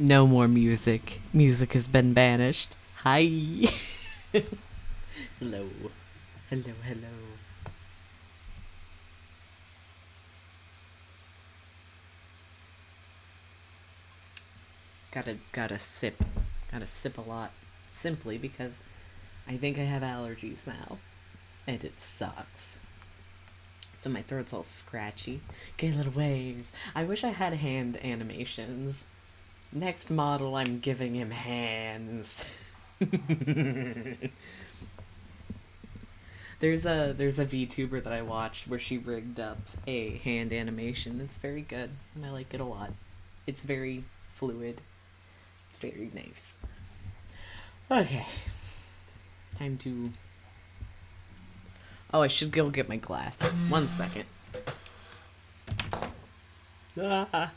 No more music. Music has been banished. Hi. Hello. Hello, hello. Gotta sip. Gotta sip a lot. Simply because I think I have allergies now. And it sucks. So my throat's all scratchy. Get a little wave. I wish I had hand animations. Next model, I'm giving him hands. There's a VTuber that I watched where she rigged up a hand animation. It's very good, and I like it a lot. It's very fluid. It's very nice. Okay. Time to... Oh, I should go get my glasses. 1 second. Ah.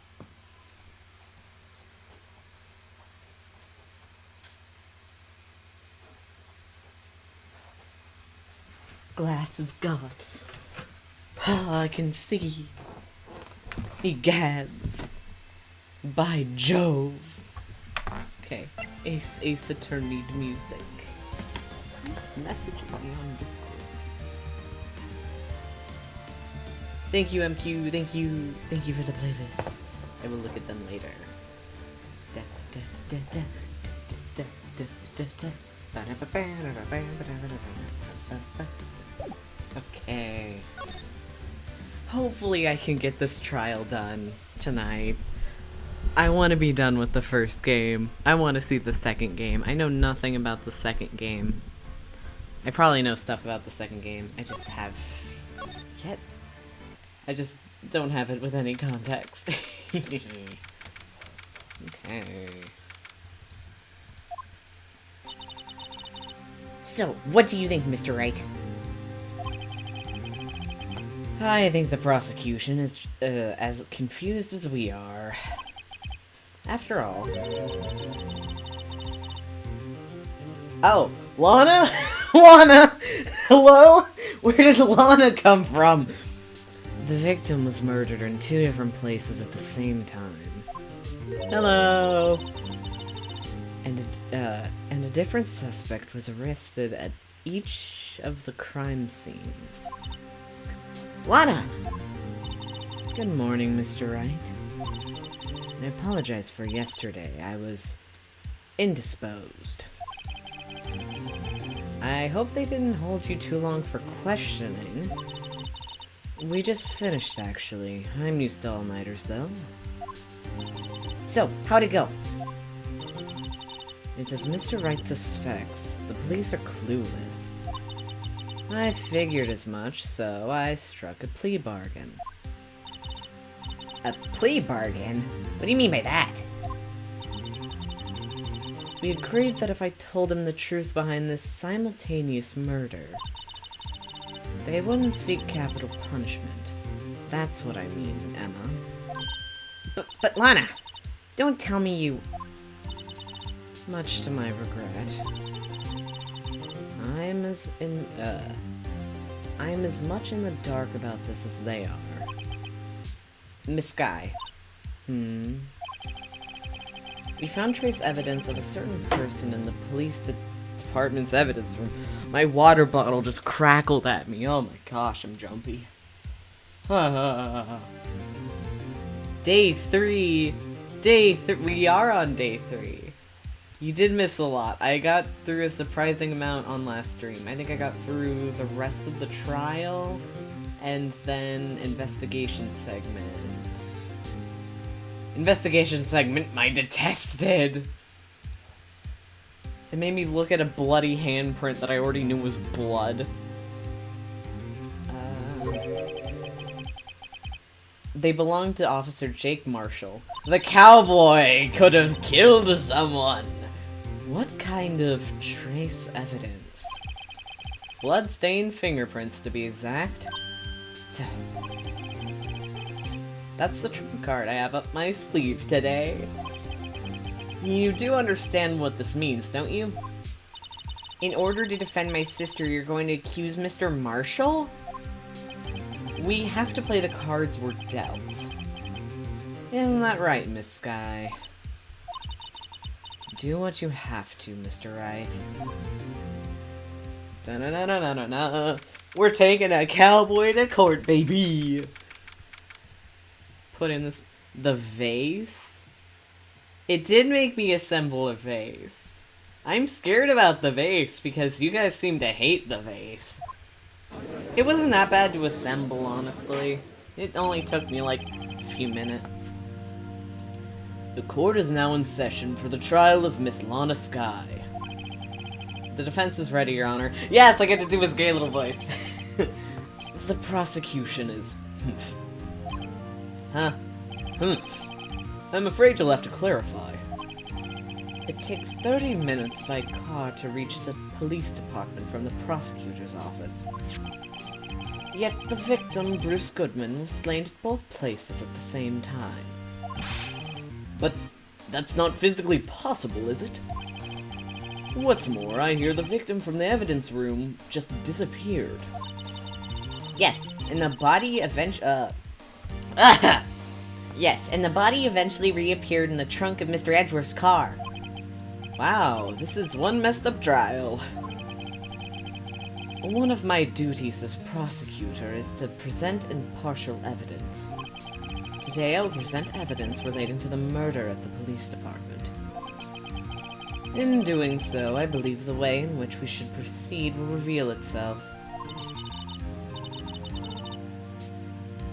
Glasses got. I can see. Egads. By Jove. Okay. Ace Attorney music. Who's messaging me on Discord? Thank you, MQ. Thank you for the playlists. I will look at them later. Okay. Hopefully I can get this trial done tonight. I want to be done with the first game. I want to see the second game. I know nothing about the second game. I probably know stuff about the second game. I just have... yet. I just don't have it with any context. Okay. So, what do you think, Mr. Wright? I think the prosecution is as confused as we are. After all... Oh, Lana? Lana! Hello? Where did Lana come from? The victim was murdered in 2 different places at the same time. Hello! And a different suspect was arrested at each of the crime scenes. Lana! Good morning, Mr. Wright. I apologize for yesterday. I was indisposed. I hope they didn't hold you too long for questioning. We just finished, actually. I'm used to all-nighters, though. So, how'd it go? It's as Mr. Wright suspects. The police are clueless. I figured as much, so I struck a plea bargain. A plea bargain? What do you mean by that? We agreed that if I told him the truth behind this simultaneous murder, they wouldn't seek capital punishment. That's what I mean, Emma. But Lana, don't tell me you... Much to my regret. I'm as much in the dark about this as they are. Miss Guy. We found trace evidence of a certain person in the police department's evidence room. My water bottle just crackled at me. Oh my gosh, I'm jumpy. Day 3. We are on day 3. You did miss a lot. I got through a surprising amount on last stream. I think I got through the rest of the trial, and then investigation segment. Investigation segment, my detested! It made me look at a bloody handprint that I already knew was blood. They belonged to Officer Jake Marshall. The cowboy could have killed someone! What kind of trace evidence? Blood-stained fingerprints, to be exact. That's the trump card I have up my sleeve today. You do understand what this means, don't you? In order to defend my sister, you're going to accuse Mr. Marshall? We have to play the cards we're dealt. Isn't that right, Miss Sky? Do what you have to, Mr. Wright. Da-na-na-na-na-na-na. We're taking a cowboy to court, baby! Put in the vase? It did make me assemble a vase. I'm scared about the vase because you guys seem to hate the vase. It wasn't that bad to assemble, honestly. It only took me like a few minutes. The court is now in session for the trial of Miss Lana Skye. The defense is ready, Your Honor. Yes, I get to do his gay little voice. The prosecution is... Huh? I'm afraid you'll have to clarify. It takes 30 minutes by car to reach the police department from the prosecutor's office. Yet the victim, Bruce Goodman, was slain at both places at the same time. But that's not physically possible, is it? What's more, I hear the victim from the evidence room just disappeared. Yes, and the body Yes, and the body eventually reappeared in the trunk of Mr. Edgeworth's car. Wow, this is one messed up trial. One of my duties as prosecutor is to present impartial evidence. Today I will present evidence relating to the murder at the police department. In doing so, I believe the way in which we should proceed will reveal itself.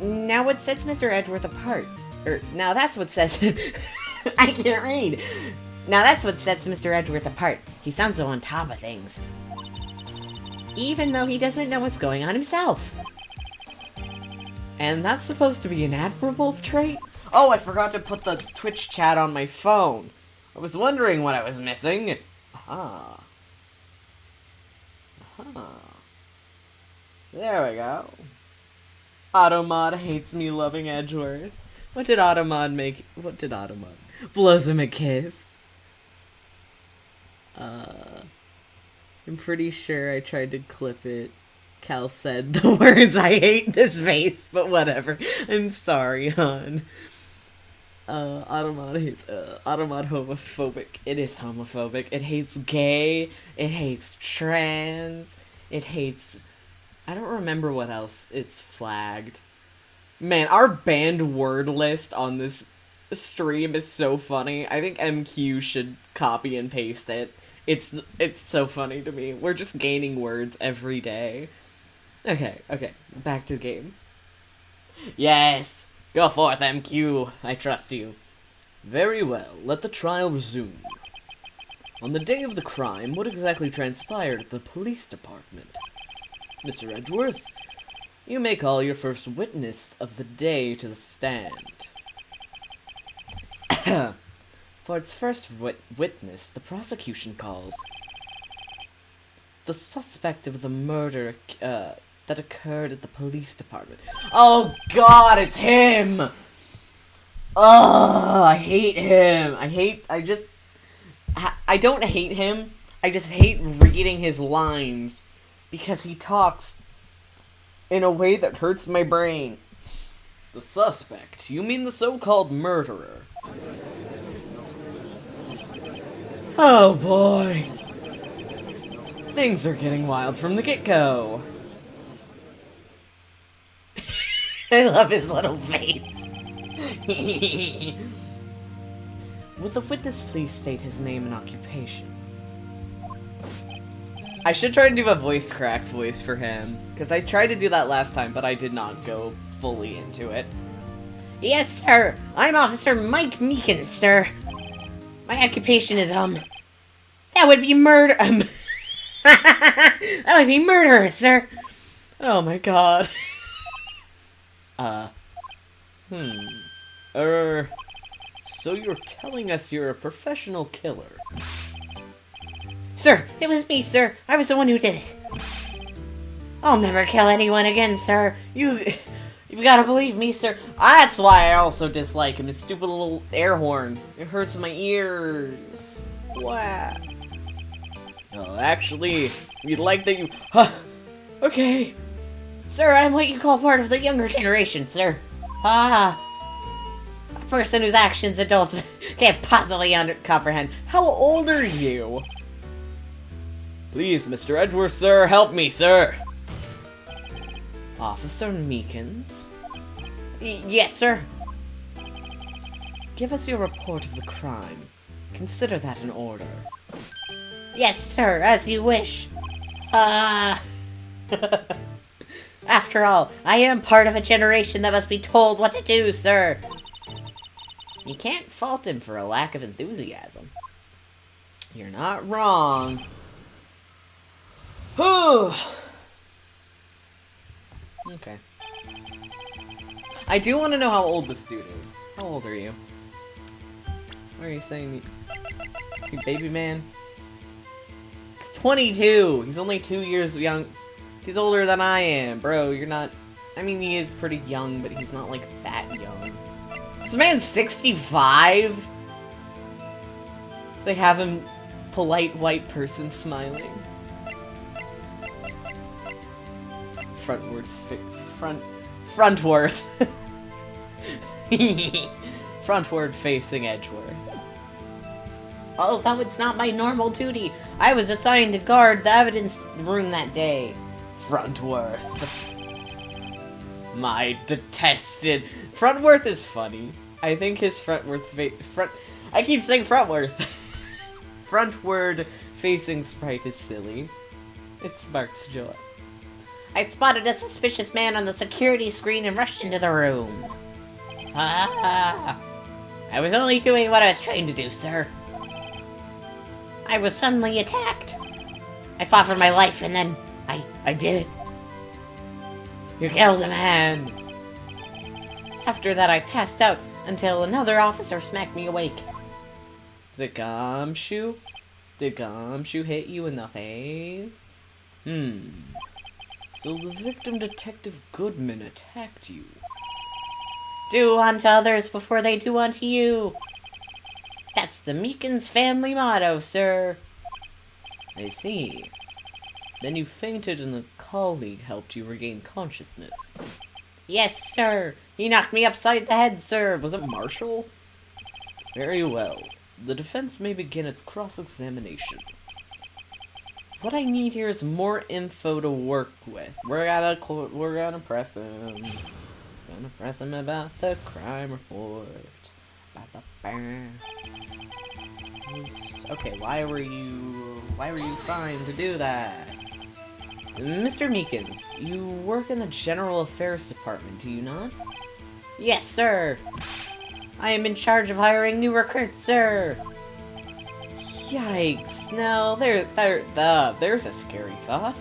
Now what sets Mr. Edgeworth apart? Now that's what sets... I can't read! Now that's what sets Mr. Edgeworth apart. He sounds so on top of things. Even though he doesn't know what's going on himself. And that's supposed to be an admirable trait? Oh, I forgot to put the Twitch chat on my phone. I was wondering what I was missing. Aha. Aha. There we go. Automod hates me loving Edgeworth. What did Automod make? What did Automod? Blows him a kiss. I'm pretty sure I tried to clip it. Cal said the words, I hate this vase, but whatever. I'm sorry, hon. Automod hates, Automod homophobic. It is homophobic. It hates gay. It hates trans. It hates... I don't remember what else it's flagged. Man, our banned word list on this stream is so funny. I think MQ should copy and paste it. It's so funny to me. We're just gaining words every day. Okay, back to the game. Yes! Go forth, MQ. I trust you. Very well, let the trial resume. On the day of the crime, what exactly transpired at the police department? Mr. Edgeworth, you may call your first witness of the day to the stand. For its first witness, the prosecution calls the suspect of the murder that occurred at the police department. Oh god, it's him! Oh, I hate him. I don't hate him. I just hate reading his lines because he talks in a way that hurts my brain. The suspect? You mean the so-called murderer? Oh boy. Things are getting wild from the get-go. I love his little face. Would the witness please state his name and occupation? I should try to do a voice crack voice for him, because I tried to do that last time, but I did not go fully into it. Yes, sir. I'm Officer Mike Meekin, sir. My occupation is, that would be murder, that would be murder, sir. Oh my god. So you're telling us you're a professional killer? Sir, it was me, sir. I was the one who did it. I'll never kill anyone again, sir. You've gotta believe me, sir. That's why I also dislike him, his stupid little air horn. It hurts my ears. Wow. Oh, actually, we'd like that you... Okay. Sir, I'm what you call part of the younger generation, sir. Ah. person whose actions adults can't possibly comprehend. How old are you? Please, Mr. Edgeworth, sir, help me, sir. Officer Meekins? Yes, sir. Give us your report of the crime. Consider that an order. Yes, sir, as you wish. After all, I am part of a generation that must be told what to do, sir. You can't fault him for a lack of enthusiasm. You're not wrong. Whew. Okay. I do want to know how old this dude is. How old are you? What are you saying? Is he baby man? He's 22! He's only 2 years young. He's older than I am, bro. You're not... I mean, he is pretty young, but he's not, like, that young. This man's 65? They have him polite white person smiling. Frontworth. Frontward facing Edgeworth. Although it's not my normal duty, I was assigned to guard the evidence room that day. Frontworth. My detested... Frontworth is funny. I think his Frontworth I keep saying Frontworth. Frontward facing sprite is silly. It sparks joy. I spotted a suspicious man on the security screen and rushed into the room. I was only doing what I was trained to do, sir. I was suddenly attacked. I fought for my life, and then I did it. You killed a man. After that, I passed out until another officer smacked me awake. Did Gumshoe? Did Gumshoe hit you in the face? So the victim, Detective Goodman, attacked you. Do unto others before they do unto you. That's the Meekins family motto, sir. I see. Then you fainted and a colleague helped you regain consciousness. Yes, sir. He knocked me upside the head, sir. Was it Marshall? Very well. The defense may begin its cross-examination. What I need here is more info to work with. We're gonna press him. Gonna press him about the crime report. Okay, why were you assigned to do that? Mr. Meekins, you work in the General Affairs Department, do you not? Yes, sir. I am in charge of hiring new recruits, sir. Yikes. Now, there's a scary thought.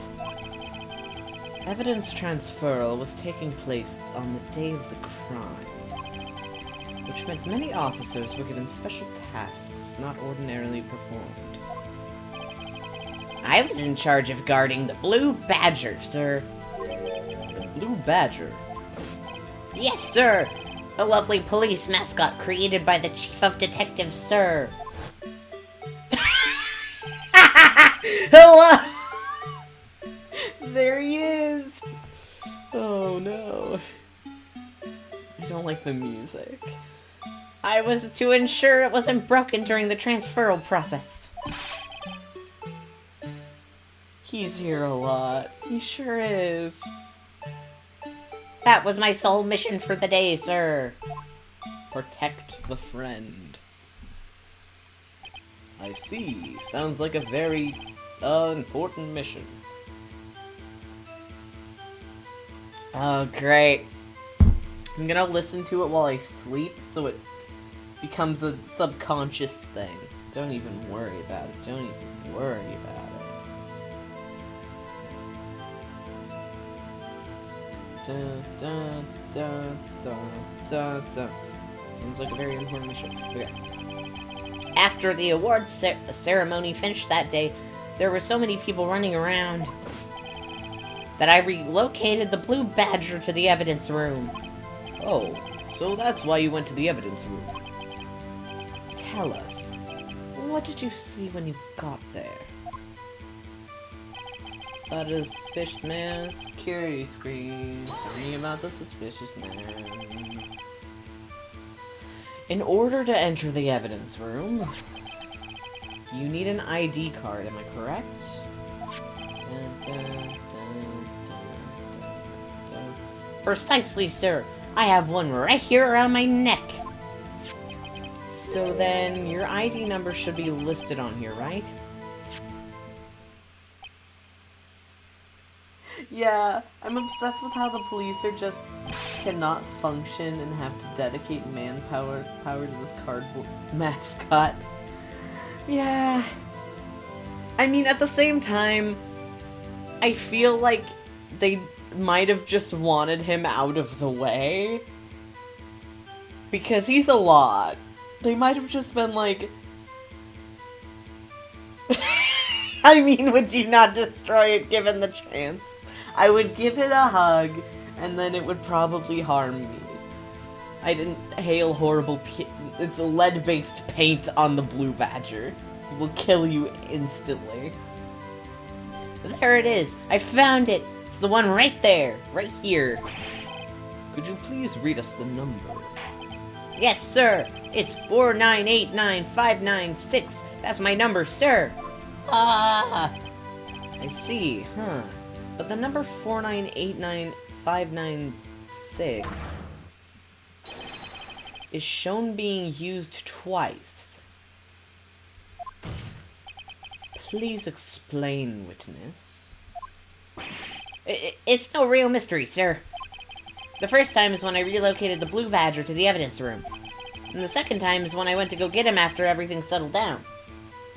Evidence transferal was taking place on the day of the crime, which meant many officers were given special tasks not ordinarily performed. I was in charge of guarding the Blue Badger, sir. The Blue Badger? Yes, sir. A lovely police mascot created by the Chief of Detectives, sir. Hello! There he is! Oh no. I don't like the music. I was to ensure it wasn't broken during the transferal process. He's here a lot. He sure is. That was my sole mission for the day, sir. Protect the friend. I see. Sounds like a very important mission. Oh, great. I'm gonna listen to it while I sleep, so it becomes a subconscious thing. Don't even worry about it. Don't even worry about it. Dun, dun, dun, dun, dun, dun. Sounds like a very important mission. Okay. After the awards ceremony finished that day, there were so many people running around that I relocated the Blue Badger to the evidence room. Oh, so that's why you went to the evidence room. Tell us, what did you see when you got there? Spotted a suspicious man, security screen. Tell me about the suspicious man. In order to enter the evidence room, you need an ID card, am I correct? Precisely, sir. I have one right here around my neck. So then, your ID number should be listed on here, right? Yeah, I'm obsessed with how the police are just cannot function and have to dedicate manpower to this cardboard mascot. Yeah. I mean, at the same time, I feel like they might have just wanted him out of the way. Because he's a lot. They might have just been like... I mean, would you not destroy it given the chance? I would give it a hug, and then it would probably harm me. I didn't hail horrible it's a lead-based paint on the blue badger. It will kill you instantly. There it is. I found it. It's the one right there. Right here. Could you please read us the number? Yes, sir. It's 4989596. That's my number, sir. Ah. I see, huh. But the number 4989596 is shown being used twice. Please explain, witness. It's no real mystery, sir. The first time is when I relocated the blue badger to the evidence room. And the second time is when I went to go get him after everything settled down.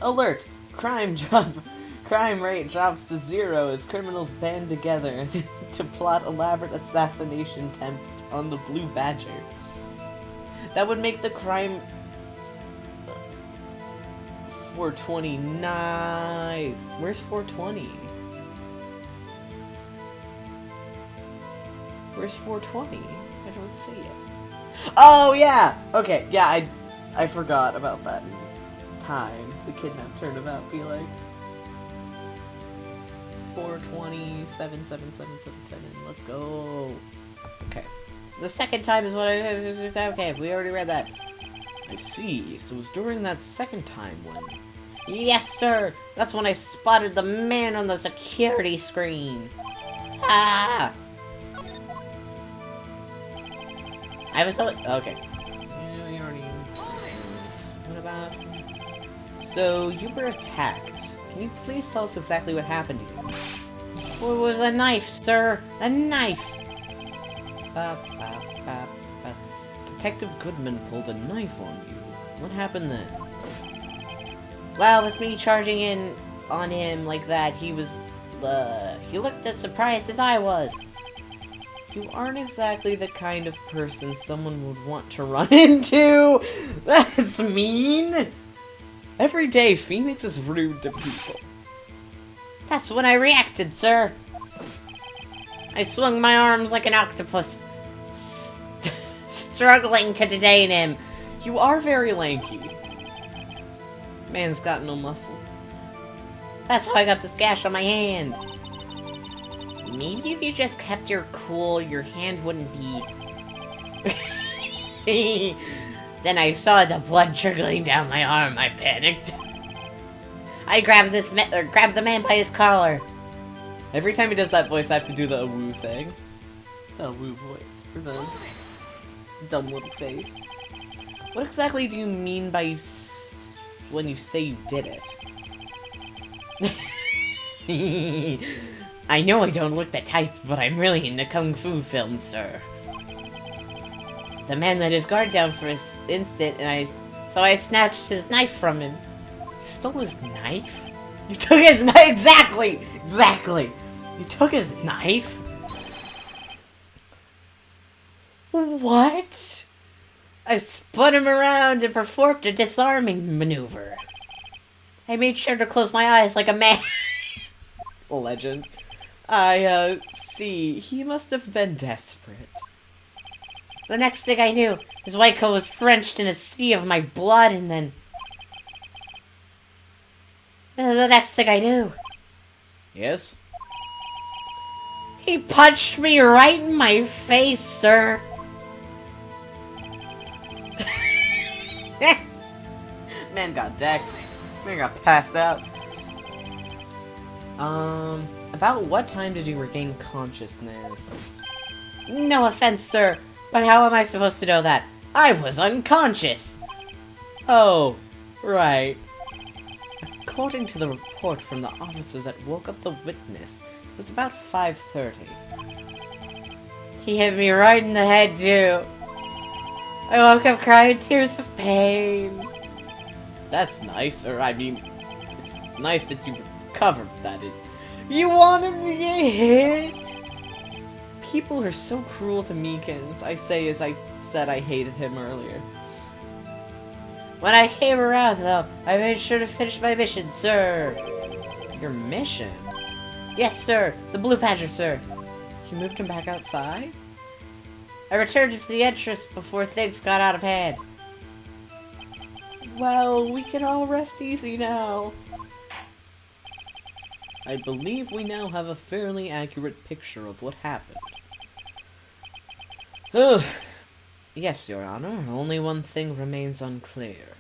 Alert! Crime rate drops to 0 as criminals band together to plot elaborate assassination attempt on the blue badger. That would make the crime... 420. Nice! Where's 420? Where's 420? I don't see it. Oh, yeah! Okay, yeah, I forgot about that time. The kidnap turnabout be like 420, 77777. Let's go. Okay. The second time is when I... Okay, we already read that. I see. So it was during that second time when... Yes, sir! That's when I spotted the man on the security screen. Ah! I was... Okay. What about... So, you were attacked. Can you please tell us exactly what happened to you? It was a knife, sir. A knife. Detective Goodman pulled a knife on you. What happened then? Well, with me charging in on him like that, he was... he looked as surprised as I was. You aren't exactly the kind of person someone would want to run into. That's mean. Every day, Phoenix is rude to people. That's when I reacted, sir. I swung my arms like an octopus, struggling to detain him. You are very lanky. Man's got no muscle. That's how I got this gash on my hand. Maybe if you just kept your cool, your hand wouldn't be... Then I saw the blood trickling down my arm. I panicked. I grabbed grabbed the man by his collar. Every time he does that voice, I have to do the woo thing. The woo voice for the dumb little face. What exactly do you mean by when you say you did it? I know I don't look the type, but I'm really into kung fu films, sir. The man let his guard down for an instant, and so I snatched his knife from him. You stole his knife? You took his knife? Exactly! Exactly! You took his knife? What? I spun him around and performed a disarming maneuver. I made sure to close my eyes like a man. Legend. I, see. He must have been desperate. The next thing I knew, his white coat was drenched in a sea of my blood, and then... The next thing I knew... Yes? He punched me right in my face, sir. Man got decked. Man got passed out. About what time did you regain consciousness? No offense, sir, but how am I supposed to know that? I was unconscious! Oh, right. According to the report from the officer that woke up the witness, it was about 5:30. He hit me right in the head, too. I woke up crying tears of pain. That's nice, or I mean, it's nice that you recovered, that is. You want him to get hit? People are so cruel to Meekins, I say as I said I hated him earlier. When I came around, though, I made sure to finish my mission, sir. Your mission? Yes, sir. The Blue Badger, sir. You moved him back outside? I returned to the entrance before things got out of hand. Well, we can all rest easy now. I believe we now have a fairly accurate picture of what happened. Ugh. Yes, Your Honor, only one thing remains unclear.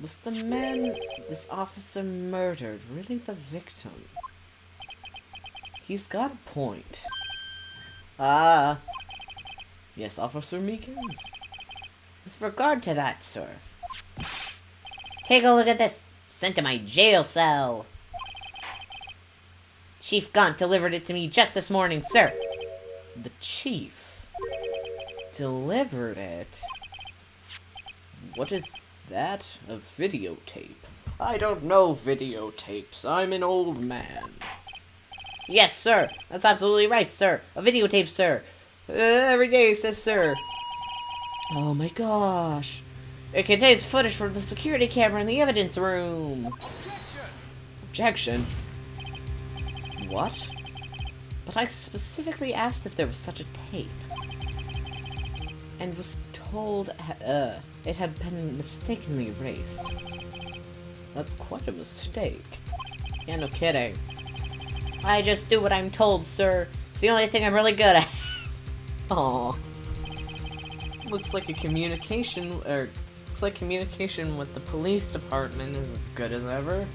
Was the man this officer murdered really the victim? He's got a point. Ah. Yes, Officer Meekins? With regard to that, sir. Take a look at this. Sent to my jail cell. Chief Gaunt delivered it to me just this morning, sir. The chief delivered it? What is that? A videotape? I don't know videotapes. I'm an old man. Yes, sir. That's absolutely right, sir. A videotape, sir. Every day it says sir. Oh my gosh. It contains footage from the security camera in the evidence room. Objection? What? But I specifically asked if there was such a tape. And was told it had been mistakenly erased. That's quite a mistake. Yeah, no kidding. I just do what I'm told, sir. It's the only thing I'm really good at. Aww. Looks like communication with the police department is as good as ever.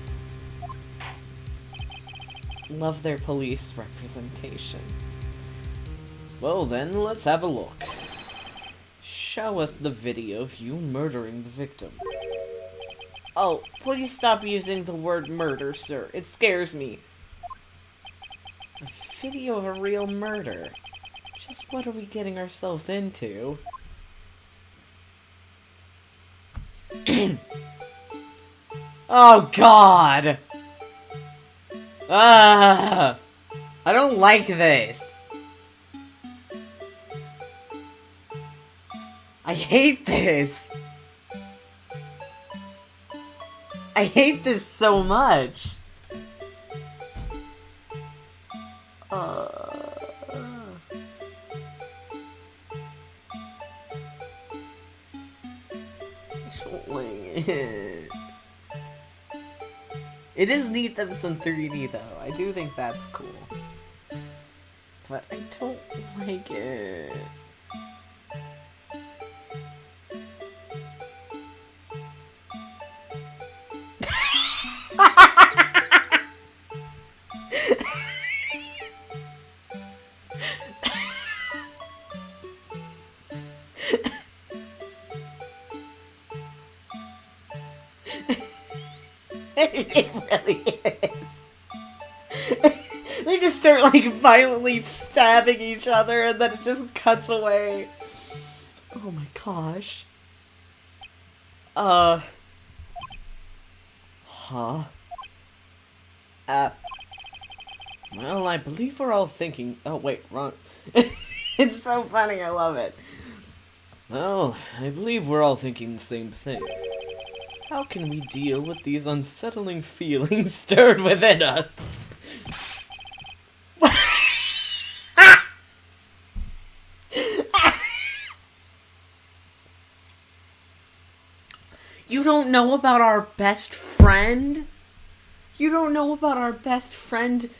Love their police representation. Well then, let's have a look. Show us the video of you murdering the victim. Oh, please stop using the word murder, sir. It scares me. A video of a real murder. Just what are we getting ourselves into? Oh god! I don't like this. I hate this. I hate this so much. It is neat that it's in 3D though. I do think that's cool. But I don't like it. It really is. They just start like violently stabbing each other and then it just cuts away. Oh my gosh. Huh? Well, I believe we're all thinking... Oh, wait, wrong. It's so funny, I love it. Well, I believe we're all thinking the same thing. How can we deal with these unsettling feelings stirred within us? You don't know about our best friend? You don't know about our best friend,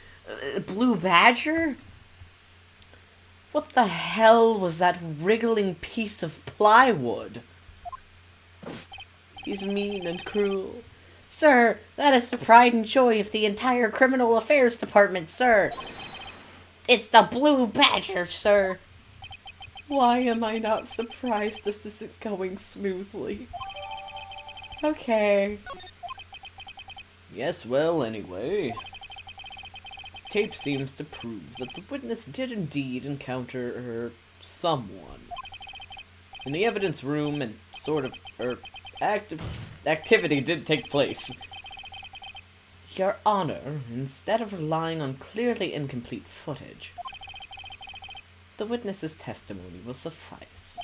Blue Badger? What the hell was that wriggling piece of plywood? He's mean and cruel. Sir, that is the pride and joy of the entire Criminal Affairs Department, sir. It's the Blue Badger, sir. Why am I not surprised this isn't going smoothly? Okay. Yes, well, anyway. This tape seems to prove that the witness did indeed encounter, someone. In the evidence room, and sort of, activity did take place. Your Honor, instead of relying on clearly incomplete footage, the witness's testimony will suffice.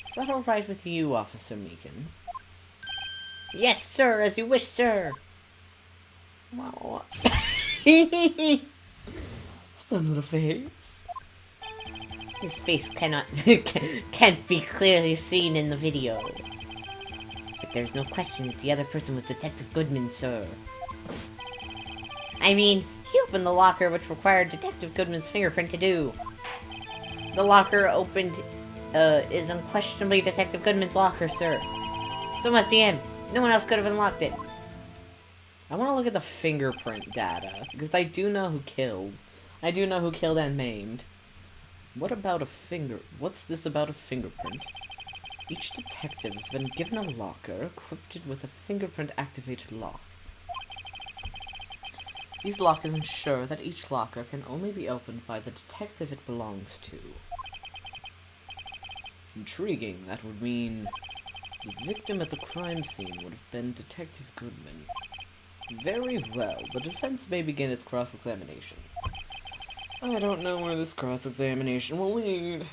Is that alright with you, Officer Meekins? Yes, sir, as you wish, sir. Wow. Stun little face. His face can't be clearly seen in the video. But there's no question that the other person was Detective Goodman, sir. I mean, he opened the locker which required Detective Goodman's fingerprint to do. The locker opened is unquestionably Detective Goodman's locker, sir. So it must be him. No one else could have unlocked it. I want to look at the fingerprint data, because I do know who killed. I do know who killed and maimed. What about a what's this about a fingerprint? Each detective has been given a locker equipped with a fingerprint-activated lock. These lockers ensure that each locker can only be opened by the detective it belongs to. Intriguing, that would mean the victim at the crime scene would have been Detective Goodman. Very well, the defense may begin its cross-examination. I don't know where this cross-examination will lead.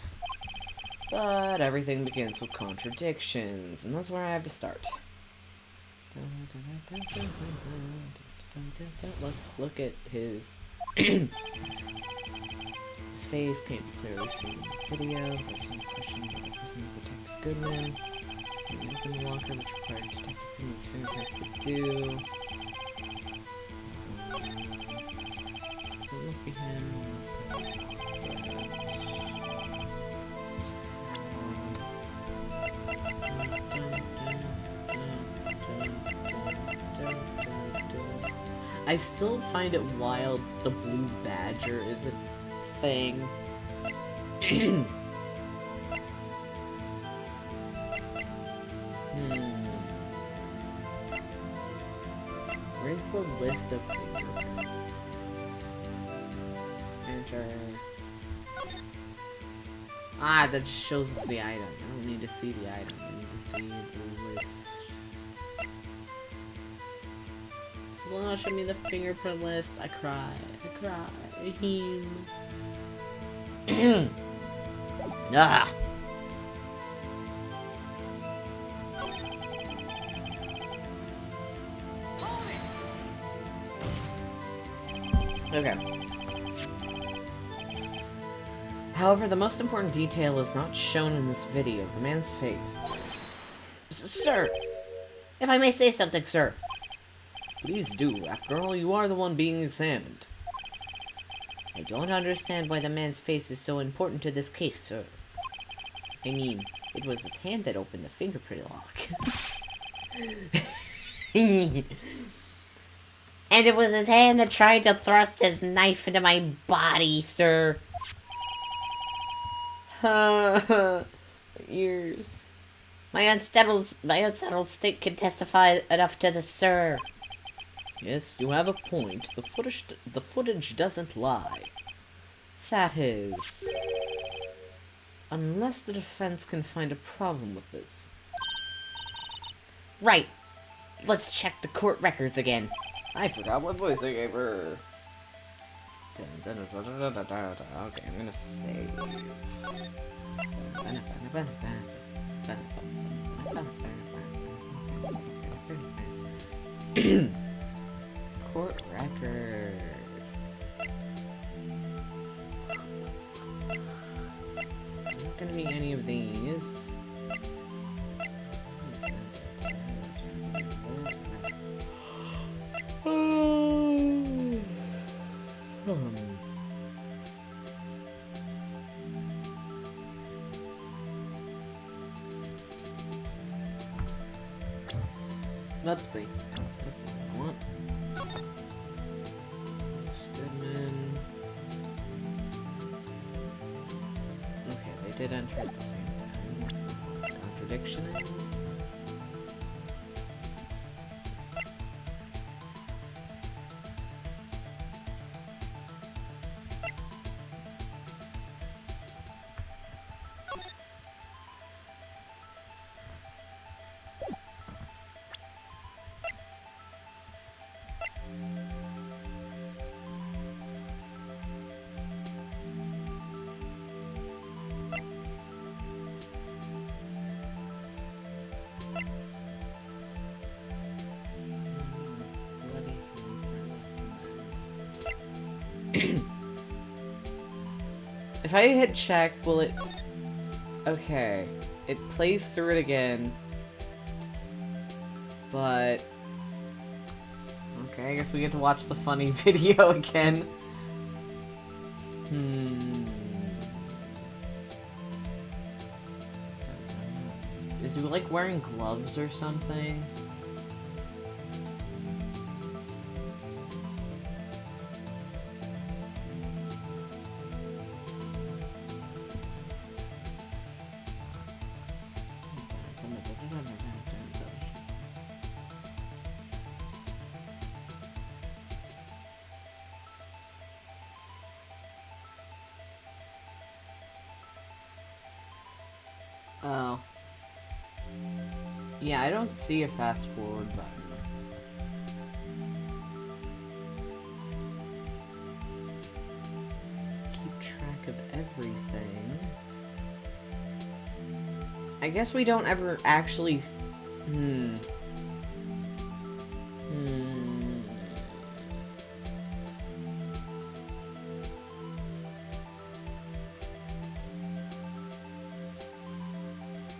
But everything begins with contradictions, and that's where I have to start. Let's look at his... his face can't be clearly seen in the video. There's no question that the person is Detective Goodman. He opened the locker, which required Detective Goodman's fingerprints to do. So it must be him. I still find it wild the Blue Badger is a thing. Where's the list of fingerprints? Enter. Ah, that just shows us the item. I don't need to see the item. I need to see the list. Well, show me the fingerprint list. I cry. I cry. Ah. Okay. However, the most important detail is not shown in this video. The man's face. Sir, if I may say something, sir. Please do. After all, you are the one being examined. I don't understand why the man's face is so important to this case, sir. I mean, it was his hand that opened the fingerprint lock. And it was his hand that tried to thrust his knife into my body, sir. Ears. My unsettled state can testify enough to this, sir. Yes, you have a point. The footage doesn't lie. That is... unless the defense can find a problem with this. Right. Let's check the court records again. I forgot what voice I gave her. Okay, I'm gonna save. Court record. Not gonna be any of these. Oopsie. That's not what I want. Goodman. Okay, they did enter at the same time. That's what the contradiction is. If I hit check, will it... Okay. It plays through it again. But... Okay, I guess we get to watch the funny video again. Is he, like, wearing gloves or something? Oh. Yeah, I don't see a fast forward button. Keep track of everything. I guess we don't ever actually...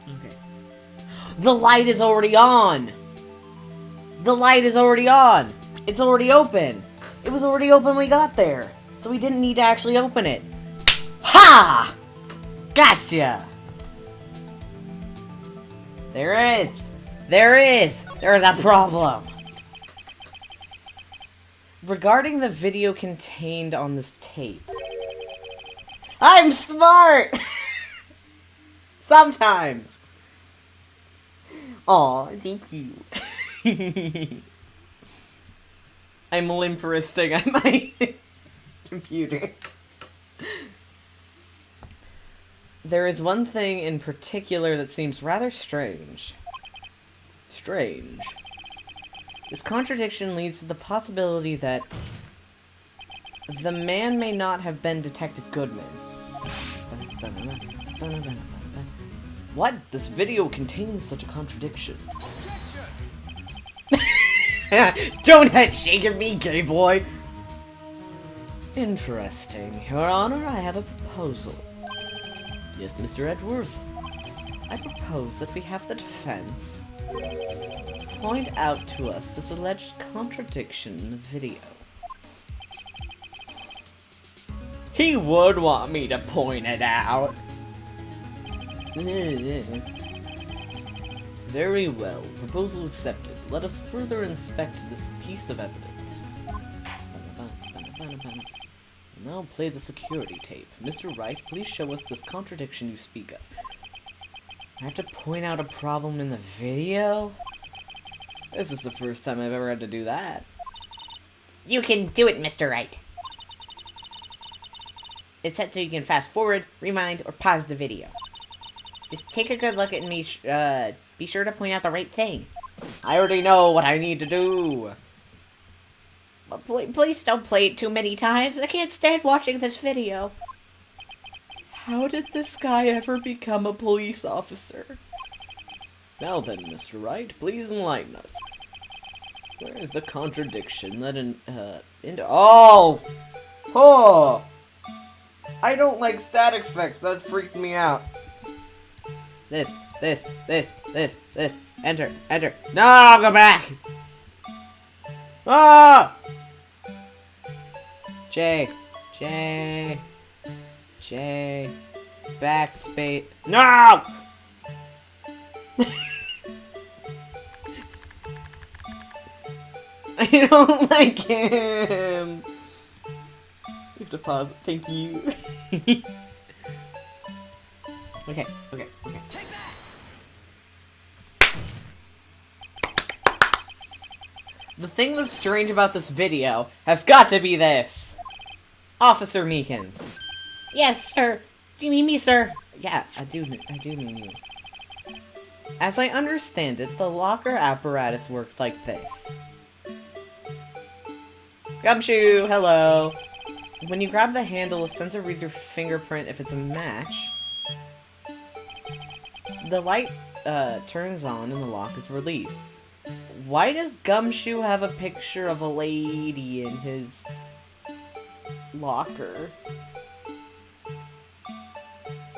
Okay. The light is already on! The light is already on! It's already open! It was already open when we got there! So we didn't need to actually open it. Ha! Gotcha! There is! There is! There is a problem! Regarding the video contained on this tape. I'm smart! Sometimes! Aw, thank you. I'm limp-wristing on my computer. There is one thing in particular that seems rather strange. Strange. This contradiction leads to the possibility that the man may not have been Detective Goodman. What? This video contains such a contradiction. Don't head shake at me, gay boy! Interesting. Your Honor, I have a proposal. Yes, Mr. Edgeworth. I propose that we have the defense point out to us this alleged contradiction in the video. He would want me to point it out. Very well. Proposal accepted. Let us further inspect this piece of evidence. Now play the security tape. Mr. Wright, please show us this contradiction you speak of. I have to point out a problem in the video? This is the first time I've ever had to do that. You can do it, Mr. Wright. It's set so you can fast forward, rewind, or pause the video. Just take a good look at me. Be sure to point out the right thing. I already know what I need to do. But please don't play it too many times. I can't stand watching this video. How did this guy ever become a police officer? Now then, Mr. Wright, please enlighten us. Where is the contradiction that Oh! Oh! I don't like static effects. That freaked me out. This. Enter. No, go back! Ah! J. Backspace. No! I don't like him. You have to pause it. Thank you. Okay. The thing that's strange about this video has got to be this. Officer Meekins. Yes, sir. Do you mean me, sir? Yeah, I do mean you. As I understand it, the locker apparatus works like this. Gumshoe, hello! When you grab the handle, a sensor reads your fingerprint if it's a match. The light turns on and the lock is released. Why does Gumshoe have a picture of a lady in his locker?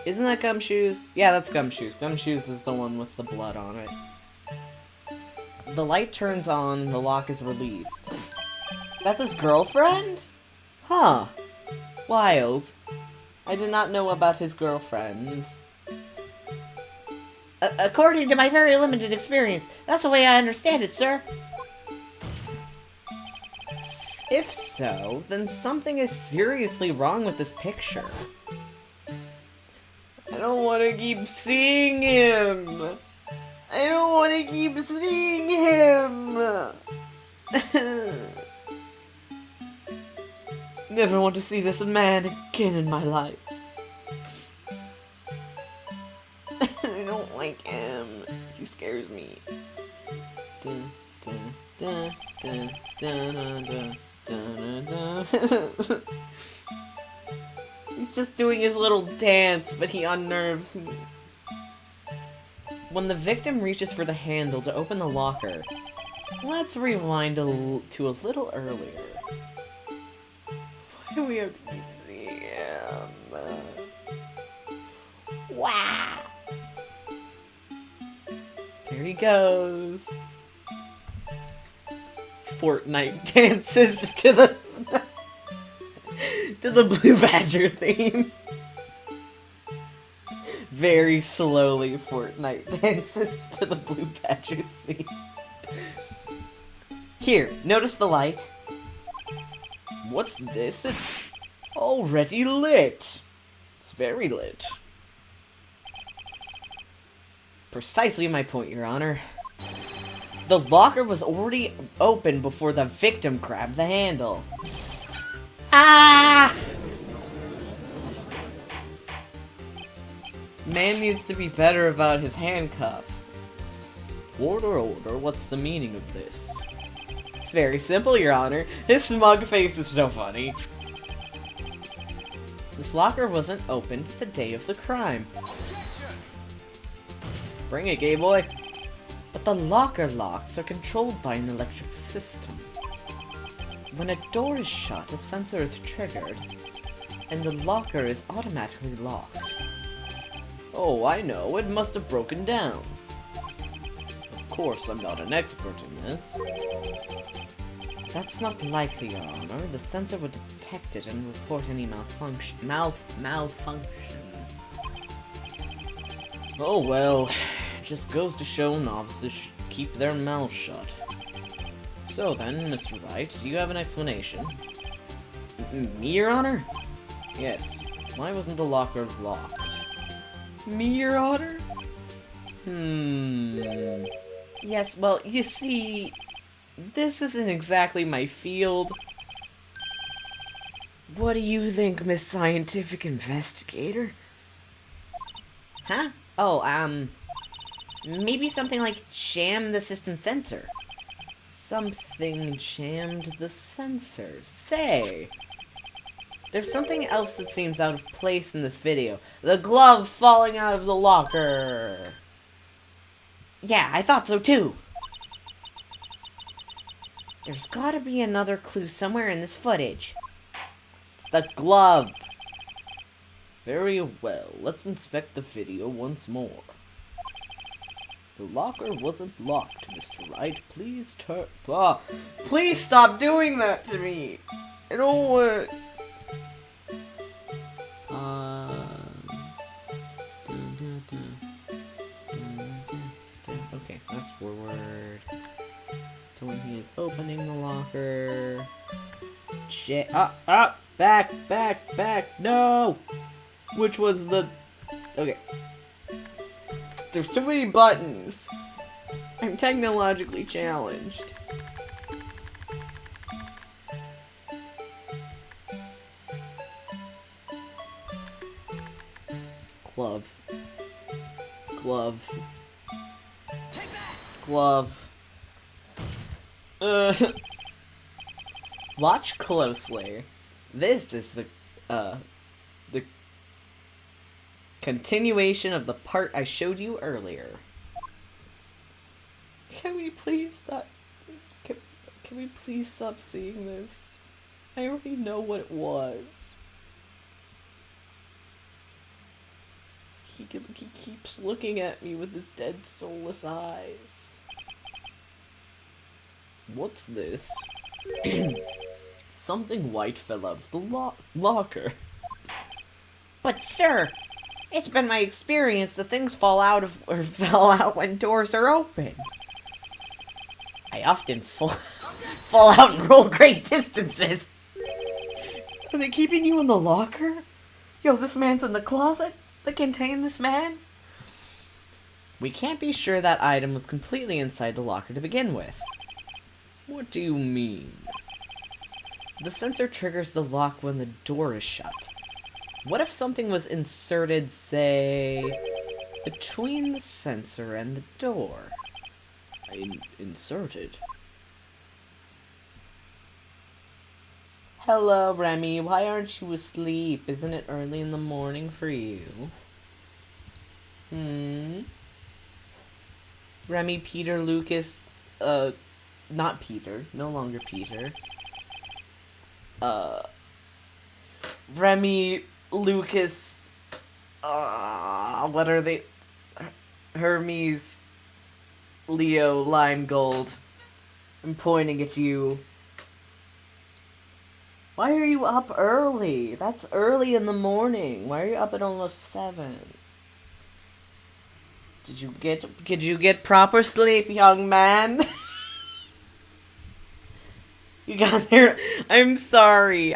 Isn't that Gumshoe's? Yeah, that's Gumshoe's. Gumshoe's is the one with the blood on it. The light turns on, the lock is released. That's his girlfriend? Huh. Wild. I did not know about his girlfriend. According to my very limited experience, that's the way I understand it, sir. If so, then something is seriously wrong with this picture. I don't want to keep seeing him. I don't want to keep seeing him. Never want to see this man again in my life. I don't like him. He scares me. Dun, dun, dun, dun, dun, dun, dun, dun, dun. He's just doing his little dance, but he unnerves me. When the victim reaches for the handle to open the locker, let's rewind to a little earlier. Why do we have to keep seeing him? Wow! There he goes. Fortnite dances to the Blue Badger theme. Very slowly, Fortnite dances to the Blue Badger's theme. Here, notice the light. What's this? It's already lit. It's very lit. Precisely my point, Your Honor. The locker was already open before the victim grabbed the handle. Ah! Man needs to be better about his handcuffs. Order, what's the meaning of this? It's very simple, Your Honor. His smug face is so funny. This locker wasn't opened the day of the crime. Bring it, gay boy. But the locker locks are controlled by an electric system. When a door is shut, a sensor is triggered, and the locker is automatically locked. Oh, I know, it must have broken down. Of course, I'm not an expert in this. That's not likely, Your Honor. The sensor would detect it and report any malfunction. Oh well, just goes to show novices should keep their mouths shut. So then, Mr. Wright, do you have an explanation? Me, Your Honor? Yes. Why wasn't the locker locked? Me, Your Honor? Yes, well, you see, this isn't exactly my field. What do you think, Miss Scientific Investigator? Huh? Oh, maybe something like jam the system sensor. Something jammed the sensor. Say! There's something else that seems out of place in this video. The glove falling out of the locker! Yeah, I thought so too! There's gotta be another clue somewhere in this footage. It's the glove! Very well, let's inspect the video once more. The locker wasn't locked, Mr. Wright. Please please stop doing that to me! I don't want... Okay, fast forward. to when he is opening the locker. Shit. Back. No! Which was the... Okay. There's so many buttons. I'm technologically challenged. Glove. Watch closely. This is the continuation of the part I showed you earlier. Can we please stop? Can we please stop seeing this? I already know what it was. He keeps looking at me with his dead, soulless eyes. What's this? Something white fell out of the locker. But sir, it's been my experience that things fall out when doors are open. I often fall out and roll great distances. Are they keeping you in the locker? Yo, this man's in the closet that contained this man? We can't be sure that item was completely inside the locker to begin with. What do you mean? The sensor triggers the lock when the door is shut. What if something was inserted, say, between the sensor and the door? Inserted? Hello, Remy. Why aren't you asleep? Isn't it early in the morning for you? Remy, Peter, Lucas, not Peter. No longer Peter. Remy, Lucas, what are they? Hermes, Leo, Lime Gold. I'm pointing at you. Why are you up early? That's early in the morning. Why are you up at almost 7? Did you get proper sleep, young man? You got there. I'm sorry.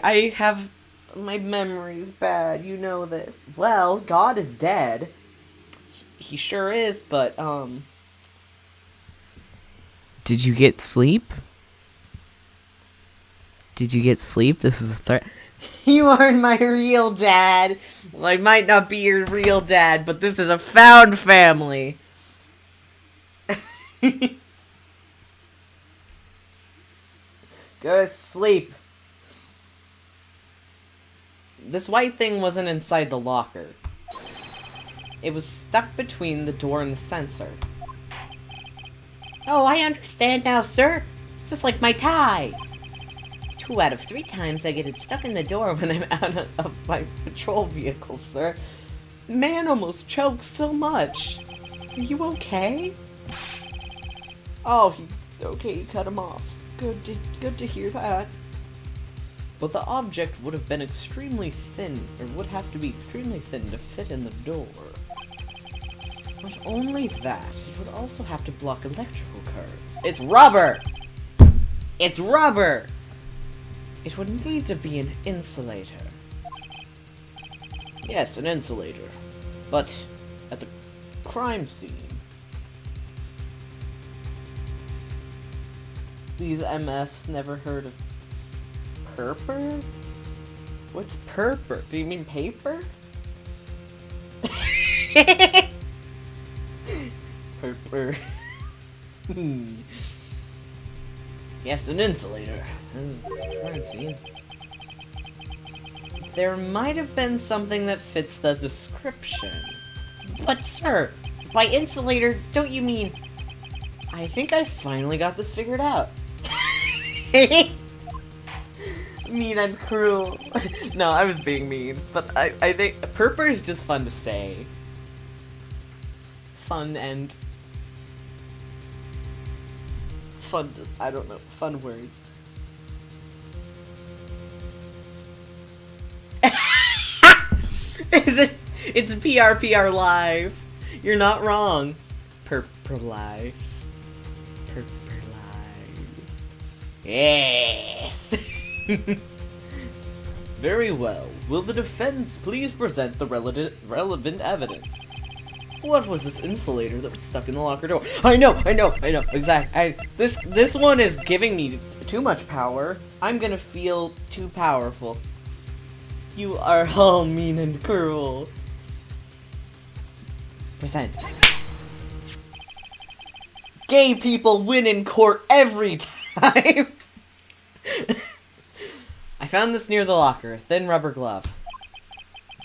My memory's bad. You know this. Well, God is dead. He sure is, but, Did you get sleep? Did you get sleep? This is a threat. You aren't my real dad. Well, I might not be your real dad, but this is a found family. Go to sleep. This white thing wasn't inside the locker. It was stuck between the door and the sensor. Oh, I understand now, sir. It's just like my tie. 2 out of 3 times I get it stuck in the door when I'm out of my patrol vehicle, sir. Man almost choked so much. Are you okay? Oh, okay, you cut him off. Good to hear that. But the object would have been extremely thin, or would have to be extremely thin to fit in the door. Not only that, it would also have to block electrical currents. It's rubber! It's rubber! It would need to be an insulator. Yes, an insulator. But at the crime scene, these MFs never heard of purper? What's purper? Do you mean paper? Purper. Yes, an insulator. There might have been something that fits the description. But sir, by insulator, don't you mean... I think I finally got this figured out. Mean and cruel. No, I was being mean, but I think purper is just fun to say. Fun and... fun, I don't know, fun words. It's PRPR Live. You're not wrong. Purper Live. Purper Live. Yes! Very well. Will the defense please present the relevant evidence? What was this insulator that was stuck in the locker door? I know, exactly. This one is giving me too much power. I'm gonna feel too powerful. You are all mean and cruel. Present. Gay people win in court every time. I found this near the locker, a thin rubber glove.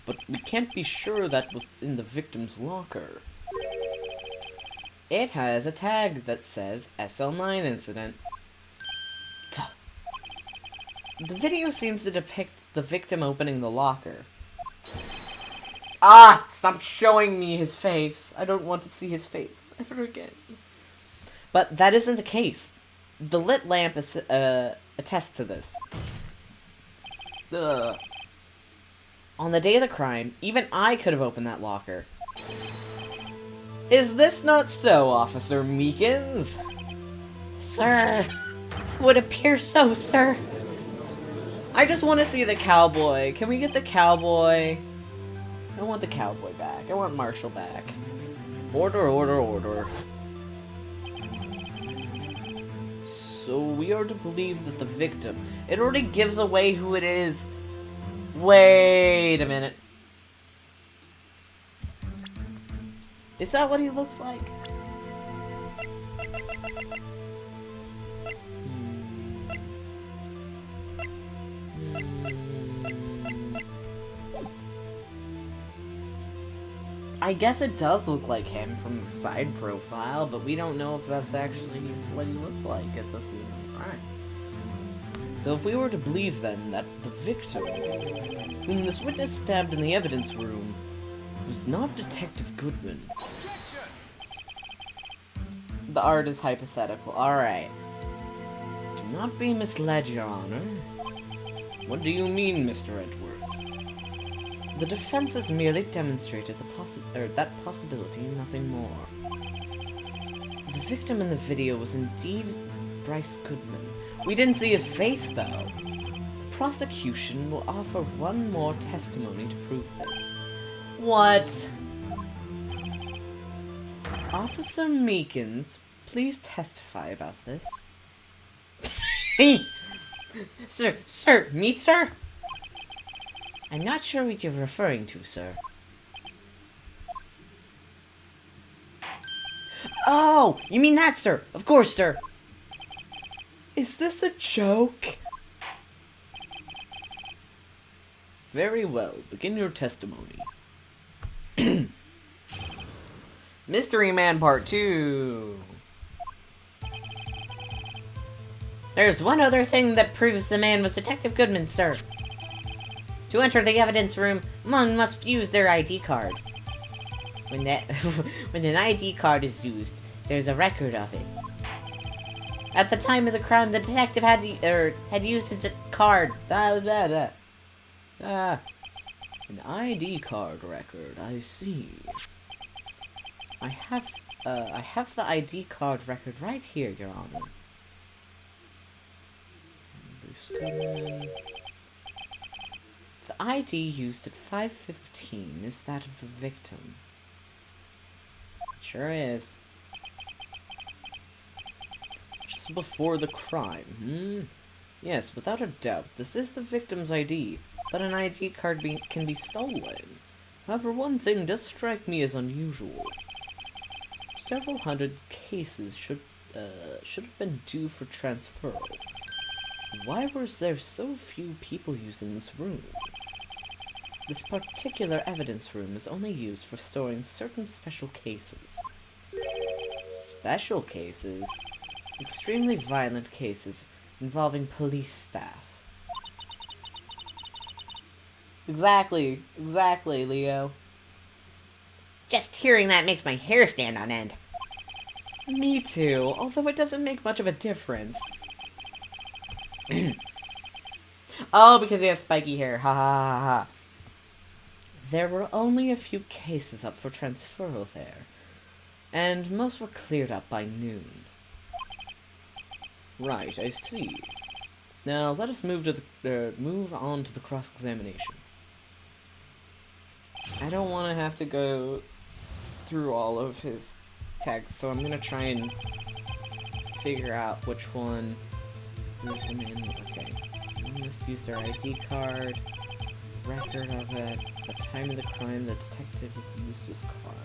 But we can't be sure that was in the victim's locker. It has a tag that says SL9 incident. The video seems to depict the victim opening the locker. Ah! Stop showing me his face. I don't want to see his face ever again. But that isn't the case. The lit lamp attests to this. On the day of the crime, even I could have opened that locker. Is this not so, Officer Meekins? Sir, would appear so, sir. I just want to see the cowboy. Can we get the cowboy? I want the cowboy back. I want Marshall back. Order, order, order. So we are to believe that the victim... It already gives away who it is. Wait a minute. Is that what he looks like? I guess it does look like him from the side profile, but we don't know if that's actually what he looked like at the scene of the crime. So if we were to believe then that the victim, whom this witness stabbed in the evidence room, was not Detective Goodman. The art is hypothetical. Alright. Do not be misled, Your Honor. What do you mean, Mr. Edgeworth? The defense has merely demonstrated that possibility and nothing more. The victim in the video was indeed Bryce Goodman. We didn't see his face, though. The prosecution will offer one more testimony to prove this. What? Officer Meekins, please testify about this. Sir, me, sir? I'm not sure what you're referring to, sir. Oh, you mean that, sir? Of course, sir. Is this a joke? Very well, begin your testimony. Mystery Man Part 2. There's one other thing that proves the man was Detective Goodman, sir. To enter the evidence room, one must use their ID card. When an ID card is used, there's a record of it. At the time of the crime, the detective had used his card. An ID card record, I see. I have the ID card record right here, Your Honor. The ID used at 5:15 is that of the victim. It sure is. Just before the crime, Yes, without a doubt, this is the victim's ID, but an ID card can be stolen. However, one thing does strike me as unusual. Several hundred cases should have been due for transfer. Why was there so few people using this room? This particular evidence room is only used for storing certain special cases. Special cases? Extremely violent cases involving police staff. Exactly, Leo. Just hearing that makes my hair stand on end. Me too, although it doesn't make much of a difference. Oh, because he has spiky hair. Ha ha ha ha. There were only a few cases up for transferal there, and most were cleared up by noon. Right, I see. Now let us move to the move on to the cross-examination. I don't want to have to go through all of his texts, so I'm gonna try and figure out which one. Who's the man? Okay. Misuse their ID card. Record of it. The time of the crime. The detective used this card.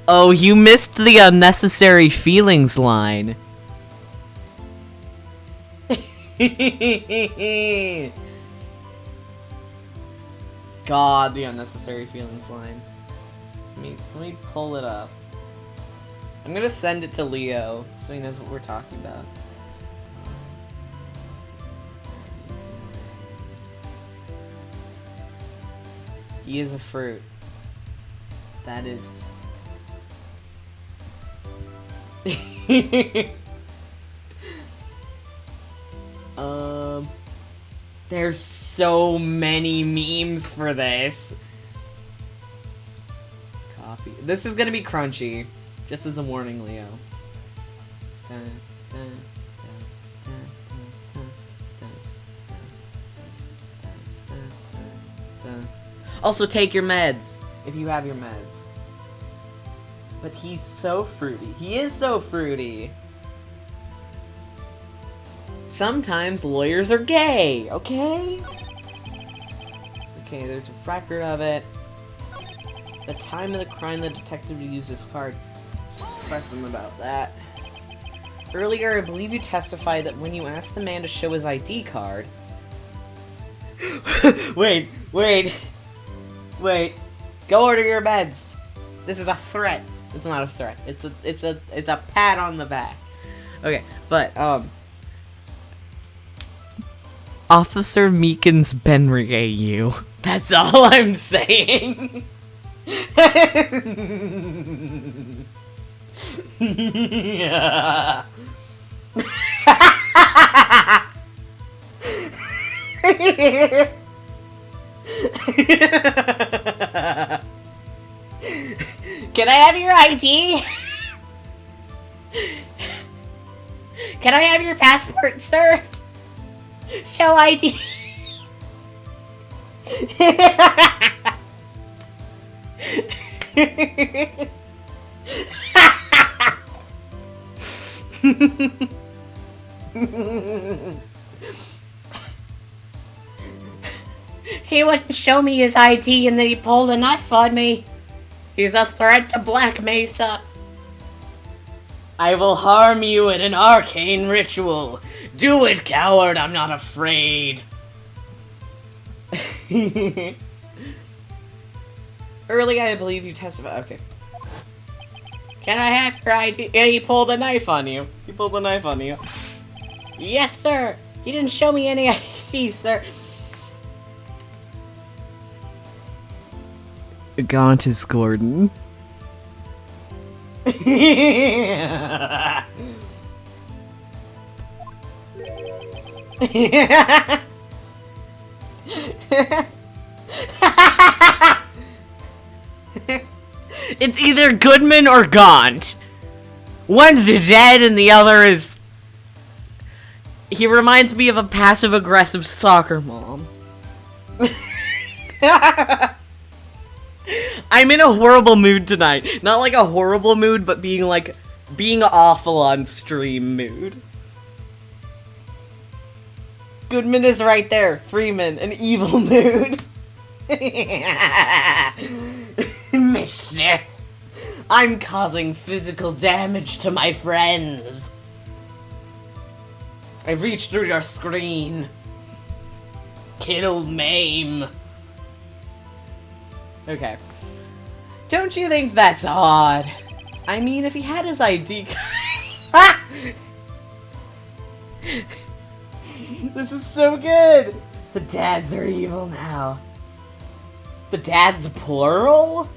Oh, you missed the unnecessary feelings line. God, the unnecessary feelings line. Let me pull it up. I'm gonna send it to Leo so he knows what we're talking about. He is a fruit. That is... There's so many memes for this. Copy. This is gonna be crunchy. Just as a warning, Leo. Also, take your meds if you have your meds. But he's so fruity. He is so fruity. Sometimes lawyers are gay, okay? Okay, there's a record of it. The time of the crime, the detective used his card. Press him about that. Earlier, I believe you testified that when you asked the man to show his ID card... Wait. Go order your meds. This is a threat. It's not a threat. It's a pat on the back. Okay, but, Officer Meekins Benrier you. That's all I'm saying. Yeah. Can I have your ID? Can I have your passport, sir? Show ID. He wouldn't show me his ID and then he pulled a knife on me. He's a threat to Black Mesa. I will harm you in an arcane ritual. Do it, coward. I'm not afraid. Early, I believe you testified. Okay. Can I have your ID? Yeah, he pulled a knife on you. He pulled a knife on you. Yes, sir. He didn't show me any ID, sir. Gaunt is Gordon. It's either Goodman or Gaunt. One's dead and the other is... He reminds me of a passive-aggressive soccer mom. I'm in a horrible mood tonight. Not like a horrible mood, but being awful on stream mood. Goodman is right there. Freeman, an evil mood. Mischief. I'm causing physical damage to my friends. I reached through your screen. Kill, maim. Okay. Don't you think that's odd? I mean, if he had his ID card... This is so good! The dads are evil now. The dads plural?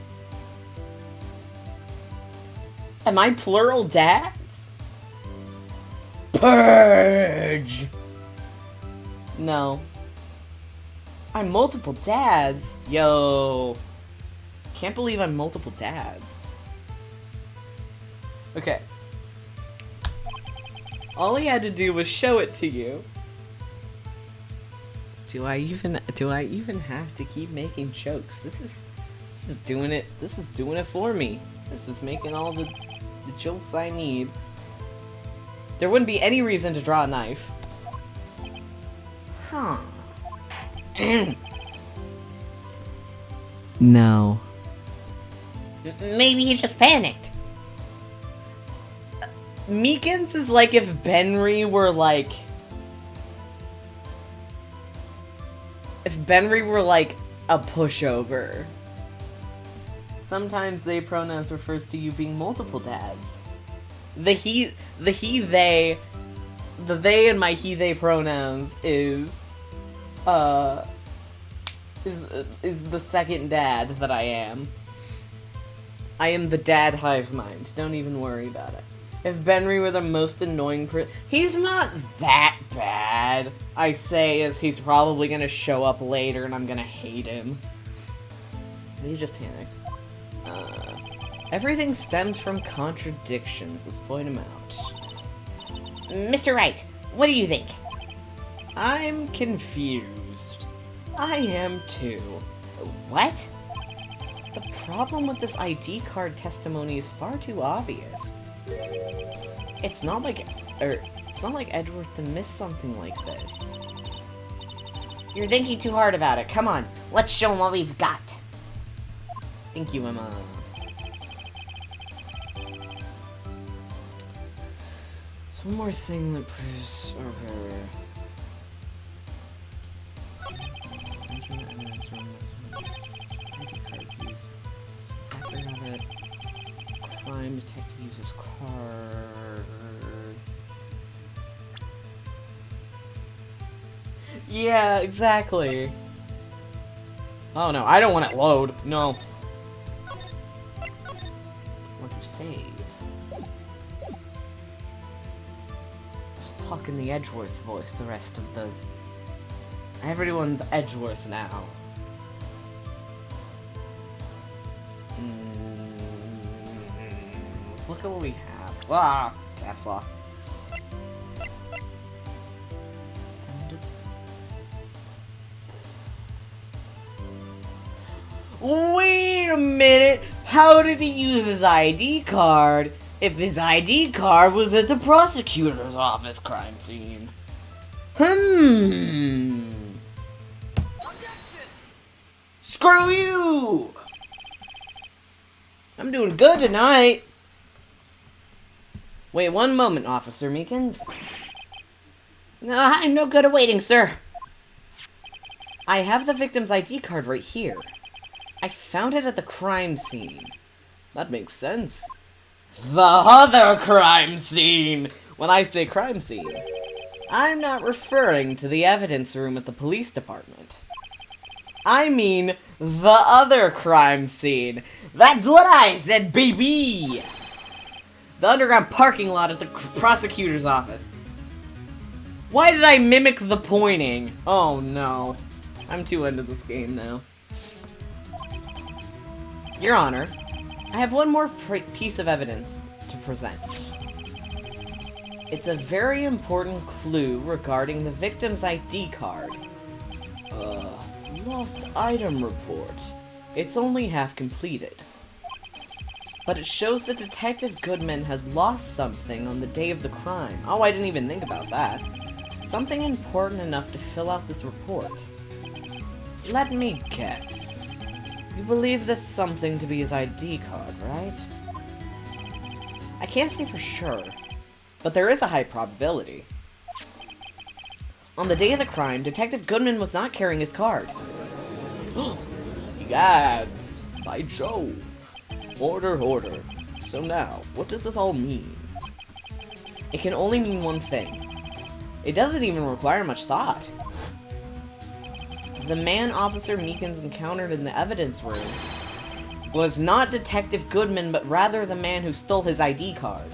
Am I plural dads? Purge! No. I'm multiple dads? Yo. Can't believe I'm multiple dads. Okay. All he had to do was show it to you. Do I even have to keep making jokes? This is doing it. This is doing it for me. This is making all the jokes I need. There wouldn't be any reason to draw a knife. Huh. No. Maybe he just panicked. Meekins is like if Benry were like... If Benry were like a pushover. Sometimes they pronouns refers to you being multiple dads. The they and my he, they pronouns is the second dad that I am. I am the dad hive mind. Don't even worry about it. If Benry were the most annoying he's not that bad, I say, as he's probably gonna show up later and I'm gonna hate him. He just panicked. Everything stems from contradictions. Let's point him out. Mr. Wright, what do you think? I'm confused. I am too. What? The problem with this ID card testimony is far too obvious. It's not like Edgeworth to miss something like this. You're thinking too hard about it. Come on, let's show him what we've got. Thank you, Emma. So one more thing that proves... Okay. Crime detective uses card... Yeah, exactly. Oh no, I don't want it load. No. Want to save. Just talk in the Edgeworth voice the rest of the... Everyone's Edgeworth now. Let's look at what we have. Ah! Caps lock. Wait a minute! How did he use his ID card if his ID card was at the prosecutor's office crime scene? Screw you! I'm doing good tonight. Wait one moment, Officer Meekins. No, I'm no good at waiting, sir. I have the victim's ID card right here. I found it at the crime scene. That makes sense. The other crime scene! When I say crime scene, I'm not referring to the evidence room at the police department. I mean the other crime scene. That's what I said, baby! The underground parking lot at the prosecutor's office. Why did I mimic the pointing? Oh no. I'm too into this game now. Your Honor, I have one more piece of evidence to present. It's a very important clue regarding the victim's ID card. Lost item report. It's only half completed. But it shows that Detective Goodman had lost something on the day of the crime. Oh, I didn't even think about that. Something important enough to fill out this report. Let me guess. You believe this something to be his ID card, right? I can't say for sure, but there is a high probability. On the day of the crime, Detective Goodman was not carrying his card. Gads! By Jove! Order, order. So now, what does this all mean? It can only mean one thing. It doesn't even require much thought. The man Officer Meekins encountered in the evidence room was not Detective Goodman, but rather the man who stole his ID card.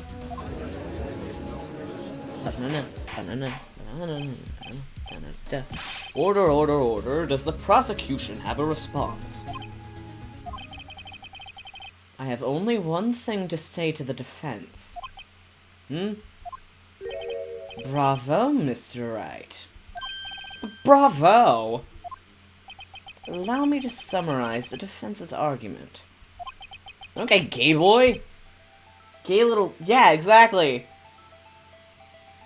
Order, order, order. Does the prosecution have a response? I have only one thing to say to the defense. Bravo, Mr. Wright. Bravo! Allow me to summarize the defense's argument. Okay, gay boy. Gay little... Yeah, exactly.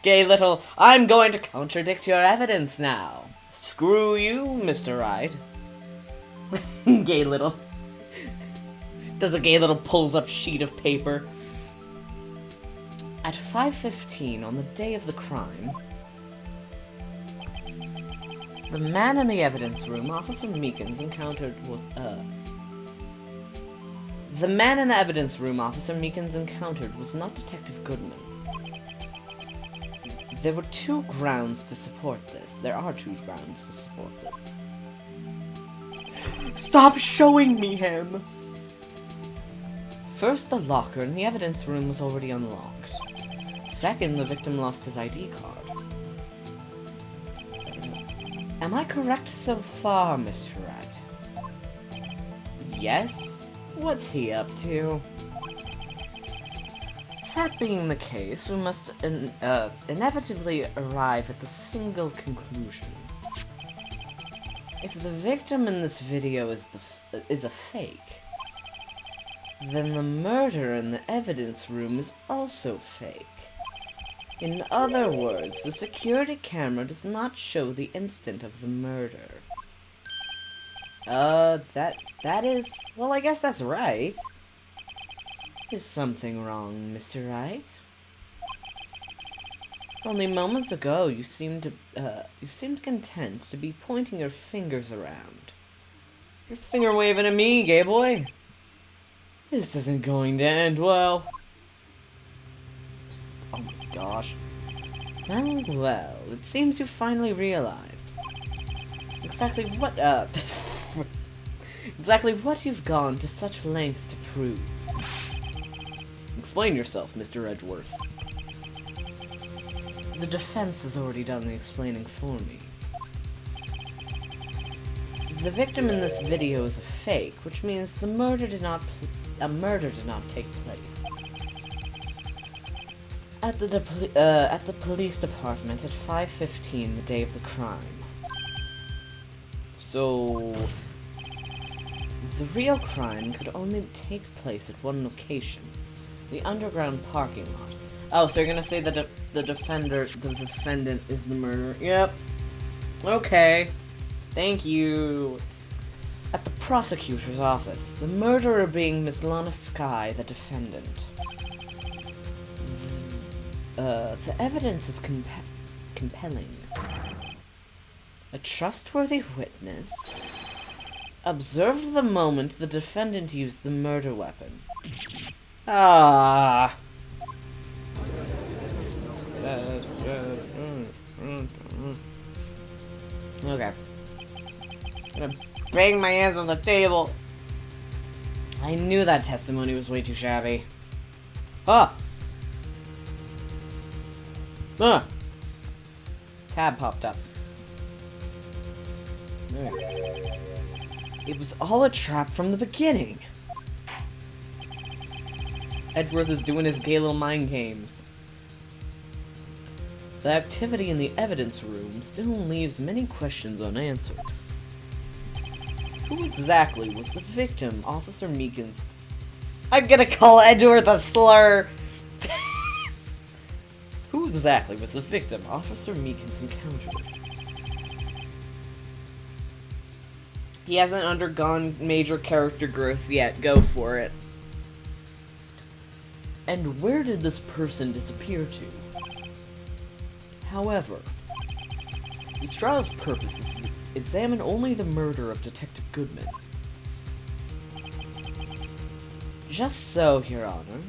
Gay little... I'm going to contradict your evidence now. Screw you, Mr. Wright. Gay little... Does a gay little pulls up sheet of paper. At 5:15 on the day of the crime, the man in the evidence room Officer Meekins encountered was, The man in the evidence room Officer Meekins encountered was not Detective Goodman. There were two grounds to support this. There are two grounds to support this. Stop showing me him! First, the locker in the evidence room was already unlocked. Second, the victim lost his ID card. Am I correct so far, Mr. Wright? Yes? What's he up to? That being the case, we must inevitably arrive at the single conclusion. If the victim in this video is a fake, then the murder in the evidence room is also fake. In other words, the security camera does not show the instant of the murder. That is... Well, I guess that's right. Is something wrong, Mr. Wright? Only moments ago, you seemed content to be pointing your fingers around. You're finger waving at me, gay boy. This isn't going to end well. Oh my gosh. Well, it seems you finally realized exactly what you've gone to such lengths to prove. Explain yourself, Mr. Edgeworth. The defense has already done the explaining for me. The victim in this video is a fake, which means the murder did not take place. At the police department at 5:15 the day of the crime. So, the real crime could only take place at one location, the underground parking lot. Oh, so you're gonna say that the defendant is the murderer? Yep. Okay. Thank you. At the prosecutor's office, the murderer being Miss Lana Sky, the defendant. The evidence is compelling. A trustworthy witness observed the moment the defendant used the murder weapon. Ah. Okay. I'm gonna bang my hands on the table. I knew that testimony was way too shabby. Ah! Ah! Tab popped up. It was all a trap from the beginning. Edgeworth is doing his gay little mind games. The activity in the evidence room still leaves many questions unanswered. Who exactly was the victim, Officer Meekins? I'm gonna call Edgeworth a slur! Who exactly was the victim Officer Meekins encountered? He hasn't undergone major character growth yet, go for it. And where did this person disappear to? However, this trial's purpose is to examine only the murder of Detective Goodman. Just so, Your Honor.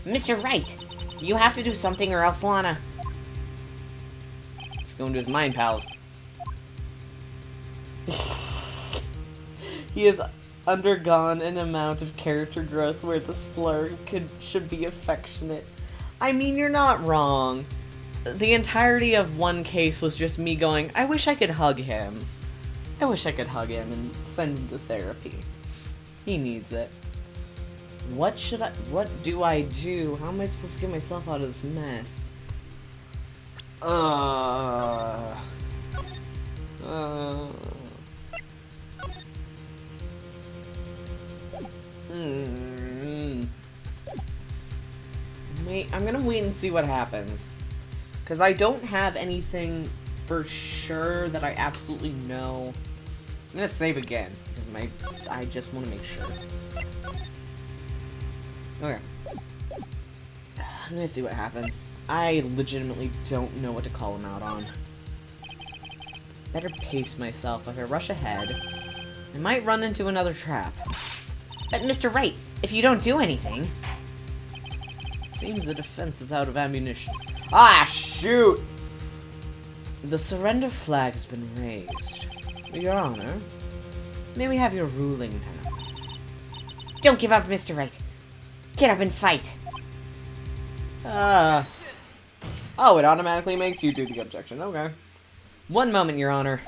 Mr. Wright, you have to do something or else Lana... He's going to his mind palace. He has undergone an amount of character growth where the slur should be affectionate. I mean, you're not wrong. The entirety of one case was just me going, I wish I could hug him. I wish I could hug him and send him to therapy. He needs it. What do I do? How am I supposed to get myself out of this mess? I'm gonna wait and see what happens. Because I don't have anything for sure that I absolutely know. I'm gonna save again. Because I just want to make sure. Okay. I'm gonna see what happens. I legitimately don't know what to call him out on. Better pace myself. If I rush ahead, I might run into another trap. But Mr. Wright, if you don't do anything... Seems the defense is out of ammunition. Ah, shoot! The surrender flag has been raised. Your Honor, may we have your ruling now? Don't give up, Mr. Wright. Get up and fight. Oh, it automatically makes you do the objection. Okay. One moment, Your Honor.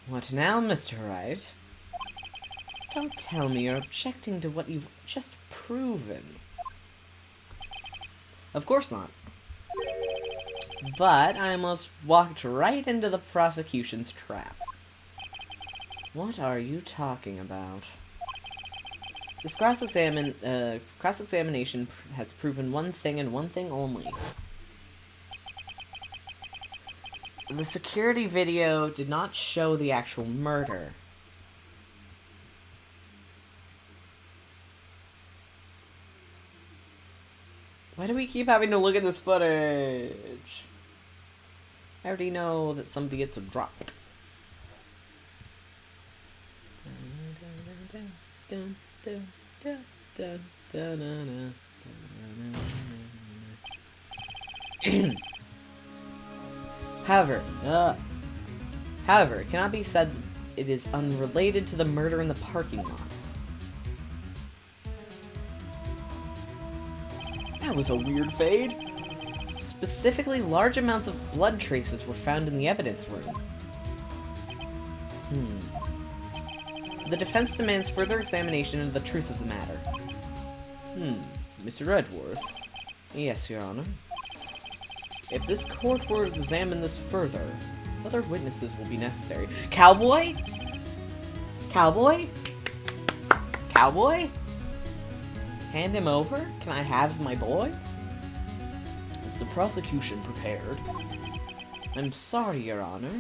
What now, Mr. Wright? Don't tell me you're objecting to what you've just proven. Of course not. But I almost walked right into the prosecution's trap. What are you talking about? This cross-examination has proven one thing and one thing only. The security video did not show the actual murder. Why do we keep having to look at this footage? I already know that somebody gets a drop. However, it cannot be said it is unrelated to the murder in the parking lot. That was a weird fade. Specifically, large amounts of blood traces were found in the evidence room. The defense demands further examination of the truth of the matter. Mr. Edgeworth? Yes, Your Honor. If this court were to examine this further, other witnesses will be necessary. Cowboy? Cowboy? Cowboy? Hand him over? Can I have my boy? Is the prosecution prepared? I'm sorry, Your Honor.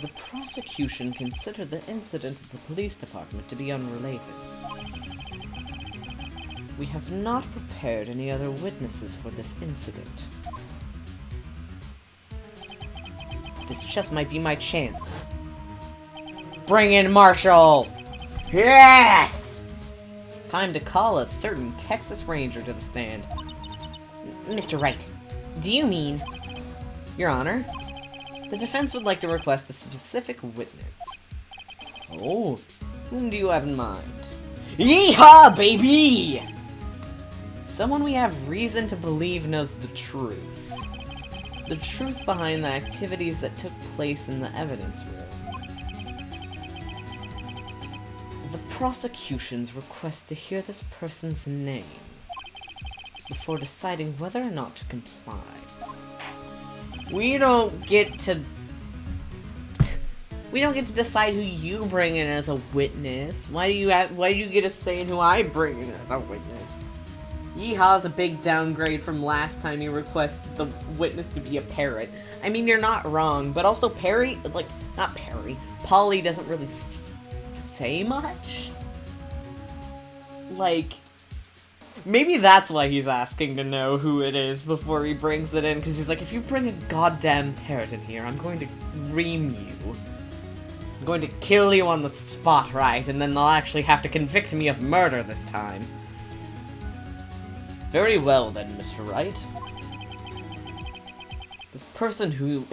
The prosecution considered the incident at the police department to be unrelated. We have not prepared any other witnesses for this incident. This just might be my chance. Bring in Marshall! Yes! Time to call a certain Texas Ranger to the stand. Mr. Wright, do you mean... Your Honor, the defense would like to request a specific witness. Oh, whom do you have in mind? Yeehaw, baby! Someone we have reason to believe knows the truth. The truth behind the activities that took place in the evidence room. The prosecution's request to hear this person's name before deciding whether or not to comply. We don't get to decide who you bring in as a witness. Why do you get a say in who I bring in as a witness? Yeehaw's a big downgrade from last time you requested the witness to be a parrot. I mean, you're not wrong, but also Polly doesn't really say much. Like, maybe that's why he's asking to know who it is before he brings it in, because he's like, if you bring a goddamn parrot in here, I'm going to ream you. I'm going to kill you on the spot, right? And then they'll actually have to convict me of murder this time. Very well then, Mr. Wright. This person whom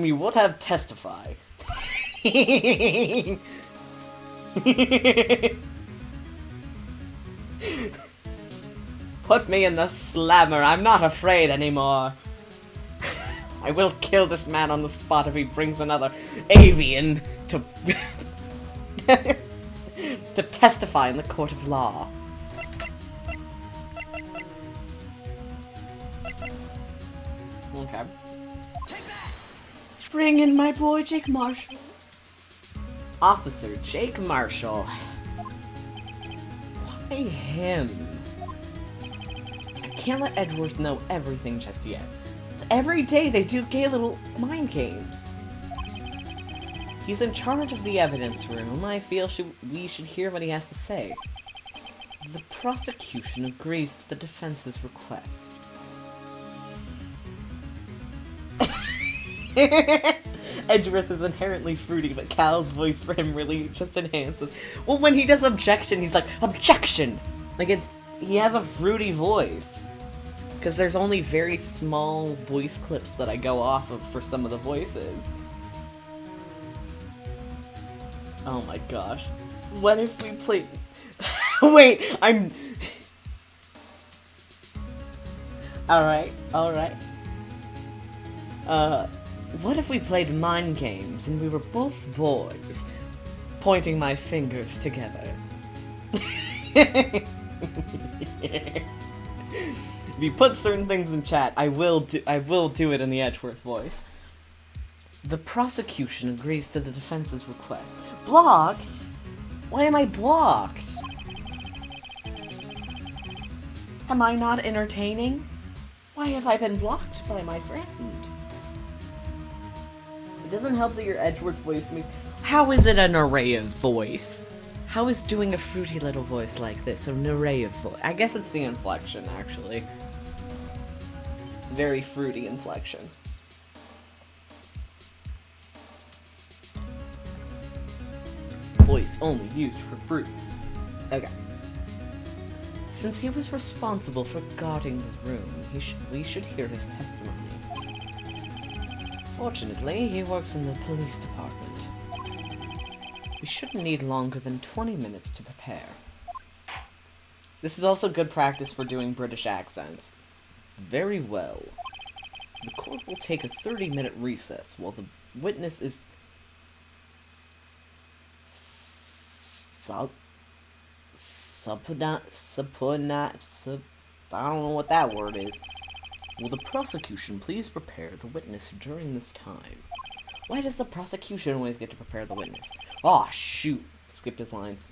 you would have testify. Put me in the slammer, I'm not afraid anymore. I will kill this man on the spot if he brings another avian to to testify in the court of law. Okay. Bring in my boy, Jake Marshall. Officer Jake Marshall. Why him? I can't let Edgeworth know everything just yet. Every day they do gay little mind games. He's in charge of the evidence room. I feel we should hear what he has to say. The prosecution agrees to the defense's request. Edgeworth is inherently fruity, but Cal's voice for him really just enhances. Well, when he does objection, he's like, objection! Like, he has a fruity voice. Because there's only very small voice clips that I go off of for some of the voices. Oh my gosh. What if we played... Wait, I'm... Alright. What if we played mind games and we were both boys, pointing my fingers together? If you put certain things in chat, I will do it in the Edgeworth voice. The prosecution agrees to the defense's request. Blocked? Why am I blocked? Am I not entertaining? Why have I been blocked by my friend? It doesn't help that your Edgeworth voice makes... How is it an array of voice? How is doing a fruity little voice like this an array of voice? I guess it's the inflection, actually. It's very fruity inflection. Voice only used for fruits. Okay. Since he was responsible for guarding the room, we should hear his testimony. Fortunately, he works in the police department. We shouldn't need longer than 20 minutes to prepare. This is also good practice for doing British accents. Very well. The court will take a 30-minute recess while the witness is... I don't know what that word is. Will the prosecution please prepare the witness during this time? Why does the prosecution always get to prepare the witness? Aw, shoot. Skipped his lines.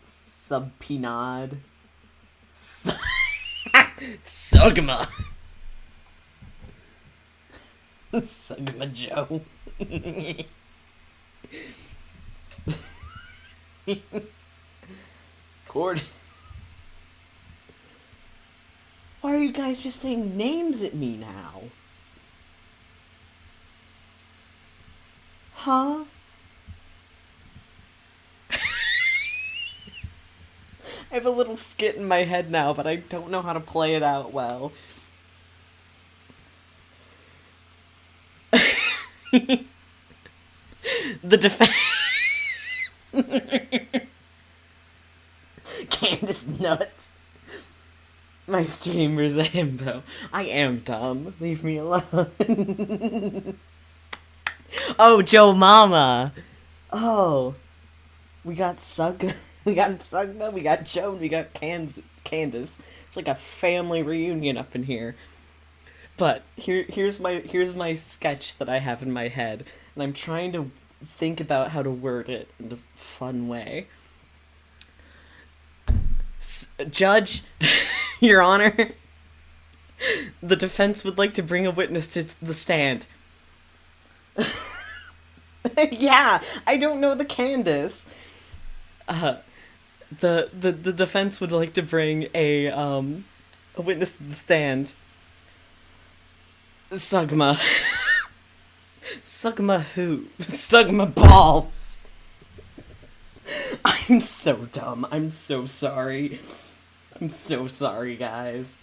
Subpoenad. Sugma. Sugma Joe. Cord. Why are you guys just saying names at me now? Huh? I have a little skit in my head now, but I don't know how to play it out well. The defense... Candace nuts. My streamer's a himbo. I am dumb. Leave me alone. Oh, Joe Mama. Oh. We got Sugma, we got Joe, and we got Candace. It's like a family reunion up in here. But here's my sketch that I have in my head, and I'm trying to think about how to word it in a fun way. Judge, Your Honor, the defense would like to bring a witness to the stand. Yeah, I don't know the Candace. The defense would like to bring a witness to the stand. Sugma. Sugma who? Sugma balls. I'm so dumb. I'm so sorry. I'm so sorry, guys.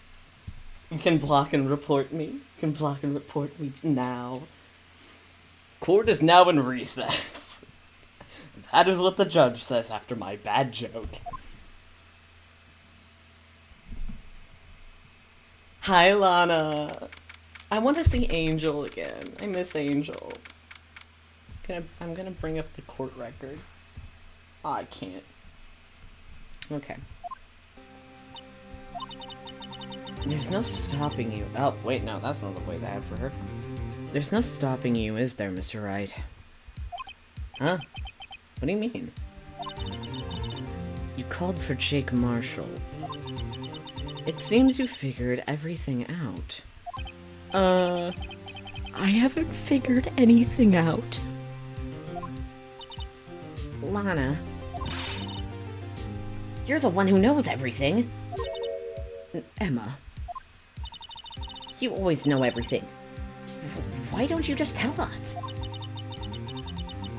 You can block and report me. You can block and report me now. Court is now in recess. That is what the judge says after my bad joke. Hi, Lana. I want to see Angel again. I miss Angel. I'm gonna bring up the court record. Oh, I can't. Okay. There's no stopping you. Oh, wait, no, that's not the voice I have for her. There's no stopping you, is there, Mr. Wright? Huh? What do you mean? You called for Jake Marshall. It seems you figured everything out. I haven't figured anything out. Lana. You're the one who knows everything. Emma. You always know everything. Why don't you just tell us?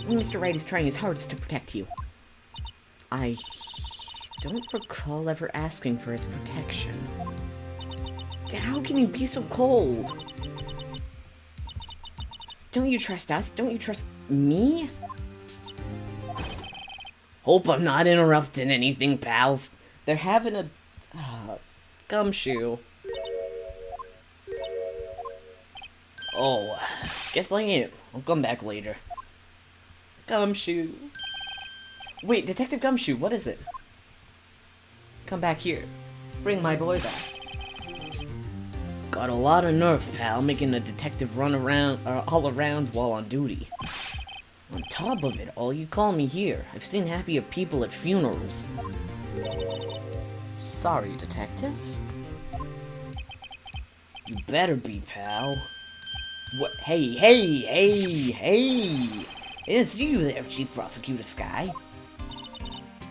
Mr. Wright is trying his hardest to protect you. I don't recall ever asking for his protection. How can you be so cold? Don't you trust us? Don't you trust me? Hope I'm not interrupting anything, pals. They're having a gumshoe. Oh, guess I am. I'll come back later. Gumshoe. Wait, Detective Gumshoe, what is it? Come back here. Bring my boy back. Got a lot of nerve, pal, making a detective run around, all around while on duty. On top of it all, you call me here. I've seen happier people at funerals. Sorry, detective. You better be, pal. What? Hey! It's you there, Chief Prosecutor Sky.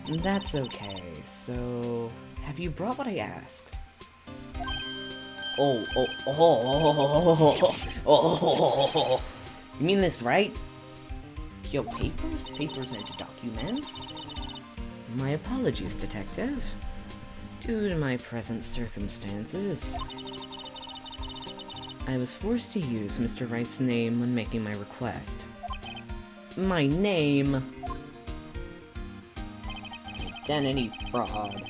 That's okay. So, have you brought what I asked? Oh. You mean this, right? Your papers? Papers and documents? My apologies, detective. Due to my present circumstances, I was forced to use Mr. Wright's name when making my request. My name? Identity fraud.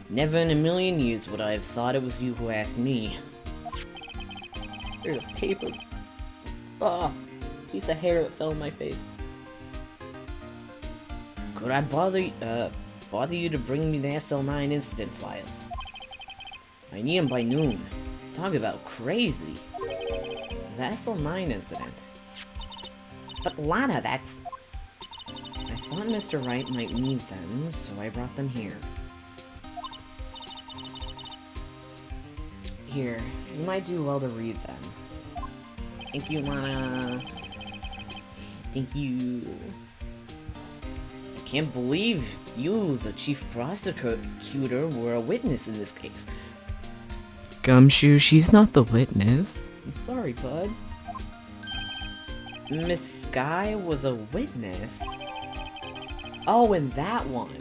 Never in a million years would I have thought it was you who asked me. There's a paper. Piece of hair that fell in my face. Could I bother you to bring me the SL9 incident files? I need them by noon. Talk about crazy. The SL9 incident. But Lana, that's... I thought Mr. Wright might need them, so I brought them here. Here, you might do well to read them. Thank you, Lana. Thank you. I can't believe you, the chief prosecutor, were a witness in this case. Gumshoe, she's not the witness. I'm sorry, bud. Miss Sky was a witness? Oh, and that one.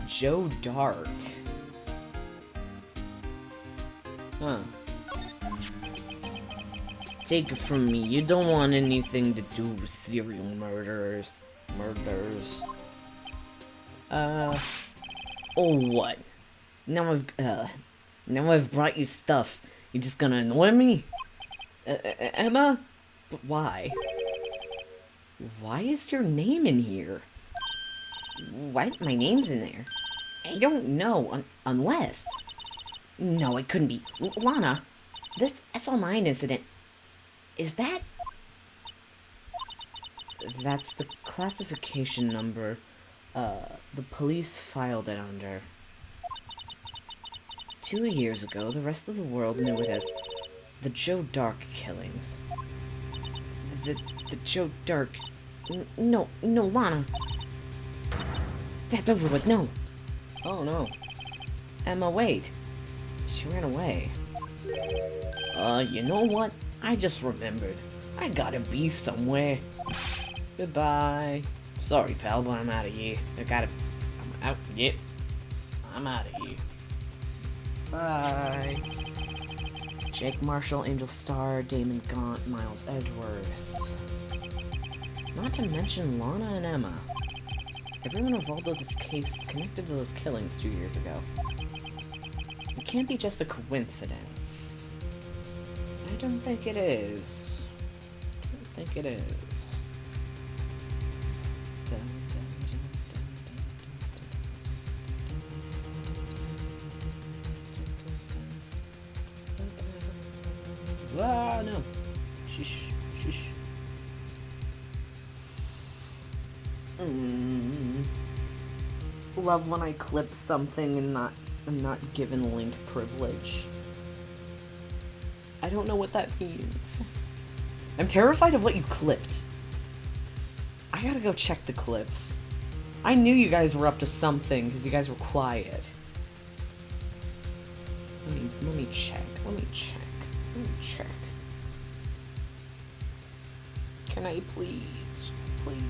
Joe Dark. Huh. Take it from me, you don't want anything to do with serial murderers. Oh, what? Now I've brought you stuff. You just gonna annoy me? Emma? But why? Why is your name in here? What? My name's in there? I don't know, unless... No, it couldn't be. Lana, this SL9 incident... Is that... That's the classification number, the police filed it under. 2 years ago, the rest of the world knew it as the Joe Dark killings. The Joe Dark... No, Lana. That's over with, no. Oh, no. Emma, wait. She ran away. You know what? I just remembered. I gotta be somewhere. Goodbye. Sorry, pal, but I'm out of here. I'm out. Yep. I'm out of here. Bye. Jake Marshall, Angel Starr, Damon Gaunt, Miles Edgeworth. Not to mention Lana and Emma. Everyone involved with this case is connected to those killings 2 years ago. It can't be just a coincidence. I don't think it is. I don't think it is. Dun, dun, dun, dun, dun, dun, dun, dun, dun, dun, dun. Ah, no. Shush, shush. Love when I clip something and I'm not given link privilege. I don't know what that means. I'm terrified of what you clipped. I gotta go check the clips. I knew you guys were up to something because you guys were quiet. Let me check. Let me check. Can I please? Please.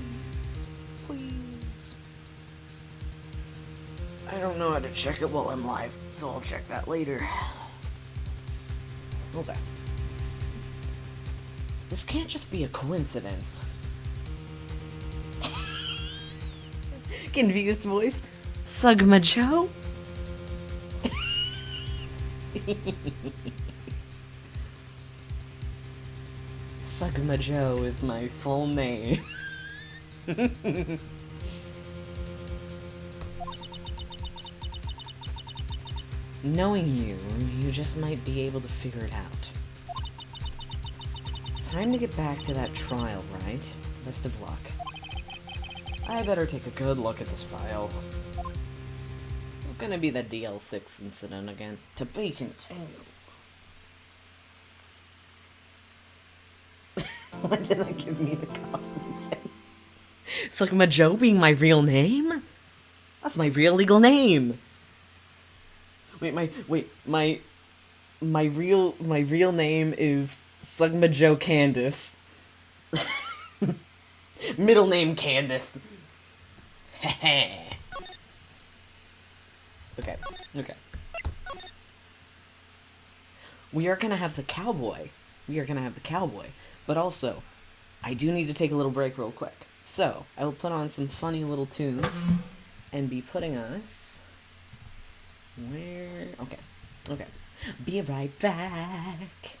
I don't know how to check it while I'm live, so I'll check that later. Okay. This can't just be a coincidence. Confused voice. Sugma Joe? Sugma Joe is my full name. Knowing you just might be able to figure it out. Time to get back to that trial, right? Best of luck. I better take a good look at this file. It's gonna be the DL6 incident again. To be continued. Why did they give me the coffin? Sugma Joe being my real name? That's my real legal name. My real name is Sugma Joe Candace. Middle name Candace. Okay. We are gonna have the cowboy. But also, I do need to take a little break real quick. So, I will put on some funny little tunes and be putting us... Where? Okay. Be right back.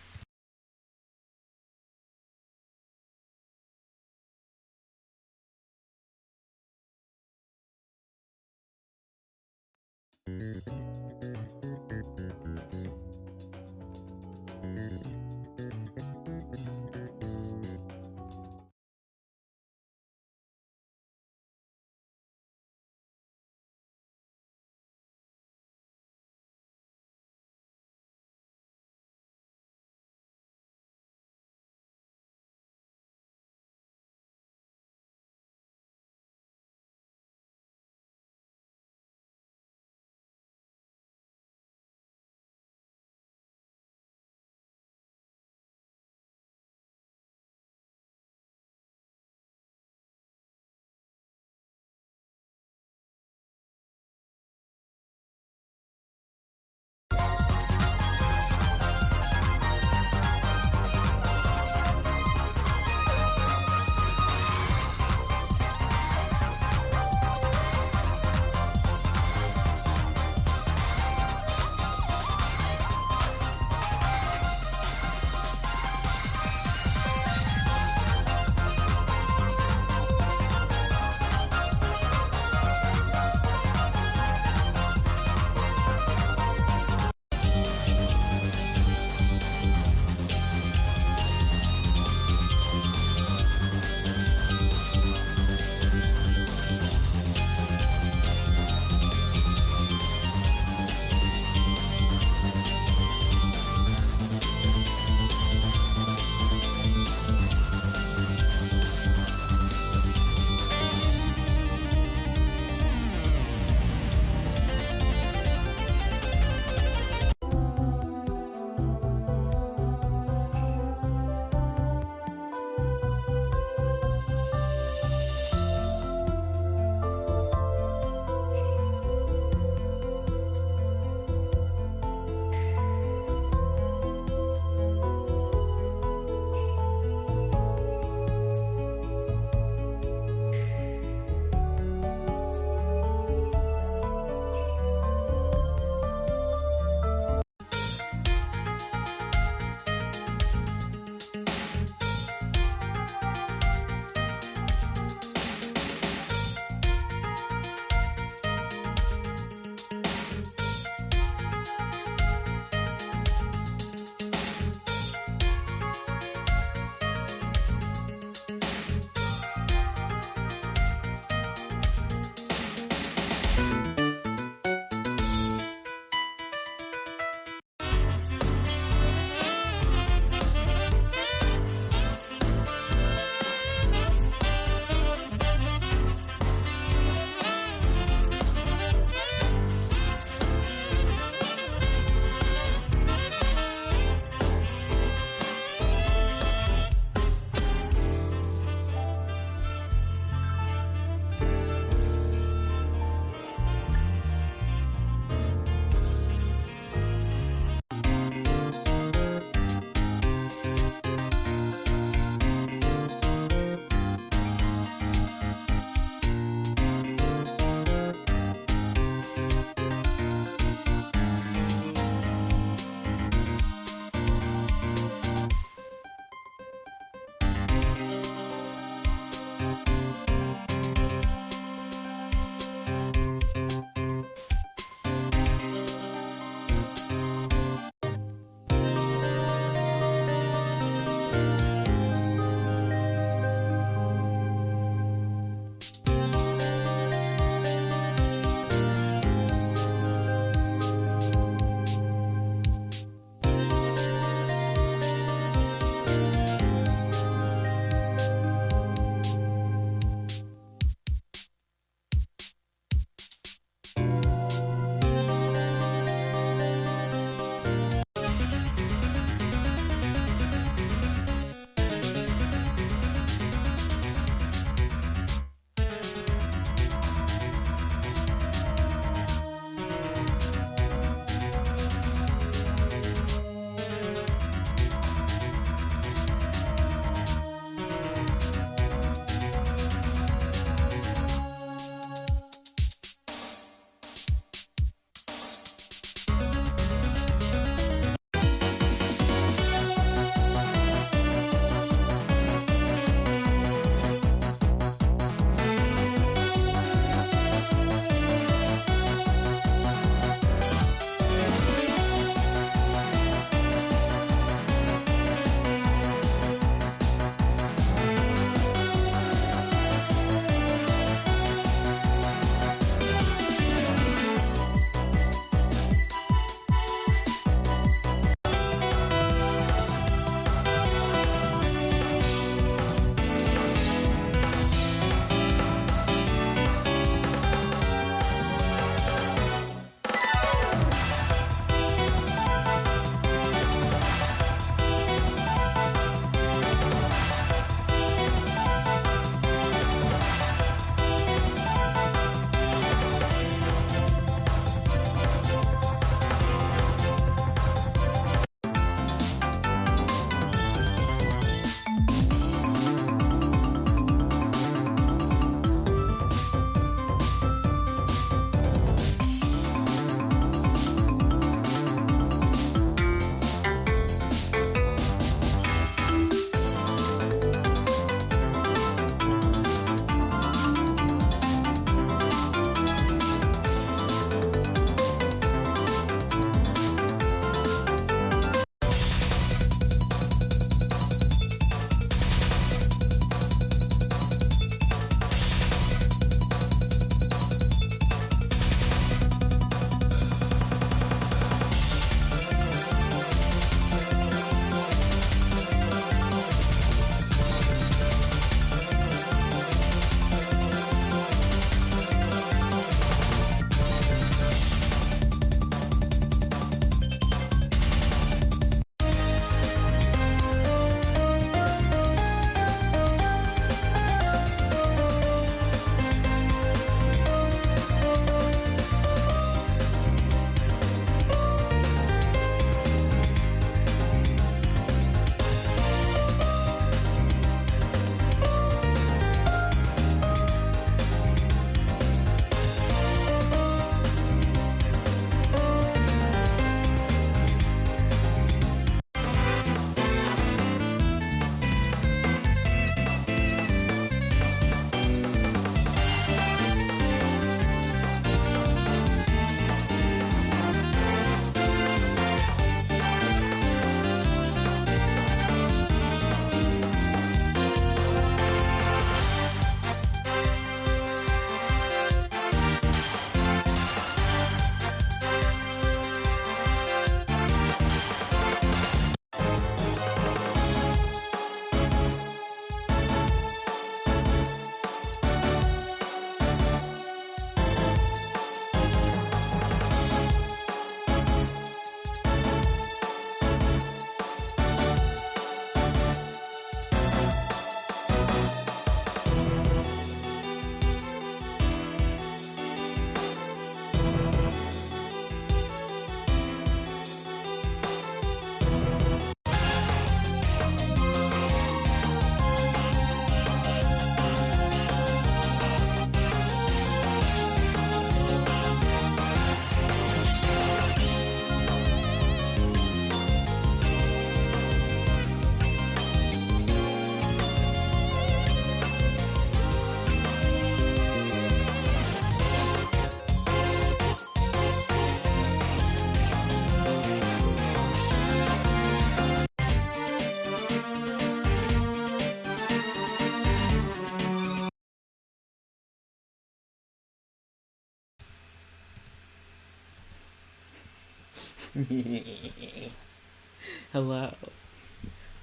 Hello.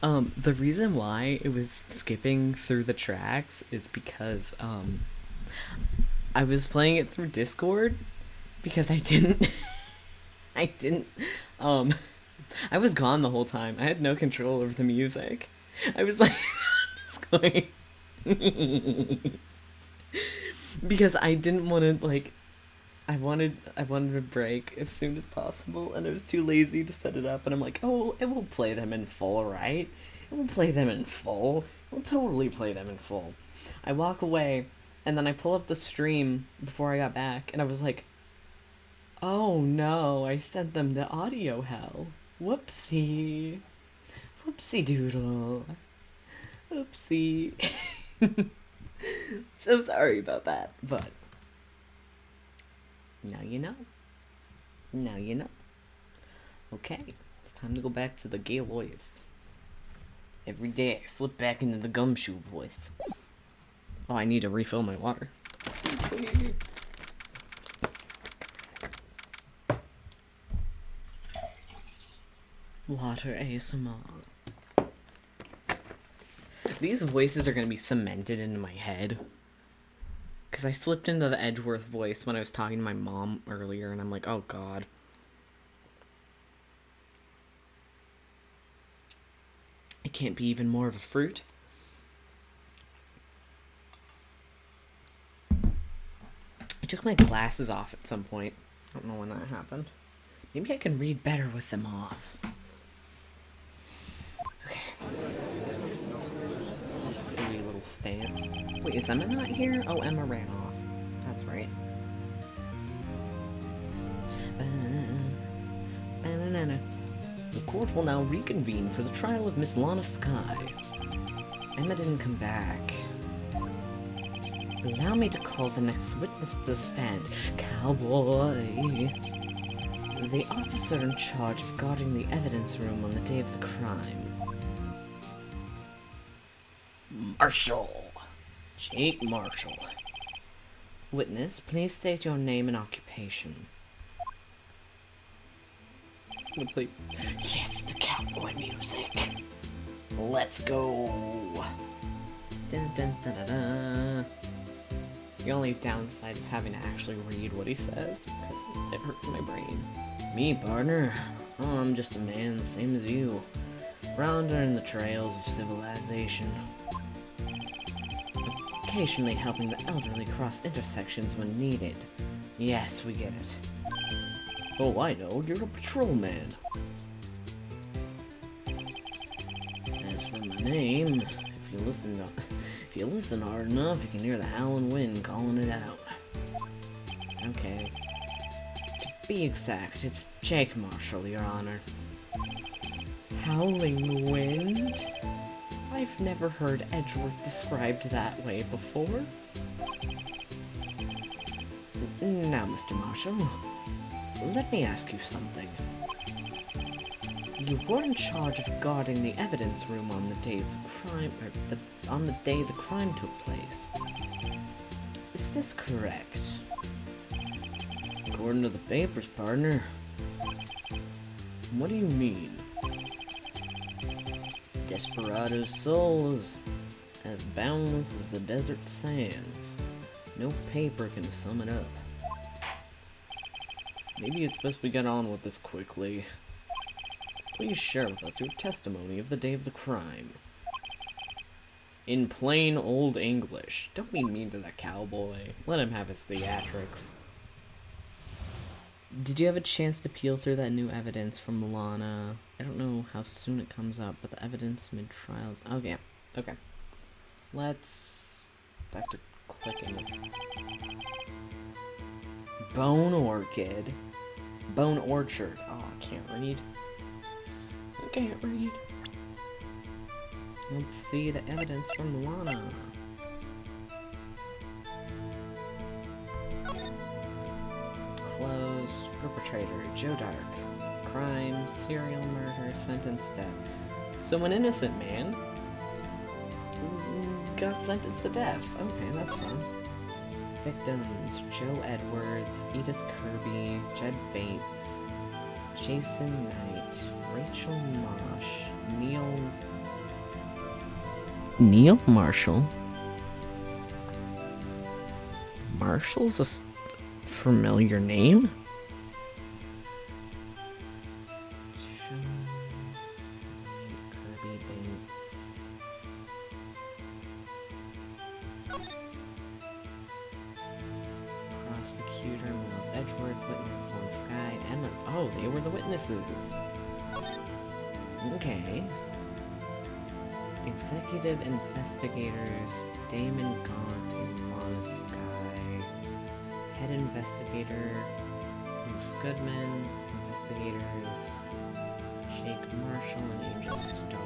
The reason why it was skipping through the tracks is because, I was playing it through Discord because I didn't, I didn't, um, I was gone the whole time. I had no control over the music. I was like, just going, because I didn't want to, like, I wanted a break as soon as possible, and I was too lazy to set it up. And I'm like, oh, it will play them in full, right? It will play them in full. It will totally play them in full. I walk away, and then I pull up the stream before I got back, and I was like, oh no, I sent them to audio hell. Whoopsie, whoopsie doodle, whoopsie. So sorry about that, but. Now you know. Now you know. Okay, it's time to go back to the gay voice. Every day I slip back into the gumshoe voice. Oh, I need to refill my water. Water ASMR. These voices are going to be cemented into my head. Because I slipped into the Edgeworth voice when I was talking to my mom earlier, and I'm like, oh god. It can't be even more of a fruit. I took my glasses off at some point. I don't know when that happened. Maybe I can read better with them off. Okay. Silly little stance. Wait, is Emma not here? Oh, Emma ran off. That's right. The court will now reconvene for the trial of Miss Lana Skye. Emma didn't come back. Allow me to call the next witness to the stand. Cowboy. The officer in charge of guarding the evidence room on the day of the crime. Marshall. Jake Marshall. Witness, please state your name and occupation. It's gonna play. Yes, the cowboy music. Let's go. Dun, dun, dun, dun, dun. The only downside is having to actually read what he says, because it hurts my brain. Me, partner? Oh, I'm just a man, same as you. Rounder in the trails of civilization. Occasionally helping the elderly cross intersections when needed. Yes, we get it. Oh, I know, you're a patrolman. As for my name, if you listen hard enough, you can hear the howling wind calling it out. Okay. To be exact, it's Jake Marshall, Your Honor. Howling wind? I've never heard Edgeworth described that way before. Now, Mr. Marshall, let me ask you something. You were in charge of guarding the evidence room on the day of the crime, on the day the crime took place. Is this correct? According to the papers, partner. What do you mean? Desperado's soul is as boundless as the desert sands. No paper can sum it up. Maybe it's best we get on with this quickly. Please share with us your testimony of the day of the crime. In plain old English. Don't be mean to that cowboy. Let him have his theatrics. Did you have a chance to peel through that new evidence from Lana? I don't know how soon it comes up, but the evidence mid-trials... Oh, yeah. Okay. Let's... I have to click it. Bone Orchid. Bone Orchard. Oh, I can't read. I can't read. Let's see the evidence from Lana. Closed. Perpetrator, Joe Dark. Crime, serial murder, sentence, death. So an innocent man got sentenced to death. Okay, that's fun. Victims, Joe Edwards, Edith Kirby, Jed Bates, Jason Knight, Rachel Mosh, Neil Marshall. Marshall's a familiar name? Kirby Bates. Prosecutor, Miles Edgeworth, witness on Sky, Emma. Oh, they were the witnesses. Okay. Executive investigators, Damon Gaunt and Lana Sky. Head investigator, Bruce Goodman. Investigators, Jake Marshall and Angel Starr.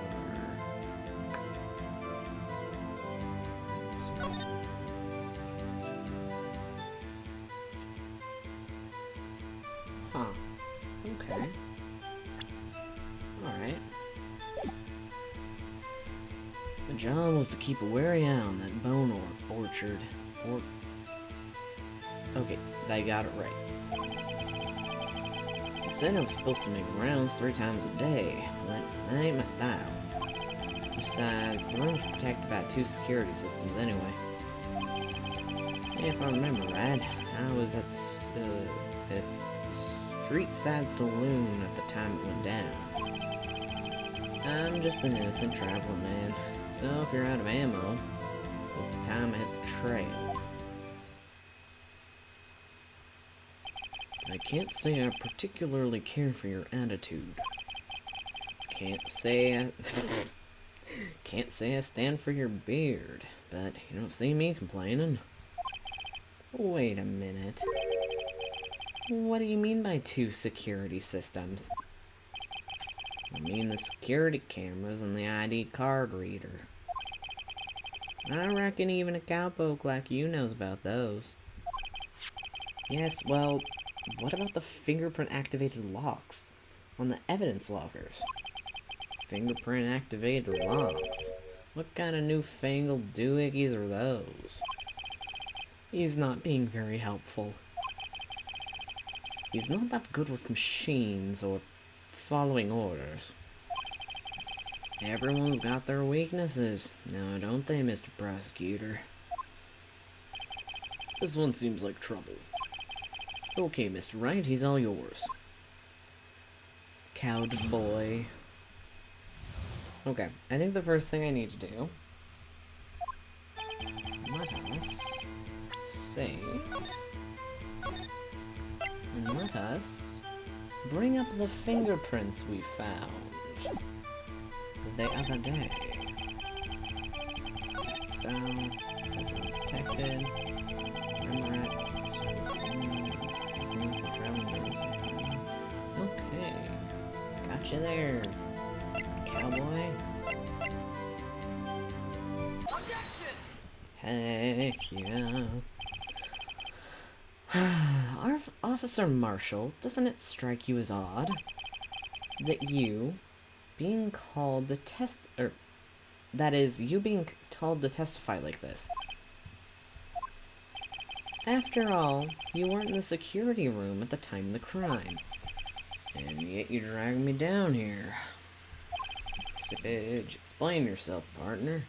Huh. Okay. Alright. The job was to keep a wary eye on that bone orchard. Okay, I got it right. They said I was supposed to make rounds 3 times a day, but that ain't my style. Besides, the room's protected by 2 security systems anyway. If I remember right, I was at the street side saloon at the time it went down. I'm just an innocent traveling man, so if you're out of ammo, it's time I hit the trail. I can't say I particularly care for your attitude. Can't say I stand for your beard, but you don't see me complaining. Wait a minute. What do you mean by 2 security systems? I mean the security cameras and the ID card reader. I reckon even a cowpoke like you knows about those. Yes, well, what about the fingerprint-activated locks on the evidence lockers? Fingerprint-activated locks? What kind of newfangled doohickeys are those? He's not being very helpful. He's not that good with machines or following orders. Everyone's got their weaknesses, now don't they, Mr. Prosecutor? This one seems like trouble. Okay, Mr. Wright, he's all yours. Cowboy. Okay, I think the first thing I need to do... Let us... save... and let us... bring up the fingerprints we found the other day. Style, central protected, Rembrandts, okay, gotcha there, cowboy. Heck yeah. Officer Marshall, doesn't it strike you as odd that you being called to you being told to testify like this? After all, you weren't in the security room at the time of the crime. And yet you dragged me down here. Sippage, explain yourself, partner.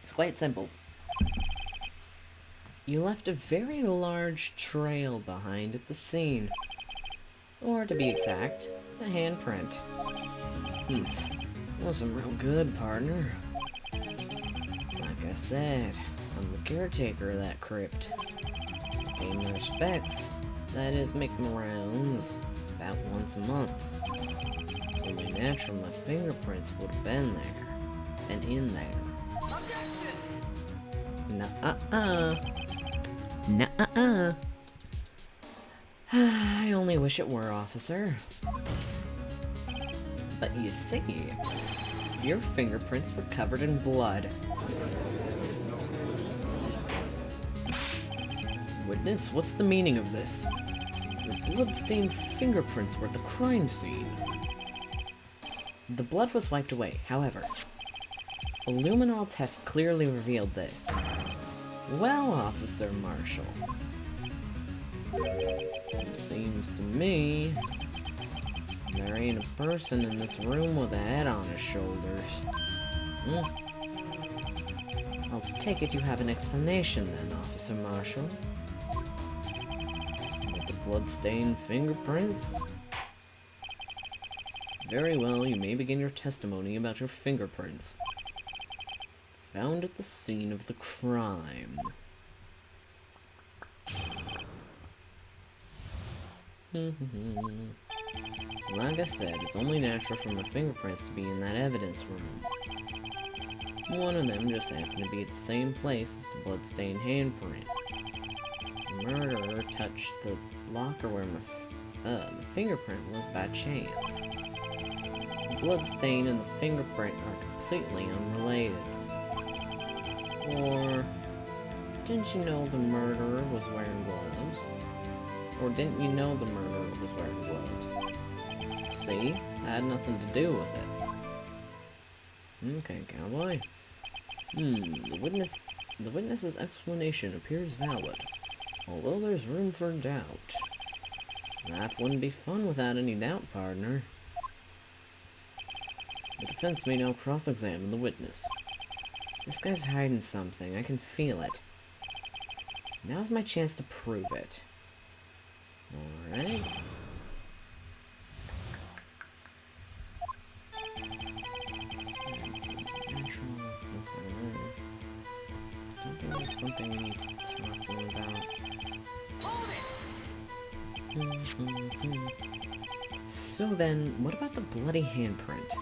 It's quite simple. You left a very large trail behind at the scene. Or to be exact, a handprint. Wasn't real good, partner. Like I said, I'm the caretaker of that crypt. Pay my respects. That is, make my rounds about once a month. It's only natural my fingerprints would have been there. And in there. Nuh-uh-uh. Nuh-uh-uh. I only wish it were, officer. But you see, your fingerprints were covered in blood. Witness, what's the meaning of this? Your blood-stained fingerprints were at the crime scene. The blood was wiped away, however. A luminol test clearly revealed this. Well, Officer Marshall, it seems to me there ain't a person in this room with a head on his shoulders. I'll take it you have an explanation then, Officer Marshall. With the blood-stained fingerprints? Very well, you may begin your testimony about your fingerprints. Found at the scene of the crime. Like I said, it's only natural for my fingerprints to be in that evidence room. One of them just happened to be at the same place as the blood-stained handprint. The murderer touched the locker where my fingerprint was by chance. The bloodstain and the fingerprint are completely unrelated. Or, didn't you know the murderer was wearing gloves? Or didn't you know the murderer was wearing gloves? See? I had nothing to do with it. Okay, cowboy. The witness's explanation appears valid, although there's room for doubt. Life wouldn't be fun without any doubt, partner. The defense may now cross-examine the witness. This guy's hiding something. I can feel it. Now's my chance to prove it. Alright. Don't think that's something we need to talk to him about. So then, what about the bloody handprint?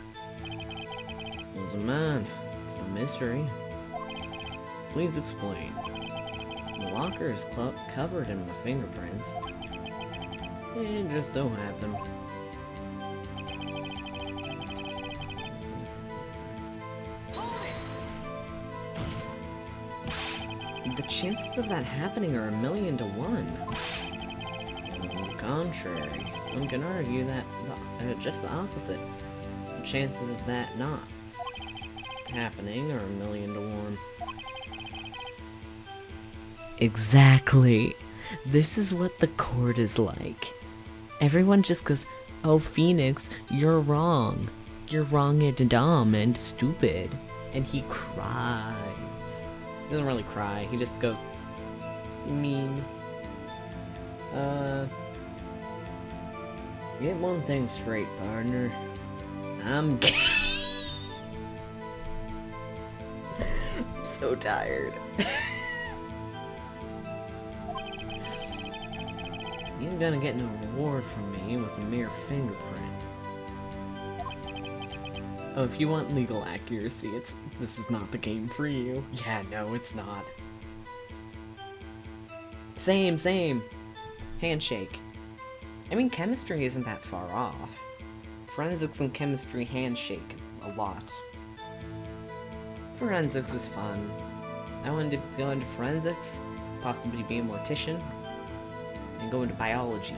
Was a man. It's a mystery. Please explain. The locker is covered in my fingerprints. It just so happened. The chances of that happening are 1,000,000 to 1. On the contrary, one can argue that just the opposite. The chances of that not happening are 1,000,000 to 1. Exactly. This is what the court is like. Everyone just goes, "Oh, Phoenix, you're wrong. You're wrong and dumb and stupid." And he cries. He doesn't really cry. He just goes, mean. Get one thing straight, partner. I'm gay. I'm so tired. You ain't gonna get no reward from me with a mere fingerprint. Oh, if you want legal accuracy, this is not the game for you. Yeah, no, it's not. Same. Handshake. I mean, chemistry isn't that far off. Forensics and chemistry handshake a lot. Forensics is fun. I wanted to go into forensics, possibly be a mortician, and go into biology.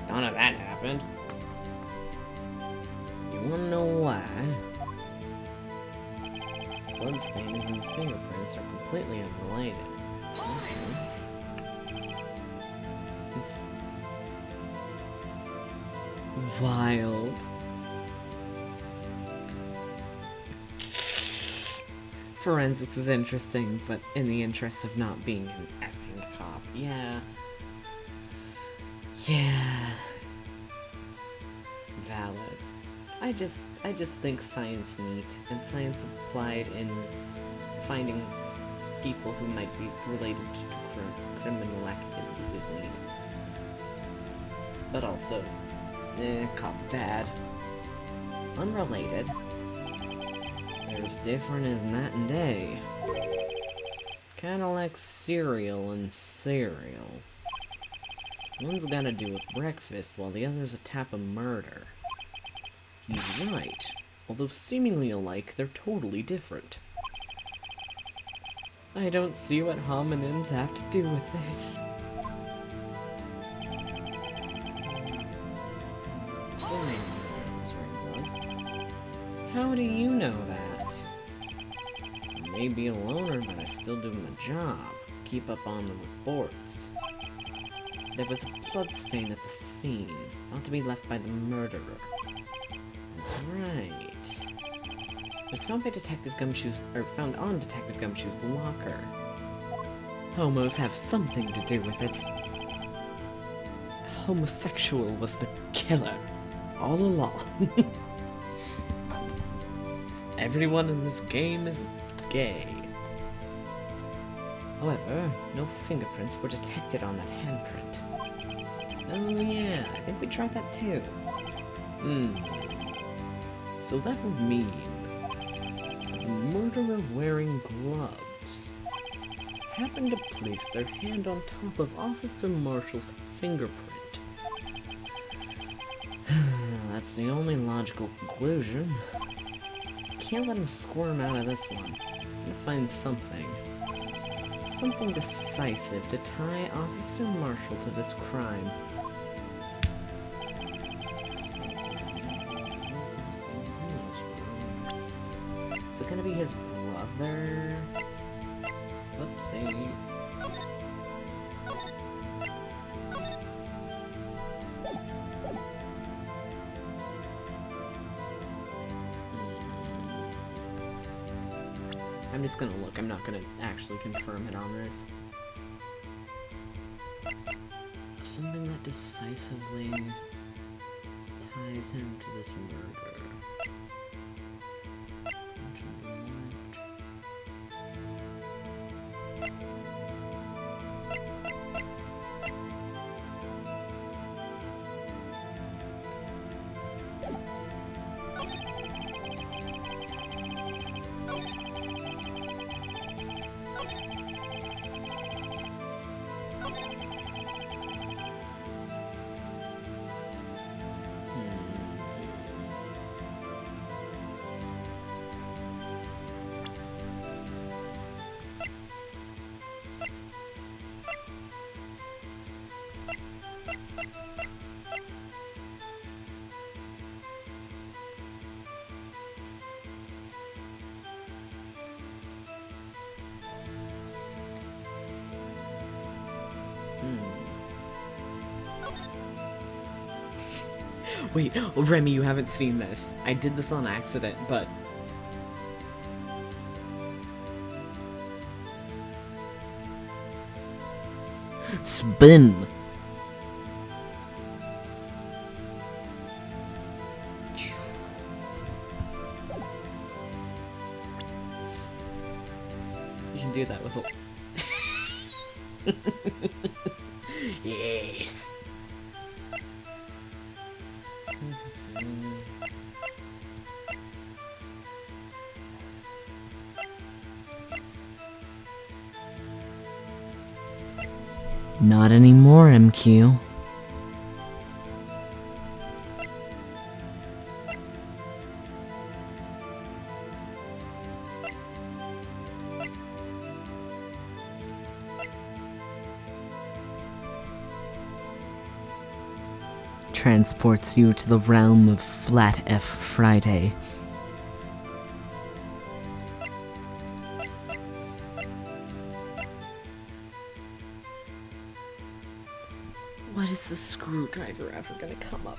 Don't know if that happened. You wanna know why? Bloodstains and fingerprints are completely unrelated. It's wild. Forensics is interesting, but in the interest of not being an effing cop. Yeah. Valid. I just think science neat, and science applied in finding people who might be related to criminal activity is neat. But also, cop bad. Unrelated. They're as different as night and day. Kinda like cereal and cereal. One's gotta do with breakfast, while the other's a tap of murder. He's right. Although seemingly alike, they're totally different. I don't see what homonyms have to do with this. How do you know that? may be a loner, but I still do my job. Keep up on the reports. There was a bloodstain at the scene, thought to be left by the murderer. That's right. It was found by found on Detective Gumshoe's locker. Homos have something to do with it. Homosexual was the killer, all along. Everyone in this game is gay. However, no fingerprints were detected on that handprint. Oh yeah, I think we tried that too. So that would mean the murderer wearing gloves happened to place their hand on top of Officer Marshall's fingerprint. That's the only logical conclusion. Can't let him squirm out of this one. I'm gonna find something. Something decisive to tie Officer Marshall to this crime. Is it gonna be his brother? Oopsie. I'm just gonna look, I'm not gonna actually confirm it on this. Something that decisively ties him to this murder. Wait, Remy, you haven't seen this. I did this on accident, but... Spin! You can do that with a... Yes! Not anymore, MQ. Transports you to the realm of Flat F Friday. What is the screwdriver ever gonna come up?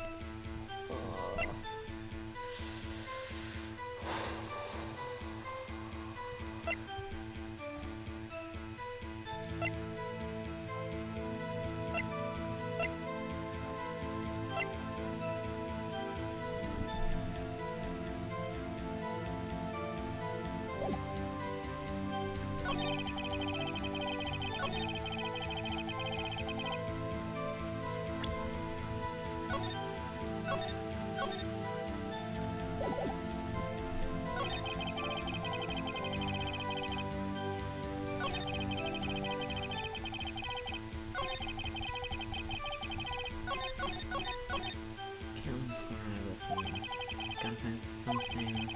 Gotta find something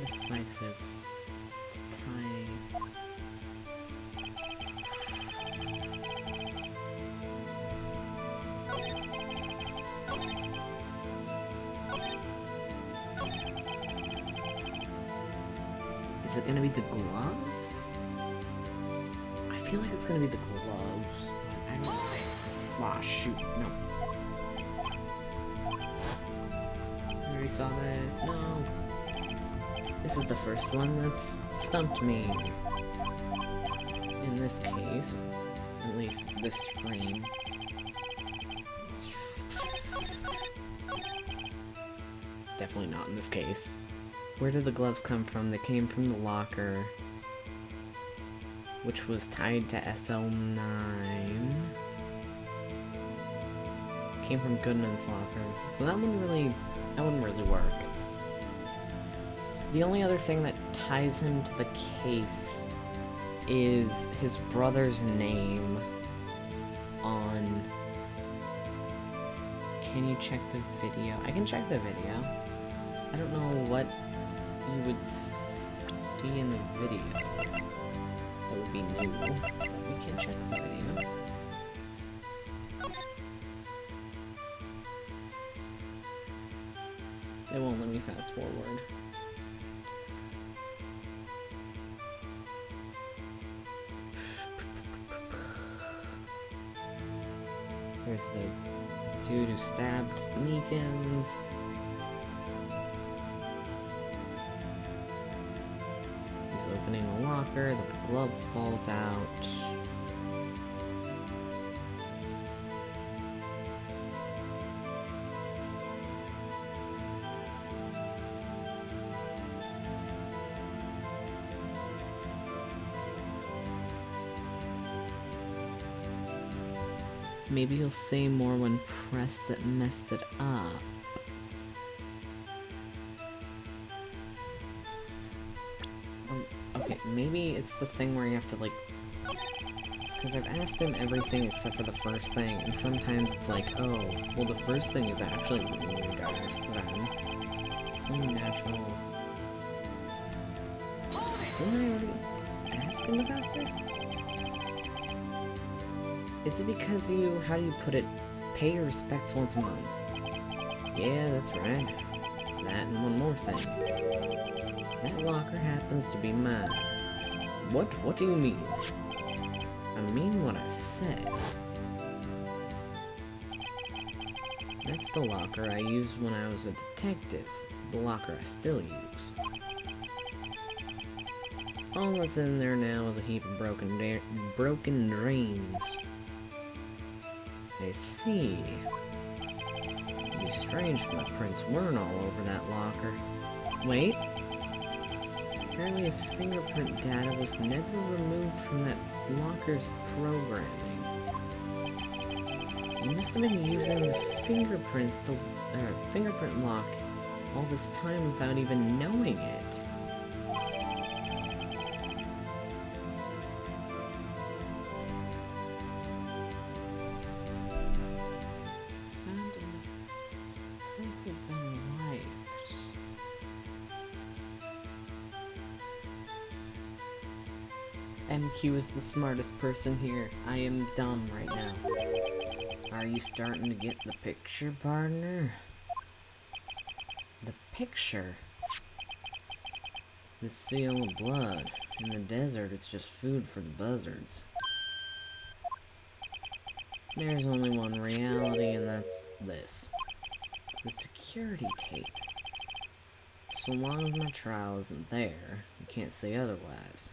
decisive to tie. Is it gonna be the gloves? I feel like it's gonna be the gloves. I don't know. Aw, shoot. No. I already saw this. No. This is the first one that's stumped me. In this case. At least this stream. Definitely not in this case. Where did the gloves come from? They came from the locker, which was tied to SL9. Came from Goodman's locker, so that wouldn't really work. The only other thing that ties him to the case is his brother's name on... Can you check the video? I can check the video. I don't know what you would see in the video that would be new, but we can check the video. It won't let me fast forward. There's the dude who stabbed Meekins. He's opening a locker, the glove falls out. Maybe he'll say more when pressed that messed it up. Okay, maybe it's the thing where you have to, like... Because I've asked him everything except for the first thing, and sometimes it's like, oh, well the first thing is actually really diverse then. Something natural. Didn't I already ask him about this? Is it because you, how do you put it, pay your respects once a month? Yeah, that's right. That and one more thing. That locker happens to be mine. What do you mean? I mean what I said. That's the locker I used when I was a detective. The locker I still use. All that's in there now is a heap of broken dreams. I see. It'd be strange if my prints weren't all over that locker. Wait. Apparently his fingerprint data was never removed from that locker's programming. He must have been using the fingerprint lock all this time without even knowing it. MQ is the smartest person here. I am dumb right now. Are you starting to get the picture, partner? The picture? The seal of blood. In the desert, it's just food for the buzzards. There's only one reality, and that's this. The security tape. So long as my trial isn't there, you can't say otherwise.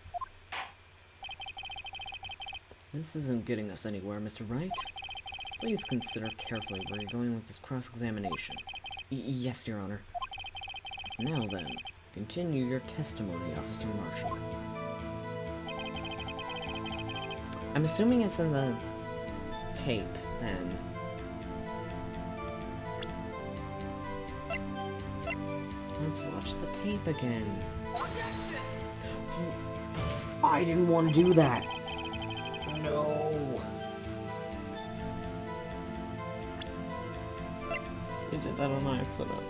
This isn't getting us anywhere, Mr. Wright. Please consider carefully where you're going with this cross-examination. Yes, Your Honor. Now then, continue your testimony, Officer Marshall. I'm assuming it's in the tape, then. Let's watch the tape again. I didn't want to do that. No. You did that on accident.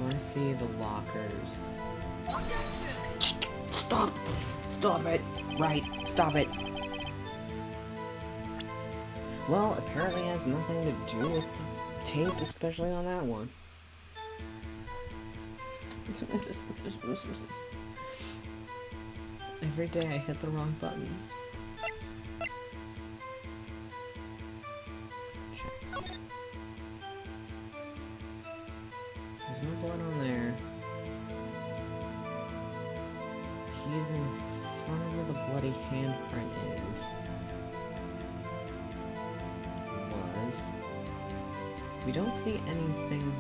want to see the lockers. Stop! Stop it! Right, stop it! Well, apparently it has nothing to do with the tape, especially on that one. Every day I hit the wrong buttons. There's no blood on there. He's in front of where the bloody handprint is. Was. We don't see anything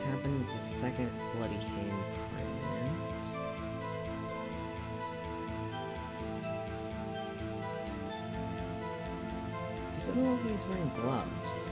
happen with the second bloody handprint. I don't know if he's wearing gloves.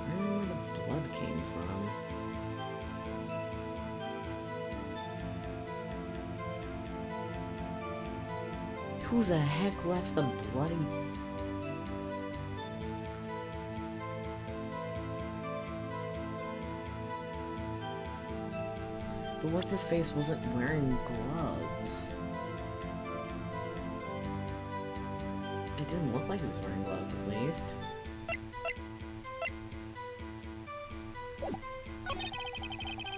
I don't know where the blood came from. Who the heck left the bloody... But what's-his-face wasn't wearing gloves. It didn't look like he was wearing gloves, at least.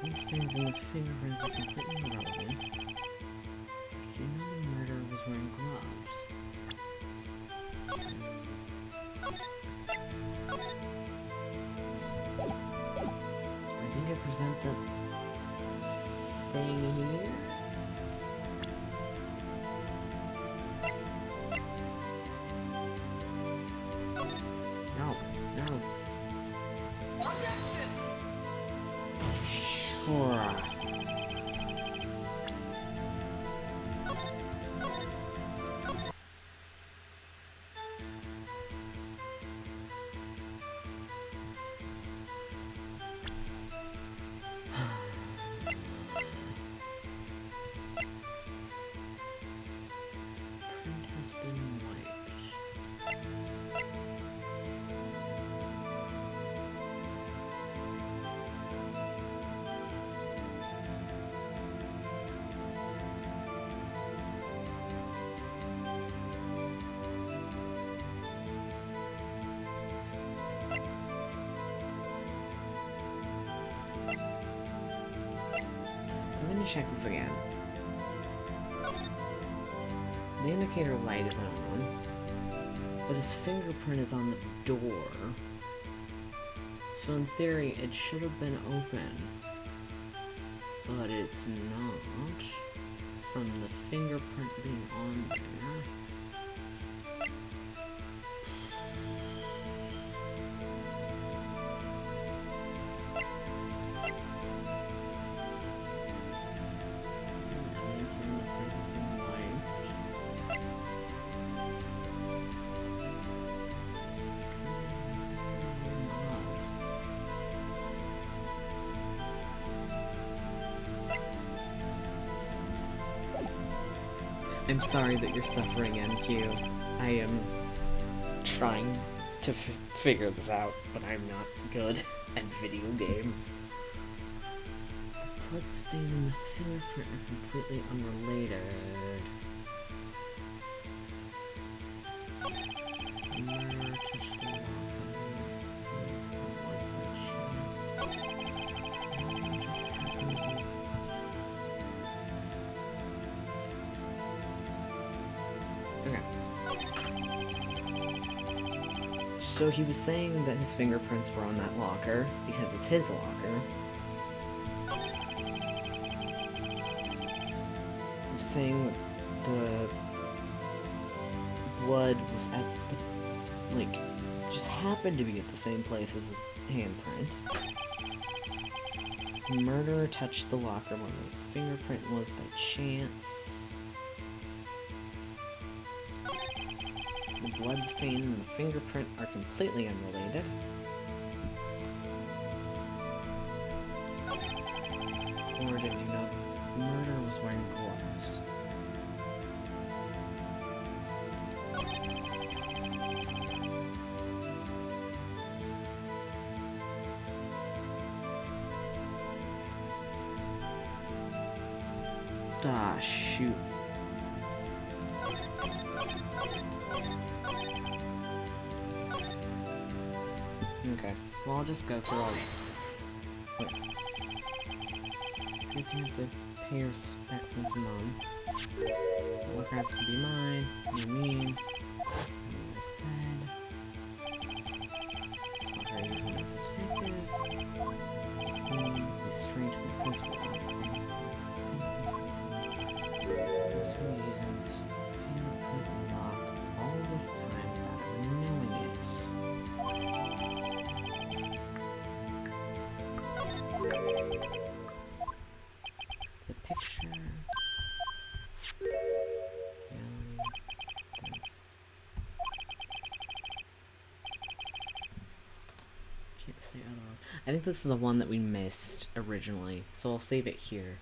These things in the fingerprints are completely irrelevant. Do you know the murderer was wearing gloves? I think I present the thing here. No, no. Sure. Print has been wiped. Let me check this again. The indicator light is on, but his fingerprint is on the door. So in theory, it should have been open. But it's not, from the fingerprint being on there. I'm sorry that you're suffering, MQ. I am trying to figure this out, but I'm not good at video game. The blood stain and the fingerprint are completely unrelated. Murder touched the locker. So he was saying that his fingerprints were on that locker because it's his locker. He was saying that the blood was at the, like, just happened to be at the same place as his handprint. The murderer touched the locker where the fingerprint was by chance. The blood stain and the fingerprint are completely unrelated. Or did you know murder was wearing gloves? Ah, shoot. Okay, well I'll just go through all... Wait. I guess you have to pay your respects to Mom. Warcraft's to be mine. What do you mean? What I said. Swap our users when it's objective. See, restraint from the principal. This one using this fingerprint lock all this time without knowing it. The picture. Reality. That's... Can't say otherwise. I think this is the one that we missed originally, so I'll save it here.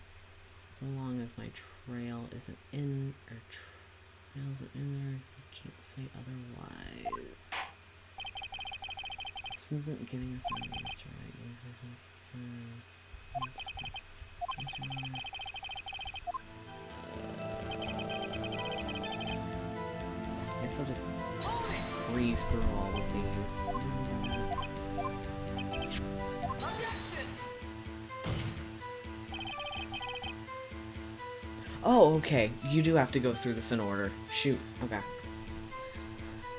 So long as my trail isn't in, or trail isn't in there, you can't say otherwise. This isn't getting us an answer right. I guess I'll just breeze through all of these. Oh, okay. You do have to go through this in order. Shoot. Okay.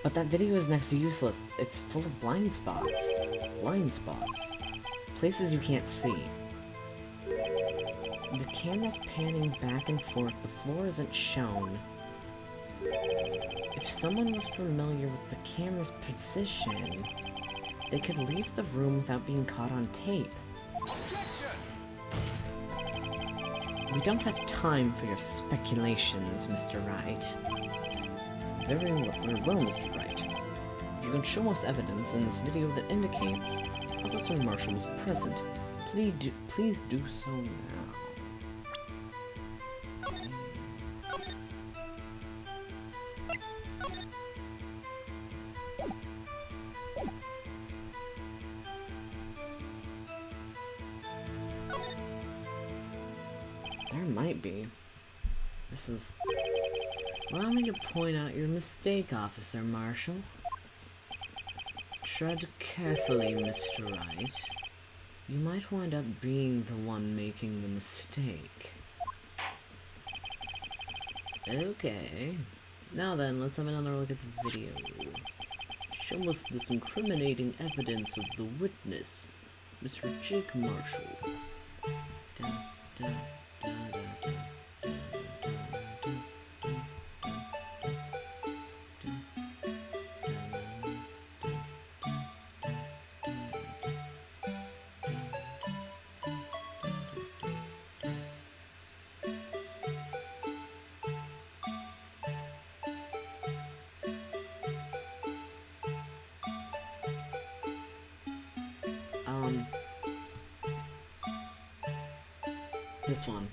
But that video is next to useless. It's full of blind spots. Blind spots. Places you can't see. The camera's panning back and forth. The floor isn't shown. If someone was familiar with the camera's position, they could leave the room without being caught on tape. We don't have time for your speculations, Mr. Wright. Very well, Mr. Wright. If you can show us evidence in this video that indicates Officer Marshall was present, please do so now. There might be. This is... Allow me to point out your mistake, Officer Marshall. Tread carefully, Mr. Wright. You might wind up being the one making the mistake. Okay. Now then, let's have another look at the video. Show us this incriminating evidence of the witness, Mr. Jake Marshall. Dun, dun. This one.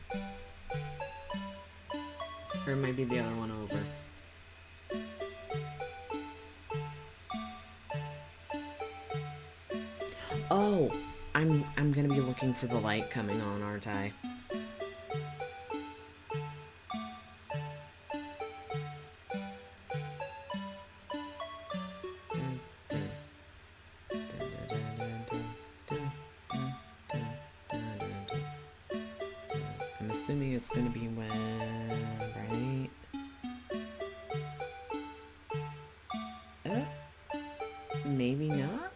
Or maybe the other one over. Oh! I'm gonna be looking for the light coming on, aren't I? I'm assuming it's gonna be when, right? Maybe not?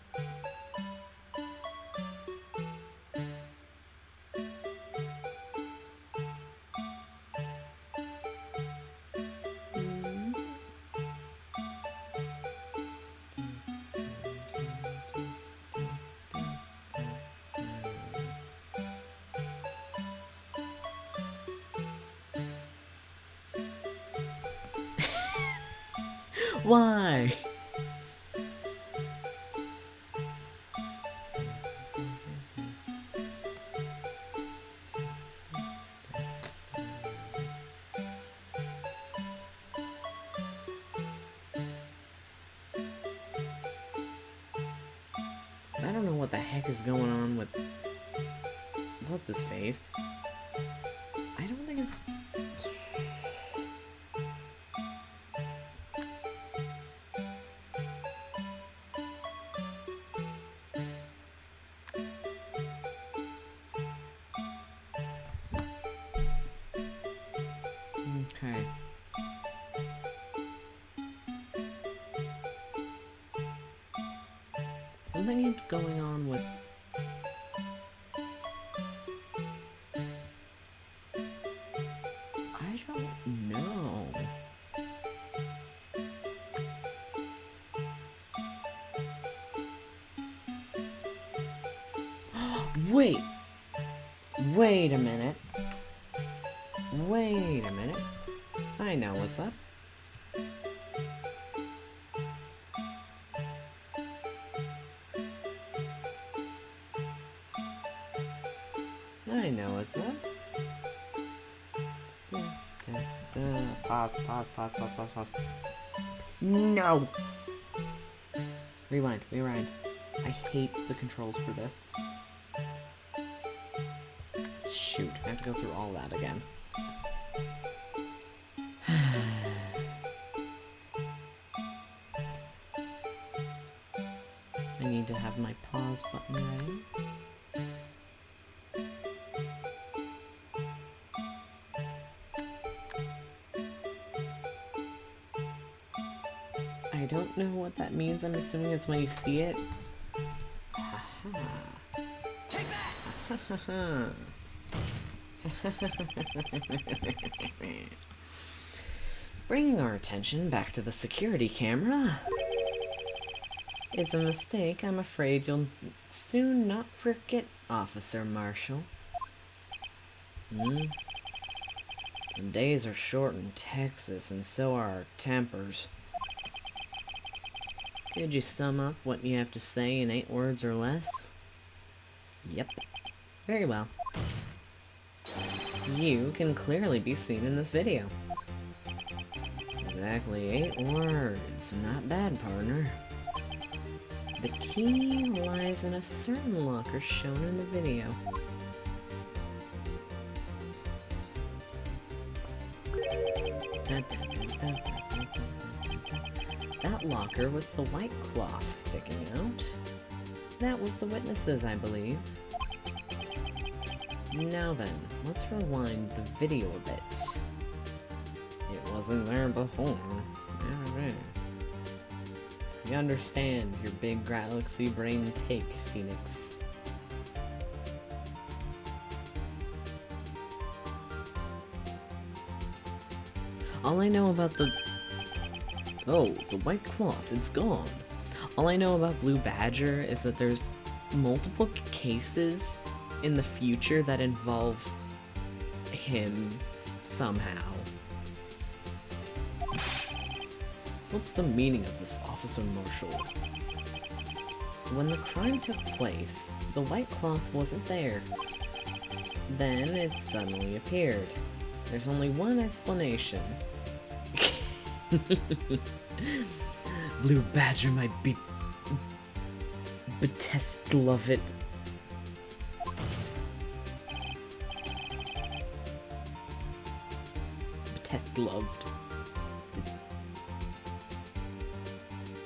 Why? I don't know what the heck is going on with... What's this face? I don't think it's... Okay. Something keeps going on with... I don't know. Wait! Wait a minute. Wait a minute. I know what's up. I know what's up. Pause, pause, pause, pause, pause, pause. No! Rewind, rewind. I hate the controls for this. Shoot, I have to go through all that again. I need to have my pause button ready. I don't know what that means. I'm assuming it's when you see it. Bringing our attention back to the security camera. It's a mistake. I'm afraid you'll soon not forget, Officer Marshall. The days are short in Texas, and so are our tempers. Could you sum up what you have to say in 8 words or less? Yep. Very well. You can clearly be seen in this video. Exactly 8 words. Not bad, partner. The key lies in a certain locker shown in the video. That locker with the white cloth sticking out. That was the witnesses, I believe. Now then, let's rewind the video a bit. It wasn't there before. Alright. You understand your big galaxy brain take, Phoenix. All I know about the... Oh, the white cloth, it's gone. All I know about Blue Badger is that there's multiple cases in the future that involve him somehow. What's the meaning of this, Officer Marshall? When the crime took place, the white cloth wasn't there. Then it suddenly appeared. There's only one explanation. Blue Badger might be... Betest love it. Betest loved.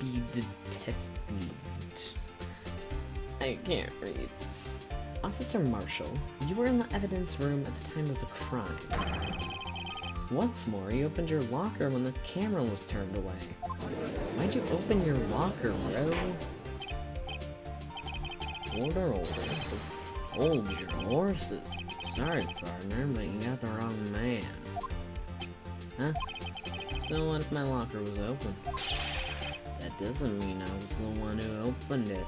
Be detest loved. I can't read. Officer Marshall, you were in the evidence room at the time of the crime. What's more, you opened your locker when the camera was turned away. Why'd you open your locker, bro? Order. Hold your horses. Sorry, partner, but you got the wrong man. Huh? So what if my locker was open? That doesn't mean I was the one who opened it.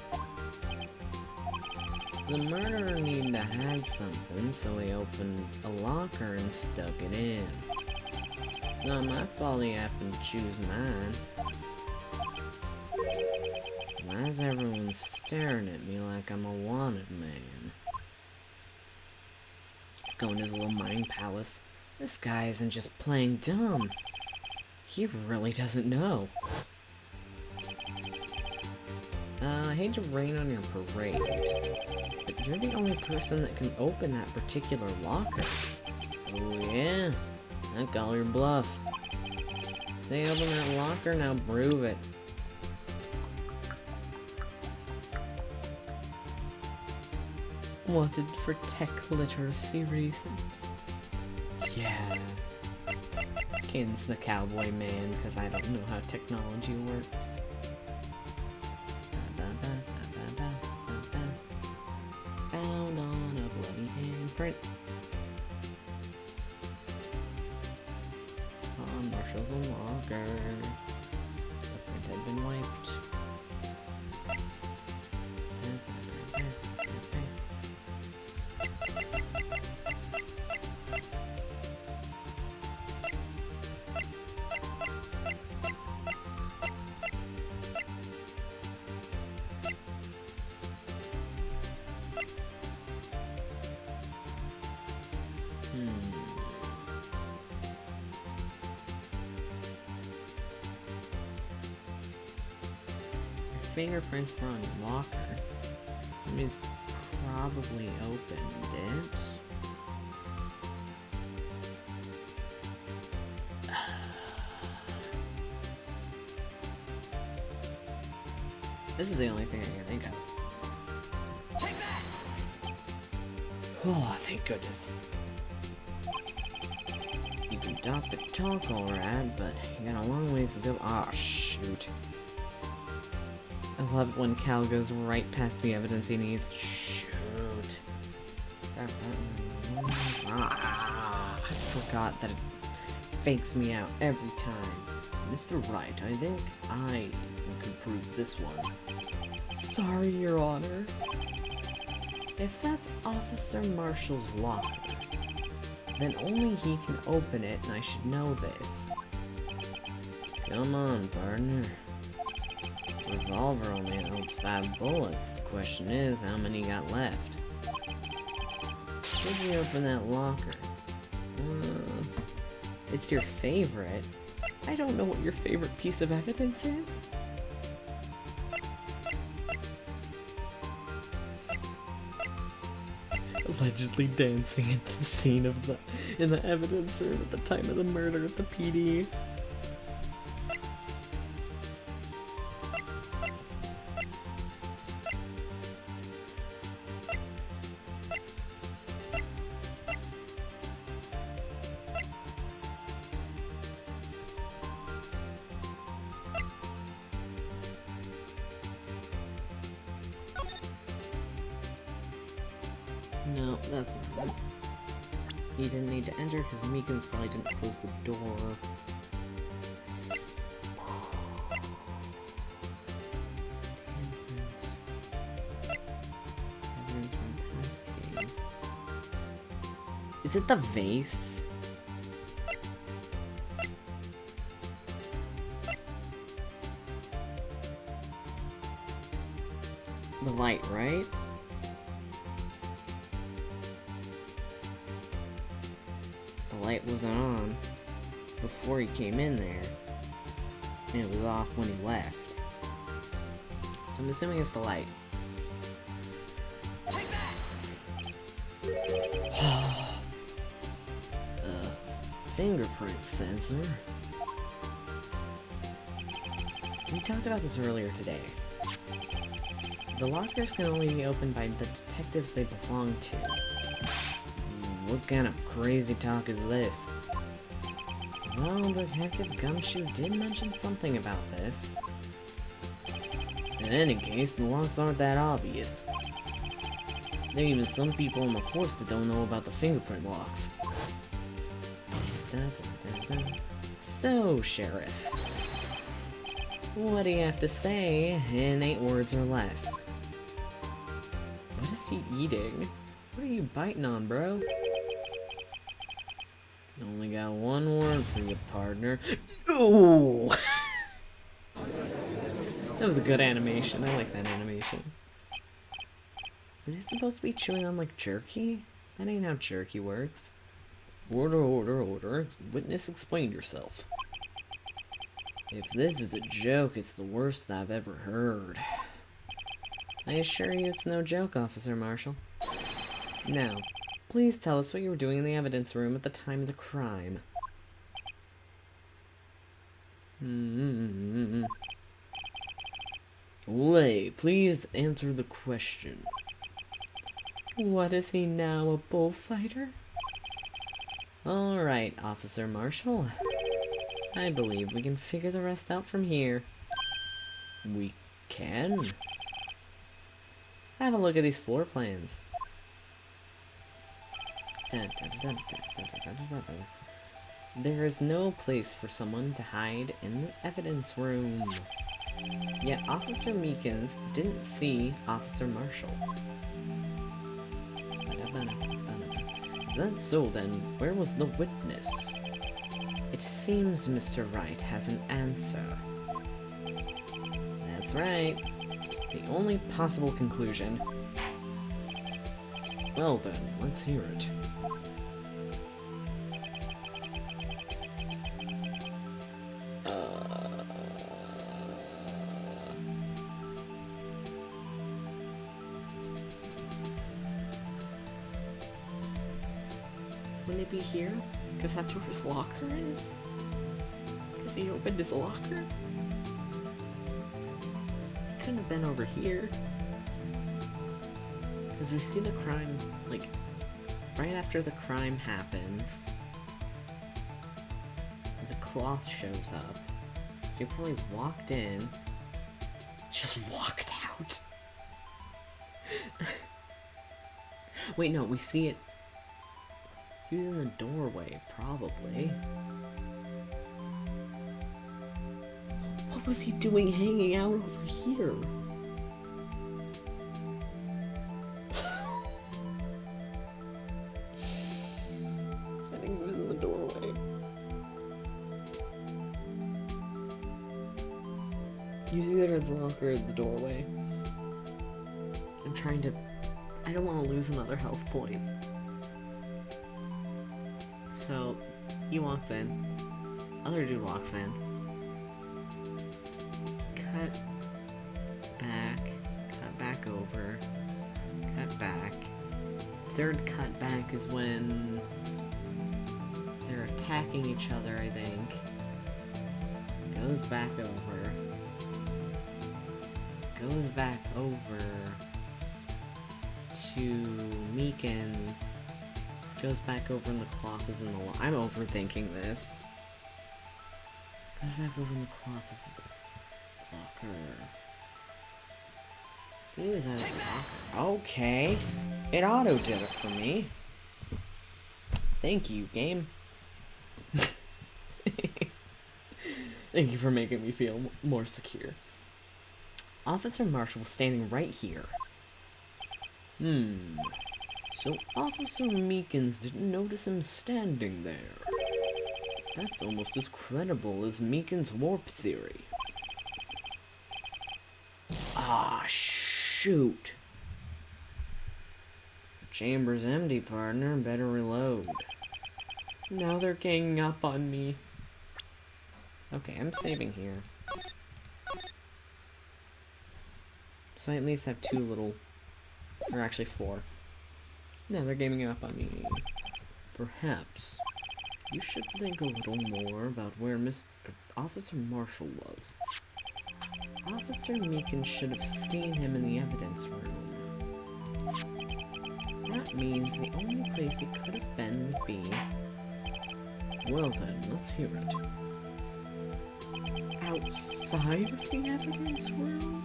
The murderer needed to hide something, so he opened a locker and stuck it in. It's not my fault he happened to choose mine. Why is everyone staring at me like I'm a wanted man? He's going to his little mining palace. This guy isn't just playing dumb. He really doesn't know. I hate to rain on your parade, but you're the only person that can open that particular locker. Oh yeah? I call your bluff. Say open that locker, now prove it. Wanted for tech literacy reasons. Yeah. Ken's the cowboy man, because I don't know how technology works. Found on a bloody handprint. On Marshall's locker. The print had been wiped. Fingerprints were on your locker. That means probably opened it. This is the only thing I can think of. Oh, thank goodness. You can talk the talk alright, but you got a long ways to go. Ah, shoot. I love it when Cal goes right past the evidence he needs. Shoot. Ah, I forgot that it fakes me out every time. Mr. Wright, I think I could prove this one. Sorry, Your Honor. If that's Officer Marshall's locker, then only he can open it, and I should know this. Come on, partner. Revolver only holds 5 bullets. The question is, how many got left? Should you open that locker? It's your favorite. I don't know what your favorite piece of evidence is. Allegedly dancing at the scene of in the evidence room at the time of the murder at the PD. No, that's not it. He didn't need to enter because Meekins probably didn't close the door. Evidence from past case. Is it the vase? The light, right? The light wasn't on before he came in there, and it was off when he left. So I'm assuming it's the light. Fingerprint sensor. We talked about this earlier today. The lockers can only be opened by the detectives they belong to. What kind of crazy talk is this? Well, Detective Gumshoe did mention something about this. In any case, the locks aren't that obvious. There are even some people in the force that don't know about the fingerprint locks. So, Sheriff, what do you have to say in 8 words or less? What is he eating? What are you biting on, bro? Only got 1 word for you, partner. Ooh! That was a good animation. I like that animation. Is he supposed to be chewing on, like, jerky? That ain't how jerky works. Order, order, order. Witness, explain yourself. If this is a joke, it's the worst I've ever heard. I assure you it's no joke, Officer Marshall. Now, please tell us what you were doing in the evidence room at the time of the crime. Lay, please answer the question. What is he now, a bullfighter? Alright, Officer Marshall. I believe we can figure the rest out from here. We can? Have a look at these floor plans. There is no place for someone to hide in the evidence room. Yet Officer Meekins didn't see Officer Marshall. If that's so, then where was the witness? It seems Mr. Wright has an answer. That's right. The only possible conclusion. Well then, let's hear it. Wouldn't it be here? Because that's where his locker is? Because he opened his locker? Couldn't have been over here. Because we see the crime, like, right after the crime happens. The cloth shows up. So you probably walked in. Just walked out. Wait, no, we see it. He was in the doorway, probably. What was he doing hanging out over here? I think he was in the doorway. You see there his locker in the doorway. I'm trying to... I don't want to lose another health point. So, he walks in. Other dude walks in. Cut back over. Cut back. Third cut back is when they're attacking each other, I think. Goes back over. Goes back over to Meekins. Goes back over and the cloth is in the I'm overthinking this. Goes back over and the cloth is in the locker. He was at his locker. Okay. It auto did it for me. Thank you, game. Thank you for making me feel more secure. Officer Marshall was standing right here. So Officer Meekins didn't notice him standing there. That's almost as credible as Meekins' warp theory. Ah, shoot. Chamber's empty, partner. Better reload. Now they're ganging up on me. Okay, I'm saving here. So I at least have 2 little... Or actually 4. No, they're gaming up on me. Perhaps you should think a little more about where Officer Marshall was. Officer Meekins should have seen him in the evidence room. That means the only place he could have been would be... Well then, let's hear it. Outside of the evidence room?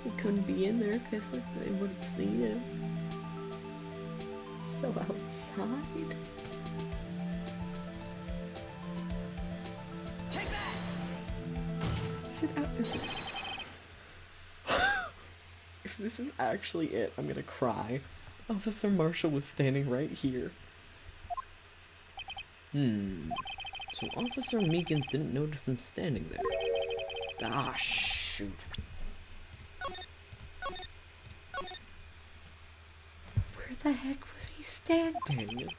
He couldn't be in there because they would have seen him. So outside? Is it out? Is it... If this is actually it, I'm gonna cry. Officer Marshall was standing right here. So Officer Meekins didn't notice him standing there. Ah, shoot. Where the heck was he standing?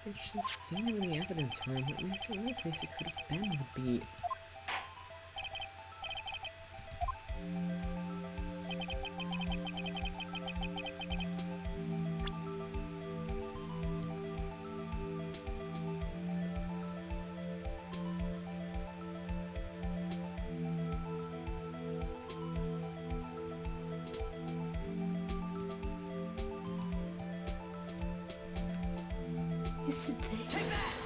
Actually, seen any evidence for him. At least the only place he could have been would be. Is it this?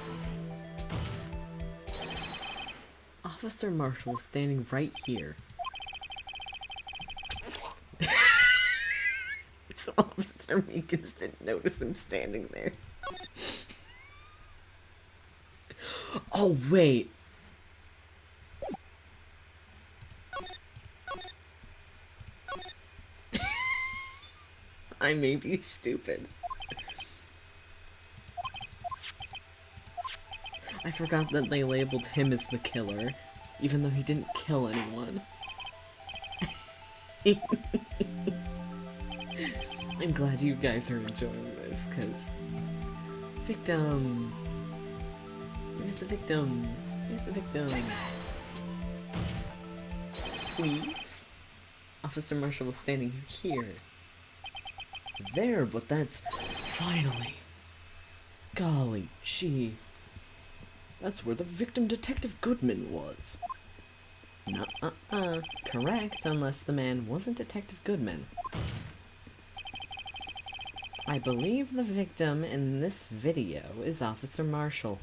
Officer Marshall is standing right here. So Officer Meekins didn't notice him standing there. Oh, wait. I may be stupid. I forgot that they labeled him as the killer, even though he didn't kill anyone. I'm glad you guys are enjoying this, because... Victim! Who's the victim? Who's the victim? Please? Officer Marshall was standing here. There, but that's... Finally! Golly gee. That's where the victim Detective Goodman was. Nuh-uh-uh. Correct, unless the man wasn't Detective Goodman. I believe the victim in this video is Officer Marshall.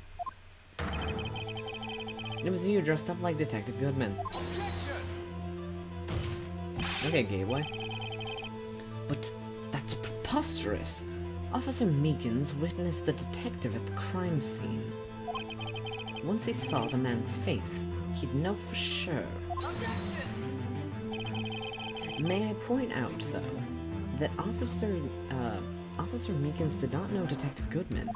It was you dressed up like Detective Goodman. Okay, Gateway. But that's preposterous. Officer Meekins witnessed the detective at the crime scene. Once he saw the man's face, he'd know for sure. May I point out, though, that Officer Meekins did not know Detective Goodman.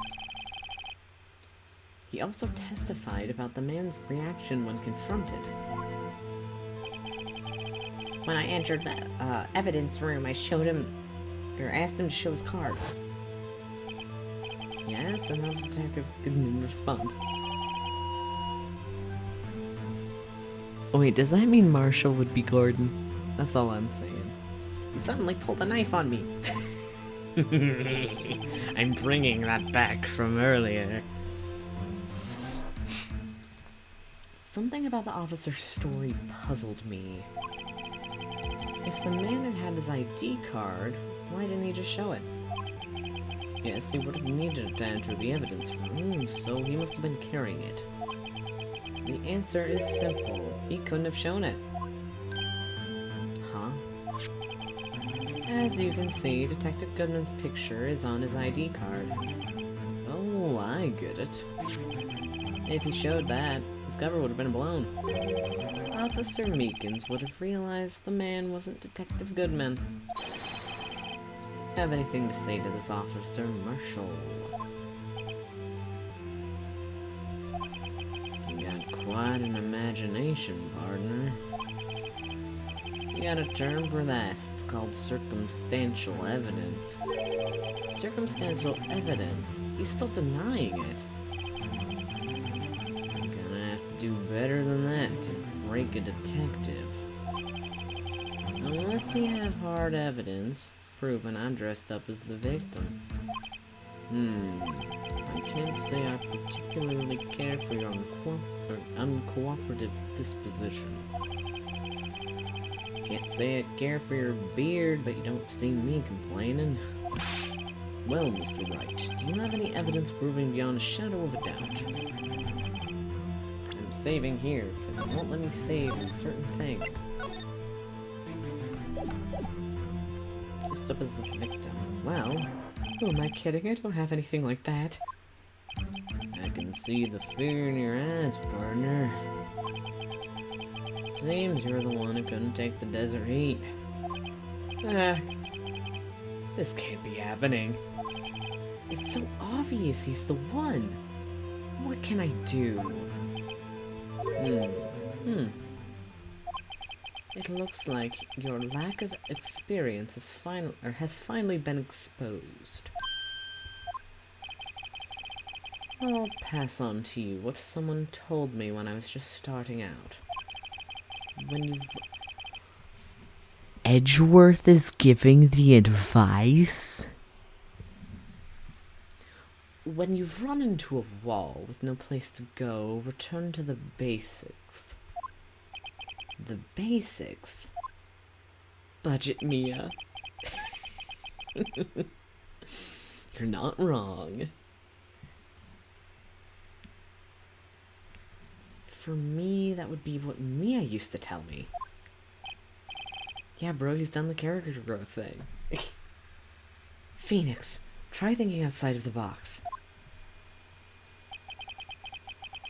He also testified about the man's reaction when confronted. When I entered the evidence room, I showed him, or asked him to show his card. Yes, and how did Detective Goodman respond? Oh wait, does that mean Marshall would be Gordon? That's all I'm saying. You suddenly pulled a knife on me. I'm bringing that back from earlier. Something about the officer's story puzzled me. If the man had had his ID card, why didn't he just show it? Yes, he would have needed it to enter the evidence room, so he must have been carrying it. The answer is simple. He couldn't have shown it. Huh? As you can see, Detective Goodman's picture is on his ID card. Oh, I get it. If he showed that, his cover would have been blown. Officer Meekins would have realized the man wasn't Detective Goodman. Do you have anything to say to this, Officer Marshall? You got quite an imagination, partner. You got a term for that. It's called circumstantial evidence. Circumstantial evidence? He's still denying it. I'm gonna have to do better than that to break a detective. Unless we have hard evidence proving I dressed up as the victim. I can't say I particularly care for your uncooperative disposition. Can't say I care for your beard, but you don't see me complaining. Well, Mr. Wright, do you have any evidence proving beyond a shadow of a doubt? I'm saving here, because it won't let me save in certain things. Dressed up as a victim. Well, who am I kidding? I don't have anything like that. I can see the fear in your eyes, partner. Seems you're the one who couldn't take the desert heat. This can't be happening. It's so obvious he's the one. What can I do? It looks like your lack of experience has finally been exposed. I'll pass on to you what someone told me when I was just starting out. When you've... Edgeworth is giving the advice? When you've run into a wall with no place to go, return to the basics. The basics? Budget, Mia. You're not wrong. For me, that would be what Mia used to tell me. Yeah, bro, he's done the character growth thing. Phoenix, try thinking outside of the box.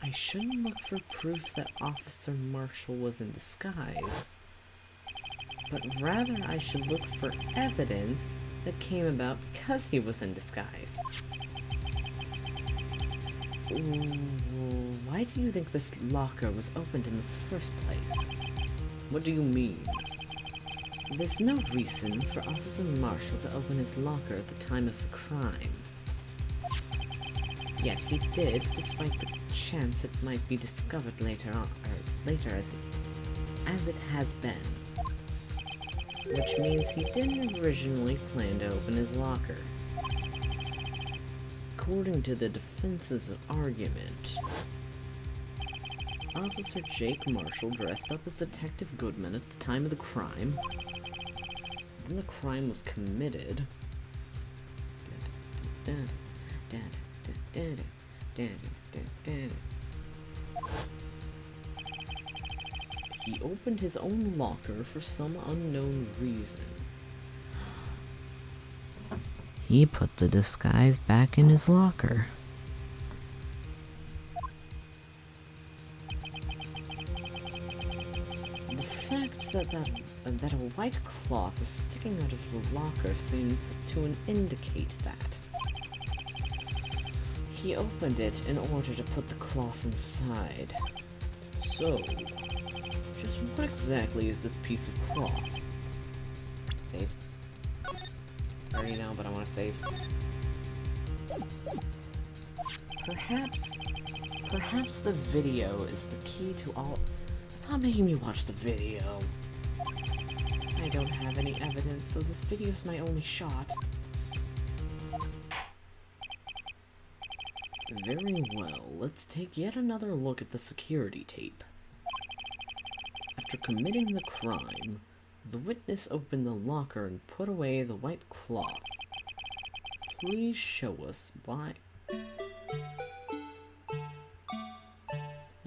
I shouldn't look for proof that Officer Marshall was in disguise, but rather I should look for evidence that came about because he was in disguise. Why do you think this locker was opened in the first place? What do you mean? There's no reason for Officer Marshall to open his locker at the time of the crime. Yet he did, despite the chance it might be discovered later on, or later as it has been. Which means he didn't originally plan to open his locker. According to the defense's argument, Officer Jake Marshall dressed up as Detective Goodman at the time of the crime. When the crime was committed, he opened his own locker for some unknown reason. He put the disguise back in his locker. The fact that a white cloth is sticking out of the locker seems to indicate that. He opened it in order to put the cloth inside. So, just what exactly is this piece of cloth? Save. I already know, but I want to save. Perhaps the video is the key to all... Stop making me watch the video. I don't have any evidence, so this video's my only shot. Very well, let's take yet another look at the security tape. After committing the crime, the witness opened the locker and put away the white cloth. Please show us why.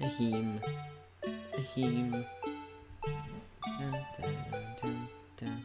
Aheem. Aheem. Dun, dun, dun, dun, dun, dun.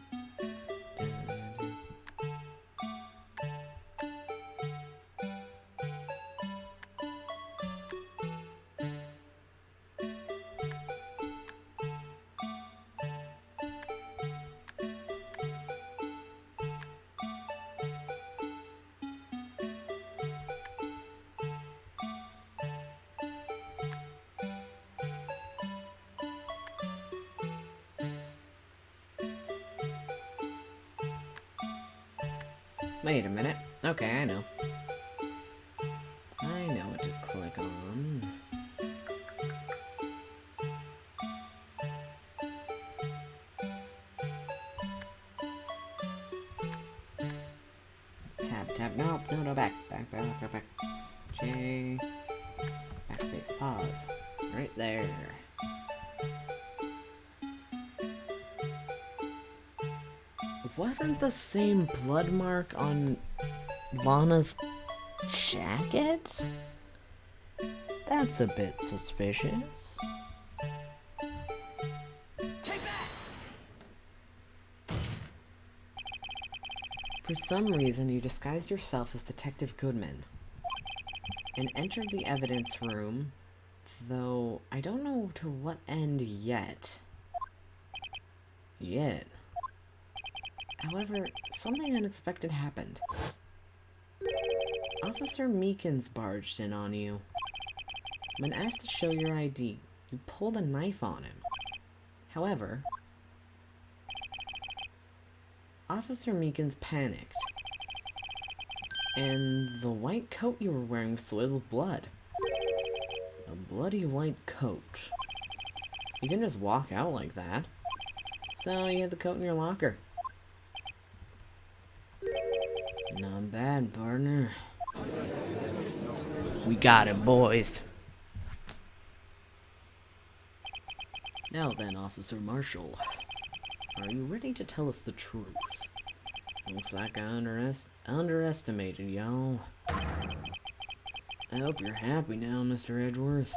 Wait a minute. Okay, I know. I know what to click on. Tab, no, back. J. Backspace, pause. Right there. Wasn't the same blood mark on Lana's jacket? That's a bit suspicious. For some reason, you disguised yourself as Detective Goodman and entered the evidence room, though I don't know to what end yet. However, something unexpected happened. Officer Meekins barged in on you. When asked to show your ID, you pulled a knife on him. However, Officer Meekins panicked, and the white coat you were wearing was soiled with blood. A bloody white coat. You didn't just walk out like that. So you had the coat in your locker. Not bad, partner. We got it, boys. Now then, Officer Marshall. Are you ready to tell us the truth? Looks like I underestimated y'all. I hope you're happy now, Mr. Edgeworth.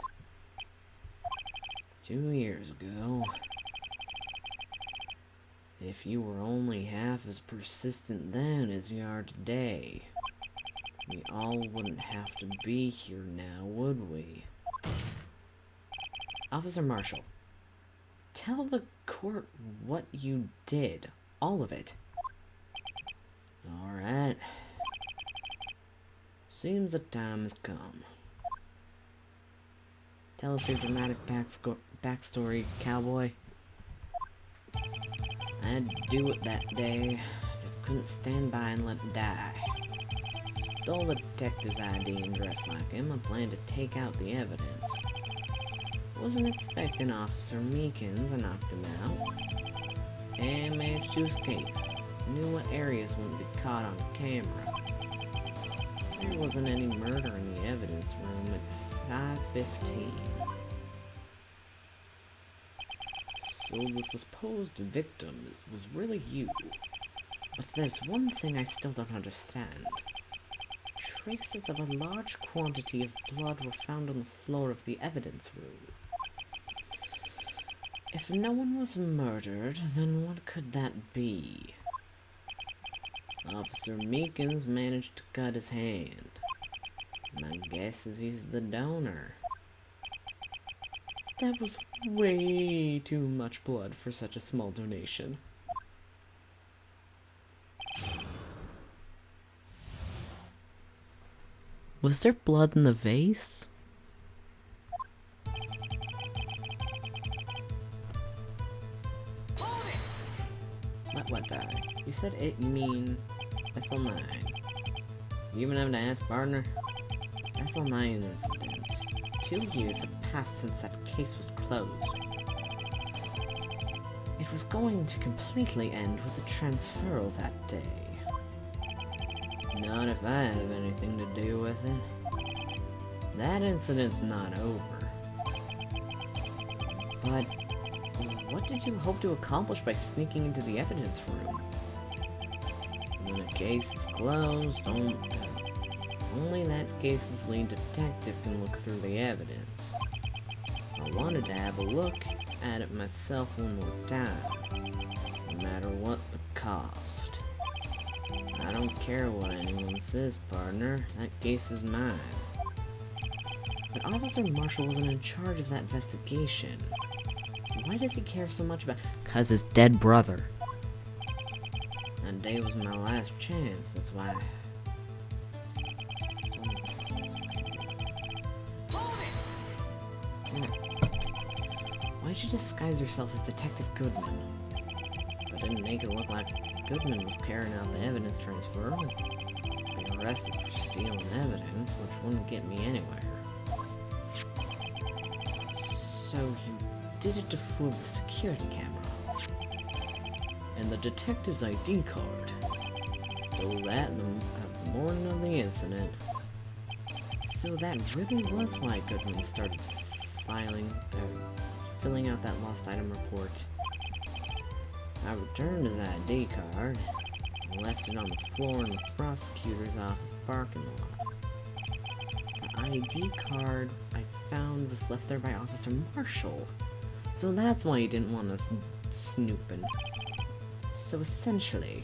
2 years ago, if you were only half as persistent then as you are today, we all wouldn't have to be here now, would we? Officer Marshall, tell the court what you did. All of it. Alright. Seems the time has come. Tell us your dramatic backstory, cowboy. I had to do it that day. Just couldn't stand by and let it die. Stole the detective's ID and dressed like him. I planned to take out the evidence. Wasn't expecting Officer Meekins. I knocked him out. And managed to escape. Knew what areas wouldn't be caught on camera. There wasn't any murder in the evidence room at 5:15. So the supposed victim was really you. But there's one thing I still don't understand. Traces of a large quantity of blood were found on the floor of the evidence room. If no one was murdered, then what could that be? Officer Meekins managed to cut his hand. My guess is he's the donor. That was way too much blood for such a small donation. Was there blood in the vase? Let what die? You said it, you mean SL9. You even have to ask, partner? SL9 incident. 2 years have passed since that case was closed. It was going to completely end with a transferal that day. Not if I have anything to do with it. That incident's not over. But what did you hope to accomplish by sneaking into the evidence room? When a case is closed, only that case's lead detective can look through the evidence. I wanted to have a look at it myself one more time, no matter what the cost. I don't care what anyone says, partner. That case is mine. But Officer Marshall wasn't in charge of that investigation. Why does he care so much about— 'Cause his dead brother. That day was my last chance, that's why. Why'd you disguise yourself as Detective Goodman? But didn't make it look like Goodman was carrying out the evidence transfer. Be arrested for stealing evidence, which wouldn't get me anywhere. So you did it to fool the security camera. And the detective's ID card. Stole that in the morning of the incident. So that really was why Goodman started filling out that lost item report. I returned his ID card and left it on the floor in the prosecutor's office parking lot. The ID card I found was left there by Officer Marshall. So that's why he didn't want us snooping. So essentially,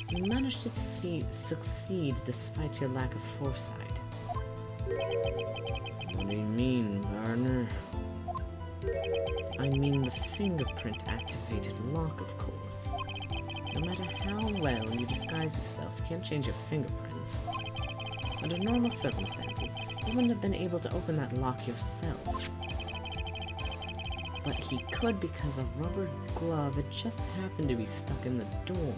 you managed to succeed despite your lack of foresight. What do you mean, partner? I mean the fingerprint-activated lock, of course. No matter how well you disguise yourself, you can't change your fingerprints. Under normal circumstances, you wouldn't have been able to open that lock yourself. But he could because a rubber glove had just happened to be stuck in the door.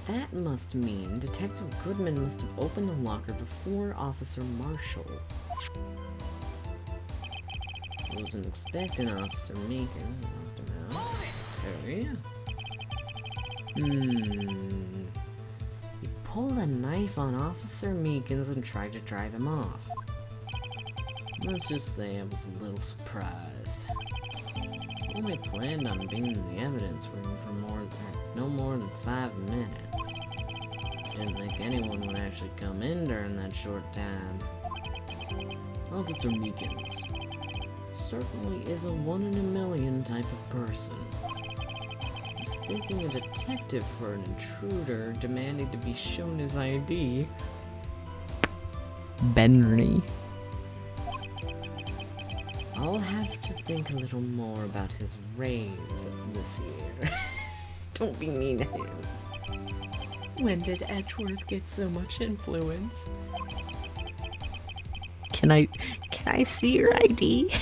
That must mean Detective Goodman must have opened the locker before Officer Marshall. Wasn't expecting Officer Meekin. Knocked him out. Okay. He pulled a knife on Officer Meekins and tried to drive him off. Let's just say I was a little surprised. I only planned on being in the evidence room for no more than 5 minutes. Didn't think anyone would actually come in during that short time. Officer Meekins certainly is a 1 in a million type of person. Mistaking a detective for an intruder, demanding to be shown his ID. Benry. I'll have to think a little more about his raise this year. Don't be mean to him. When did Edgeworth get so much influence? Can I see your ID?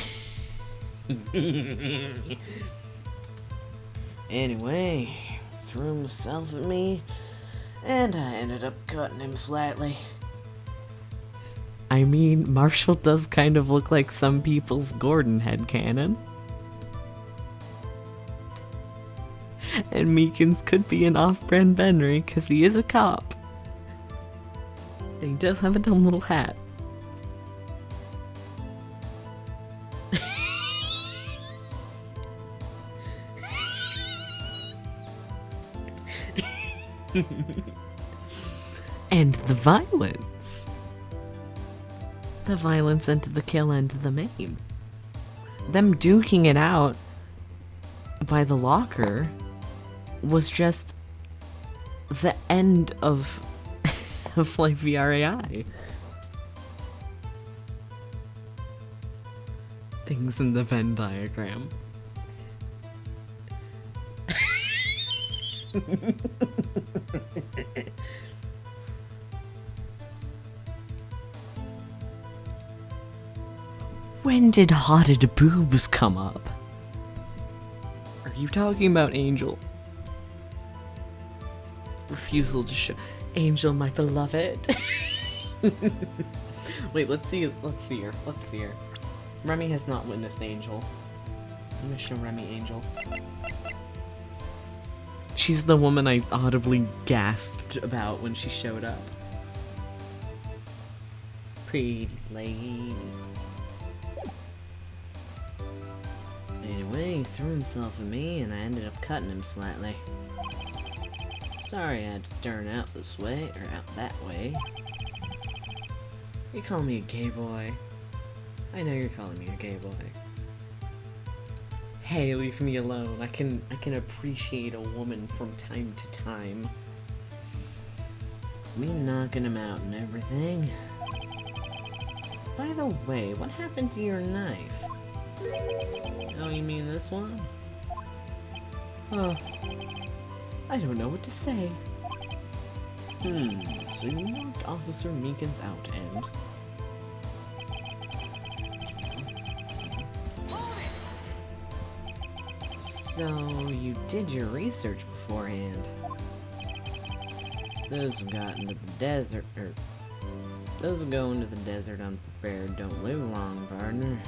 Anyway, threw himself at me, and I ended up cutting him slightly. I mean, Marshall does kind of look like some people's Gordon headcanon. And Meekins could be an off-brand Benry, because he is a cop. He does have a dumb little hat. And the violence. The violence and the kill and the maim. Them duking it out by the locker was just the end of Life VRAI. Things in the Venn diagram. When did hotted boobs come up? Are you talking about Angel? Refusal to show Angel, my beloved. Wait, let's see her. Remy has not witnessed Angel. I'm gonna show Remy Angel. She's the woman I audibly gasped about when she showed up. Pretty lady. Anyway, he threw himself at me and I ended up cutting him slightly. Sorry I had to turn out this way, or out that way. You call me a gay boy. I know you're calling me a gay boy. Hey, leave me alone. I can appreciate a woman from time to time. Me knocking him out and everything. By the way, what happened to your knife? Oh, you mean this one? Huh. I don't know what to say. So you knocked Officer Meekins out and... So, you did your research beforehand. Those who got into the desert, those who go into the desert unprepared don't live long, partner.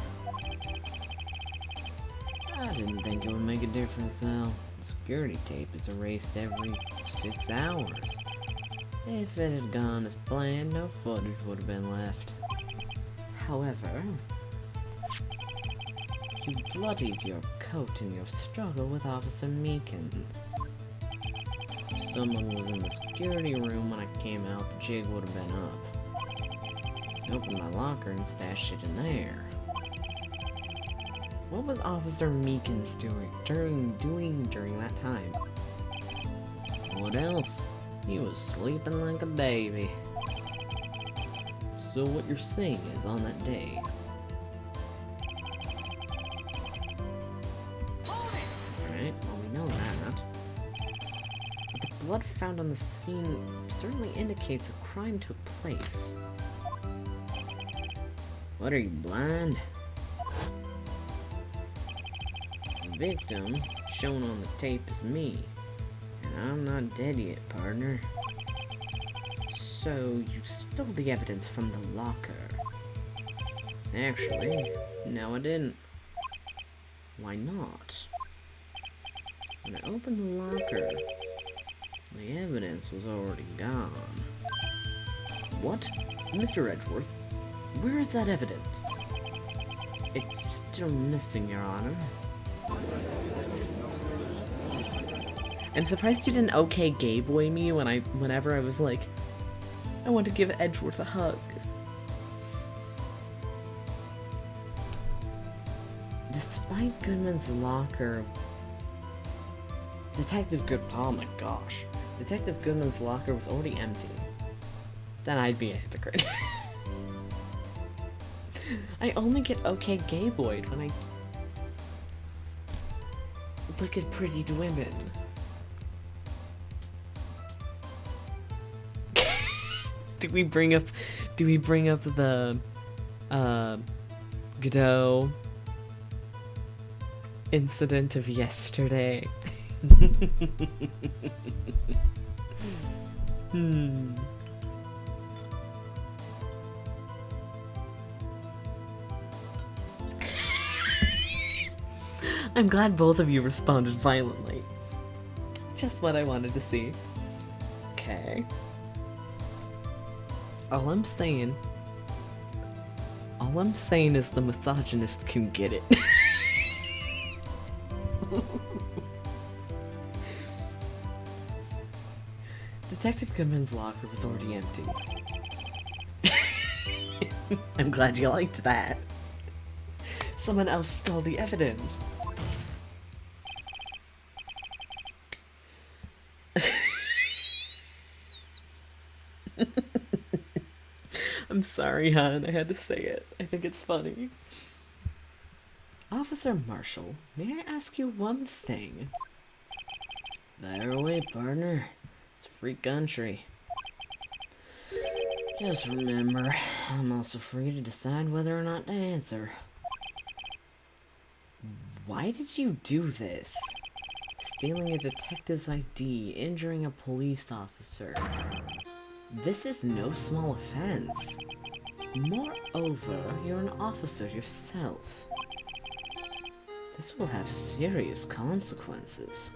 I didn't think it would make a difference, though. The security tape is erased every 6 hours. If it had gone as planned, no footage would have been left. However, you bloodied your coat in your struggle with Officer Meekins. If someone was in the security room when I came out, the jig would have been up. I opened my locker and stashed it in there. What was Officer Meekins doing during that time? What else? He was sleeping like a baby. So what you're saying is, on that day, blood found on the scene certainly indicates a crime took place. What, are you blind? The victim, shown on the tape, is me. And I'm not dead yet, partner. So, you stole the evidence from the locker. Actually, no I didn't. Why not? When I opened the locker, the evidence was already gone. What? Mr. Edgeworth, where is that evidence? It's still missing, Your Honor. I'm surprised you didn't okay gay boy me whenever I was like, I want to give Edgeworth a hug. Despite Goodman's locker, oh my gosh. Detective Goodman's locker was already empty. Then I'd be a hypocrite. I only get okay gay boyed when I look at pretty women. Do we bring up the Godot incident of yesterday? I'm glad both of you responded violently. Just what I wanted to see. Okay. All I'm saying is the misogynist can get it. Detective Goodman's locker was already empty. I'm glad you liked that. Someone else stole the evidence. I'm sorry, hon. I had to say it. I think it's funny. Officer Marshall, may I ask you one thing? Fire away, partner. It's free country. Just remember, I'm also free to decide whether or not to answer. Why did you do this? Stealing a detective's ID, injuring a police officer. This is no small offense. Moreover, you're an officer yourself. This will have serious consequences.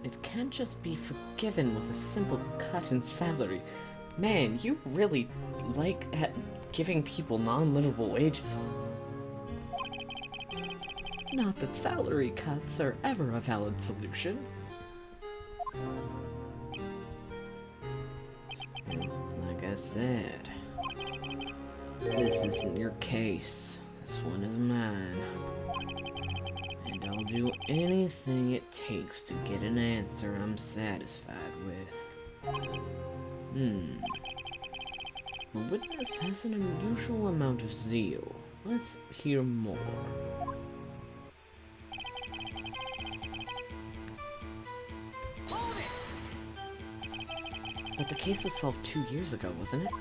It can't just be forgiven with a simple cut in salary. Man, you really like giving people non-livable wages. Not that salary cuts are ever a valid solution. Like I said, this isn't your case. This one is mine. And I'll do anything it takes to get an answer I'm satisfied with. The witness has an unusual amount of zeal. Let's hear more. But the case was solved 2 years ago, wasn't it?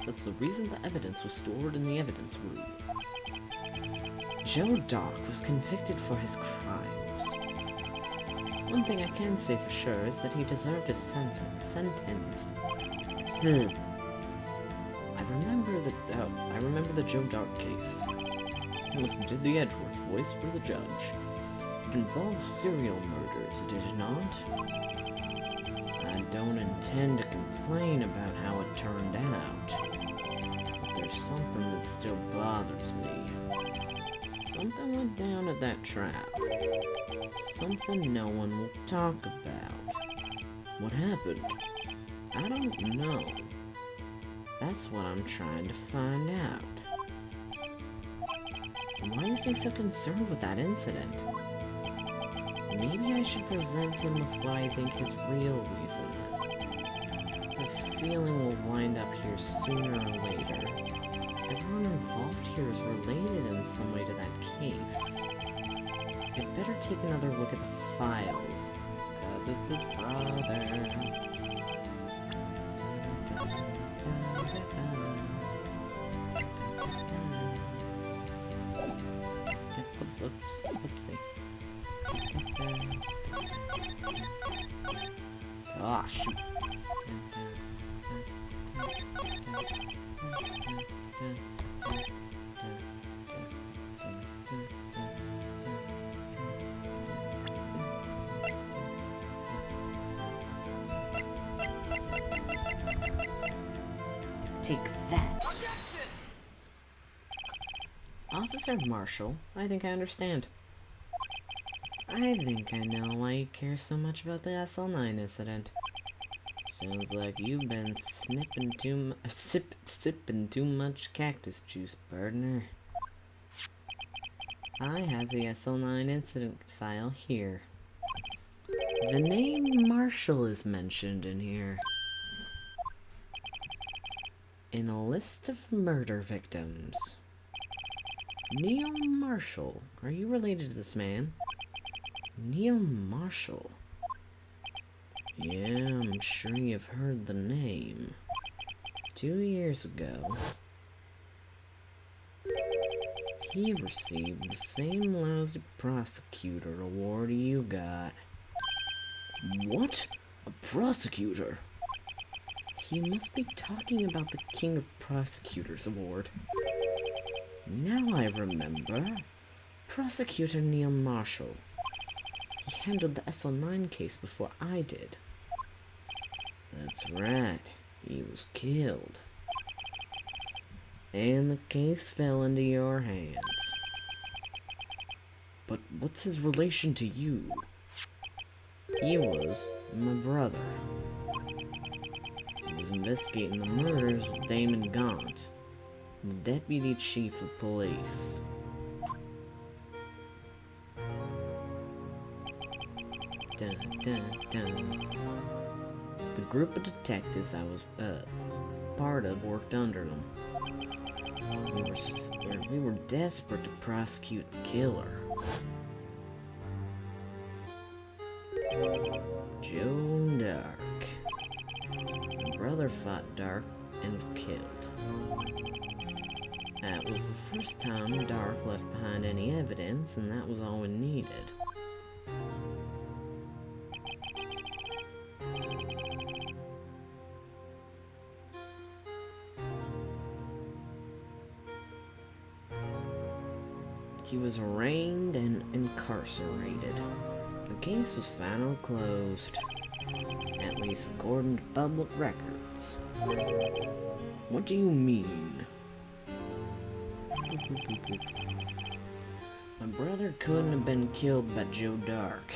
That's the reason the evidence was stored in the evidence room. Joe Dock was convicted for his crimes. One thing I can say for sure is that he deserved his sentence. I remember the Joe Dock case. I almost did the Edgeworth voice for the judge. It involved serial murders, did it not? I don't intend to complain about how it turned out. But there's something that still bothers me. Something went down at that trap. Something no one will talk about. What happened? I don't know. That's what I'm trying to find out. Why is he so concerned with that incident? Maybe I should present him with what I think his real reason is. The feeling will wind up here sooner or later. Everyone involved here is related in some way to that case. I better take another look at the files. Because it's his brother. Oops, oopsie. Ah, shoot. Take that. Officer Marshall, I think I understand. I think I know why you care so much about the SL9 incident. Sounds like you've been sipping too much cactus juice, partner. I have the SL9 incident file here. The name Marshall is mentioned in here. In a list of murder victims. Neil Marshall. Are you related to this man? Neil Marshall. Yeah, I'm sure you've heard the name. 2 years ago, he received the same lousy prosecutor award you got. What? A prosecutor? He must be talking about the King of Prosecutors award. Now I remember. Prosecutor Neil Marshall. He handled the SL9 case before I did. That's right. He was killed. And the case fell into your hands. But what's his relation to you? He was my brother. He was investigating the murders with Damon Gaunt, the deputy chief of police. Dun, dun, dun. The group of detectives I was part of worked under them. We were desperate to prosecute the killer. Joe Dark. My brother fought Dark and was killed. That was the first time Dark left behind any evidence, and that was all we needed. He was arraigned and incarcerated. The case was finally closed, at least according to public records. What do you mean? My brother couldn't have been killed by Joe Dark.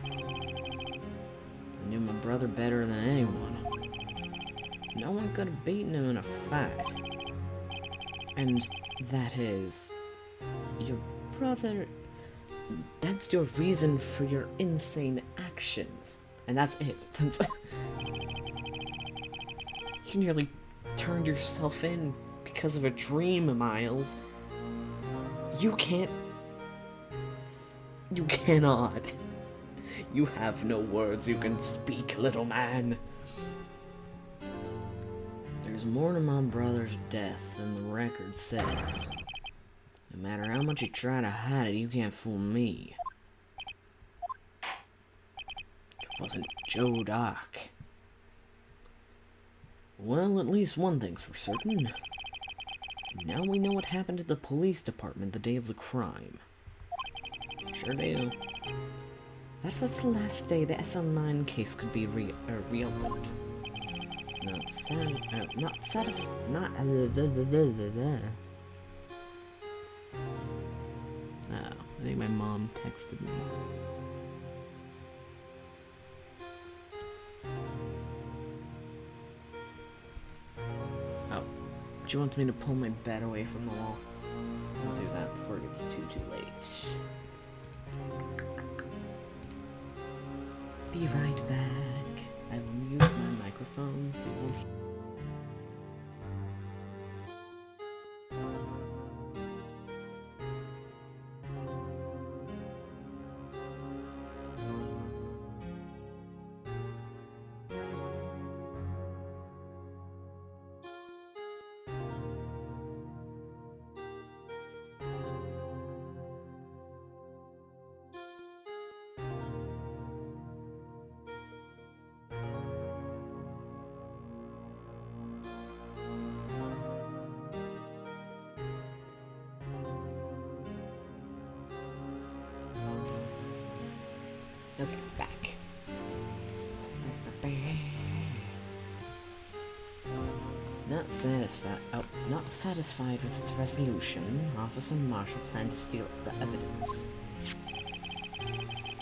I knew my brother better than anyone. No one could have beaten him in a fight. And that is... your brother... that's your reason for your insane actions. And that's it. You nearly turned yourself in because of a dream, Miles. You can't... you cannot. You have no words you can speak, little man. There's more to my brother's death than the record says. No matter how much you try to hide it, you can't fool me. It wasn't Joe Dark. Well, at least one thing's for certain. Now we know what happened to the police department the day of the crime. Sure do. That was the last day the SL9 case could be reopened. Oh, I think my mom texted me. Oh, she wants me to pull my bed away from the wall. I'll do that before it gets too late. Be right back. I will mute my microphone so you won't hear. Okay, back. Not satisfied with his resolution, Officer Marshall planned to steal the evidence.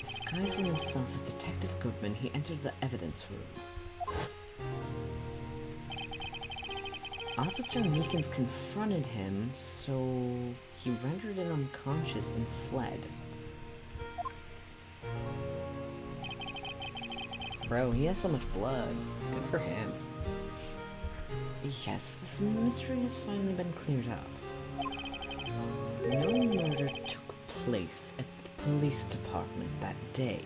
Disguising himself as Detective Goodman, he entered the evidence room. Officer Meekins confronted him, so he rendered him unconscious and fled. Bro, he has so much blood. Good for him. Yes, this mystery has finally been cleared up. No murder took place at the police department that day.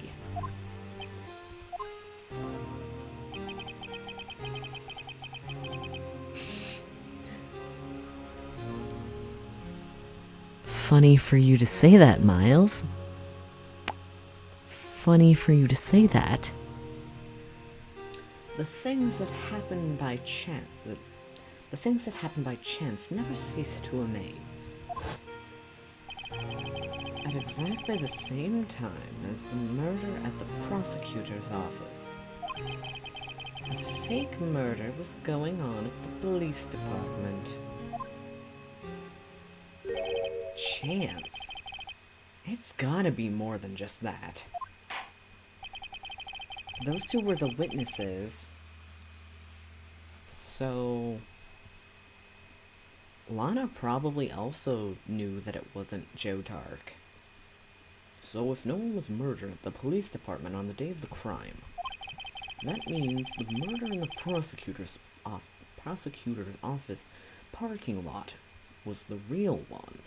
Funny for you to say that, Miles. Funny for you to say that. The things that happen by chance never cease to amaze. At exactly the same time as the murder at the prosecutor's office, a fake murder was going on at the police department. Chance? It's gotta be more than just that. Those two were the witnesses. So Lana probably also knew that it wasn't Joe Dark. So if no one was murdered at the police department on the day of the crime, that means the murder in the prosecutor's office parking lot was the real one.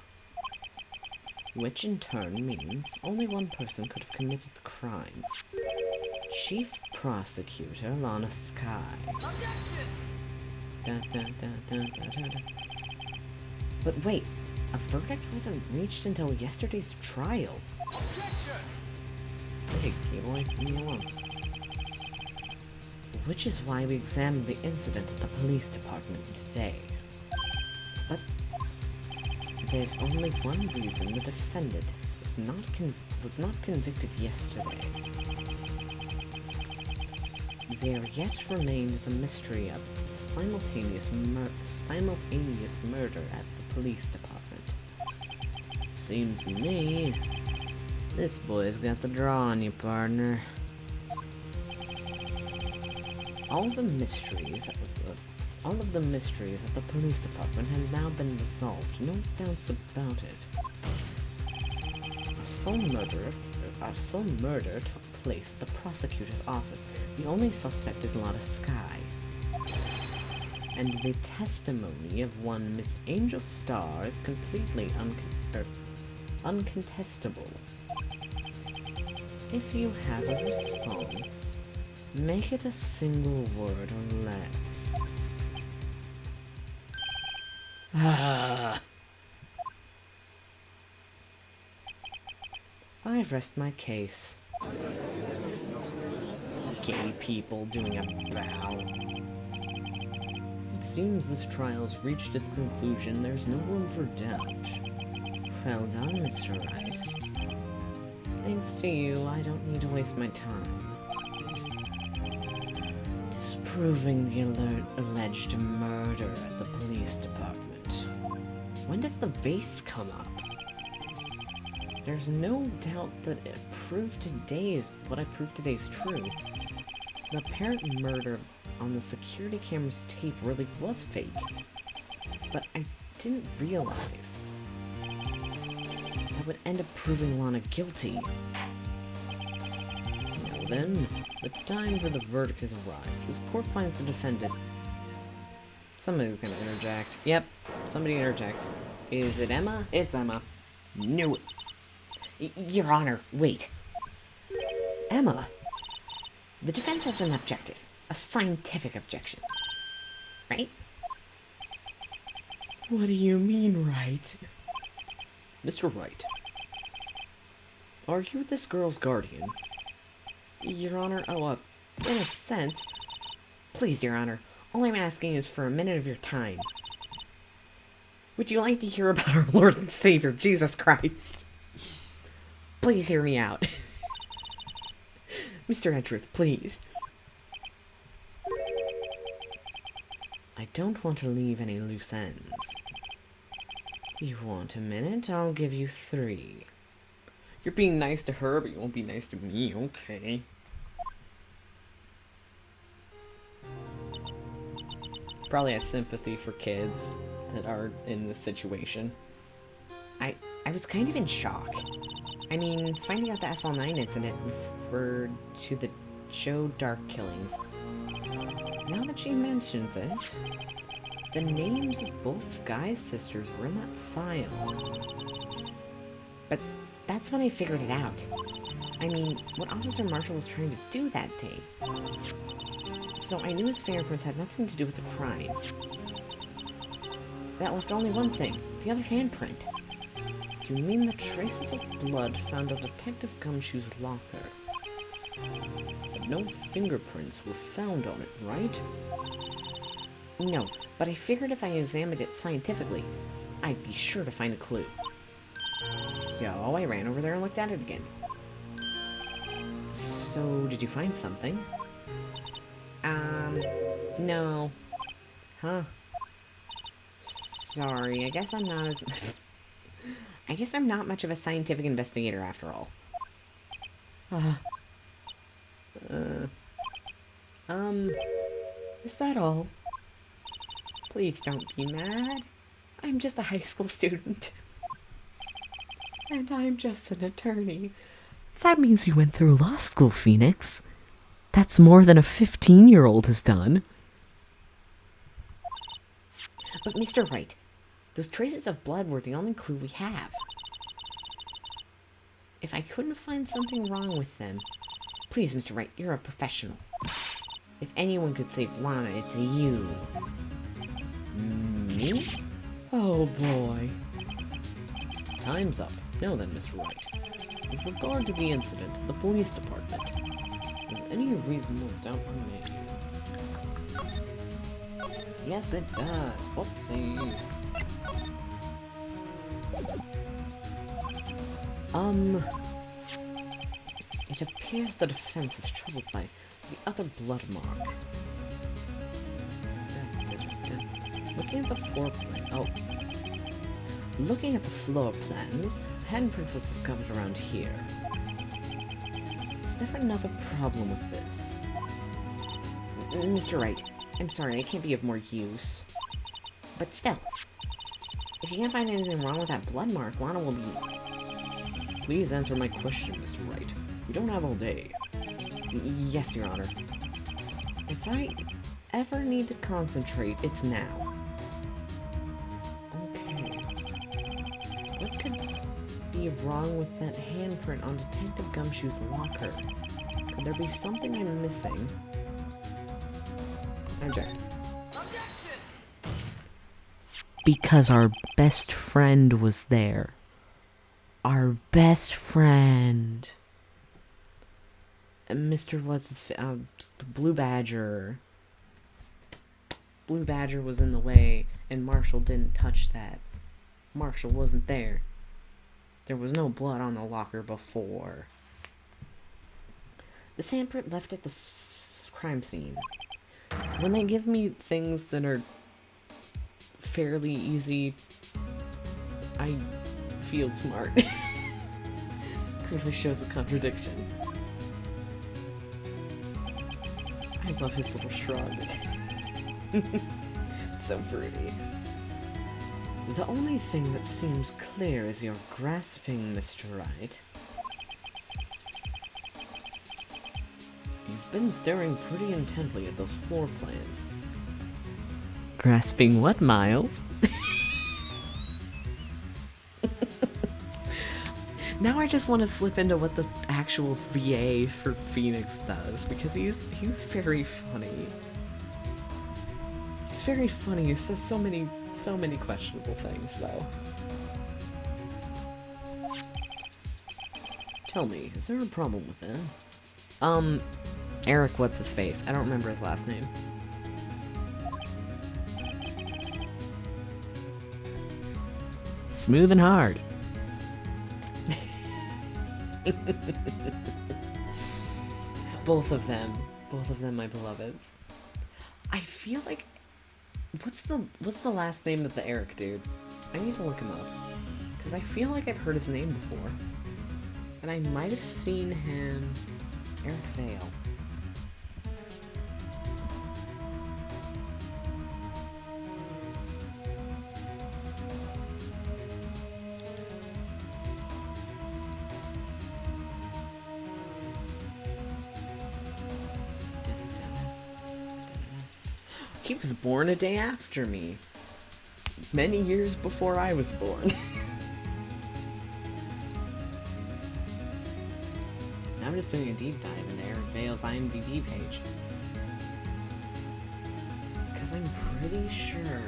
Which in turn means only one person could have committed the crime. Chief Prosecutor Lana Sky. Da, da, da, da, da, da, da. But wait, a verdict wasn't reached until yesterday's trial. Hey, boy, leave me alone. Which is why we examined the incident at the police department today. But there's only one reason the defendant was not convicted yesterday. There yet remained the mystery of simultaneous murder at the police department. Seems to me this boy's got the draw on you, partner. All of the mysteries at the police department have now been resolved, no doubts about it. A sole murder took place at the prosecutor's office. The only suspect is Lana Sky. And the testimony of one Miss Angel Star is completely uncontestable. If you have a response, make it a single word or less. I've rest my case. Gay people doing a bow. It seems this trial's reached its conclusion. There's no room for doubt. Well done, Mr. Wright. Thanks to you, I don't need to waste my time disproving the alleged murder at the police department. When does the vase come up? There's no doubt that what I proved today is true. The apparent murder on the security camera's tape really was fake. But I didn't realize that would end up proving Lana guilty. Now then, the time for the verdict has arrived. As court finds the defendant... Somebody's gonna interject. Yep, somebody interject. Is it Emma? It's Emma. Knew it. Your Honor, wait. Emma? The defense has an objective. A scientific objection. Right? What do you mean, right? Mr. Wright, are you this girl's guardian? Your Honor, in a sense. Please, Your Honor, all I'm asking is for a minute of your time. Would you like to hear about our Lord and Savior, Jesus Christ? Please hear me out. Mr. Edgeworth, please. I don't want to leave any loose ends. You want a minute? I'll give you 3. You're being nice to her, but you won't be nice to me, okay? Probably has sympathy for kids that are in this situation. I was kind of in shock. I mean, finding out the SL9 incident referred to the Joe Dark killings. Now that she mentions it, the names of both Sky's sisters were in that file. But that's when I figured it out. I mean, what Officer Marshall was trying to do that day. So I knew his fingerprints had nothing to do with the crime. That left only one thing, the other handprint. You mean the traces of blood found on Detective Gumshoe's locker? But no fingerprints were found on it, right? No, but I figured if I examined it scientifically, I'd be sure to find a clue. So I ran over there and looked at it again. So, did you find something? No. Huh. Sorry, I guess I'm not as... I guess I'm not much of a scientific investigator after all. Is that all? Please don't be mad. I'm just a high school student. And I'm just an attorney. That means you went through law school, Phoenix. That's more than a 15-year-old has done. But Mr. Wright, those traces of blood were the only clue we have. If I couldn't find something wrong with them... Please, Mr. Wright, you're a professional. If anyone could save Lana, it's you. Me? Oh boy. Time's up. Now then, Mr. Wright. With regard to the incident, the police department. Does any reasonable doubt remain? Yes, it does. Whoopsie. It appears the defense is troubled by the other blood mark. Looking at the floor plan... Looking at the floor plans, a handprint was discovered around here. Is there another problem with this? Mr. Wright, I'm sorry, I can't be of more use. But still, if you can't find anything wrong with that blood mark, Lana will be... Please answer my question, Mr. Wright. We don't have all day. Yes, Your Honor. If I ever need to concentrate, it's now. Okay. What could be wrong with that handprint on Detective Gumshoe's locker? Could there be something I'm missing? Object. Because our best friend was there. Our best friend. Mr. Blue Badger. Blue Badger was in the way, and Marshall didn't touch that. Marshall wasn't there. There was no blood on the locker before. The handprint left at the crime scene. When they give me things that are fairly easy, I feel smart. Clearly shows a contradiction. I love his little shrug. It's so fruity. The only thing that seems clear is your grasping, Mr. Wright. You've been staring pretty intently at those floor plans. Grasping what, Miles? Now I just want to slip into what the actual VA for Phoenix does, because he's very funny. He's very funny. He says so many questionable things, though. Tell me, is there a problem with that? Eric, what's his face? I don't remember his last name. Smooth and hard. Both of them, my beloveds. I feel like, what's the last name of the Eric dude? I need to look him up, because I feel like I've heard his name before, and I might have seen him. Eric Vale. He was born a day after me. Many years before I was born. Now I'm just doing a deep dive into Eric Vale's IMDb page. Because I'm pretty sure...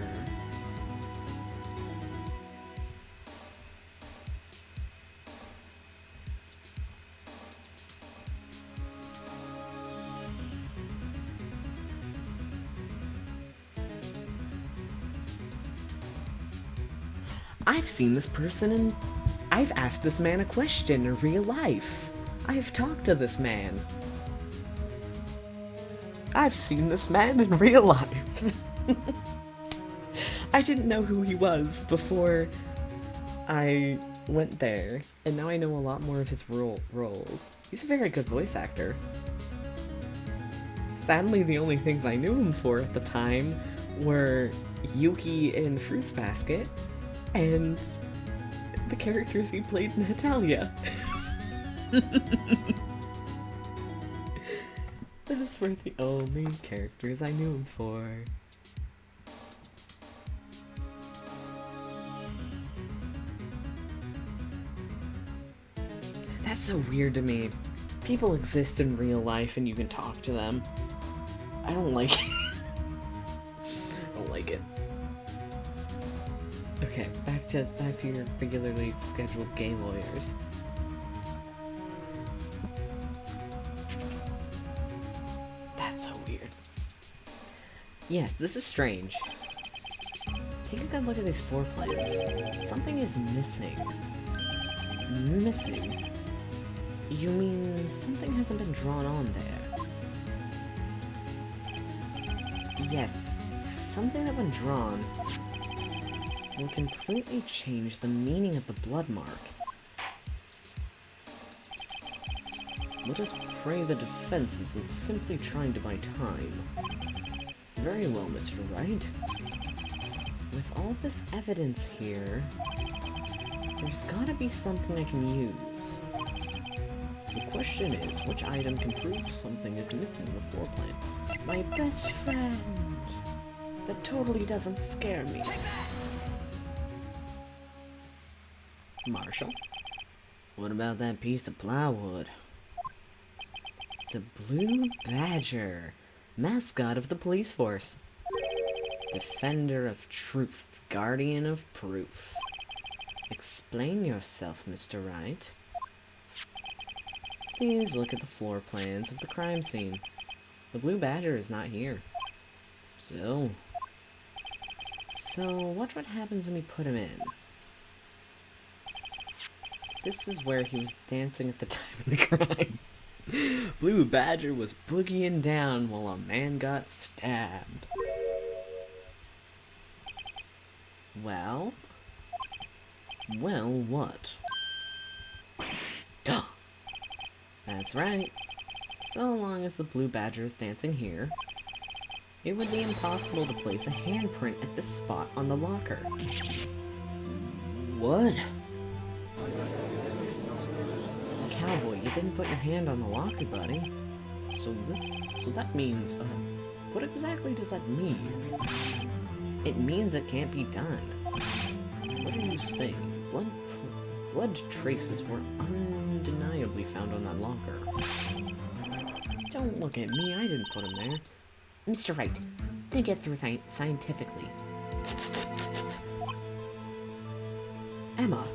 I've seen this person and I've asked this man a question in real life. I've talked to this man. I've seen this man in real life. I didn't know who he was before I went there, and now I know a lot more of his roles. He's a very good voice actor. Sadly, the only things I knew him for at the time were Yuki in Fruits Basket, and the characters he played in Hetalia. Those were the only characters I knew him for. That's so weird to me. People exist in real life and you can talk to them. I don't like it. I don't like it. Okay, back to your regularly scheduled gay lawyers. That's so weird. Yes, this is strange. Take a good look at these floor plans. Something is missing. Missing? You mean something hasn't been drawn on there? Yes, something that when drawn will completely change the meaning of the blood mark. Let us pray the defense isn't simply trying to buy time. Very well, Mr. Wright. With all this evidence here, there's gotta be something I can use. The question is, which item can prove something is missing in the floor plan? My best friend! That totally doesn't scare me. Marshall? What about that piece of plywood? The Blue Badger, mascot of the police force. Defender of truth, guardian of proof. Explain yourself, Mr. Wright. Please look at the floor plans of the crime scene. The Blue Badger is not here. So watch what happens when we put him in. This is where he was dancing at the time of the crime. Blue Badger was boogieing down while a man got stabbed. Well, what? That's right. So long as the Blue Badger is dancing here, it would be impossible to place a handprint at this spot on the locker. What? Cowboy, you didn't put your hand on the locker, buddy. So that means, what exactly does that mean? It means it can't be done. What are you saying? Blood traces were undeniably found on that locker. Don't look at me, I didn't put them there. Mr. Wright, think it through scientifically. Emma,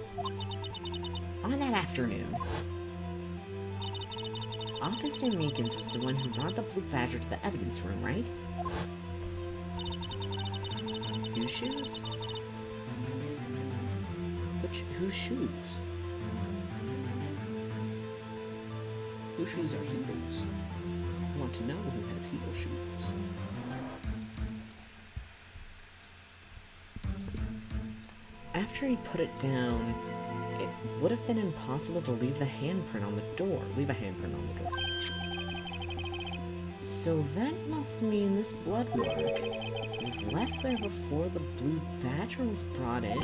on that afternoon, Officer Meekins was the one who brought the Blue Badger to the evidence room, right? Whose shoes? Whose shoes? Whose shoes are heels? I want to know who has heel shoes. After he put it down, it would have been impossible to leave the handprint on the door. Leave a handprint on the door. So that must mean this blood mark was left there before the blue badger was brought in?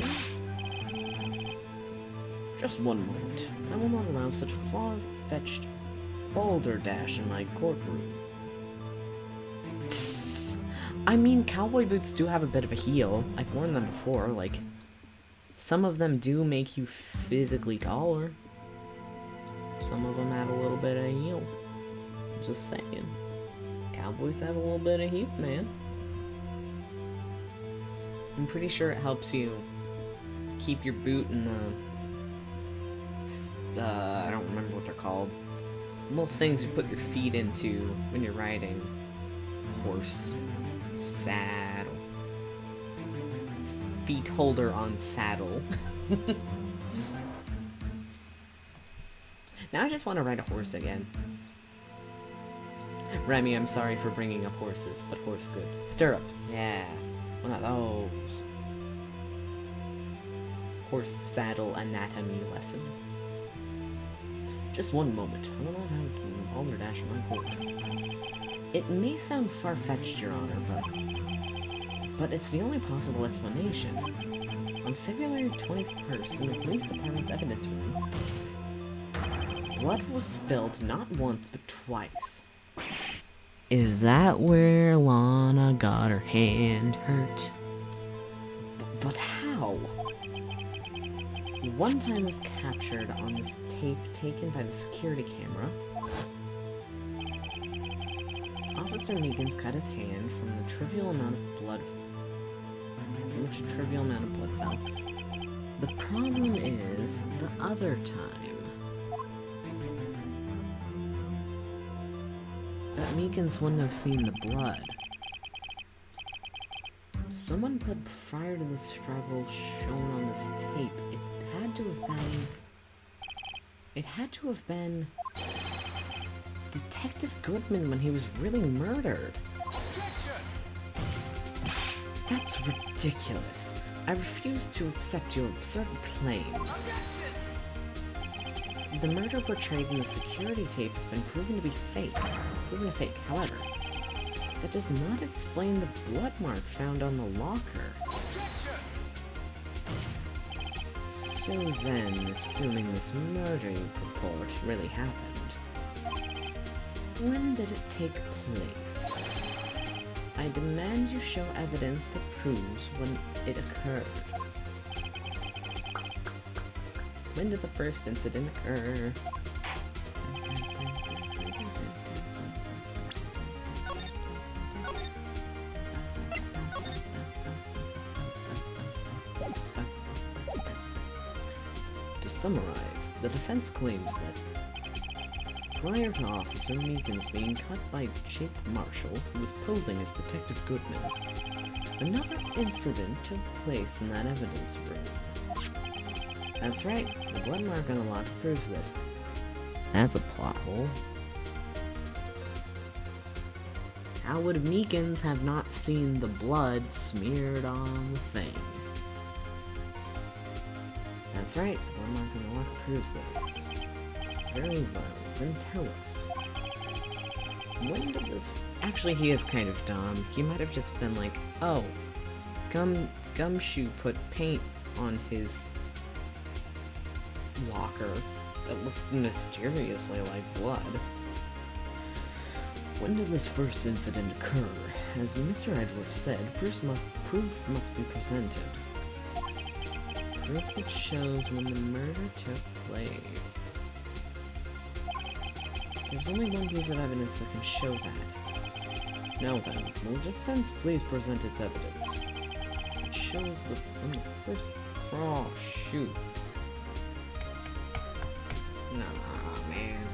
Just one moment. I will not allow such far-fetched balderdash in my courtroom. Tss. I mean, cowboy boots do have a bit of a heel. I've worn them before, like... Some of them do make you physically taller. Some of them have a little bit of heel. Just saying. Cowboys have a little bit of heel, man. I'm pretty sure it helps you keep your boot in the... I don't remember what they're called. Little things you put your feet into when you're riding. Horse. Saddle. Feet holder on saddle. Now I just want to ride a horse again. Remy, I'm sorry for bringing up horses, but horse good. Stirrup. Yeah. One of those. Horse saddle anatomy lesson. Just one moment. I will not have balderdash in my court. It may sound far-fetched, Your Honor, but it's the only possible explanation. On February 21st, in the police department's evidence room, blood was spilled not once, but twice. Is that where Lana got her hand hurt? But how? One time was captured on this tape taken by the security camera. Officer Meekins cut his hand from the trivial amount of blood from which a trivial amount of blood fell. The problem is the other time that Meekins wouldn't have seen the blood. Someone put prior to the struggle shown on this tape. It had to have been Detective Goodman when he was really murdered. That's ridiculous. I refuse to accept your absurd claim. The murder portrayed in the security tape has been proven to be fake. However, that does not explain the blood mark found on the locker. So then, assuming this murder you purport really happened, when did it take place? I demand you show evidence that proves when it occurred. When did the first incident occur? To summarize, the defense claims that prior to Officer Meekins being cut by Jake Marshall, who was posing as Detective Goodman, another incident took place in that evidence room. That's right, the blood mark on the lock proves this. That's a plot hole. How would Meekins have not seen the blood smeared on the thing? That's right, the blood mark on the lock proves this. Very well, then tell us. When did this... Actually, he is kind of dumb. He might have just been like, oh, Gumshoe put paint on his locker that looks mysteriously like blood. When did this first incident occur? As Mr. Edwards said, proof must be presented. Proof that shows when the murder took place. There's only one piece of evidence that can show that. Now then, will the defense please present its evidence? It shows when the first... Oh, shoot. Nah, man.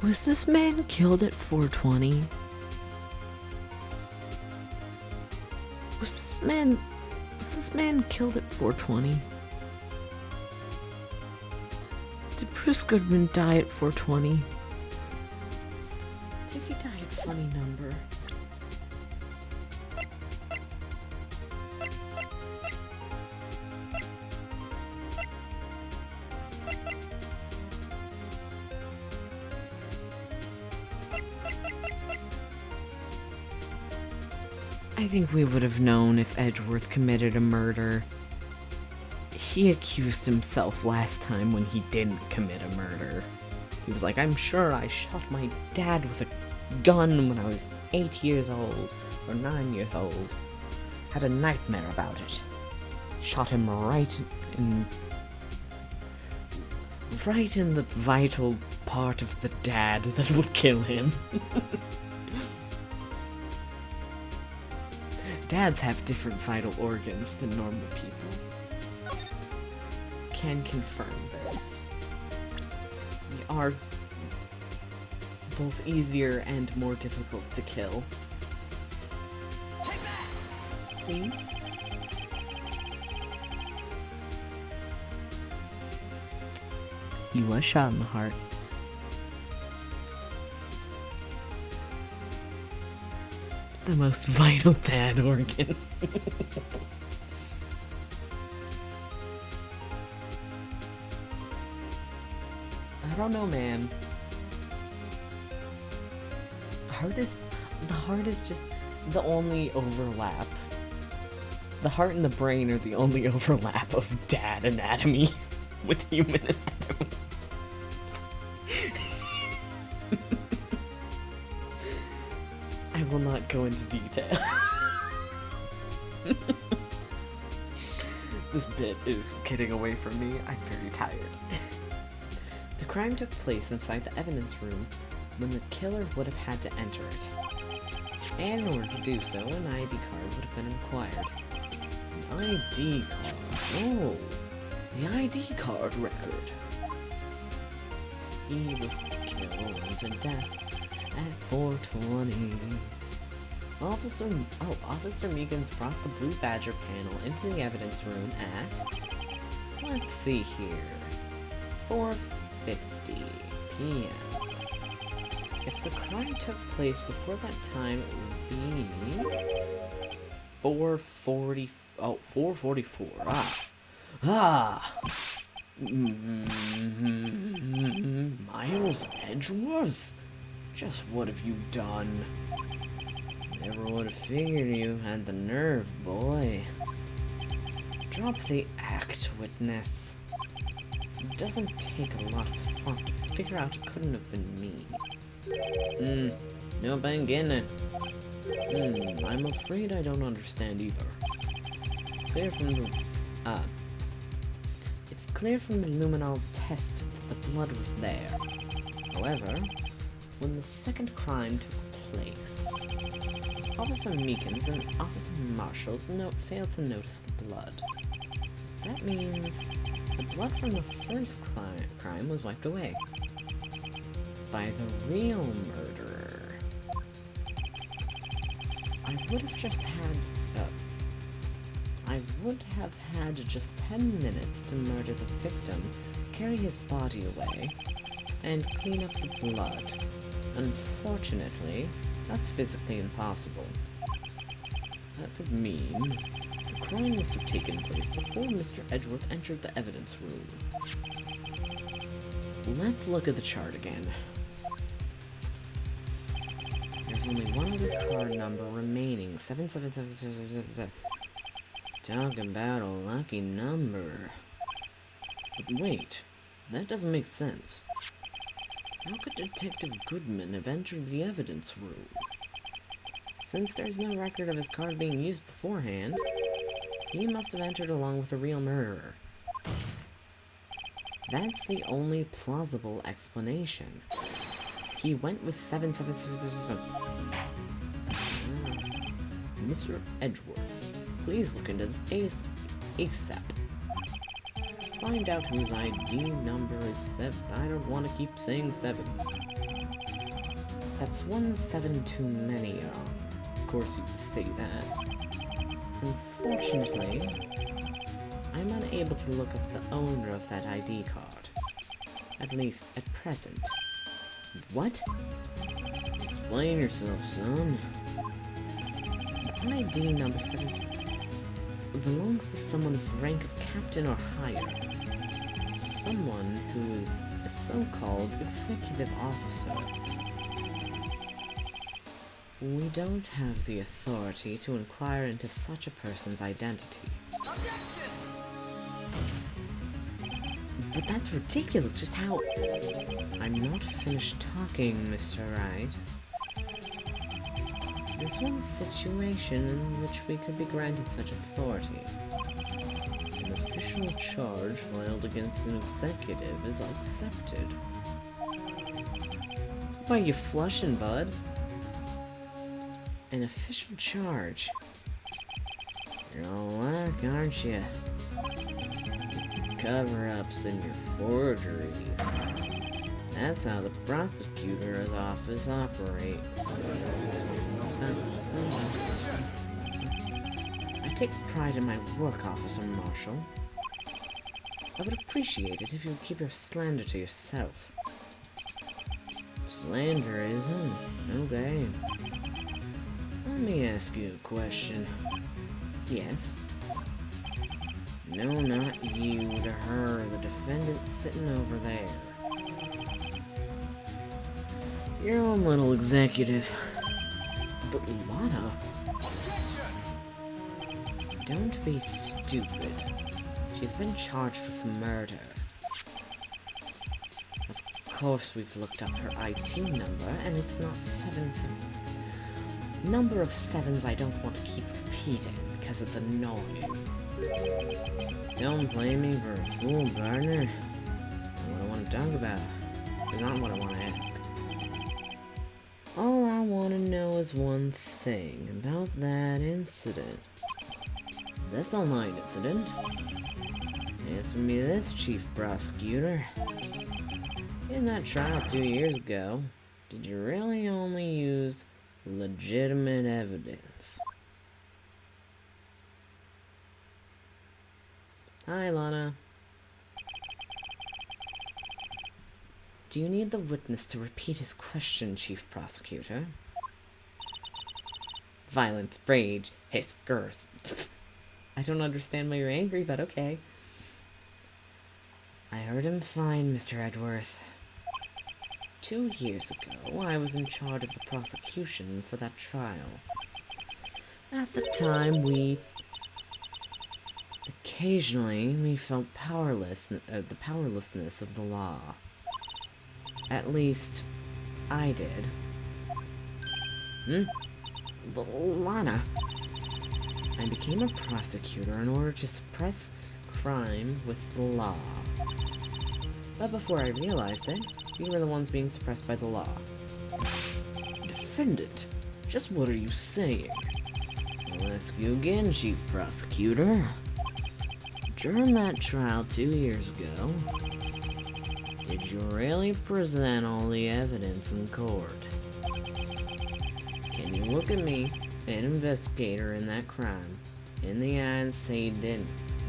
Was this man killed at 420? Was this man killed at 420? Did Bruce Goodman die at 420? Did he die at funny number? I think we would have known if Edgeworth committed a murder. He accused himself last time when he didn't commit a murder. He was like, I'm sure I shot my dad with a gun when I was 8 years old, or 9 years old. Had a nightmare about it. Shot him right in the vital part of the dad that would kill him. Dads have different vital organs than normal people. Can confirm this. They are both easier and more difficult to kill. Please? He was shot in the heart. The most vital dad organ. I don't know, man. The heart is just the only overlap. The heart and the brain are the only overlap of dad anatomy with human anatomy. I will not go into detail. This bit is getting away from me. I'm very tired. The crime took place inside the evidence room when the killer would have had to enter it. And in order to do so, an ID card would have been required. An ID card. Oh, the ID card record. He was killed to death at 420. Officer Meekins brought the Blue Badger panel into the evidence room at, let's see here, 4:50 p.m. If the crime took place before that time, it would be 4:44. Miles Edgeworth? Just what have you done? Never would have figured you had the nerve, boy. Drop the act, witness. It doesn't take a lot of fun to figure out it couldn't have been me. No bang in it. I'm afraid I don't understand either. It's clear from the luminol test that the blood was there. However, when the second crime took place, Officer Meekins and Officer Marshall's failed to notice the blood. That means the blood from the first crime was wiped away by the real murderer. I would have had just 10 minutes to murder the victim, carry his body away, and clean up the blood. Unfortunately, that's physically impossible. That would mean the crime must have taken place before Mr. Edgeworth entered the evidence room. Let's look at the chart again. There's only one other card number remaining. 77777. Talk about a lucky number. But wait, that doesn't make sense. How could Detective Goodman have entered the evidence room? Since there's no record of his card being used beforehand, he must have entered along with the real murderer. That's the only plausible explanation. He went with 7777. Mr. Edgeworth, please look into this ASAP. Find out whose ID number is 7. I don't want to keep saying 7. That's 1-7 too many, of course you could say that. Unfortunately, I'm unable to look up the owner of that ID card. At least, at present. What? Explain yourself, son. ID number 7 belongs to someone with rank of captain or higher. Someone who is a so-called executive officer. We don't have the authority to inquire into such a person's identity. But that's ridiculous, just how... I'm not finished talking, Mr. Wright. This one's a situation in which we could be granted such authority. An official charge filed against an executive is accepted. Why, you flushing, bud? An official charge. You're all luck, aren't you? Cover-ups and your forgeries. That's how the prosecutor's office operates. I take pride in my work, Officer Marshall. I would appreciate it if you would keep your slander to yourself. Slander, isn't? Okay. Let me ask you a question. Yes? No, not you, to her, the defendant sitting over there. Your own little executive. But Lana... Don't be stupid. She's been charged with murder. Of course we've looked up her IT number, and it's not 7-7. Number of 7s I don't want to keep repeating, because it's annoying. Don't blame me for a fool, partner. That's not what I want to talk about. It's not what I want to ask. All I want to know is one thing about that incident. This online incident? Answer me this, Chief Prosecutor. In that trial 2 years ago, did you really only use legitimate evidence? Hi, Lana. Do you need the witness to repeat his question, Chief Prosecutor? Violent, rage, hiss, curse. I don't understand why you're angry, but okay. I heard him fine, Mr. Edgeworth. 2 years ago, I was in charge of the prosecution for that trial. At the time, occasionally, we felt the powerlessness of the law. At least, I did. Lana. I became a prosecutor in order to suppress crime with the law. But before I realized it, we were the ones being suppressed by the law. Defendant, just what are you saying? I'll ask you again, Chief Prosecutor. During that trial 2 years ago, did you really present all the evidence in court? Can you look at me, an investigator in that crime, in the eye and say you didn't?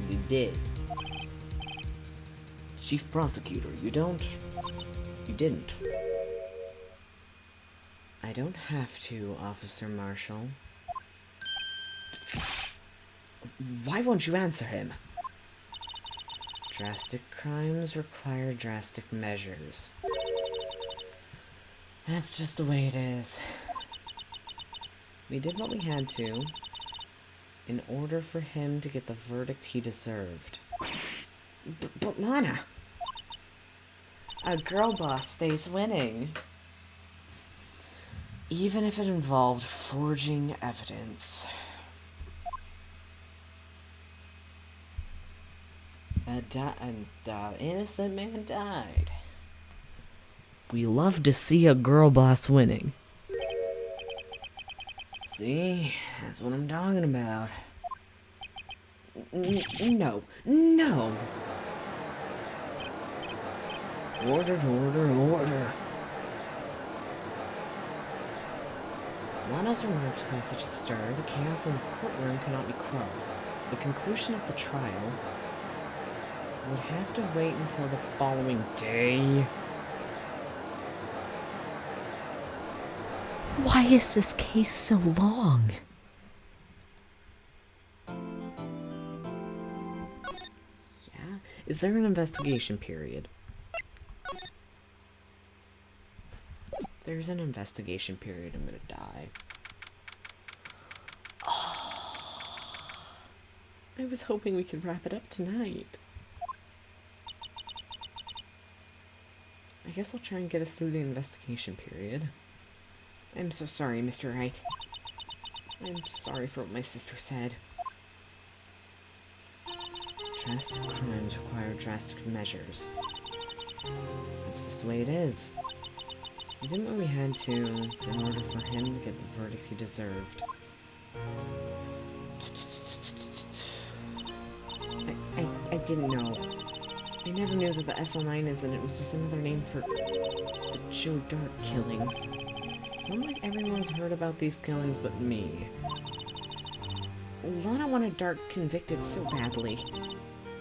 You did. Chief Prosecutor, you didn't. I don't have to, Officer Marshall. Why won't you answer him? Drastic crimes require drastic measures. That's just the way it is. We did what we had to, in order for him to get the verdict he deserved. But Lana! A girl boss stays winning. Even if it involved forging evidence. An innocent man died. We love to see a girl boss winning. See? That's what I'm talking about. No. Order. Lana's remarks caused such a stir, the chaos in the courtroom cannot be quelled. The conclusion of the trial would have to wait until the following day. Why is this case so long? Yeah? Is there an investigation period? If there's an investigation period, I'm gonna die. I was hoping we could wrap it up tonight. I guess I'll try and get us through the investigation period. I'm so sorry, Mr. Wright. I'm sorry for what my sister said. Drastic crimes require drastic measures. That's just the way it is. We did what we had to in order for him to get the verdict he deserved. I didn't know. I never knew that the SL9 incident was just another name for the Joe Dark killings. It's not like everyone's heard about these killings but me. Lana wanted Dark convicted so badly.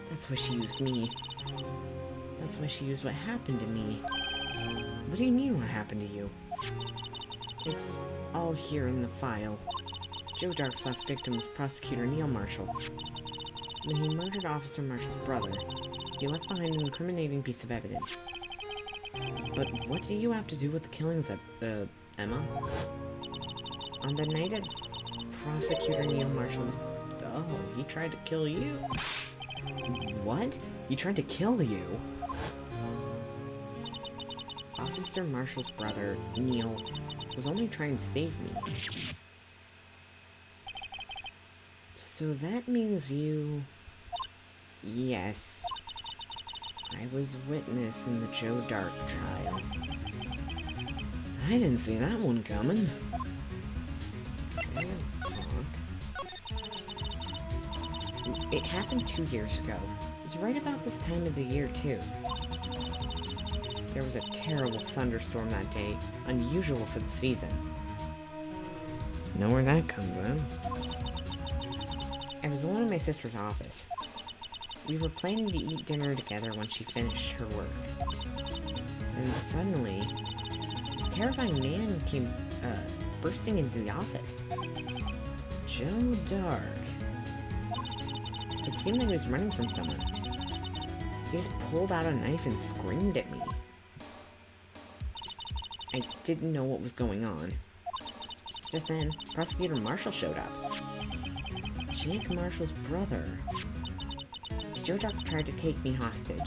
That's why she used me. That's why she used what happened to me. What do you mean, what happened to you? It's all here in the file. Joe Dark's last victim was Prosecutor Neil Marshall. When he murdered Officer Marshall's brother, he left behind an incriminating piece of evidence. But what do you have to do with the killings of, Emma? On the night of Prosecutor Neil Marshall's... Oh, he tried to kill you? What? He tried to kill you? Officer Marshall's brother, Neil, was only trying to save me. So that means you... Yes. I was witness in the Joe Dark trial. I didn't see that one coming. Okay, let's talk. It happened 2 years ago. It was right about this time of the year, too. There was a terrible thunderstorm that day, unusual for the season. Know where that comes from? I was alone in my sister's office. We were planning to eat dinner together when she finished her work. Then suddenly, this terrifying man came bursting into the office. Joe Dark. It seemed like he was running from someone. He just pulled out a knife and screamed at me. I didn't know what was going on. Just then, Prosecutor Marshall showed up. Jake Marshall's brother. Joe Dark tried to take me hostage.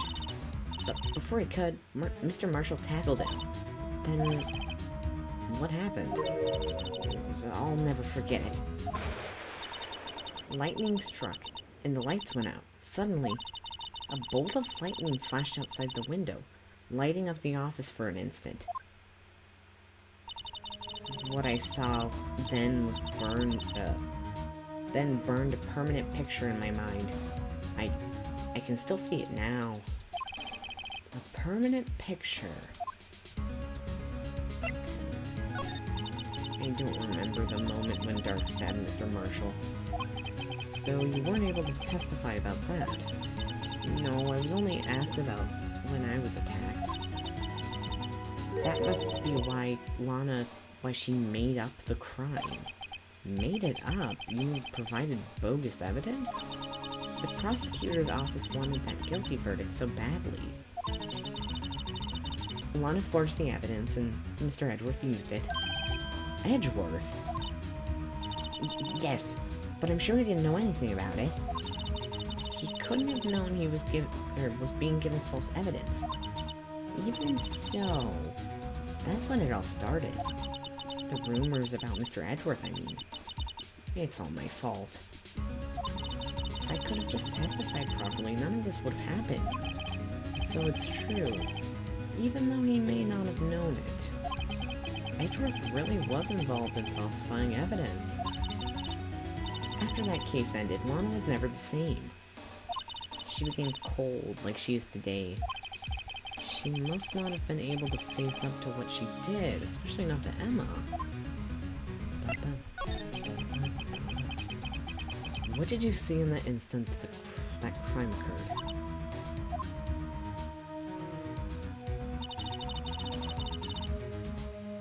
But before he could, Mr. Marshall tackled him. Then... what happened? I'll never forget it. Lightning struck, and the lights went out. Suddenly, a bolt of lightning flashed outside the window, lighting up the office for an instant. What I saw then was burned a permanent picture in my mind. I can still see it now. A permanent picture. I don't remember the moment when Dark stabbed Mr. Marshall. So you weren't able to testify about that? No, I was only asked about when I was attacked. That must be why she made up the crime. Made it up? You provided bogus evidence? The prosecutor's office wanted that guilty verdict so badly. Lana forged the evidence, and Mr. Edgeworth used it. Edgeworth? Yes, but I'm sure he didn't know anything about it. He couldn't have known he was being given false evidence. Even so, that's when it all started. The rumors about Mr. Edgeworth, I mean. It's all my fault. If I could have just testified properly, none of this would have happened. So it's true, even though he may not have known it. Edgeworth really was involved in falsifying evidence. After that case ended, Lana was never the same. She became cold like she is today. She must not have been able to face up to what she did, especially not to Emma. What did you see in that instant that crime occurred?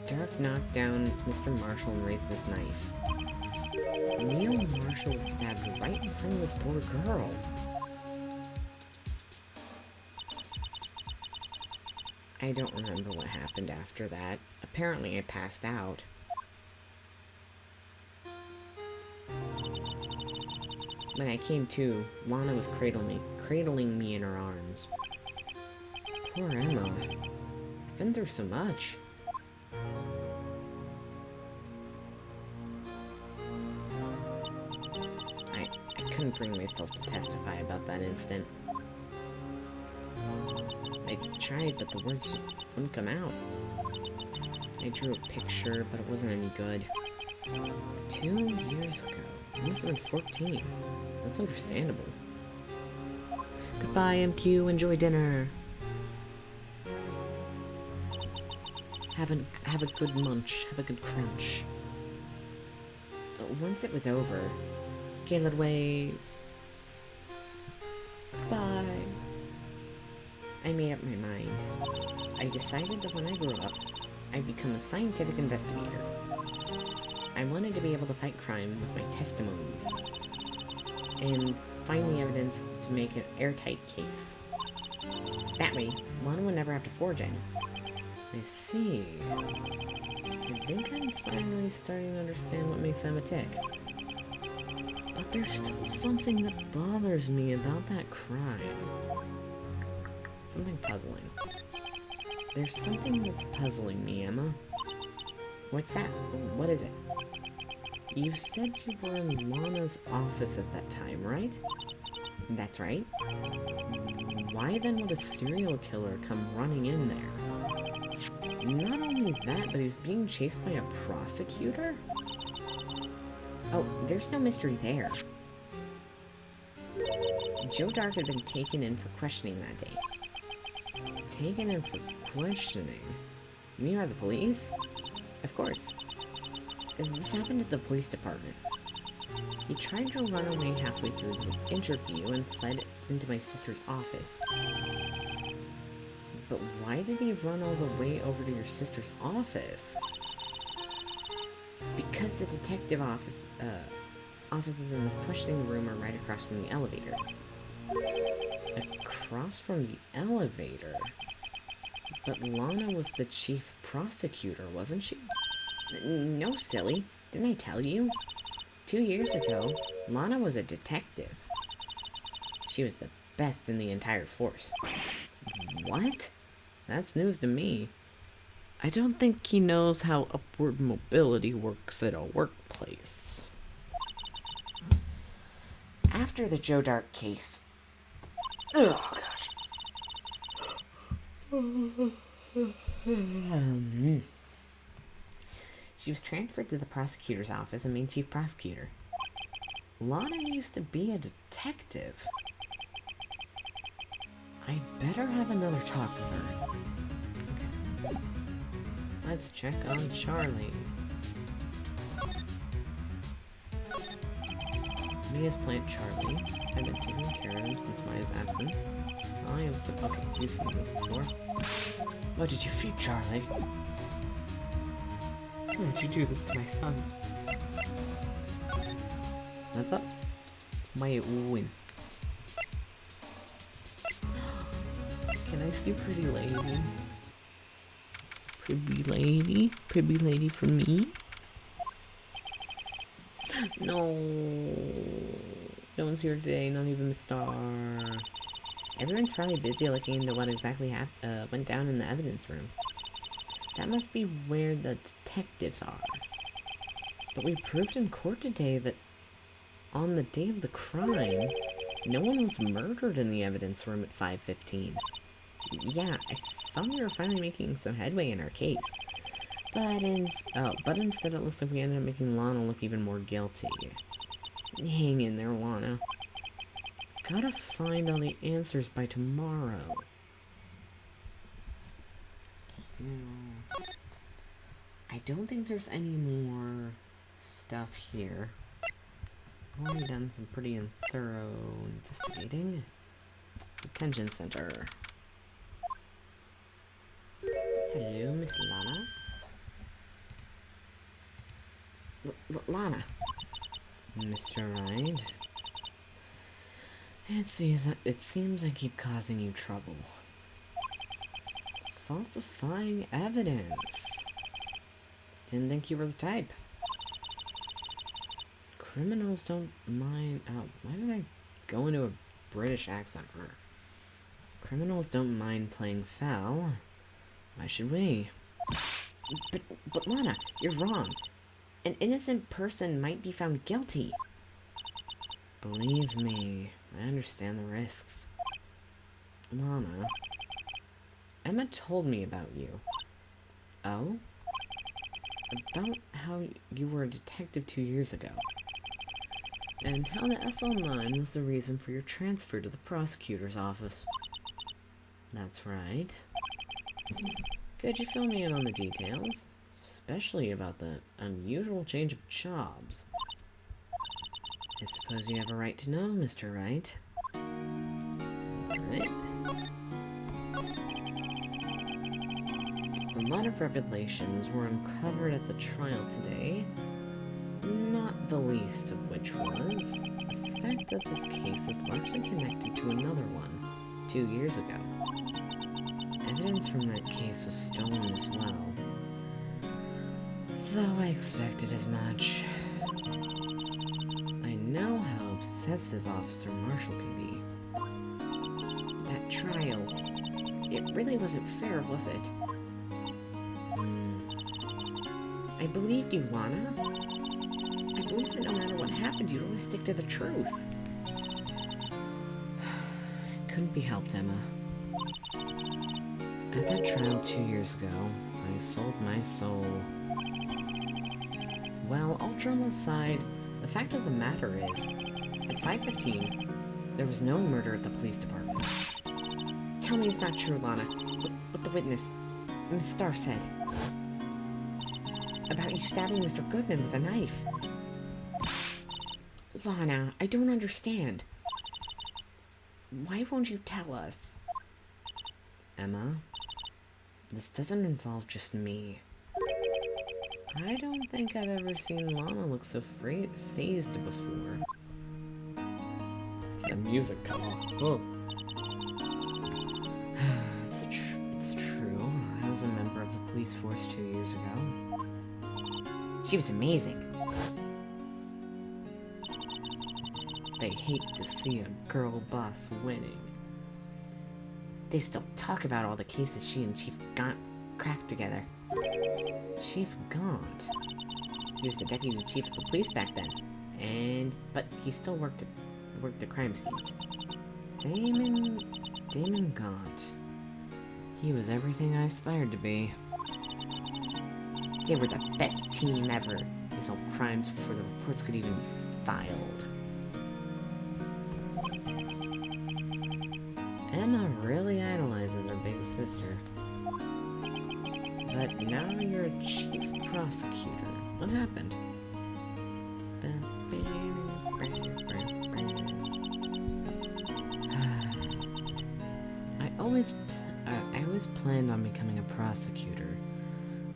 Dark knocked down Mr. Marshall and raised his knife. Neil Marshall was stabbed right in front of this poor girl. I don't remember what happened after that. Apparently I passed out. When I came to, Lana was cradling me in her arms. Poor Emma. I've been through so much. I couldn't bring myself to testify about that instant. I tried, but the words just wouldn't come out. I drew a picture, but it wasn't any good. 2 years ago. I must have been 14. That's understandable. Goodbye, MQ. Enjoy dinner. Have a good munch. Have a good crunch. Once it was over, Gaylord wave. Goodbye. I made up my mind. I decided that when I grew up, I'd become a scientific investigator. I wanted to be able to fight crime with my testimonies and find the evidence to make an airtight case. That way, Lana would never have to forge any. I see. I think I'm finally starting to understand what makes Emma tick. But there's still something that bothers me about that crime. Something puzzling. There's something that's puzzling me, Emma. What's that? What is it? You said you were in Lana's office at that time, right? That's right. Why then would a serial killer come running in there? Not only that, but he was being chased by a prosecutor? Oh, there's no mystery there. Joe Dark had been taken in for questioning that day. Taken in for questioning? You mean by the police? Of course. This happened at the police department. He tried to run away halfway through the interview and fled into my sister's office. But why did he run all the way over to your sister's office? Because the detective offices in the questioning room are right across from the elevator. Across from the elevator? But Lana was the chief prosecutor, wasn't she? No, silly. Didn't I tell you? 2 years ago, Lana was a detective. She was the best in the entire force. What? That's news to me. I don't think he knows how upward mobility works at a workplace. After the Joe Dark case... Oh, gosh. She was transferred to the prosecutor's office and made chief prosecutor. Lana used to be a detective. I'd better have another talk with her. Okay. Let's check on Charlie. Mia's plant Charlie. I've been taking care of him since Maya's absence. I am okay, we've seen this before. What did you feed Charlie? Why would you do this to my son? What's up? My win. Can I see pretty lady? Pretty lady? Pretty lady for me? No. No one's here today, not even a star. Everyone's probably busy looking into what exactly went down in the evidence room. That must be where the detectives are. But we proved in court today that on the day of the crime, no one was murdered in the evidence room at 5:15. Yeah, I thought we were finally making some headway in our case. But instead it looks like we ended up making Lana look even more guilty. Hang in there, Lana. Gotta find all the answers by tomorrow. I don't think there's any more stuff here. I've already done some pretty thorough investigating. Detention center. Hello, Miss Lana. Lana. Mr. Wright. It seems I keep causing you trouble. Falsifying evidence. Didn't think you were the type. Criminals don't mind... Oh, why did I go into a British accent for... Criminals don't mind playing foul. Why should we? But Lana, you're wrong. An innocent person might be found guilty. Believe me, I understand the risks. Lana, Emma told me about you. Oh? About how you were a detective 2 years ago. And how the SL9 was the reason for your transfer to the prosecutor's office. That's right. Could you fill me in on the details? Especially about the unusual change of jobs. I suppose you have a right to know, Mr. Wright. Right. A lot of revelations were uncovered at the trial today, not the least of which was the fact that this case is largely connected to another one 2 years ago. Evidence from that case was stolen as well, though I expected as much. I know how obsessive Officer Marshall can be. That trial, it really wasn't fair, was it? I believed you, Lana. I believed that no matter what happened, you'd always stick to the truth. Couldn't be helped, Emma. At that trial 2 years ago, I sold my soul. Well, all drama aside, the fact of the matter is, at 5:15, there was no murder at the police department. Tell me it's not true, Lana. What the witness, Miss Starr, said. About you stabbing Mr. Goodman with a knife. Lana, I don't understand. Why won't you tell us? Emma, this doesn't involve just me. I don't think I've ever seen Lana look so phased before. The music cut off. Oh. It's true. I was a member of the police force 2 years ago. She was amazing. They hate to see a girl boss winning. They still talk about all the cases she and Chief Gaunt cracked together. Chief Gaunt? He was the deputy chief of the police back then, but he still worked the crime scenes. Damon Gaunt. He was everything I aspired to be. They were the best team ever. They solved crimes before the reports could even be filed. Emma really idolizes her big sister. But now you're a chief prosecutor. What happened? I always planned on becoming a prosecutor.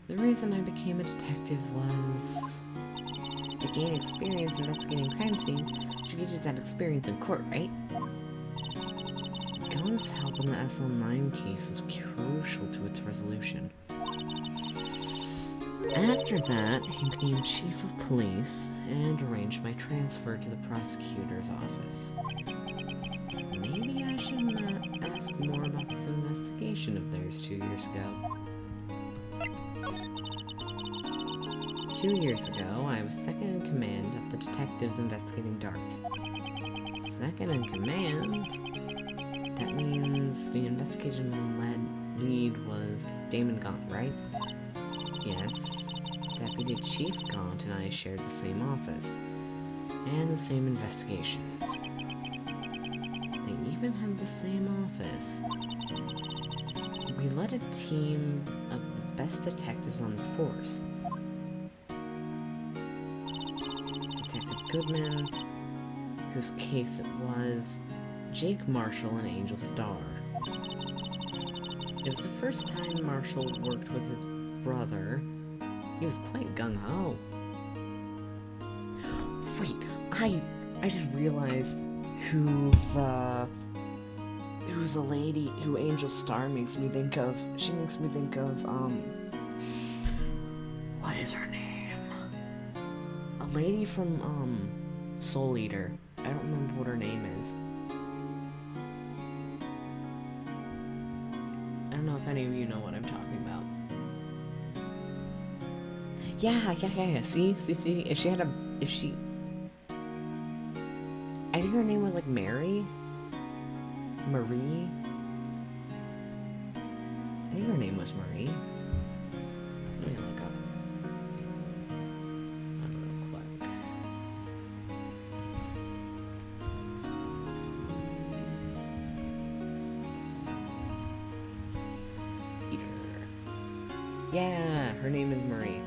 The reason I became a detective was to gain experience investigating crime scenes. You could use that experience in court, right? Gaunt's help in the SL9 case was crucial to its resolution. After that, he became chief of police and arranged my transfer to the prosecutor's office. Maybe I should ask more about this investigation of theirs 2 years ago. 2 years ago, I was second in command of the detectives investigating Dark. Second in command? That means the investigation lead was Damon Gaunt, right? Yes. Deputy Chief Gaunt and I shared the same office, and the same investigations. They even had the same office. We led a team of the best detectives on the force. Goodman, whose case it was, Jake Marshall, and Angel Starr. It was the first time Marshall worked with his brother. He was quite gung-ho. Wait, I just realized who the lady who Angel Starr makes me think of. She makes me think of, what is her name? A lady from, Soul Eater. I don't remember what her name is. I don't know if any of you know what I'm talking about. Yeah. See? If she... I think her name was like Marie? I think her name was Marie. Let me look up. Real quick. Yeah, her name is Marie.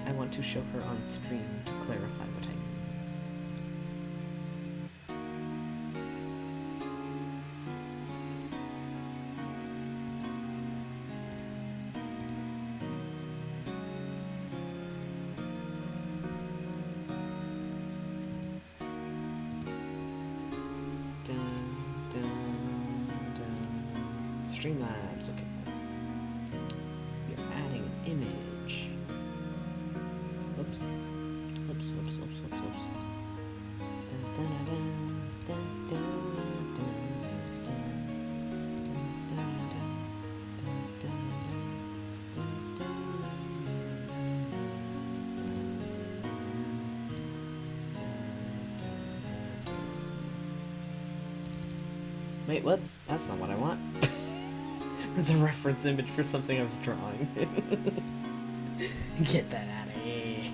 I want to show her on stream to clarify what I mean. Streamlabs, okay. You're adding an image. Oops. Wait, whoops. That's not what I want. That's a reference image for something I was drawing. Get that out of here.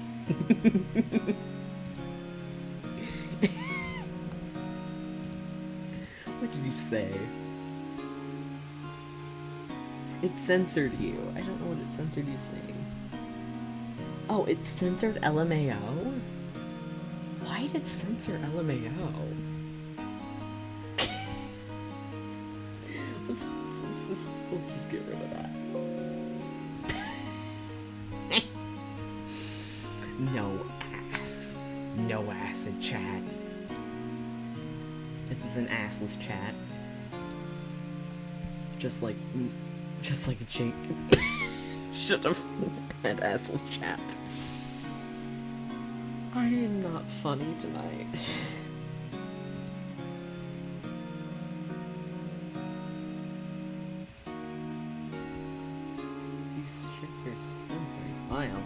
What did you say? It censored you. I don't know what it censored you saying. Oh, it censored LMAO? Why did it censor LMAO? Let's just get rid of that. No ass in chat. This is an assless chat. Just like Jake should have had assless chat. I am not funny tonight. Wild.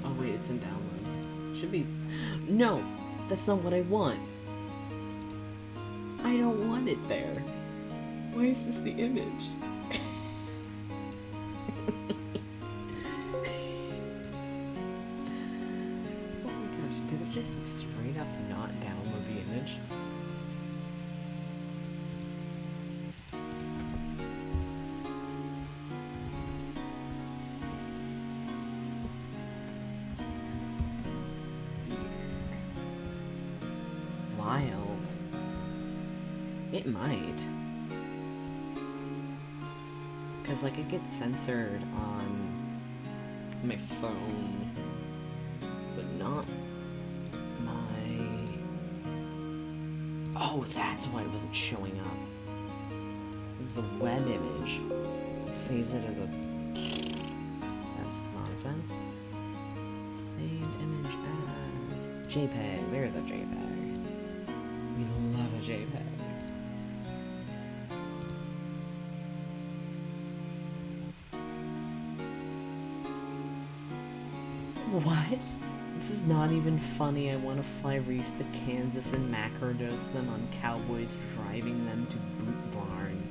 Oh wait, it's in downloads. Should be... No! That's not what I want. I don't want it there. Why is this the image? Oh my gosh, did it just straight up not download the image? Wild. It might. Because, like, it gets censored on my phone, but not my... Oh, that's why it wasn't showing up. This is a web image. It saves it as a... That's nonsense. Saved image as... JPEG. There's a JPEG. We love a JPEG. What? This is not even funny. I want to fly Reese to Kansas and macrodose them on cowboys driving them to Boot Barn.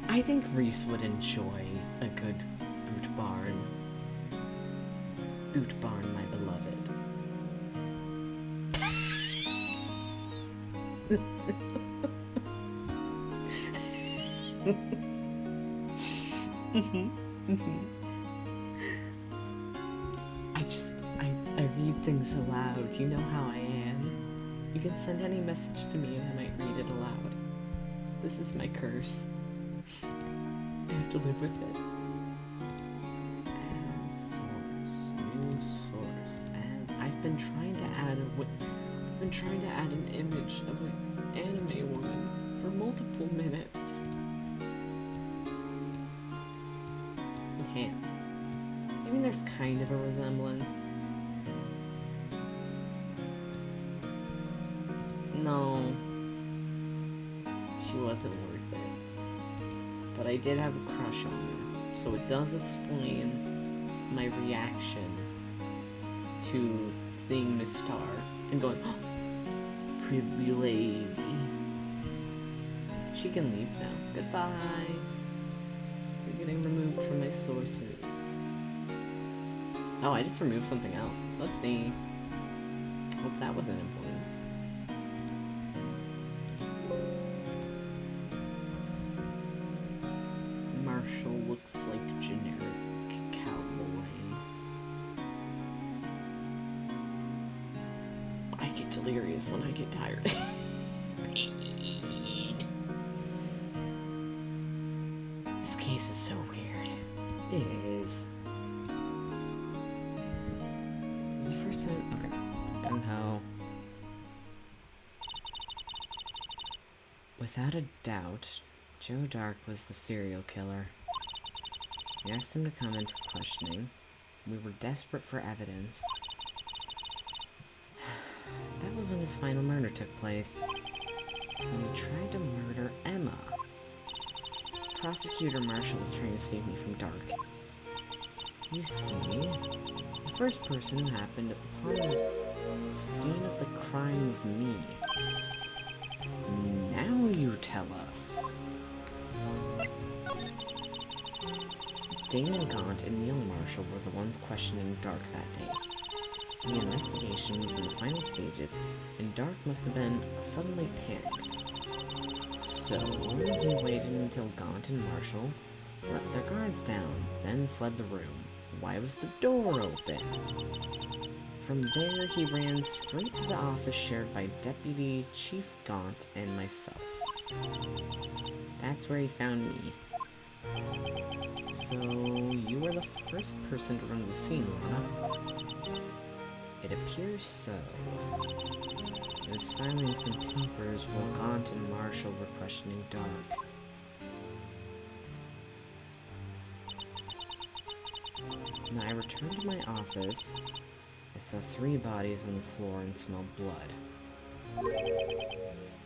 I think Reese would enjoy a good Boot Barn. Boot Barn, my beloved. I read things aloud. You know how I am. You can send any message to me and I might read it aloud. This is my curse. I have to live with it. Add source, new source, and I've been trying to add an image of an anime woman for multiple minutes. Enhance. I mean, there's kind of a resemblance. No, she wasn't worth it. But I did have a crush on her, so it does explain my reaction to seeing Miss Star and going, oh, pretty lady. She can leave now. Goodbye. You're getting removed from my sources. Oh, I just removed something else. Oopsie. Hope that wasn't important. Marshall looks like generic cowboy. I get delirious when I get tired. This case is so weird. It is. This is the first time. Okay. Gung ho. Without a doubt, Joe Dark was the serial killer. We asked him to come in for questioning. We were desperate for evidence. That was when his final murder took place. When he tried to murder Emma. Prosecutor Marshall was trying to save me from Dark. You see, the first person who happened upon the scene of the crime was me. Now you tell us. Damon Gaunt and Neil Marshall were the ones questioning Dark that day. The investigation was in the final stages, and Dark must have been suddenly panicked. So, he waited until Gaunt and Marshall let their guards down, then fled the room. Why was the door open? From there, he ran straight to the office shared by Deputy Chief Gaunt and myself. That's where he found me. So, you were the first person to run to the scene, Lana. It appears so. I was filing some papers while Gaunt and Marshall were questioning Dark. When I returned to my office, I saw 3 bodies on the floor and smelled blood.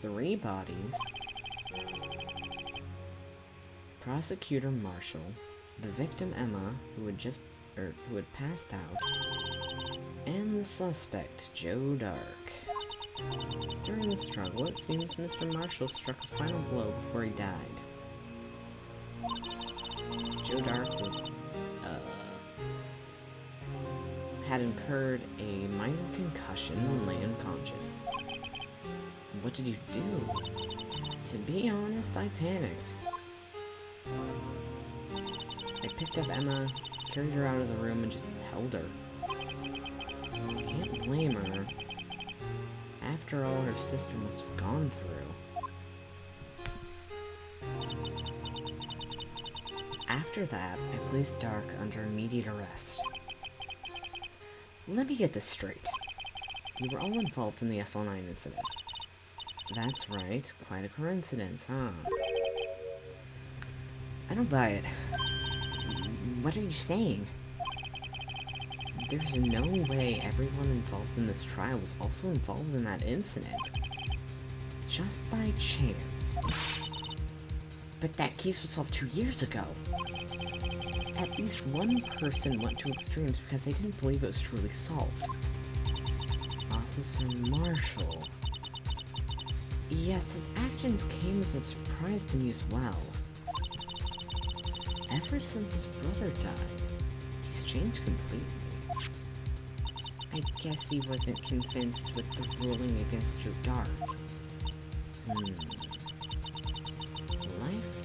3 bodies? Prosecutor Marshall, the victim Emma, who had passed out, and the suspect, Joe Dark. During the struggle, it seems Mr. Marshall struck a final blow before he died. Joe Dark had incurred a minor concussion and lay unconscious. What did you do? To be honest, I panicked. I picked up Emma, carried her out of the room, and just held her. Can't blame her. After all, her sister must have gone through. After that, I placed Dark under immediate arrest. Let me get this straight. You were all involved in the SL9 incident. That's right, quite a coincidence, huh? I don't buy it. What are you saying? There's no way everyone involved in this trial was also involved in that incident. Just by chance. But that case was solved 2 years ago. At least one person went to extremes because they didn't believe it was truly solved. Officer Marshall. Yes, his actions came as a surprise to me as well. Ever since his brother died, he's changed completely. I guess he wasn't convinced with the ruling against Joe Dark. Life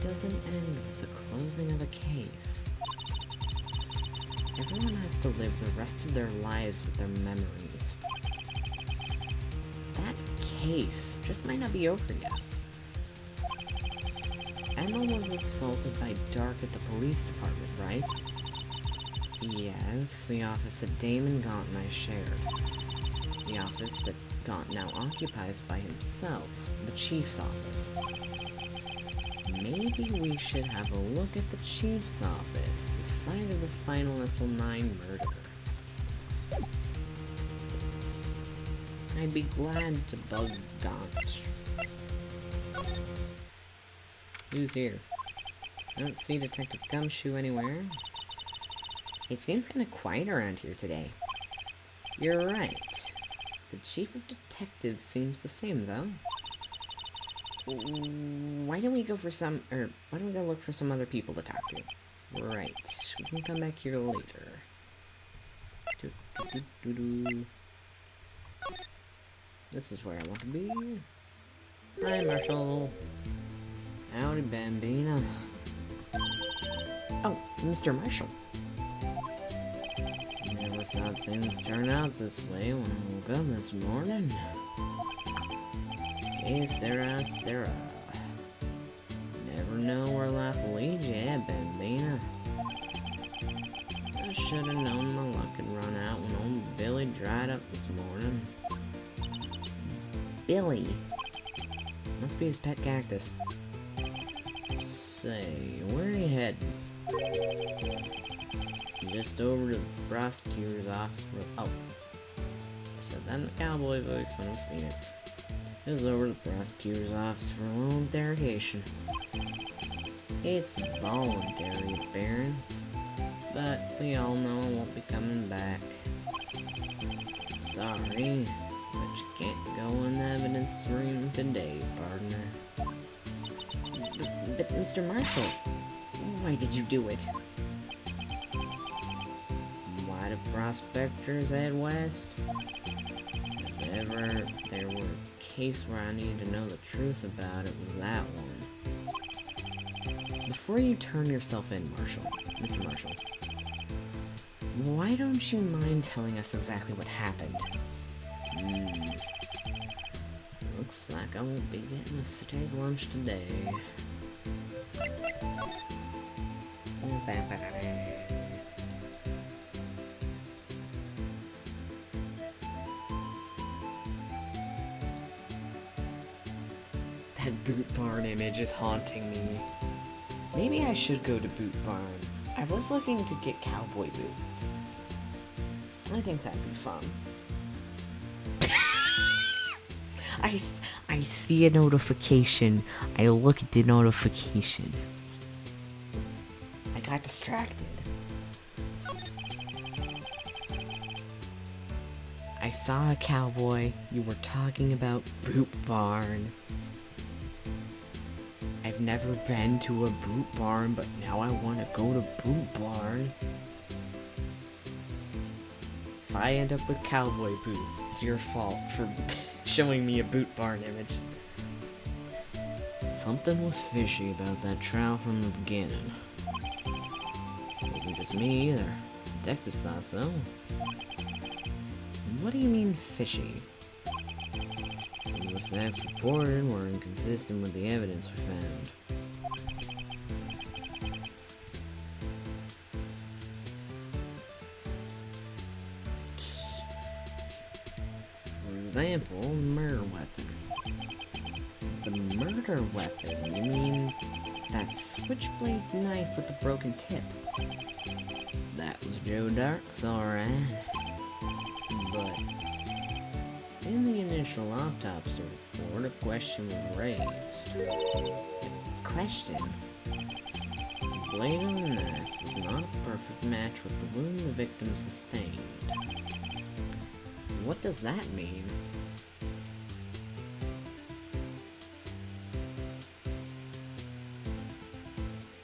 doesn't end with the closing of a case. Everyone has to live the rest of their lives with their memories. That case just might not be over yet. Emma was assaulted by Dark at the police department, right? Yes, the office that Damon Gaunt and I shared. The office that Gaunt now occupies by himself, the chief's office. Maybe we should have a look at the chief's office, the site of the final SL9 murder. I'd be glad to bug Gaunt. Who's here? I don't see Detective Gumshoe anywhere. It seems kind of quiet around here today. You're right. The chief of detectives seems the same, though. Why don't we go look for some other people to talk to? Right. We can come back here later. This is where I want to be. Hi, Marshall. Howdy, Bambina. Oh, Mr. Marshall. Never thought things turned out this way when I woke up this morning. Hey, Sarah. Never know where life will lead you, Bambina. I should have known my luck had run out when old Billy dried up this morning. Billy? Must be his pet cactus. Say, where are you heading? Just over to the prosecutor's office for... Oh. Said that in the cowboy voice when I was thinking it. Just over to the prosecutor's office for a little interrogation. It's voluntary appearance, but we all know I won't be coming back. Sorry, but you can't go in the evidence room today, partner. But Mr. Marshall, why did you do it? Why do prospectors head west? If ever there were a case where I needed to know the truth about it, was that one. Before you turn yourself in, Mr. Marshall, why don't you mind telling us exactly what happened? Looks like I won't be getting us to take lunch today. That Boot Barn image is haunting me. Maybe I should go to Boot Barn. I was looking to get cowboy boots. I think that'd be fun. I see a notification. I look at the notification. I got distracted. I saw a cowboy. You were talking about Boot Barn. I've never been to a Boot Barn, but now I want to go to Boot Barn. If I end up with cowboy boots, it's your fault for showing me a Boot Barn image. Something was fishy about that trial from the beginning. It wasn't just me either. Detectives thought so. What do you mean fishy? Some of the facts reported were inconsistent with the evidence we found. For example, the murder weapon. The murder weapon? You mean that switchblade knife with the broken tip? That was Joe Dark's, alright. But in the initial autopsy report, a question was raised. A question? The blade of the knife was not a perfect match with the wound the victim sustained. What does that mean?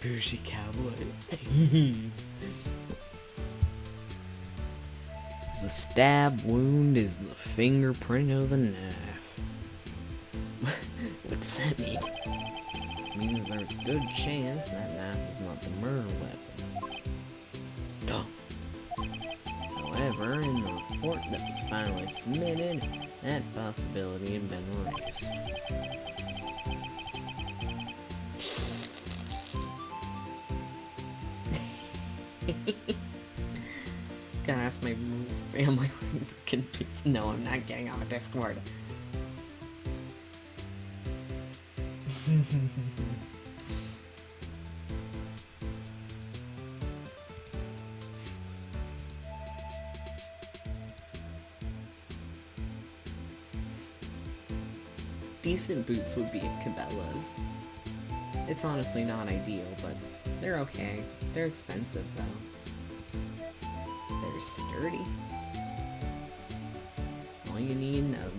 Bougie cowboys. The stab wound is the fingerprint of the knife. What does that mean? It means there's a good chance that knife is not the murder weapon. Oh. However, in the report that was finally submitted, that possibility had been erased. Gotta ask my family when can be. No, I'm not getting on a Discord. Decent boots would be at Cabela's. It's honestly not ideal, but they're okay. They're expensive though. They're sturdy. All you need in a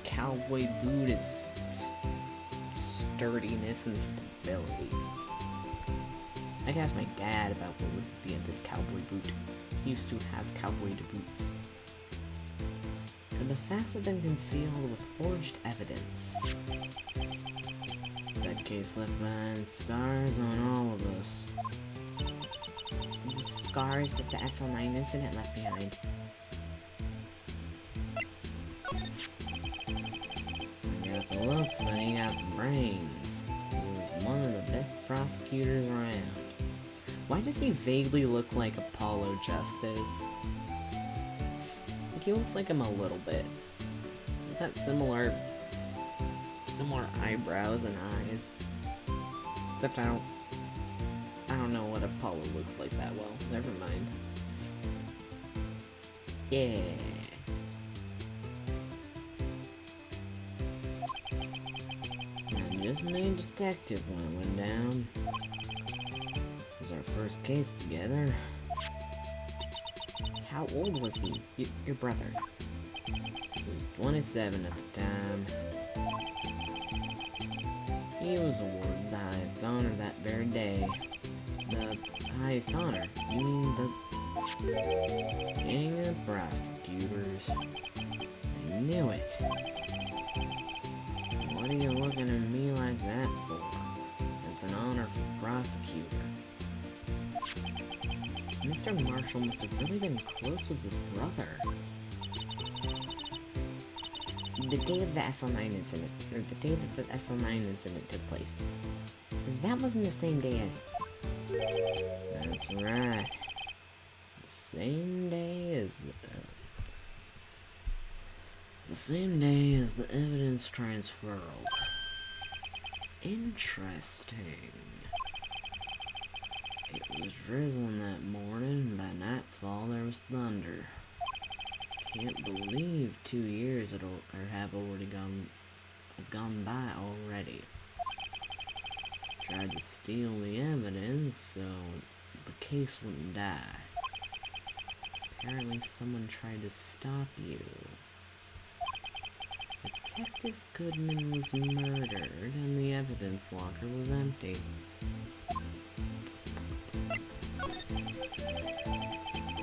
cowboy boot is sturdiness and stability. I'd ask my dad about what would be a good cowboy boot. He used to have cowboy boots. And the facts have been concealed with forged evidence. That case left behind scars on all of us. The scars that the SL9 incident left behind. He got the looks, but he got the brains. He was one of the best prosecutors around. Why does he vaguely look like Apollo Justice? He looks like him a little bit. He's got similar eyebrows and eyes. Except I don't know what Apollo looks like that well. Never mind. Yeah. I just made detective when it went down. It was our first case together. How old was he? Your brother? He was 27 at the time. He was awarded the highest honor that very day. The highest honor? You mean the King of Prosecutors? I knew it. What are you looking at me like that for? It's an honor for prosecutor. Mr. Marshall must have really been close with his brother. The day of the SL9 incident, or the day that the SL9 incident took place, that wasn't the same day as... That's right. The same day as the same day as the evidence transferred. Interesting. It was drizzling that morning, and by nightfall there was thunder. Can't believe 2 years have already gone by already. Tried to steal the evidence so the case wouldn't die. Apparently someone tried to stop you. Detective Goodman was murdered and the evidence locker was empty.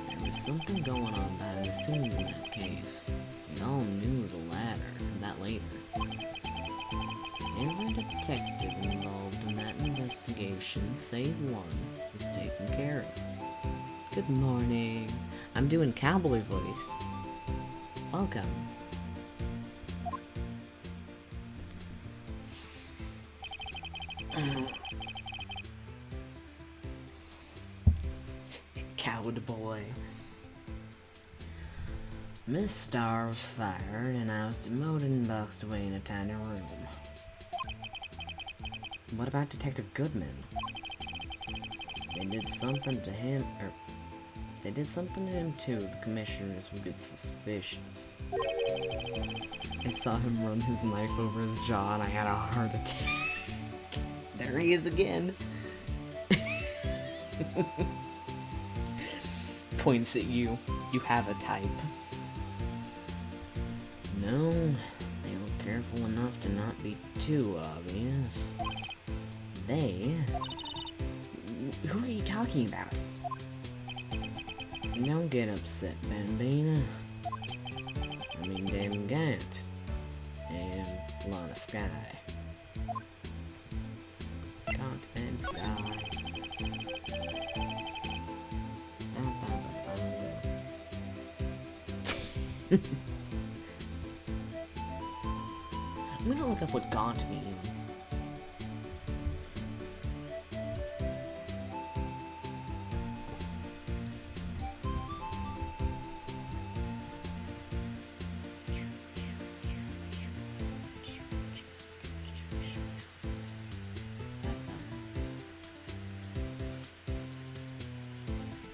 There was something going on behind the scenes in that case. We all knew that later. Every detective involved in that investigation, save one, was taken care of. Good morning. I'm doing cowboy voice. Welcome. Coward boy. Miss Starr was fired, and I was demoted and boxed away in a tiny room. What about Detective Goodman? They did something to him, or... If they did something to him too, the commissioners would get suspicious. I saw him run his knife over his jaw, and I had a heart attack. There he is again. Points at you. You have a type. No, they were careful enough to not be too obvious. They? Who are you talking about? Don't get upset, Bambina. I mean, Dan Gant. And Lana Sky. and star. Dun, dun, dun, dun. I'm gonna look up what gaunt means.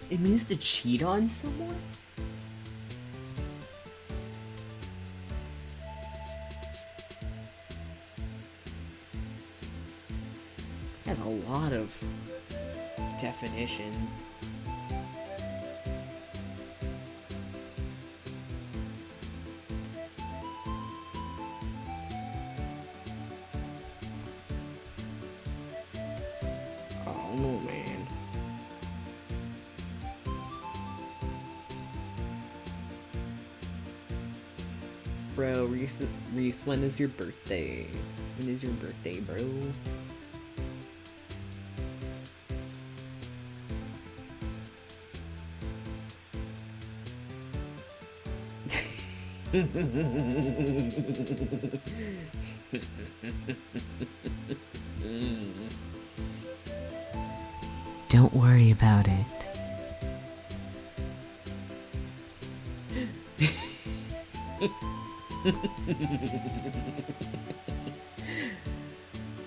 It means to cheat on someone? Has a lot of definitions. Oh no, man. Bro, Reese, when is your birthday? When is your birthday, bro? Don't worry about it.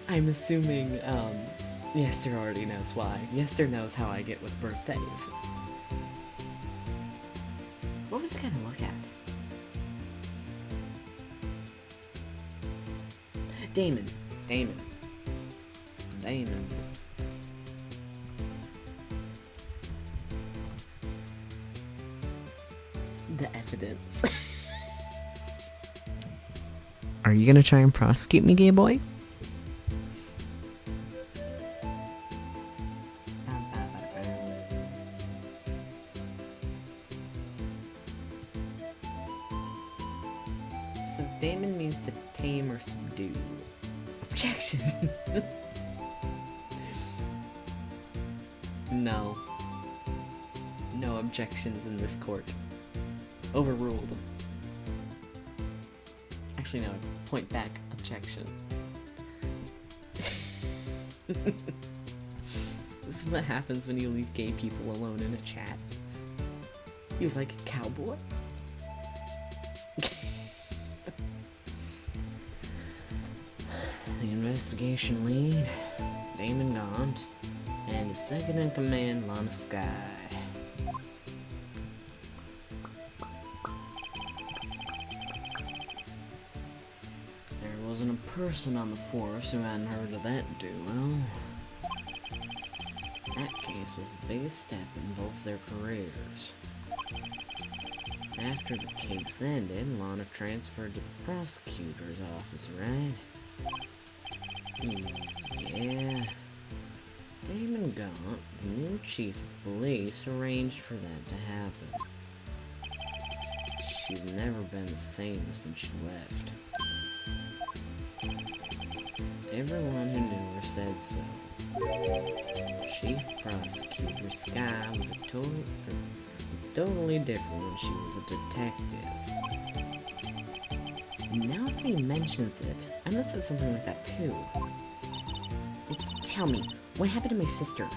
I'm assuming, Yester already knows why. Yester knows how I get with birthdays. What was I gonna look at? Damon. Damon. Damon. The evidence. Are you gonna try and prosecute me, gay boy? So Damon means to tame or subdue. Objection! No. No objections in this court. Overruled. Actually, no. Point back. Objection. This is what happens when you leave gay people alone in a chat. He was like a cowboy. The investigation lead, Damon Gaunt, and his second in command, Lana Sky. There wasn't a person on the force who hadn't heard of that duo. That case was the biggest step in both their careers. After the case ended, Lana transferred to the prosecutor's office, right? Yeah. Damon Gaunt, the new chief of police, arranged for that to happen. She's never been the same since she left. Everyone who knew her said so. Chief Prosecutor Sky was totally different when she was a detective. Now that he mentions it, I must have something like that too. Tell me, what happened to my sister?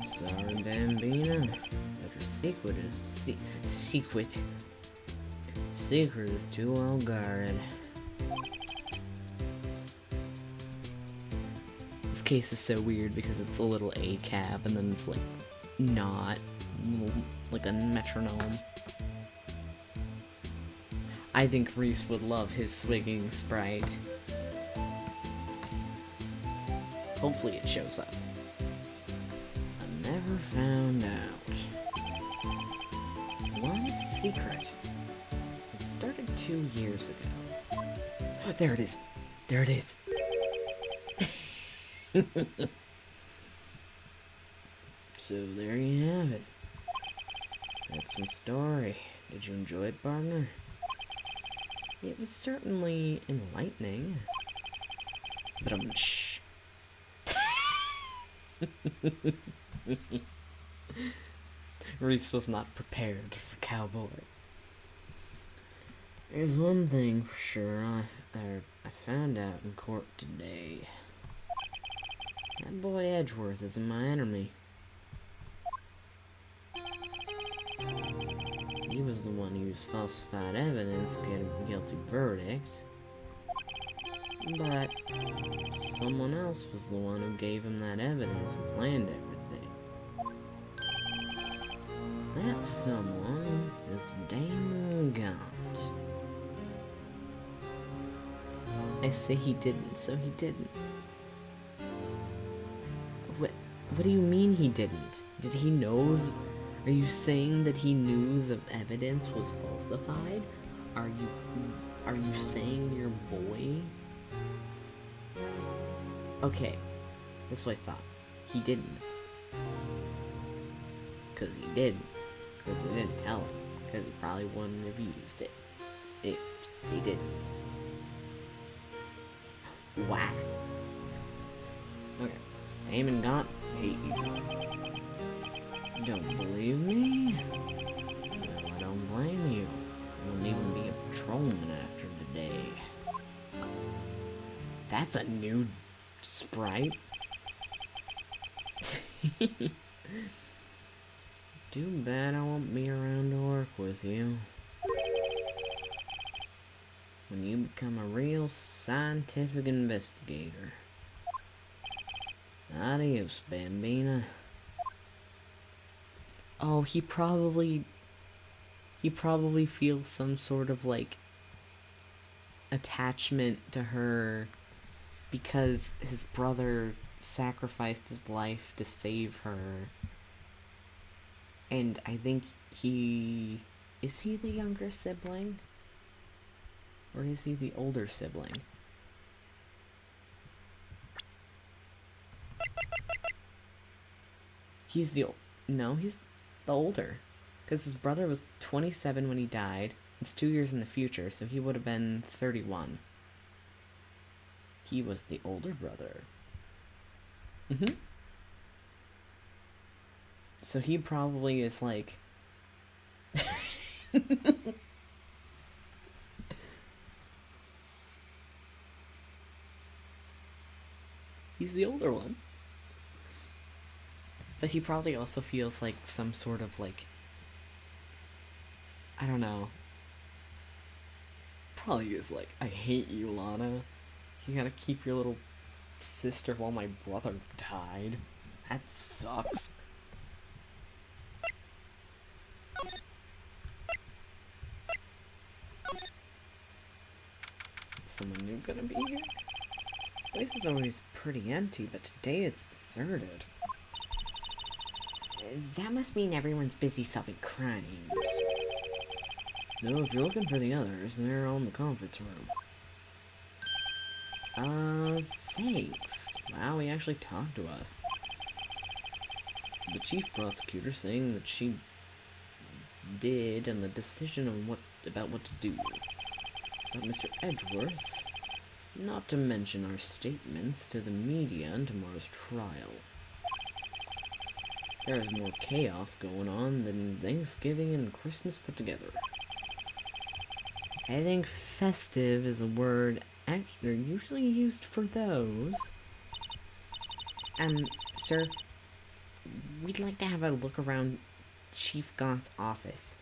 Sorry, Bambina, but her secret is too well guarded. This case is so weird because it's a little A cap and then it's like not like a metronome. I think Reese would love his swigging sprite. Hopefully it shows up. I never found out. Lana's secret. It started 2 years ago. Oh, there it is. There it is. So there you have it. That's my story. Did you enjoy it, partner? It was certainly enlightening. But shh. Reese was not prepared for Cowboy. There's one thing for sure I found out in court today. That boy Edgeworth isn't my enemy. He was the one who used falsified evidence to get a guilty verdict. But someone else was the one who gave him that evidence and planned everything. That someone is Damon Gaunt. I say he didn't, so he didn't. What do you mean he didn't? Did he know? Are you saying that he knew the evidence was falsified? Are you saying your boy? Okay, that's what I thought. He didn't. Cause he didn't. Cause they didn't tell him. Cause he probably wouldn't have used it. If they didn't. Whack. Okay. Damon Gaunt, hate you. Don't believe me? Well, I don't blame you. You won't even be a patrolman after today. That's a new sprite. Too bad I won't be around to work with you. When you become a real scientific investigator. Adios, Bambina. Oh, he probably feels some sort of, like, attachment to her because his brother sacrificed his life to save her. And I think is he the younger sibling? Or is he the older sibling? He's the older. Because his brother was 27 when he died. It's 2 years in the future, so he would have been 31. He was the older brother. So he probably is like... He's the older one. But he probably also feels like some sort of, like... I don't know. Probably is like, I hate you, Lana. You gotta keep your little sister while my brother died. That sucks. Someone new gonna be here? This place is always pretty empty, but today it's deserted. That must mean everyone's busy solving crimes. No, if you're looking for the others, they're on the conference room. Thanks. Wow, he actually talked to us. The chief prosecutor saying that she did and the decision on about what to do. But Mr. Edgeworth, not to mention our statements to the media in tomorrow's trial. There's more chaos going on than Thanksgiving and Christmas put together. I think festive is a word actually usually used for those. Sir, we'd like to have a look around Chief Gaunt's office.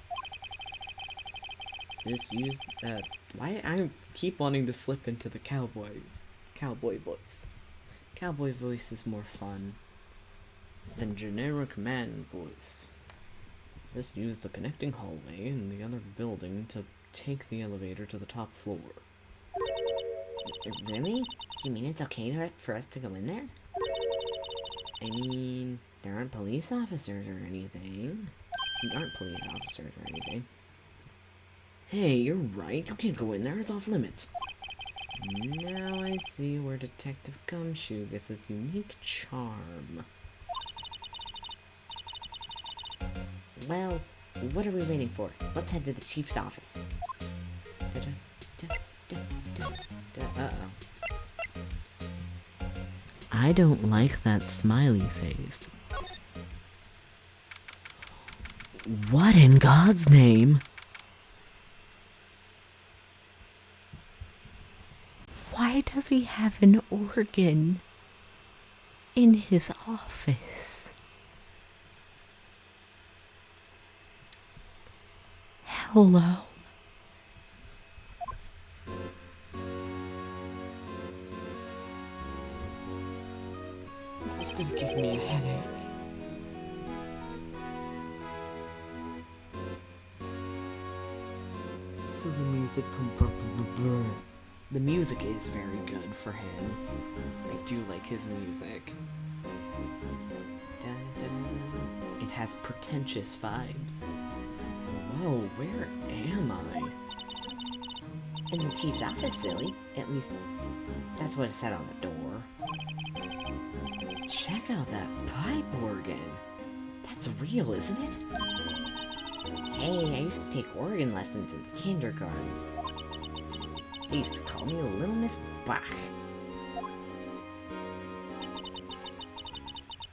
Just use that. Why I keep wanting to slip into the cowboy voice. Cowboy voice is more fun than generic man voice. Just use the connecting hallway in the other building to take the elevator to the top floor. Really? You mean it's okay for us to go in there? I mean, there aren't police officers or anything. Hey, you're right. You can't go in there. It's off limits. Now I see where Detective Gumshoe gets his unique charm. Well, what are we waiting for? Let's head to the chief's office. Uh-oh. I don't like that smiley face. What in God's name? Why does he have an organ in his office? Hello? This is gonna give me a headache. So the music the music is very good for him. I do like his music. Dun, dun. It has pretentious vibes. Whoa, where am I? In the chief's office, silly. At least, that's what it said on the door. Check out that pipe organ. That's real, isn't it? Hey, I used to take organ lessons in kindergarten. They used to call me Little Miss Bach.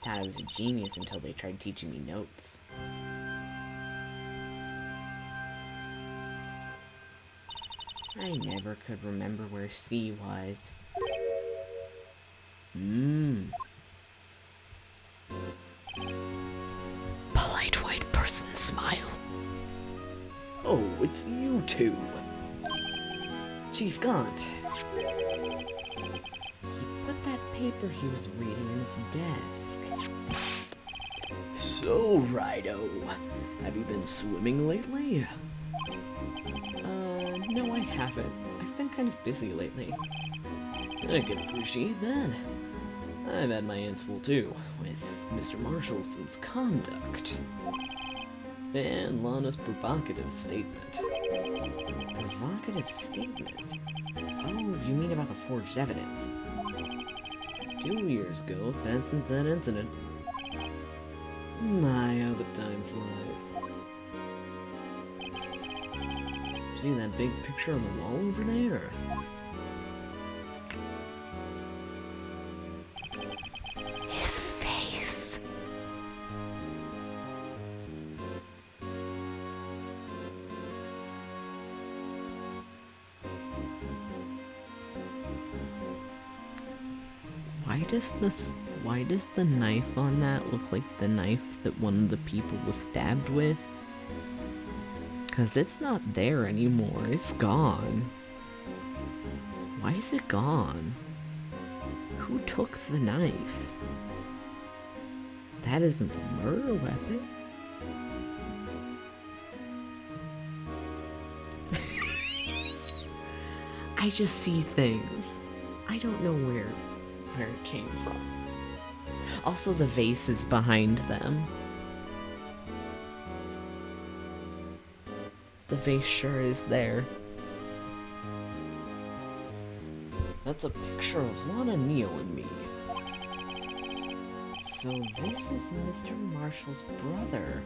Thought I was a genius until they tried teaching me notes. I never could remember where C was. Polite white person smile. Oh, it's you two. Chief Gaunt. He put that paper he was reading in his desk. So, Rido, have you been swimming lately? No, I haven't. I've been kind of busy lately. I can appreciate that. I've had my hands full too, with Mr. Marshall's misconduct. And Lana's provocative statement. Provocative statement? Oh, you mean about the forged evidence? 2 years ago, passed since that incident. My, how the time flies. See that big picture on the wall over there? His face! Why does the knife on that look like the knife that one of the people was stabbed with? 'Cause it's not there anymore, it's gone. Why is it gone? Who took the knife? That isn't a murder weapon. I just see things. I don't know where it came from. Also, the vase is behind them. The vase sure is there. That's a picture of Lana, Neil, and me. So this is Mr. Marshall's brother,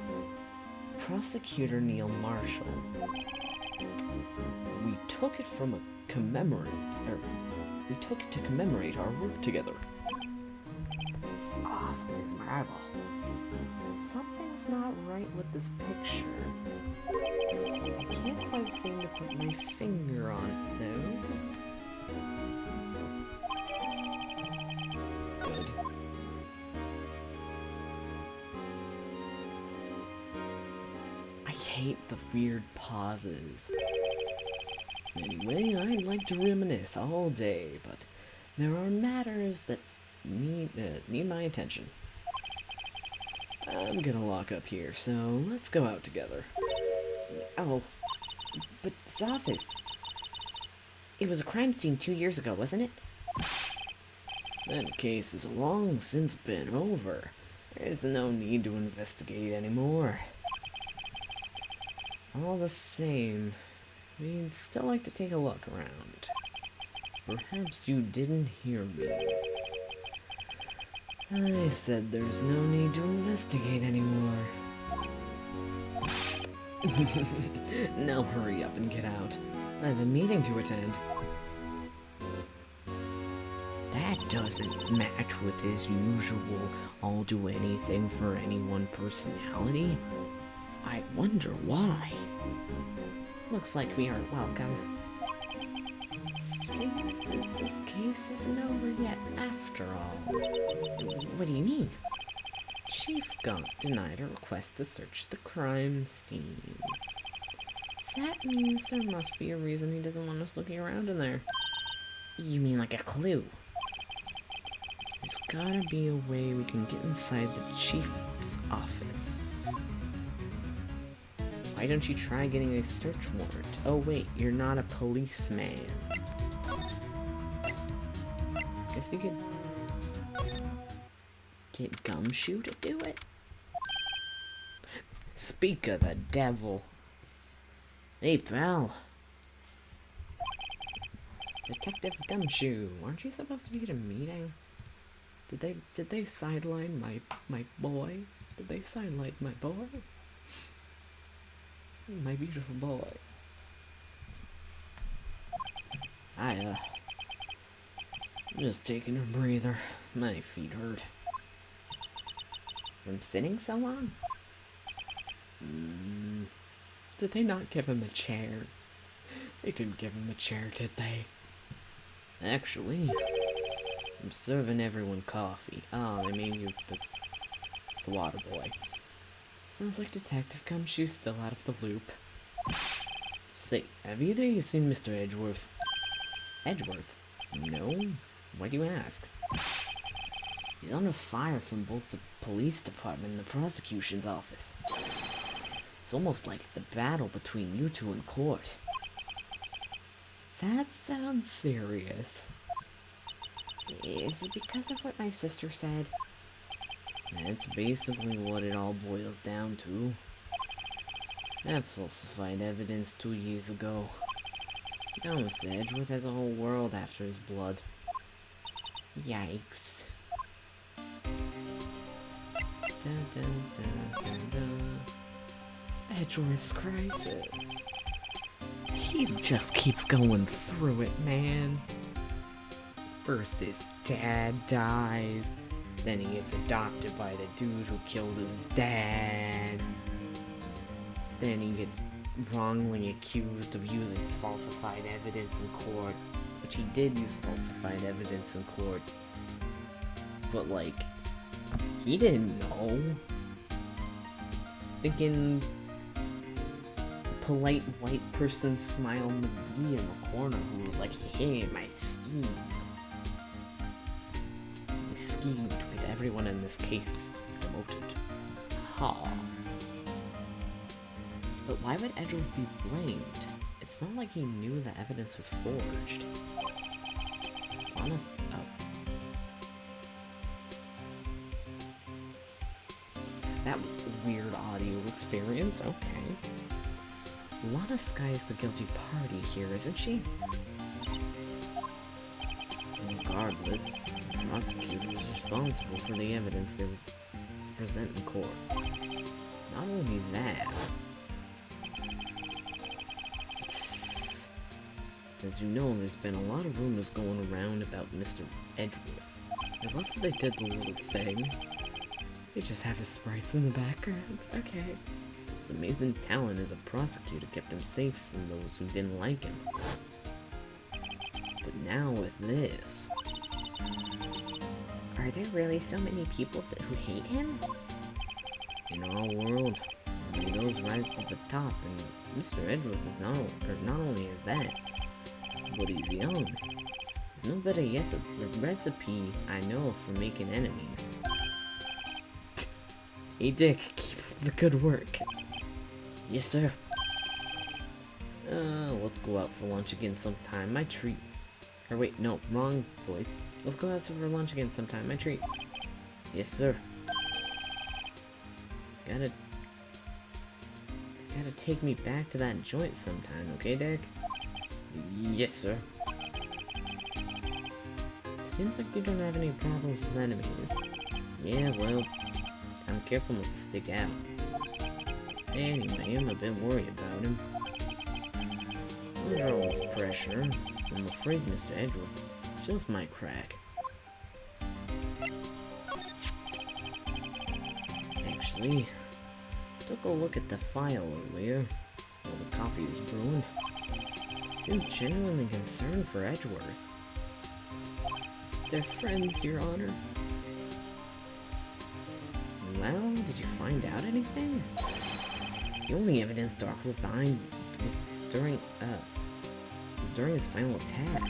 Prosecutor Neil Marshall. We took it from a we took it to commemorate our work together. Awesome as marble. Something's not right with this picture. I can't quite seem to put my finger on it, though. Good. I hate the weird pauses. Anyway, I'd like to reminisce all day, but there are matters that need my attention. I'm gonna lock up here, so let's go out together. Oh, but this office. It was a crime scene 2 years ago, wasn't it? That case has long since been over. There's no need to investigate anymore. All the same, we'd still like to take a look around. Perhaps you didn't hear me. I said there's no need to investigate anymore. Now hurry up and get out. I have a meeting to attend. That doesn't match with his usual I'll do anything for anyone personality. I wonder why. Looks like we aren't welcome. Seems that this case isn't over yet after all. What do you mean? Chief Gump denied a request to search the crime scene. That means there must be a reason he doesn't want us looking around in there. You mean like a clue? There's gotta be a way we can get inside the chief's office. Why don't you try getting a search warrant? Oh wait, you're not a policeman. Guess you could get Gumshoe to do it? Speak of the devil. Hey pal. Detective Gumshoe, aren't you supposed to be at a meeting? Did they sideline my boy? Did they sideline my boy? My beautiful boy. I'm just taking a breather. My feet hurt. From sitting so long? Did they not give him a chair? They didn't give him a chair, did they? Actually, I'm serving everyone coffee. Oh, they made you the water boy. Sounds like Detective Gumshoe's still out of the loop. Say, have either of you seen Mr. Edgeworth? Edgeworth? No? Why do you ask? He's under fire from both the police department and the prosecution's office. It's almost like the battle between you two in court. That sounds serious. Is it because of what my sister said? That's basically what it all boils down to. That falsified evidence 2 years ago. Now Mr. Edgeworth has a whole world after his blood. Yikes. Dun, dun, dun, dun, dun. Edgeworth's crisis. He just keeps going through it, man. First his dad dies, then he gets adopted by the dude who killed his dad. Then he gets wrongly accused of using falsified evidence in court, which he did use falsified evidence in court. But like, he didn't know. Stinking polite white person Smile McGee in the corner who was like, hey, my scheme. My scheme to get everyone in this case promoted. Ha. But why would Edgeworth be blamed? It's not like he knew the evidence was forged. Honest. Oh. That was a weird audio experience. Okay. Lana Sky's the guilty party here, isn't she? Regardless, the prosecutor is responsible for the evidence they would present in court. Not only that, as you know, there's been a lot of rumors going around about Mr. Edgeworth. I love that they did the little thing. They just have his sprites in the background. Okay. His amazing talent as a prosecutor kept him safe from those who didn't like him. But now with this... Are there really so many people who hate him? In our world, only those rise to the top, and Mr. Edgeworth is not only is that, but he's young. There's no better recipe I know for making enemies. Hey Dick, keep up the good work. Yes, sir. Let's go out for lunch again sometime. My treat. Or wait, no, wrong voice. Let's go out for lunch again sometime. My treat. Yes, sir. Gotta take me back to that joint sometime, okay, Dick? Yes, sir. Seems like you don't have any problems with enemies. Yeah, well, I'm careful not to stick out. Anyway, I'm a bit worried about him. Under all this pressure, I'm afraid Mr. Edgeworth just might crack. Actually, took a look at the file earlier while the coffee was brewing. Seems genuinely concerned for Edgeworth. They're friends, Your Honor. Well, did you find out anything? The only evidence Doc was behind was during his final attack.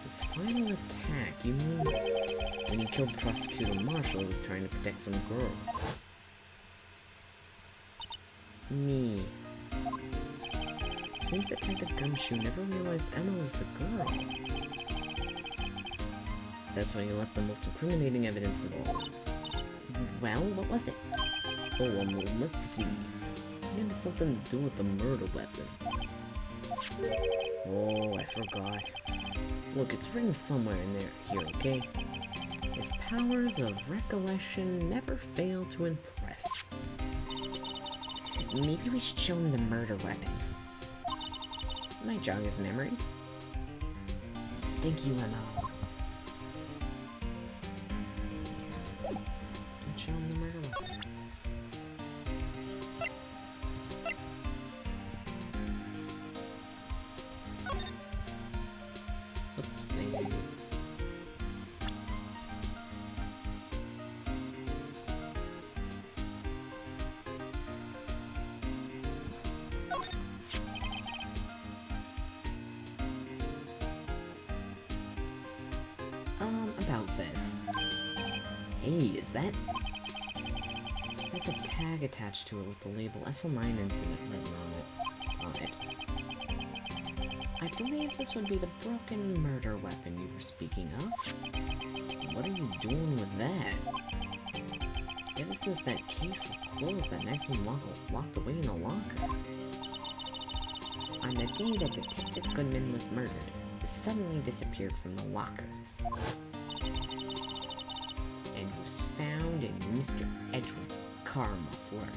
His final attack? You mean when he killed Prosecutor Marshall who was trying to protect some girl? Me. Seems Detective Gumshoe never realized Emma was the girl. That's why he left the most incriminating evidence of all. Well, what was it? Oh, let's see. It had something to do with the murder weapon. Oh, I forgot. Look, it's written somewhere in there, here, okay? His powers of recollection never fail to impress. Maybe we should show him the murder weapon. Might jog his memory. Thank you, Emma. Let's show him the murder weapon. Oopsie. About this. Hey, is that? There's a tag attached to it with the label SL9 incident written on it. I believe this would be the broken murder weapon you were speaking of. What are you doing with that? Ever since that case was closed, that nice one locked away in a locker. On the day that Detective Goodman was murdered, it suddenly disappeared from the locker. And was found in Mr. Edgeworth's car muffler.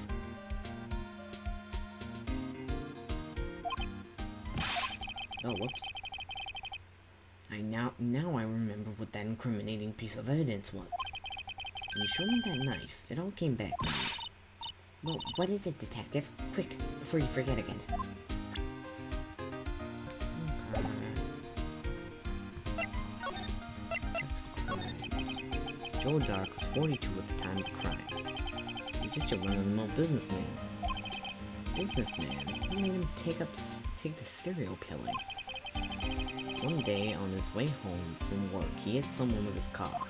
Oh, whoops. Now I remember what that incriminating piece of evidence was. When you showed me that knife, it all came back to me. Well, what is it, Detective? Quick, before you forget again. Joe Dark was 42 at the time of the crime. He's just a run-of-the-mill businessman. Who made him take to serial killing? One day, on his way home from work, he hit someone with his car.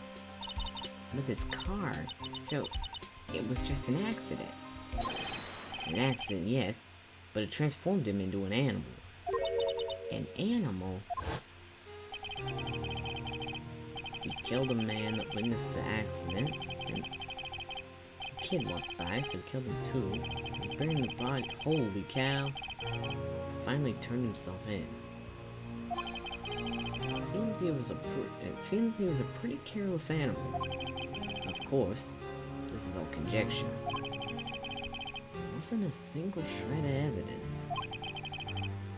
So it was just an accident. An accident, yes, but it transformed him into an animal. An animal? He killed a man that witnessed the accident, and a kid walked by, so he killed him too. He buried the body. Holy cow! Finally turned himself in. It seems he was a pretty careless animal. Of course, this is all conjecture. There wasn't a single shred of evidence.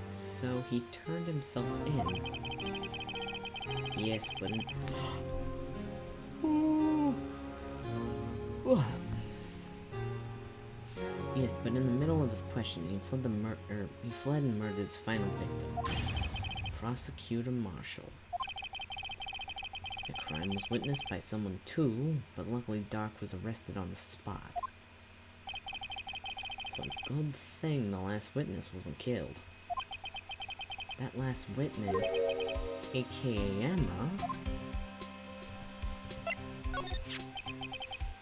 So he turned himself in. Yes, but in the middle of his questioning, he fled and murdered his final victim, Prosecutor Marshall. The crime was witnessed by someone too, but luckily Dark was arrested on the spot. It's a good thing the last witness wasn't killed. That last witness, aka Emma.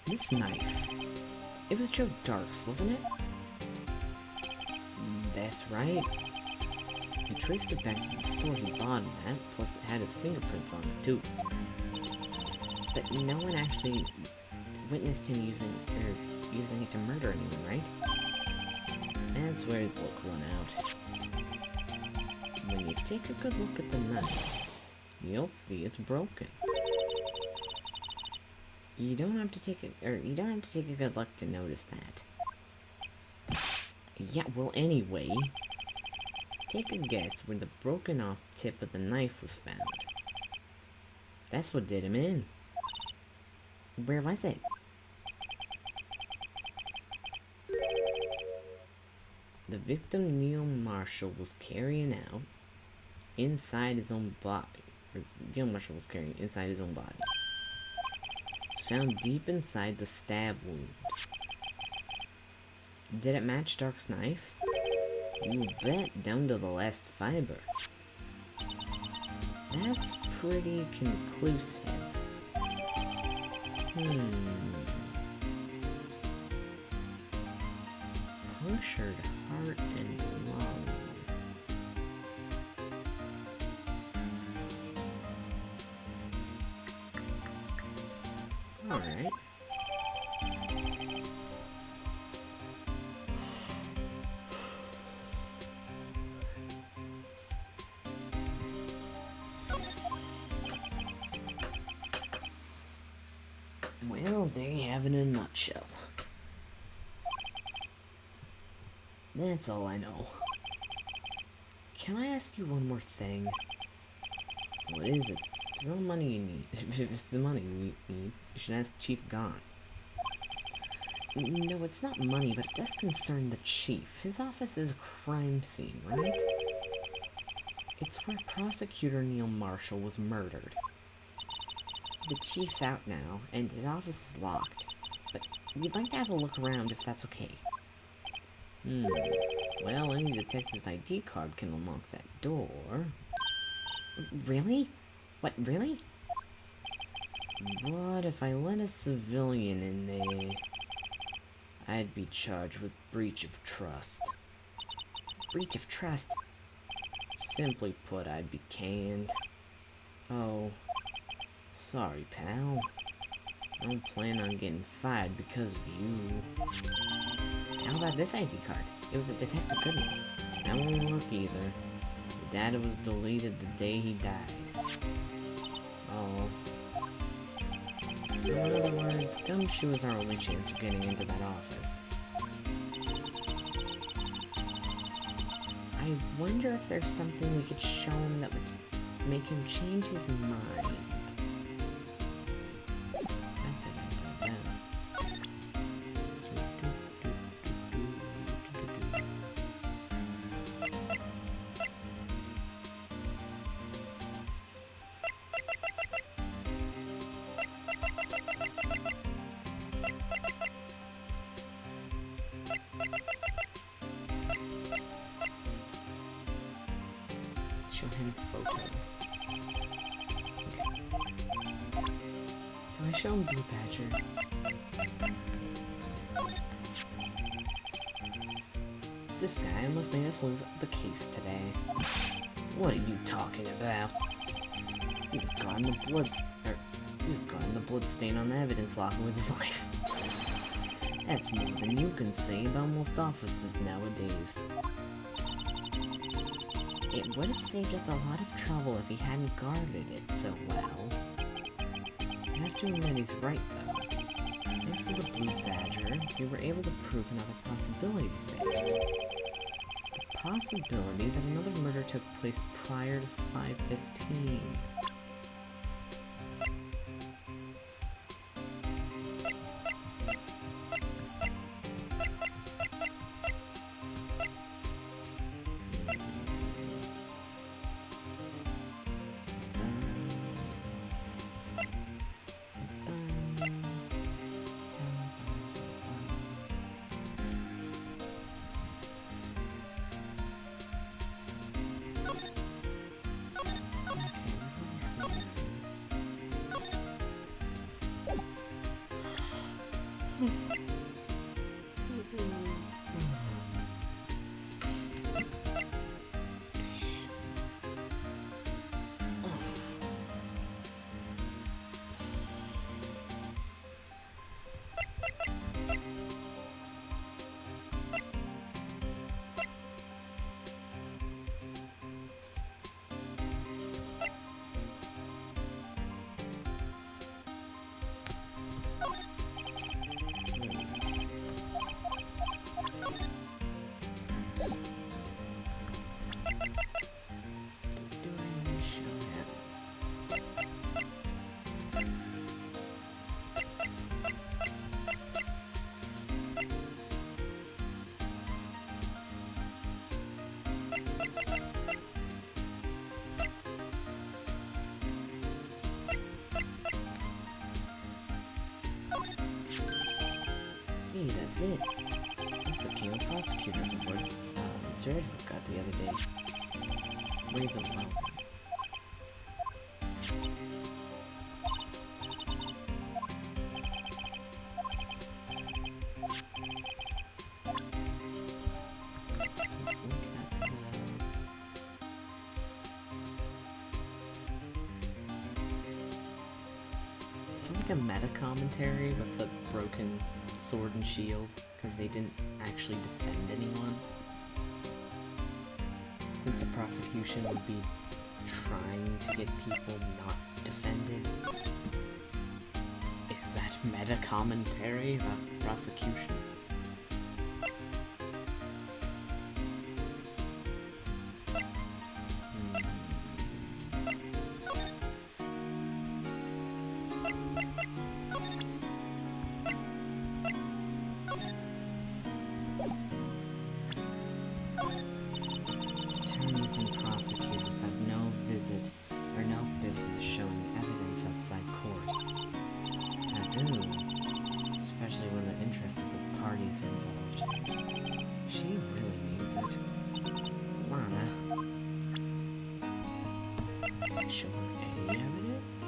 This knife. It was Joe Dark's, wasn't it? That's right. He traced it back to the store he bought it at, plus it had his fingerprints on it too. But no one actually witnessed him using it to murder anyone, right? That's where his luck run out. When you take a good look at the knife, you'll see it's broken. You don't have to take a good look to notice that. Yeah, well anyway, take a guess where the broken off tip of the knife was found. That's what did him in. Where was it? The victim, Neil Marshall, was carrying out inside his own body. Or Neil Marshall was carrying inside his own body. It was found deep inside the stab wound. Did it match Dark's knife? You bet, down to the last fiber. That's pretty conclusive. Punctured heart and lung. Alright. Well, there you have it in a nutshell. That's all I know. Can I ask you one more thing? What is it? It's not money you need. If it's the money you need, you should ask Chief Gone. No, it's not money, but it does concern the Chief. His office is a crime scene, right? It's where Prosecutor Neil Marshall was murdered. The Chief's out now, and his office is locked. But we'd like to have a look around if that's okay. Well, any detective's ID card can unlock that door. Really? What, really? But if I let a civilian in there, I'd be charged with breach of trust. Breach of trust? Simply put, I'd be canned. Oh, sorry, pal. I don't plan on getting fired because of you. How about this ID card? It was a Detective Goodman. That won't work either. The data was deleted the day he died. Oh. So in other words, Gumshoe is our only chance of getting into that office. I wonder if there's something we could show him that would make him change his mind. Show him photo. Okay. Do I show him Blue Badger? This guy almost made us lose the case today. What are you talking about? He was guarding the blood stain on the evidence locker with his life. That's more than you can say about most officers nowadays. It would have saved us a lot of trouble if he hadn't guarded it so well. I have to admit he's right, though. Thanks to the Blue Badger, we were able to prove another possibility there. The possibility that another murder took place prior to 5:15. That's it. That's the King of Prosecutors Award Mr. Edgeworth got the other day. Wave it well. Let's look at the... Is it like a meta commentary with the broken sword and shield? Because they didn't actually defend anyone? Since the prosecution would be trying to get people not defended. Is that meta commentary about prosecution? Attorneys and prosecutors have no visit or no business showing evidence outside court. It's taboo, especially when the interests of the parties are involved. She really means it. Lana. Show her any evidence?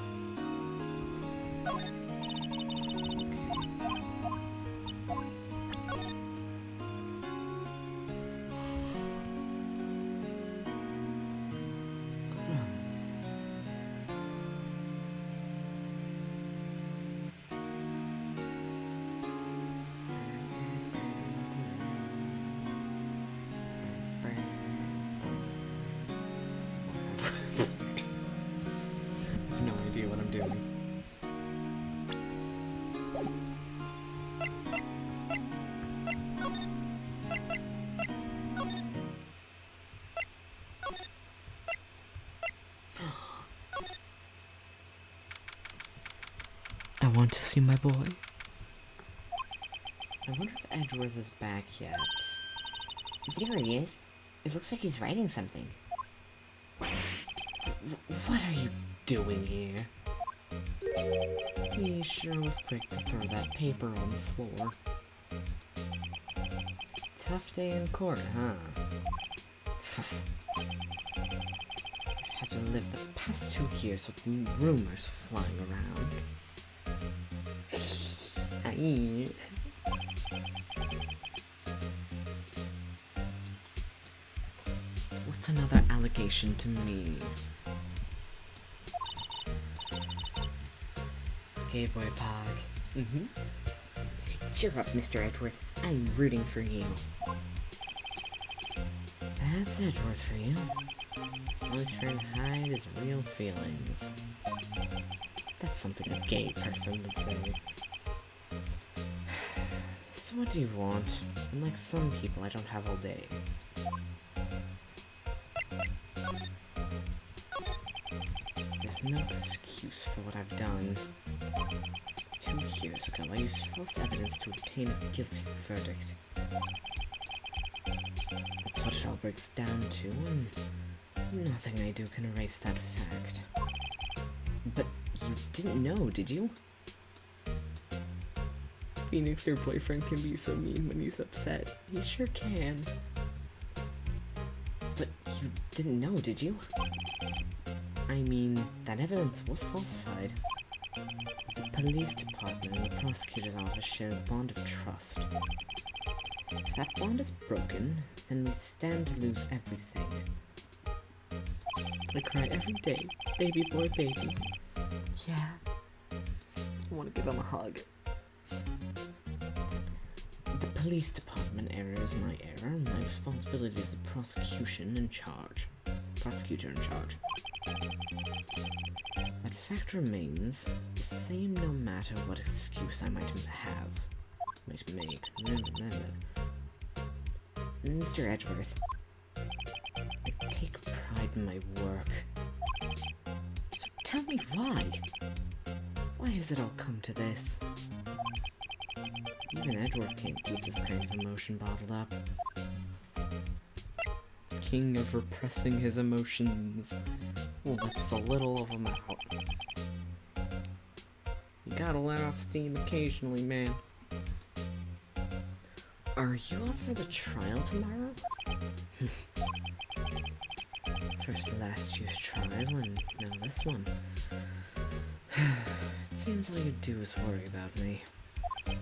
I have no idea what I'm doing. I want to see my boy. I wonder if Edgeworth is back yet. There he is. It looks like he's writing something. What are you doing here? He sure was quick to throw that paper on the floor. Tough day in court, huh? I've had to live the past 2 years with rumors flying around. Aye. What's another allegation to me? Okay, boy Pog. Cheer up, Mr. Edgeworth. I'm rooting for you. That's Edgeworth for you. Always trying to hide his real feelings. That's something a gay person would say. So what do you want? Unlike some people, I don't have all day. There's no excuse for what I've done. 2 years ago, I used false evidence to obtain a guilty verdict. That's what it all breaks down to, and nothing I do can erase that fact. But you didn't know, did you? Phoenix, your boyfriend, can be so mean when he's upset. He sure can. But you didn't know, did you? I mean, that evidence was falsified. The police department and the prosecutor's office share a bond of trust. If that bond is broken, then we stand to lose everything. I cry every day, baby boy, baby. Yeah. I want to give him a hug. The police department error is my error, and my responsibility is the prosecutor in charge. That fact remains the same no matter what excuse I might make. Mr. Edgeworth, I take pride in my work. So tell me why. Why has it all come to this? Even Edgeworth can't keep this kind of emotion bottled up. King of repressing his emotions. Lets a little of them out. You gotta let off steam occasionally, man. Are you up for the trial tomorrow? First last year's trial, and now this one. It seems all you do is worry about me. To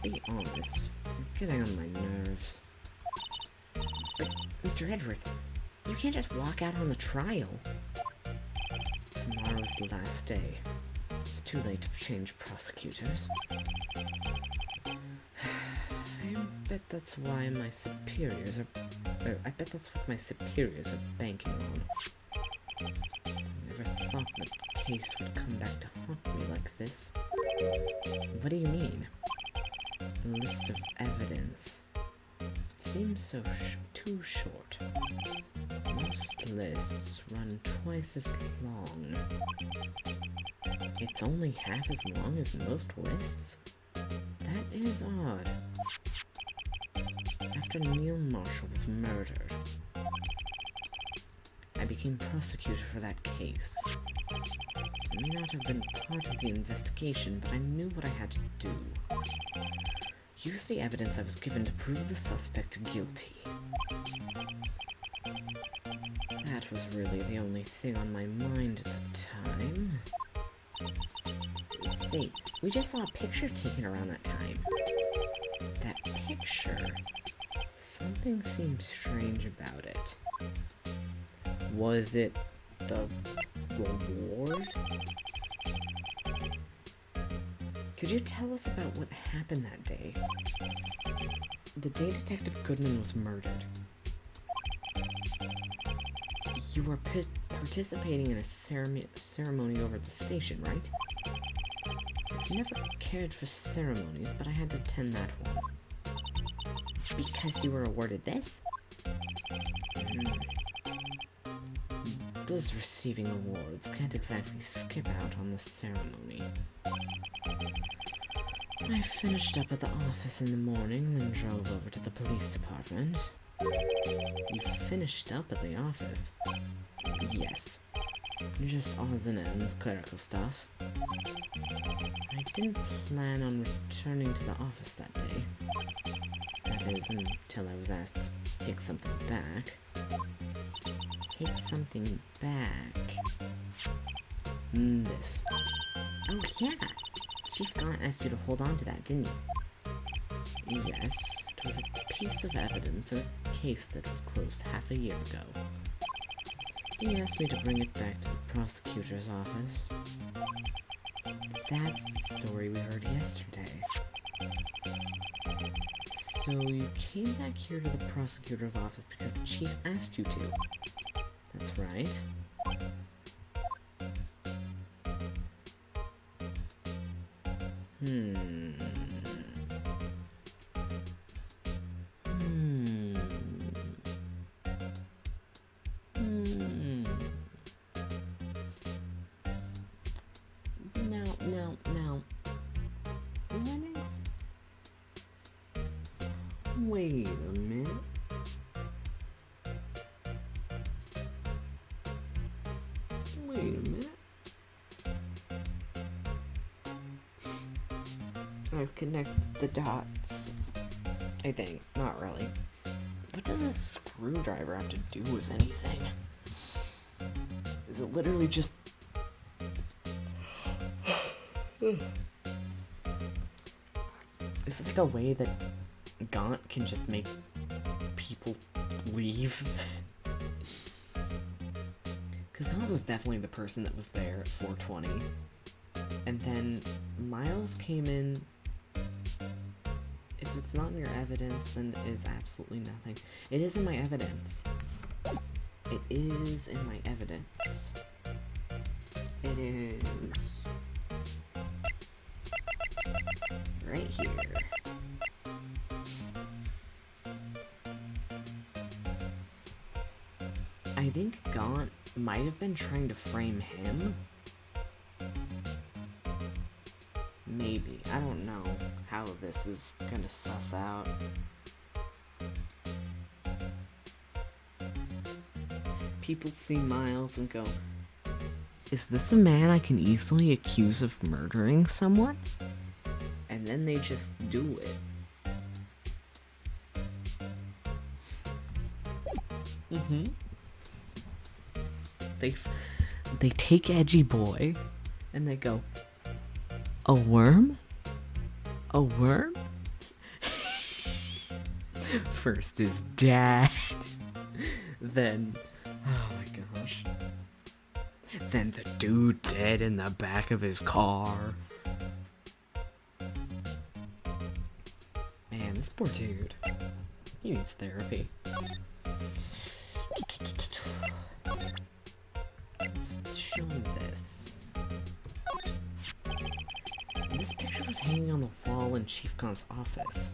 be honest, you're getting on my nerves. But, Mr. Edgeworth, you can't just walk out on the trial. Tomorrow's the last day. It's too late to change prosecutors. I bet that's why my superiors are... I bet that's what my superiors are banking on. I never thought the case would come back to haunt me like this. What do you mean? A list of evidence. Seems so too short. Most lists run twice as long. It's only half as long as most lists? That is odd. After Neil Marshall was murdered, I became prosecutor for that case. I may not have been part of the investigation, but I knew what I had to do. Use the evidence I was given to prove the suspect guilty. That was really the only thing on my mind at the time. Say, we just saw a picture taken around that time. That picture? Something seemed strange about it. Was it the reward? Could you tell us about what happened that day? The day Detective Goodman was murdered. You were participating in a ceremony over at the station, right? I've never cared for ceremonies, but I had to attend that one. Because you were awarded this? Those receiving awards can't exactly skip out on the ceremony. I finished up at the office in the morning, then drove over to the police department. You finished up at the office? Yes. Just odds and ends, clerical stuff. I didn't plan on returning to the office that day. That is, until I was asked to take something back. Take something back. This. Oh, yeah. Chief Gaunt asked you to hold on to that, didn't he? Yes, it was a piece of evidence in a case that was closed half a year ago. He asked me to bring it back to the prosecutor's office. That's the story we heard yesterday. So you came back here to the prosecutor's office because the chief asked you to. That's right. Now. Lennox? Wait a minute. Wait a minute. I've connected the dots. I think. Not really. What does a screwdriver have to do with anything? Is it literally just... Is it like a way that Gaunt can just make people leave? Because Gaunt was definitely the person that was there at 4:20. And then Miles came in. If it's not in your evidence, then it is absolutely nothing. It is in my evidence. It is in my evidence. It is... right here. I think Gaunt might have been trying to frame him. Maybe. I don't know how this is gonna suss out. People see Miles and go, is this a man I can easily accuse of murdering someone? And then they just do it. Mm-hmm. They take Edgy Boy, and they go, a worm? A worm? First his dad, then, oh my gosh, then the dude dead in the back of his car. Man, this poor dude, he needs therapy. Let's show him this. This picture was hanging on the wall in Chief Khan's office.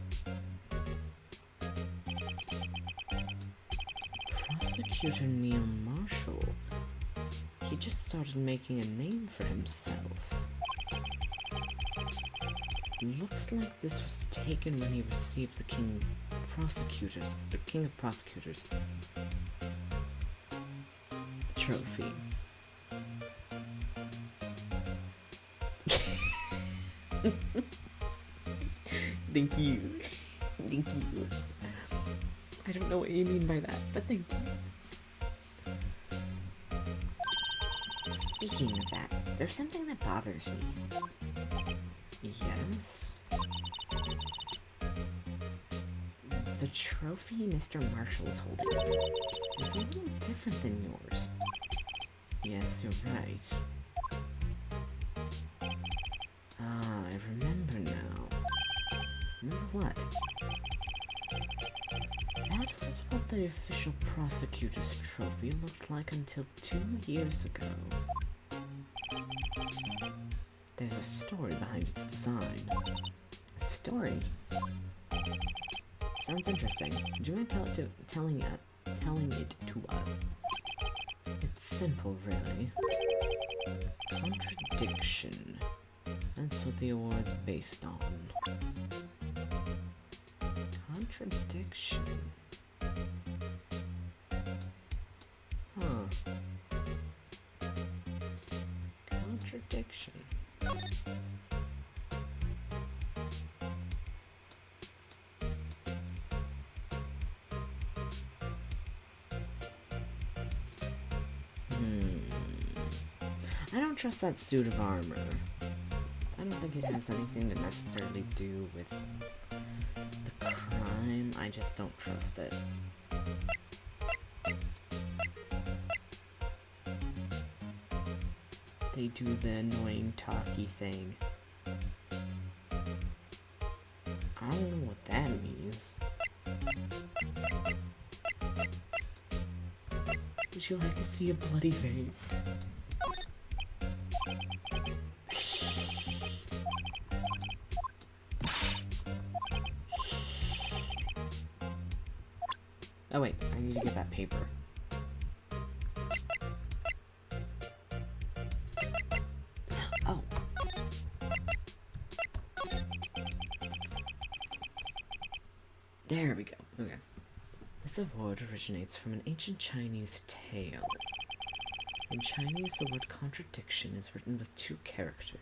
Prosecutor Neil Marshall. He just started making a name for himself. Looks like this was taken when he received the King of Prosecutors trophy. Thank you. Thank you. I don't know what you mean by that, but thank you. Speaking of that, there's something that bothers me. Yes? The trophy Mr. Marshall is holding is a little different than yours. Yes, you're right. Ah, I remember now. Remember what? That was what the official prosecutor's trophy looked like until 2 years ago. There's a story behind its design. A story? Sounds interesting. Do you mind telling it to us? It's simple, really. Contradiction. That's what the award's based on. Contradiction. Huh. Contradiction. I don't trust that suit of armor. I don't think it has anything to necessarily do with the crime. I just don't trust it. They do the annoying talky thing. I don't know what that means. Would you like to see a bloody face? Oh wait, I need to get that paper. Oh. There we go. Okay. This award originates from an ancient Chinese tale. In Chinese, the word contradiction is written with 2 characters.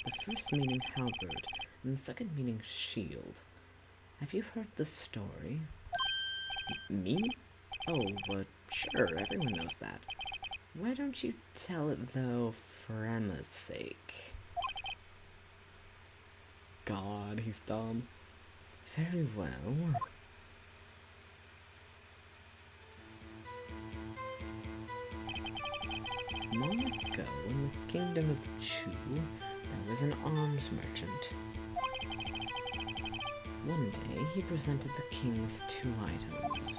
The first meaning halberd, and the second meaning shield. Have you heard the story? Me? Oh, sure, everyone knows that. Why don't you tell it, though, for Emma's sake? God, he's dumb. Very well. Long ago, in the kingdom of Chu, there was an arms merchant. One day, he presented the king with 2 items.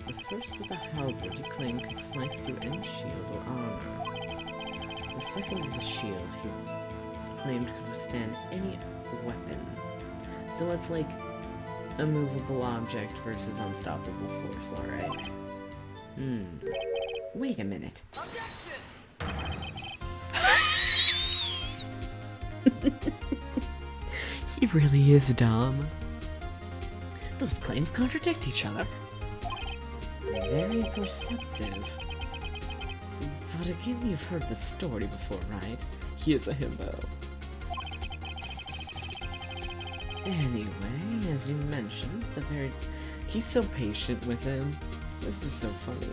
The first was a halberd he claimed could slice through any shield or armor. The second was a shield he claimed could withstand any weapon. So it's like a movable object versus unstoppable force, alright? Wait a minute. He really is dumb. Those claims contradict each other. Very perceptive. But again, you've heard the story before, right? He is a himbo. Anyway, as you mentioned, he's so patient with him. This is so funny.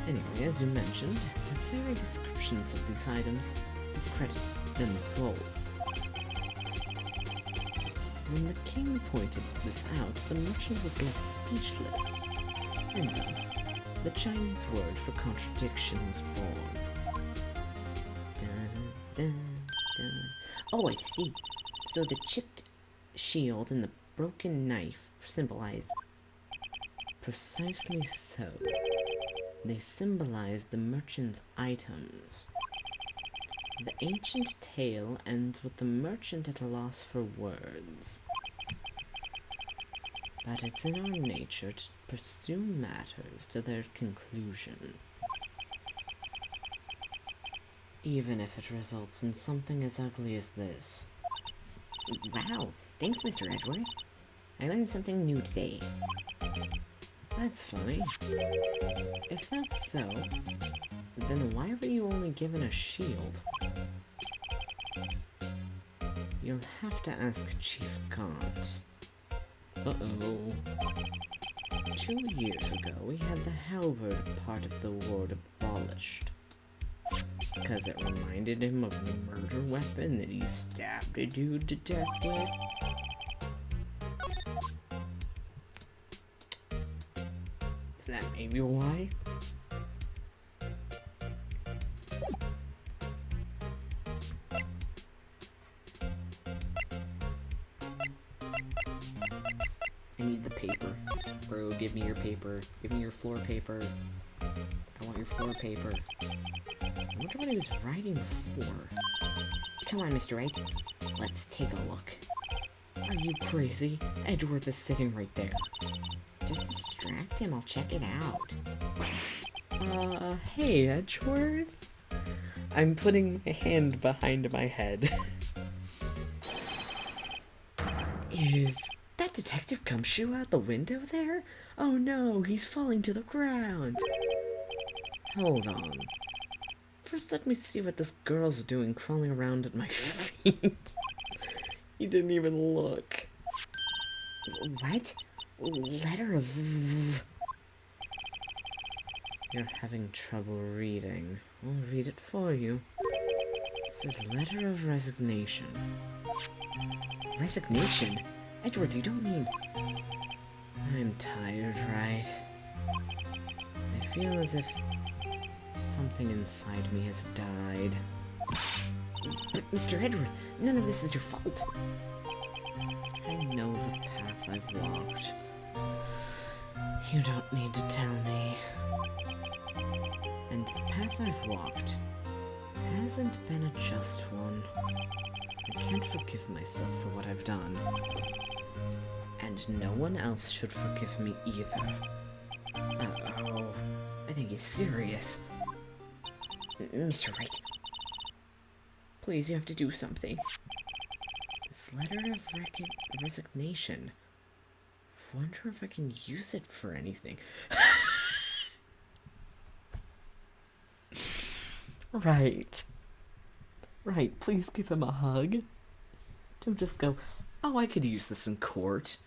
Anyway, as you mentioned, the very descriptions of these items discredit them both. When the king pointed this out, the merchant was left speechless, and thus, the Chinese word for contradiction was born. Dun, dun, dun. Oh, I see. So the chipped shield and the broken knife symbolize... Precisely so. They symbolize the merchant's items. The ancient tale ends with the merchant at a loss for words. But it's in our nature to pursue matters to their conclusion, even if it results in something as ugly as this. Wow, thanks, Mr. Edgeworth. I learned something new today. That's funny. If that's so, then why were you only given a shield? You'll have to ask Chief Gaunt. Uh-oh. 2 years ago, we had the halberd part of the ward abolished. Because it reminded him of the murder weapon that he stabbed a dude to death with. Is that maybe why? I need the paper. Bro, give me your paper. Give me your floor paper. I want your floor paper. I wonder what he was writing before. Come on, Mr. Wright. Let's take a look. Are you crazy? Edgeworth is sitting right there. Just distract him, I'll check it out. Hey, Edgeworth? I'm putting my hand behind my head. Is that Detective Gumshoe out the window there? Oh no, he's falling to the ground. Hold on. First, let me see what this girl's doing crawling around at my feet. He didn't even look. What? Letter of... You're having trouble reading. I'll read it for you. It says letter of resignation. Resignation? Edgeworth, you don't mean... I'm tired, right? I feel as if something inside me has died. But, Mr. Edgeworth, none of this is your fault. I know the path I've walked. You don't need to tell me. And the path I've walked hasn't been a just one. I can't forgive myself for what I've done. And no one else should forgive me either. Uh-oh. I think he's serious. Mr. Wright. Please, you have to do something. This letter of resignation. Wonder if I can use it for anything. Right. Right, please give him a hug. Don't just go, oh, I could use this in court.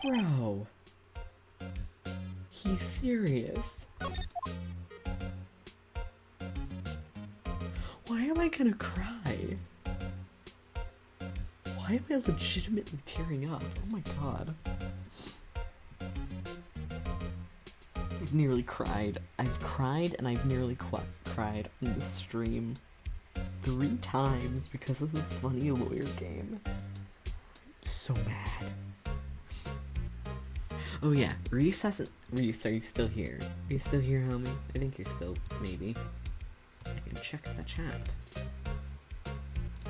Bro. He's serious. Why am I gonna cry? Why am I legitimately tearing up? Oh my god. I've nearly cried. I've cried and I've nearly cried on the stream 3 times because of the funny lawyer game. I'm so mad. Oh yeah, Reese hasn't... Reese, are you still here? Are you still here, homie? I think you're still... maybe. I can check the chat.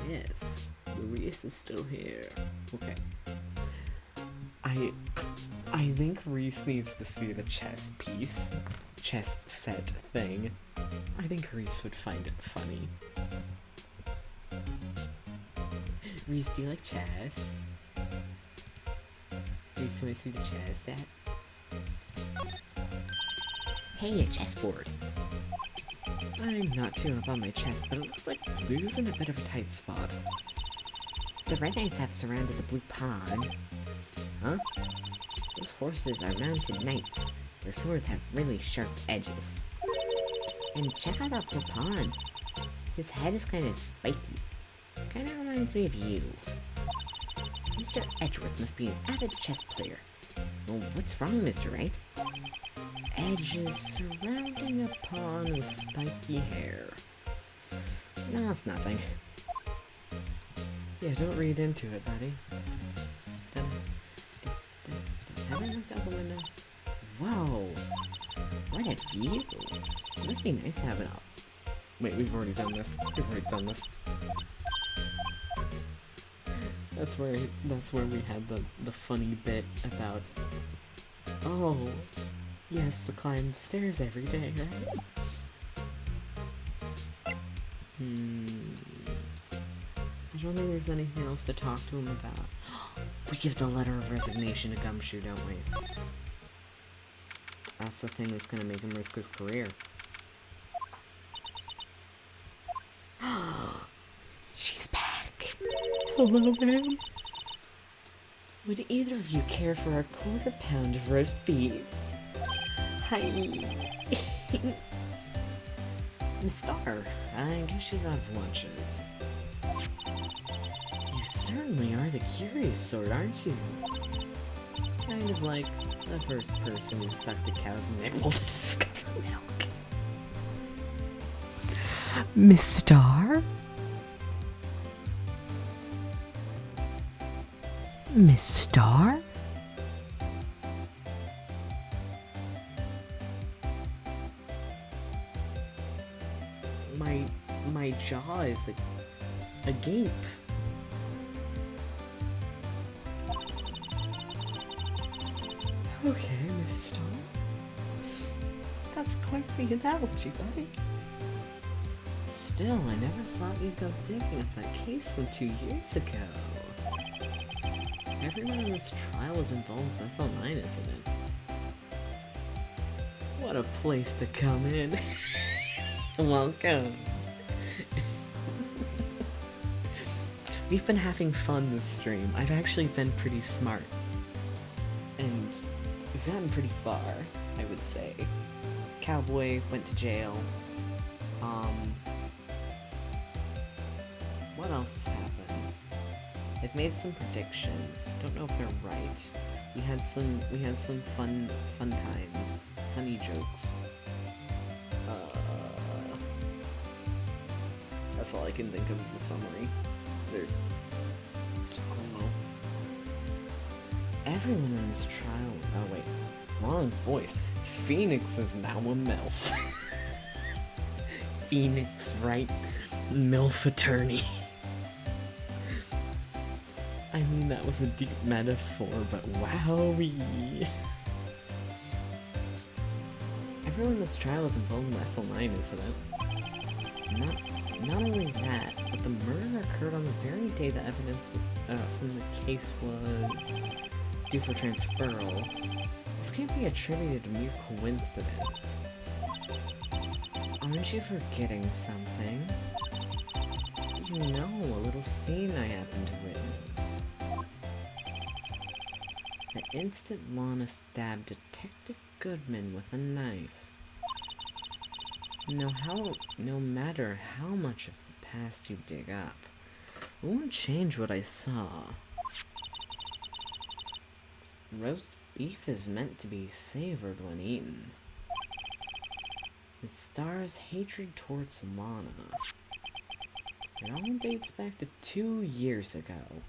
Yes, Reese is still here. Okay. I think Reese needs to see the chess set thing. I think Reese would find it funny. Reese, do you like chess? Reese, wanna see the chess set? Hey, a chessboard. I'm not too up on my chess, but it looks like blue's in a bit of a tight spot. The red knights have surrounded the blue pawn. Huh? Those horses are mounted knights. Their swords have really sharp edges. And check out that poor pawn. His head is kind of spiky. Kind of reminds me of you. Mr. Edgeworth must be an avid chess player. Well, what's wrong, Mr. Wright? Edges surrounding a pawn with spiky hair. No, it's nothing. Yeah, don't read into it, buddy. Have I looked out the window? Whoa! What a view! It must be nice to have it all. Wait, we've already done this. That's where we had the funny bit about, oh, he has to climb the stairs every day, right? I don't think there's anything else to talk to him about. We give the letter of resignation to Gumshoe, don't we? That's the thing that's gonna make him risk his career. She's back! Hello, ma'am. Would either of you care for a quarter-pound of roast beef? Hi. Miss Star, I guess she's out of lunches. You certainly are the curious sort, aren't you? Kind of like the first person who sucked a cow's nipple to discover milk. Miss Star? Miss Star? My jaw is agape. Okay, Miss Star. That's quite the analogy, buddy. Still, I never thought you'd go digging up that case from 2 years ago. Everyone in this trial was involved with the SL9 incident. What a place to come in. Welcome. We've been having fun this stream. I've actually been pretty smart. And we've gotten pretty far, I would say. Cowboy went to jail. What else has happened? I've made some predictions. Don't know if they're right. We had some fun times. Funny jokes. That's all I can think of as a summary. I don't know. Everyone in this trial. Oh wait, wrong voice. Phoenix is now a MILF. Phoenix, right? MILF attorney. I mean, that was a deep metaphor, but wowee. Everyone in this trial was involved in the SL9 incident. Not only that, but the murder occurred on the very day the evidence from the case was due for transferal. This can't be attributed to mere coincidence. Aren't you forgetting something? You know, a little scene I happened to witness. The instant Lana stabbed Detective Goodman with a knife. No matter how much of the past you dig up, it won't change what I saw. Roast beef is meant to be savored when eaten. It stars hatred towards Lana. It all dates back to 2 years ago.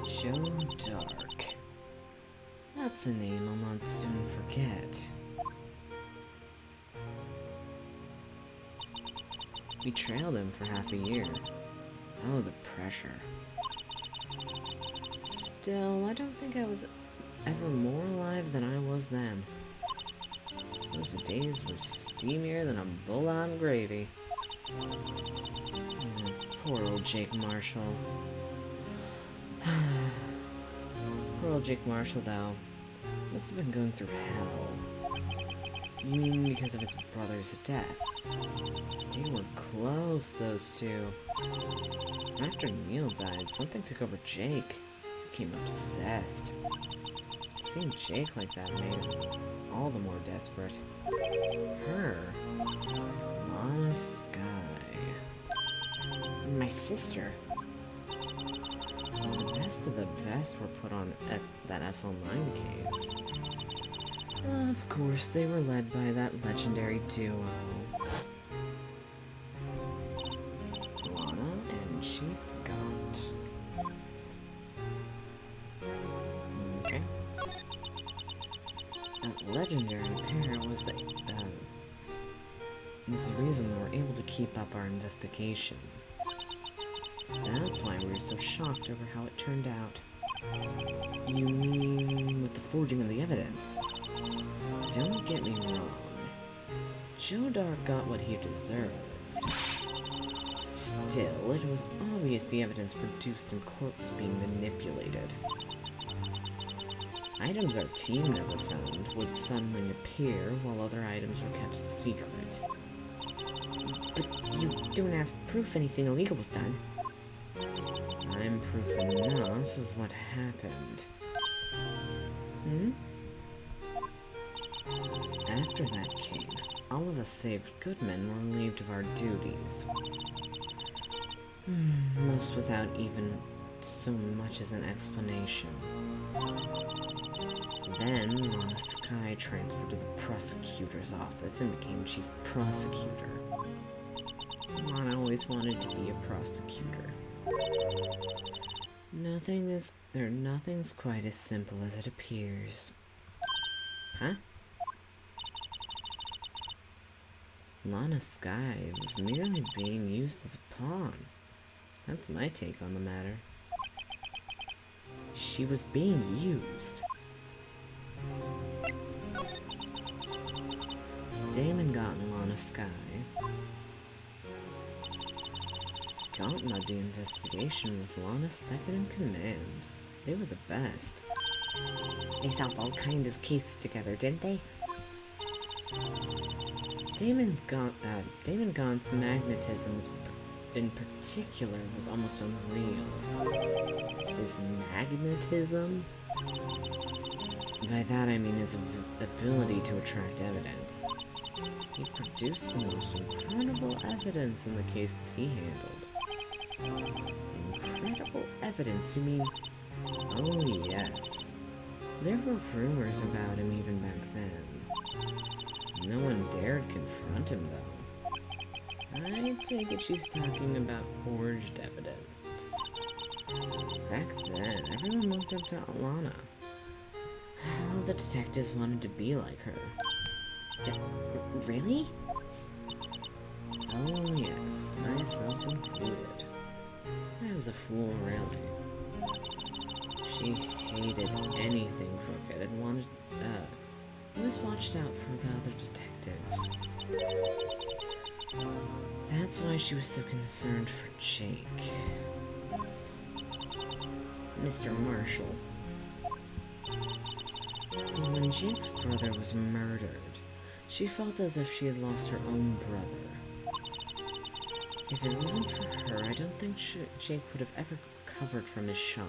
Joe Dark. That's a name I'll not soon forget. We trailed him for half a year. Oh, the pressure. Still, I don't think I was ever more alive than I was then. Those days were steamier than a bull on gravy. Oh, poor old Jake Marshall. Poor old Jake Marshall, though. Must have been going through hell. You mean because of his brother's death? They were close, those two. After Neil died, something took over Jake. He became obsessed. Seeing Jake like that made him all the more desperate. Her? Lana Sky. My sister. The best of the best were put on that SL9 case. Of course, they were led by that legendary duo. Lana and Chief Gaunt. Okay. That legendary pair was the reason we were able to keep up our investigation. That's why we were so shocked over how it turned out. You mean with the forging of the evidence? Don't get me wrong. Joe Dark got what he deserved. Still, it was obvious the evidence produced in court was being manipulated. Items our team never found would suddenly appear while other items were kept secret. But you don't have proof anything illegal was done. I'm proof enough of what happened. After that case, all of us save good men were relieved of our duties. Most without even so much as an explanation. Then, Lana Sky transferred to the prosecutor's office and became chief prosecutor. Lana always wanted to be a prosecutor. Nothing's quite as simple as it appears. Huh? Lana Sky was merely being used as a pawn. That's my take on the matter. She was being used. Damon got in Lana Sky. Gaunt led the investigation with Lana's second in command. They were the best. They solved all kinds of cases together, didn't they? Damon Gaunt's magnetism in particular was almost unreal. His magnetism? By that I mean his ability to attract evidence. He produced the most incredible evidence in the cases he handled. Incredible evidence, you mean? Oh yes. There were rumors about him even back then. No one dared confront him, though. I take it she's talking about forged evidence. Back then, everyone looked up to Alana. All the detectives wanted to be like her. Really? Oh yes, myself included. I was a fool, really. She hated anything crooked and always watched out for the other detectives. That's why she was so concerned for Jake. Mr. Marshall. When Jake's brother was murdered, she felt as if she had lost her own brother. If it wasn't for her, I don't think Jake would have ever recovered from his shock.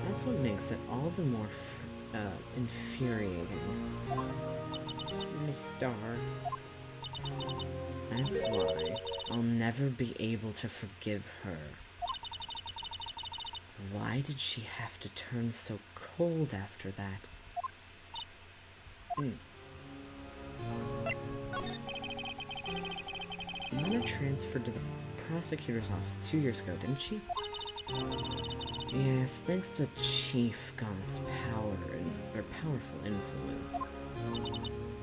That's what makes it all the more infuriating. Miss Star. That's why I'll never be able to forgive her. Why did she have to turn so cold after that? Lana transferred to the prosecutor's office 2 years ago, didn't she? Yes, thanks to Chief Gaunt's powerful influence.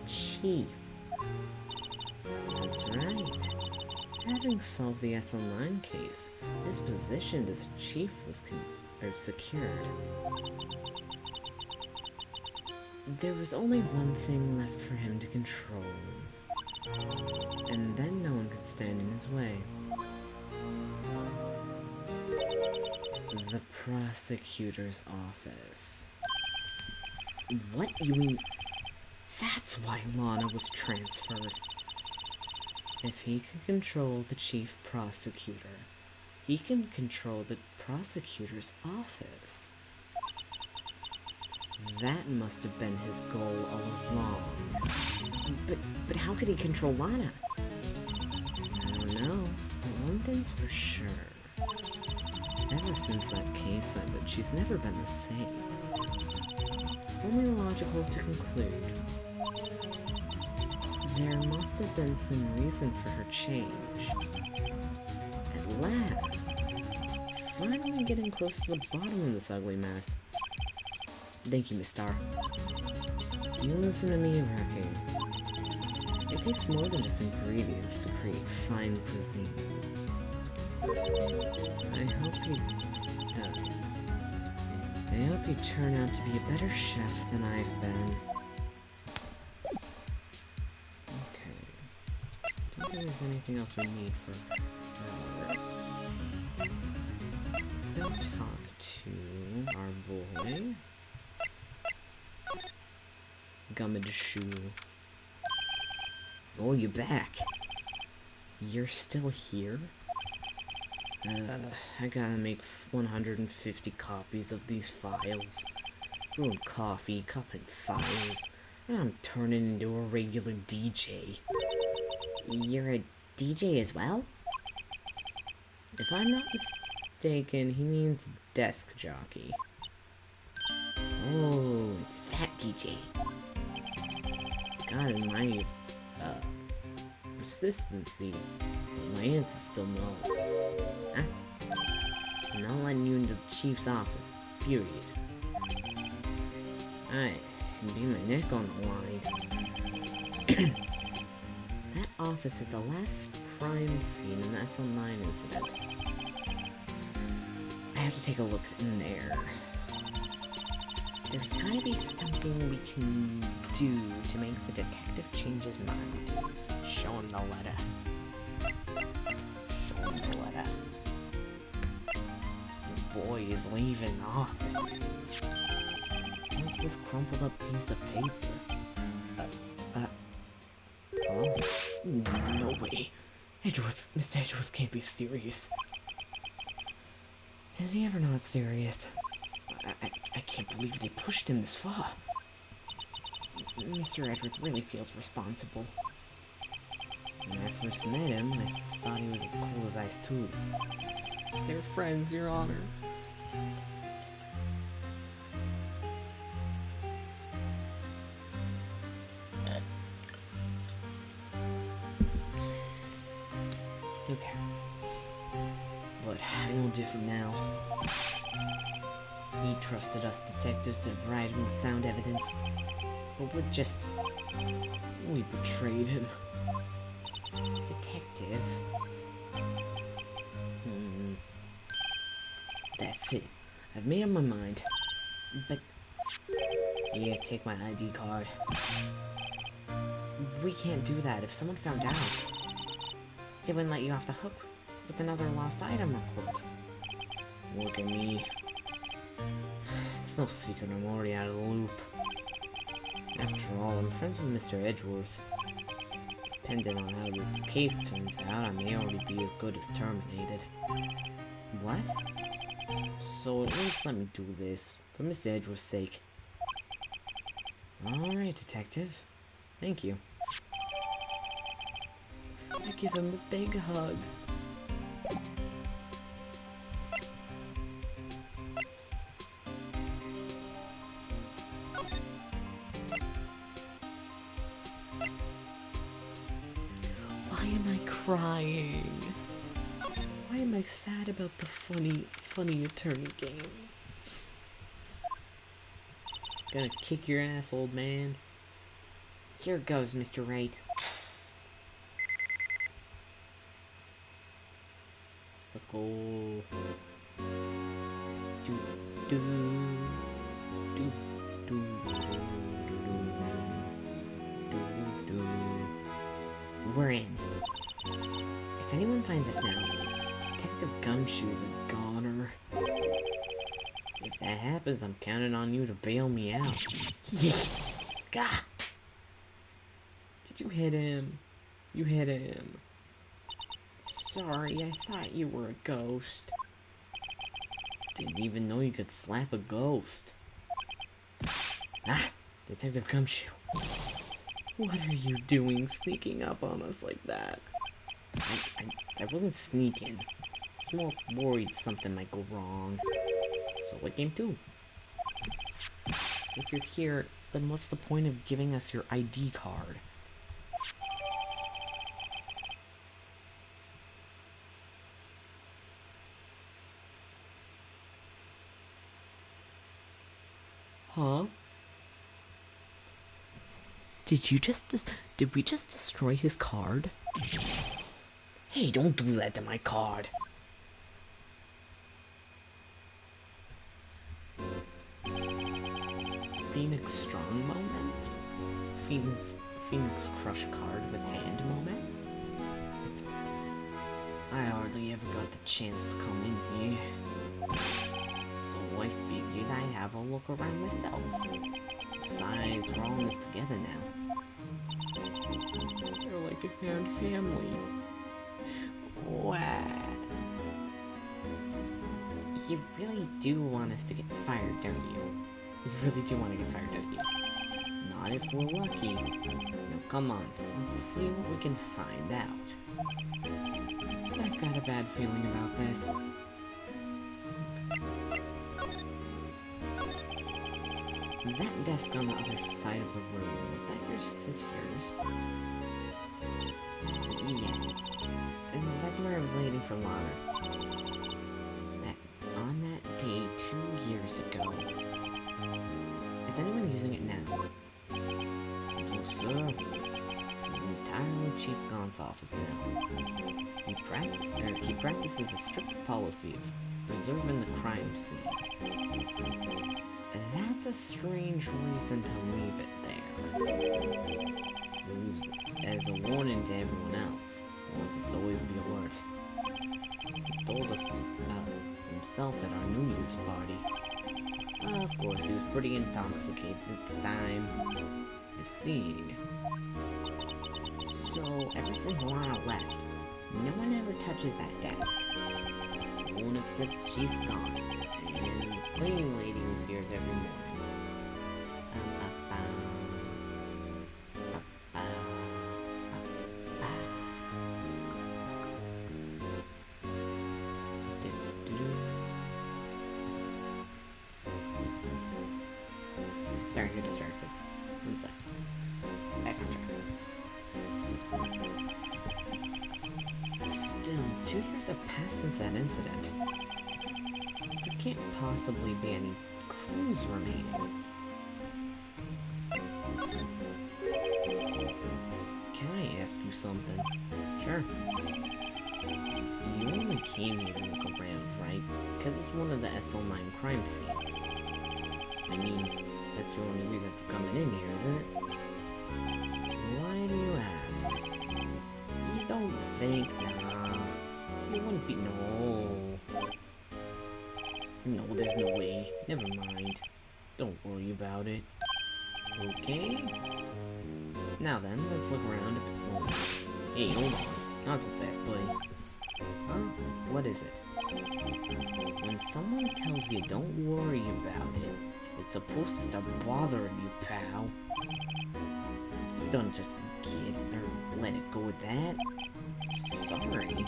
Chief. That's right. Having solved the SL9 case, his position as chief was secured. There was only one thing left for him to control, and then no one could stand in his way. The prosecutor's office. What? You mean... That's why Lana was transferred. If he can control the chief prosecutor, he can control the prosecutor's office. That must have been his goal all along. But how could he control Lana? I don't know, but one thing's for sure. Ever since that case ended, she's never been the same. It's only logical to conclude there must have been some reason for her change. At last, finally getting close to the bottom of this ugly mess. Thank you, Miss Star. You listen to me, Raccoon. It takes more than just ingredients to create fine cuisine. I hope you turn out to be a better chef than I've been. Don't think there's anything else we need for Go talk to our boy Gummed Shoe. Oh, you're back. You're still here? I gotta make 150 copies of these files. Brewing coffee, cupping files, and I'm turning into a regular DJ. You're a DJ as well? If I'm not mistaken, he means desk jockey. Oh, that DJ. God, in my, persistency, my answer's still no. Huh? I'm not letting you into the chief's office, period. I can be my neck on the line. That office is the last crime scene in the SL9 incident. I have to take a look in there. There's gotta be something we can do to make the detective change his mind. Show him the letter. Show him the letter. Your boy is leaving the office. What's this crumpled up piece of paper? Oh? No way. Edgeworth, Mr. Edgeworth can't be serious. Is he ever not serious? I can't believe they pushed him this far. Mr. Edgeworth really feels responsible. When I first met him, I thought he was as cool as ice too. They're friends, Your Honor. Okay. But I know different now. He trusted us detectives to provide him with sound evidence. But we betrayed him. Detective? That's it. I've made up my mind. But... yeah, take my ID card. We can't do that if someone found out. They wouldn't let you off the hook with another lost item report. Look at me. It's no secret I'm already out of the loop. After all, I'm friends with Mr. Edgeworth. Depending on how the case turns out, I may already be as good as terminated. What? So at least let me do this, for Mr. Edgeworth's sake. Alright, detective. Thank you. I give him a big hug. Why am I crying? Why am I sad about the funny attorney game? Gonna kick your ass, old man. Here goes, Mr. Wright. Let's go. Do, do, do, do, do. We're in. If anyone finds us now, Detective Gumshoe's a goner. If that happens, I'm counting on you to bail me out. Gah! Did you hit him? You hit him. Sorry, I thought you were a ghost. Didn't even know you could slap a ghost. Ah! Detective Gumshoe. What are you doing sneaking up on us like that? I wasn't sneaking. I was more worried something might go wrong. So I came too. If you're here, then what's the point of giving us your ID card? Huh? Did we just destroy his card? Hey, don't do that to my card. Phoenix strong moments? Phoenix crush card with hand moments? I hardly ever got the chance to come in here. So I figured I'd have a look around myself. Besides, we're all in this together now. They're like a found family. Wow. You really do want us to get fired, don't you? You really do want to get fired, don't you? Not if we're lucky. No, come on. Let's see what we can find out. I've got a bad feeling about this. That desk on the other side of the room, is that your sister's? Yes. And that's where I was waiting for Lana. On that day 2 years ago. Is anyone using it now? No, sir. This is entirely Chief Gaunt's office now. He practices a strict policy of preserving the crime scene. That's a strange reason to leave it there. Used as a warning to everyone else. He wants us to always be alert. He told us himself at our New Year's party. Of course, he was pretty intoxicated at the time. I see. So, ever since Lana left, no one ever touches that desk. No one except Chief Gaunt. And the cleaning lady who's here every morning. Sorry, you're distracted. One sec. Back on track. Still, 2 years have passed since that incident. There can't possibly be any clues remaining. Can I ask you something? Sure. You only came here to look around, right? Because it's one of the SL9 crime scenes. I mean, that's your only reason for coming in here, isn't it? Why do you ask? You don't think, you wouldn't be, no, there's no way. Never mind. Don't worry about it. Okay? Now then, let's look around a bit more. Hey, hold on. Not so fast, buddy. Huh? What is it? When someone tells you don't worry about it, it's supposed to start bothering you, pal. Don't just get or let it go with that. Sorry.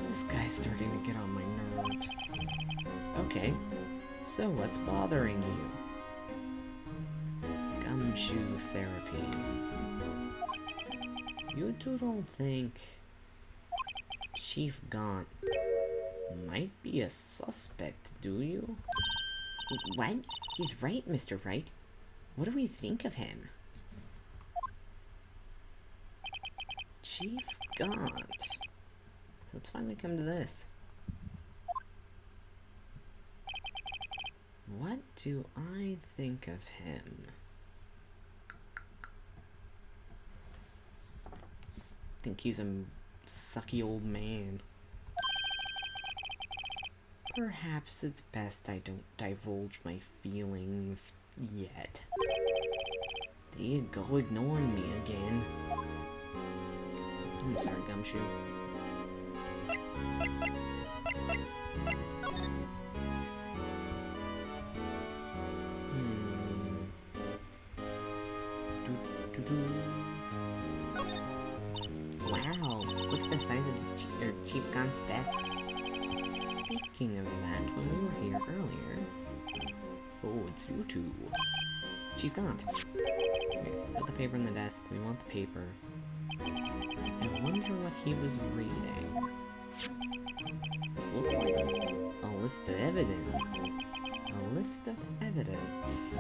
This guy's starting to get on my nerves. Okay, so what's bothering you? Gumshoe therapy. You two don't think Chief Gaunt might be a suspect, do you? What? He's right, Mr. Wright. What do we think of him? Chief Gaunt. So let's finally come to this. What do I think of him? Think he's a sucky old man. Perhaps it's best I don't divulge my feelings yet. There you go, ignoring me again. I'm sorry, Gumshoe. Wow, look at the size of Chief Gon's desk. Speaking of that, when we were here earlier... Oh, it's you two. Chief Gaunt. Okay, put the paper in the desk. We want the paper. I wonder what he was reading. This looks like a list of evidence. A list of evidence.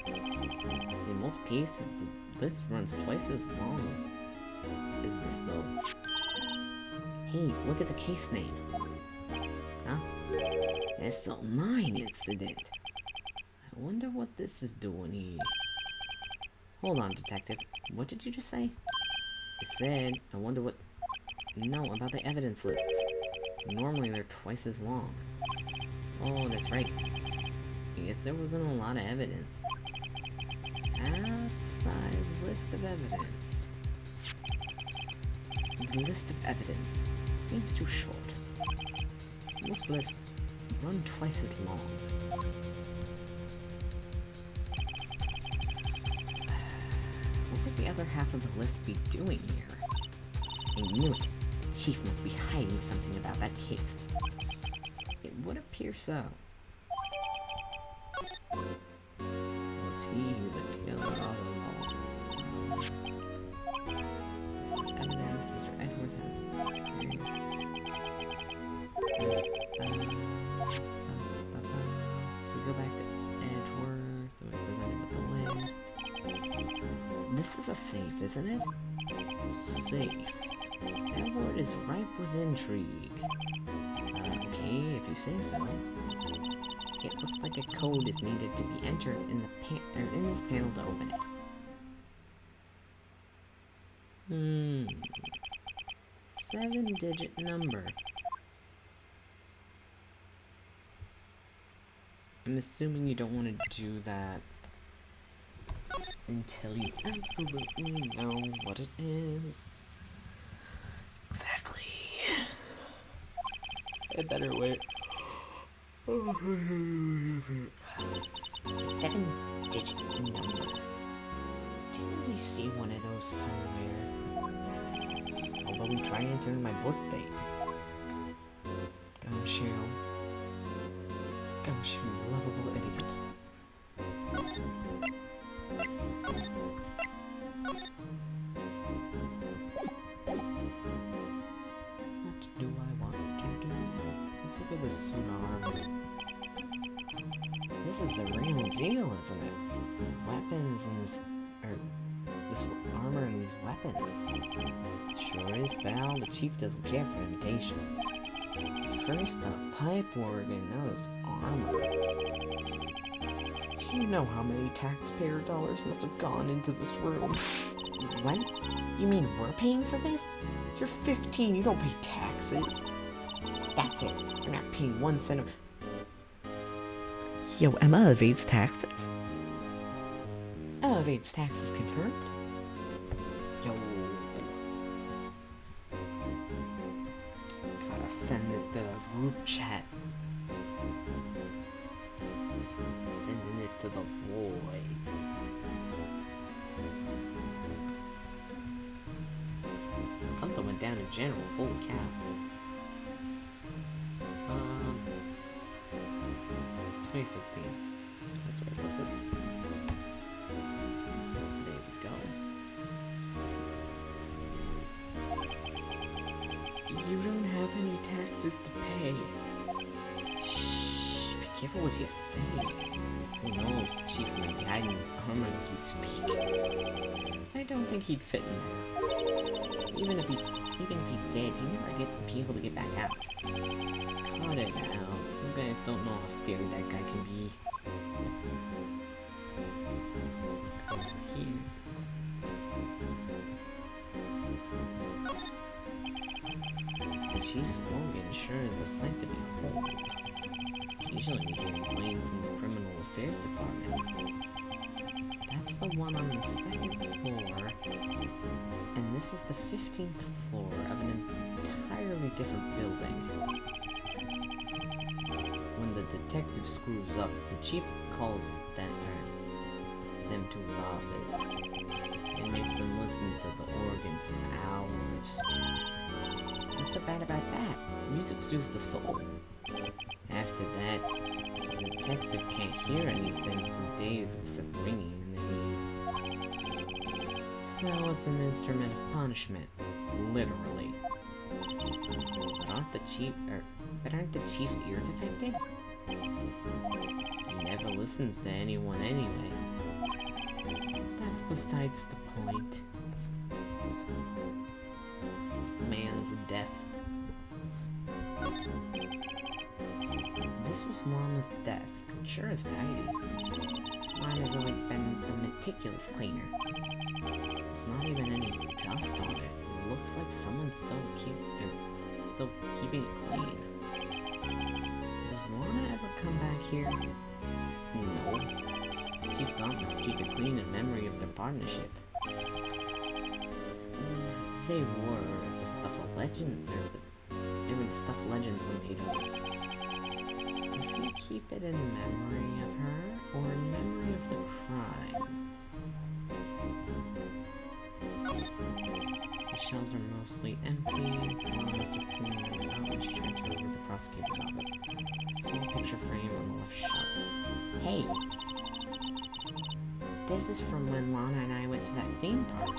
In most cases, the list runs twice as long as this, though. Hey, look at the case name. Huh? SL9 incident. I wonder what this is doing here. Hold on, detective. What did you just say? I said, I wonder what... No, about the evidence lists. Normally they're twice as long. Oh, that's right. I guess there wasn't a lot of evidence. Half-size list of evidence. The list of evidence seems too short. Most lists run twice as long. What would the other half of the list be doing here? I knew it. Chief must be hiding something about that case. It would appear so. Was he the killer all along? Some evidence, Mr. Edward has... So we go back to Edgeworth, and we present him with the list. This is a safe, isn't it? Safe. That word is ripe with intrigue. Okay, if you say so. It looks like a code is needed to be entered in the in this panel to open it. 7-digit number. I'm assuming you don't want to do that until you absolutely know what it is. Exactly. I better wait. 7-digit number. Didn't we see one of those somewhere? Although we try entering my birthday. Gumshoe. Gumshoe, lovable idiot. What do I want to do? Let's look at this armor. This is the real deal, isn't it? These weapons and this armor and these weapons. Sure is, pal. The chief doesn't care for imitations. First the pipe organ, now this armor. Do you know how many taxpayer dollars must have gone into this room? What? You mean we're paying for this? You're 15, you don't pay taxes. That's it. You're not paying 1 cent of... Yo, Emma evades taxes. Emma evades taxes confirmed. Yo. Gotta send this to the group chat. Sending it to the boys. Something went down in general. Holy cow. 2016. That's where I put this. There we go. You don't have any taxes to pay. Shh, be careful what you say. Who knows, the chief might be hiding his armor as we speak. I don't think he'd fit in there. Even if he did, he'd never be able to get back out. Cut it out. You guys don't know how scary that guy can be. Over here. The chief's organ sure is a sight to behold. Occasionally we hear complaints from the Criminal Affairs Department. That's the one on the second floor, and this is the 15th floor of an entirely different building. When the detective screws up, the chief calls them to his office and makes them listen to the organ for hours. What's so bad about that? Music soothes the soul. After that, the detective can't hear anything for days except ringing in the ears. So it's an instrument of punishment, literally. But aren't the chief's ears affected? He never listens to anyone anyway. That's besides the point. Man's death. This was Lana's desk. Sure is tidy. Lana's always been a meticulous cleaner. There's not even any dust on it. It looks like someone's still keeping it clean. Does Lana ever come back here? No. Chief Gaunt must keep it clean in memory of their partnership. They were the stuff of legend, they were the stuff legends were made of. Does he keep it in memory of her, or in memory of the crime? The shelves are mostly empty. One must have cleaned them out when she transferred over to the prosecutor's office. A small picture frame on the left shelf. Hey! This is from when Lana and I went to that theme park.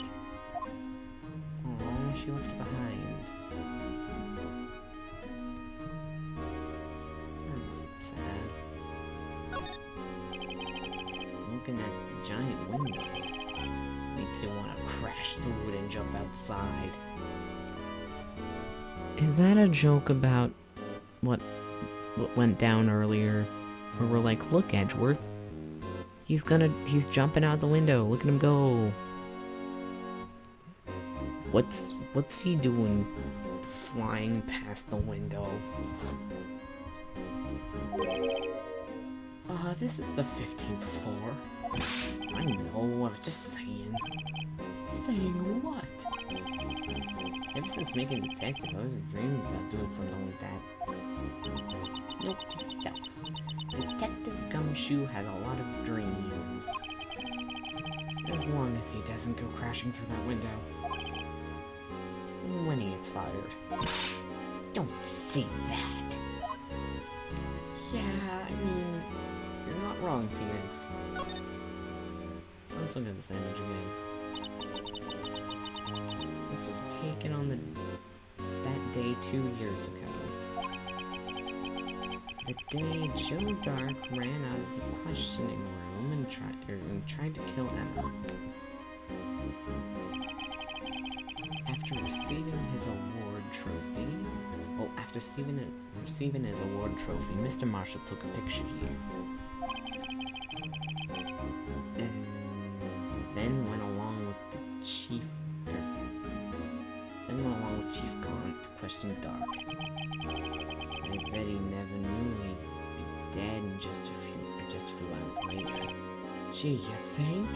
Oh, she left it behind. That's sad. Looking at the giant window makes you want to crash through it and jump outside. Is that a joke about what went down earlier? Where we're like, look, Edgeworth. He's jumping out the window. Look at him go. What's he doing flying past the window? This is the 15th floor. I know, I was just saying. Saying what? Ever since making detective, I was dreaming about doing something like that. Note to self. Detective Gumshoe has a lot of dreams. As long as he doesn't go crashing through that window. When he gets fired. Don't say that. Yeah, I mean, you're not wrong, Phoenix. Let's look at this image again. This was taken on that day 2 years ago. The day Joe Dark ran out of the questioning room and tried to kill Emma. After receiving his award trophy, Mr. Marshall took a picture here. And then went along with Chief Gaunt to question Dark. I bet he never knew he'd be dead in just a few hours later. Gee, you think?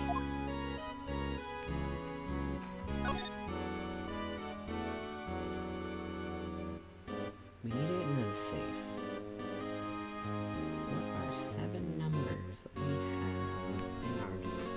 We need it in the safe. What are 7 numbers that we have in our disposal?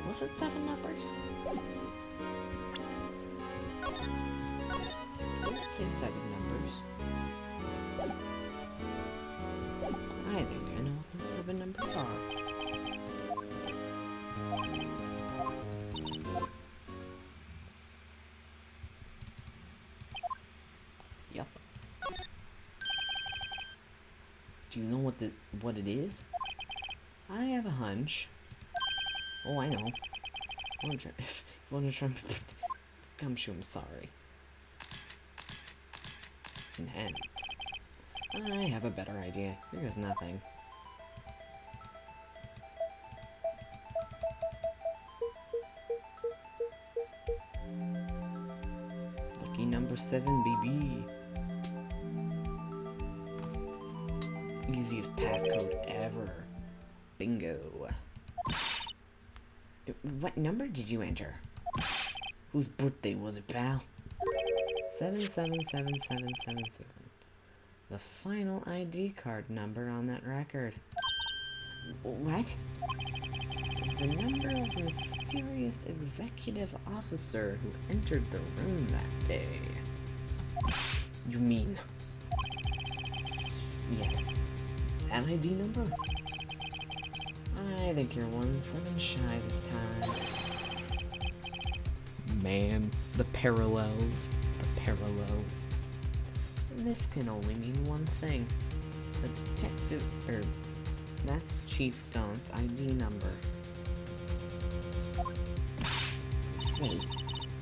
Was it 7 numbers? Let's say 7 numbers. I think I know what the 7 numbers are. what it is? I have a hunch. Oh, I know. If you want to try Gumshoe, I'm sorry. Enhance. I have a better idea. Here goes nothing. Lucky number 7, baby. Easiest passcode ever. Bingo. What number did you enter? Whose birthday was it, pal? 777777. The final ID card number on that record. What? The number of the mysterious executive officer who entered the room that day. You mean... Yes. An ID number? I think you're 1-7 shy this time. Man, the parallels. The parallels. This can only mean one thing. The detective... that's Chief Gaunt's ID number. Say,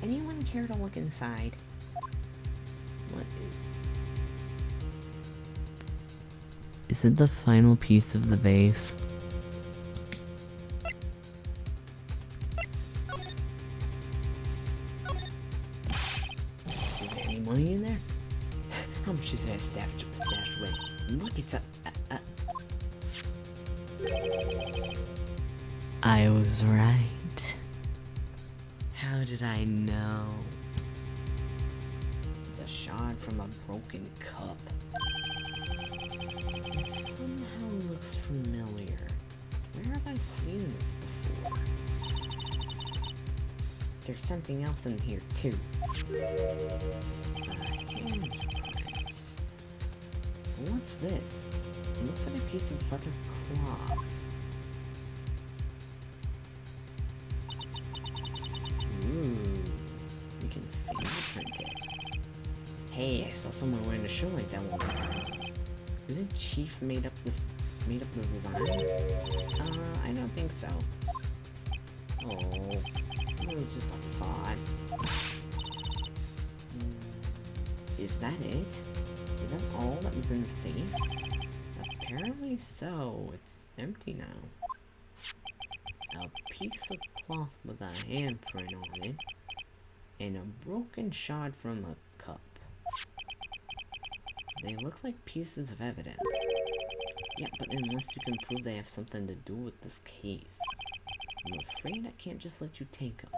anyone care to look inside? What is... Is it the final piece of the vase? Is there any money in there? How much is that stashed away? Look, it's I was right. How did I know? It's a shard from a broken cup. It somehow looks familiar. Where have I seen this before? There's something else in here, too. A handprint. What's this? It looks like a piece of leather cloth. Ooh, we can fingerprint it. Hey, I saw someone wearing a shirt like that once. Do you think Chief made up this design? I don't think so. Oh, it was just a thought. Is that it? Is that all that was in the safe? Apparently so. It's empty now. A piece of cloth with a handprint on it, and a broken shard from a cup. They look like pieces of evidence. Yeah, but unless you can prove they have something to do with this case, I'm afraid I can't just let you take them.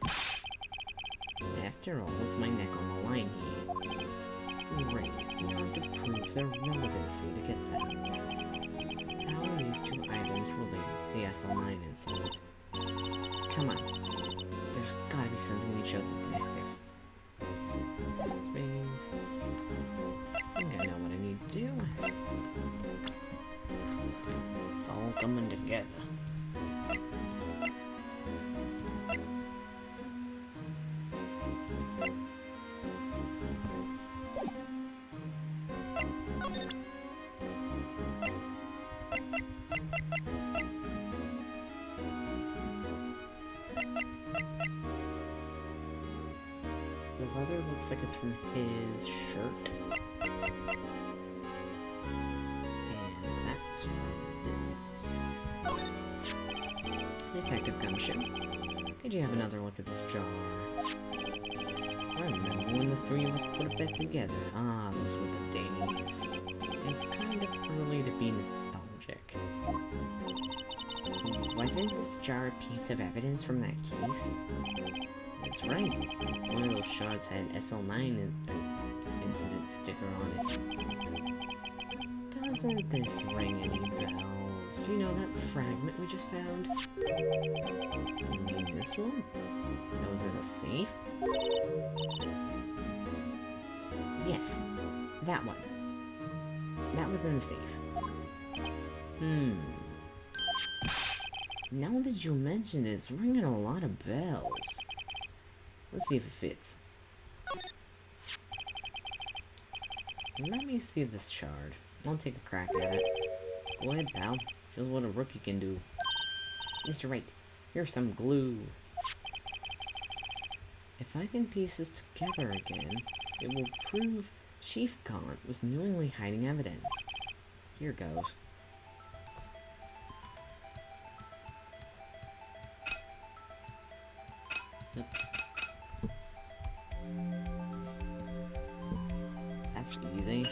After all, it's my neck on the line here. Great, you have to prove their relevancy to get them. How are these two items related to the SL9 incident? Come on. There's gotta be something we showed the detective. Space. I think I know what I need to do. It's all coming together. The leather looks like it's from his shirt. And that's from this. Detective Gumshoe, could you have another look at this jar? I remember when the three of us put it back together. Ah, those were the days. It's kind of early to be nostalgic. Wasn't this jar a piece of evidence from that case? That's right. One of those shards had SL9 incident sticker on it. Doesn't this ring any bells? Do you know that fragment we just found? You mean this one? That was in a safe? Yes, that one. That was in the safe. Now that you mention it, it's ringing a lot of bells. Let's see if it fits. Let me see this shard. I'll take a crack at it. Go ahead, pal. Show us what a rookie can do. Mr. Wright, here's some glue. If I can piece this together again, it will prove Chief Gaunt was knowingly hiding evidence. Here goes. That's easy.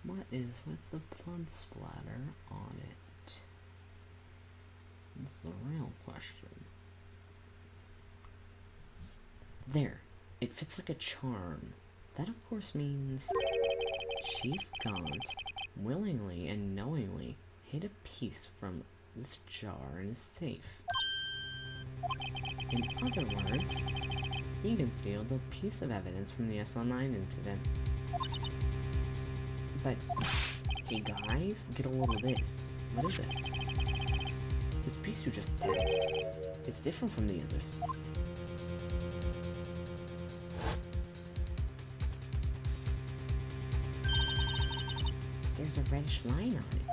What is with the blood splatter on it? That's the real question. There. It fits like a charm. That of course means Chief Gaunt willingly and knowingly hid a piece from this jar in his safe. In other words, he concealed a piece of evidence from the SL9 incident. But, hey guys, get a load of this. What is it? This piece you just touched. It's different from the others. There's a reddish line on it.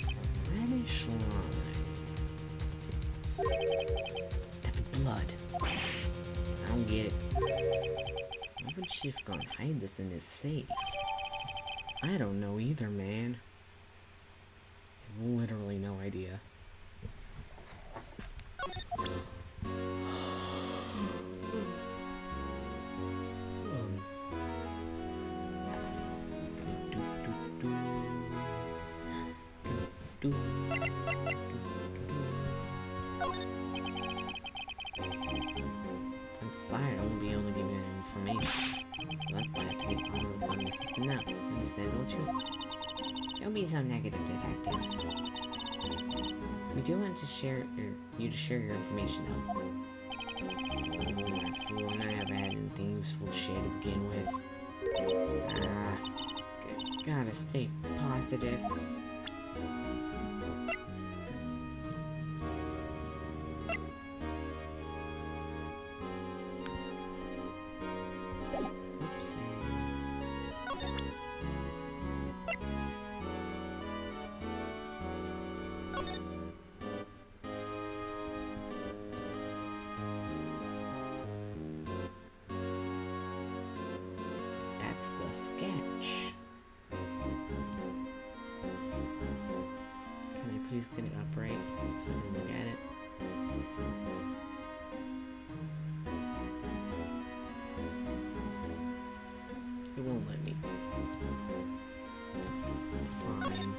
A reddish line. That's blood. I don't get it. Why would Chief Gaunt hide this in his safe? I don't know either, man. I have literally no idea. I'm fired. I won't be able to give you any information. That's why I have to get all this on the system now. Understand, don't you? Don't be so negative, detective. We do want to share you to share your information though. Oh, my fool, and I haven't had anything useful to share to begin with. Gotta stay positive. That's the sketch. Can I please get it upright so I can look at it? It won't let me. Fine.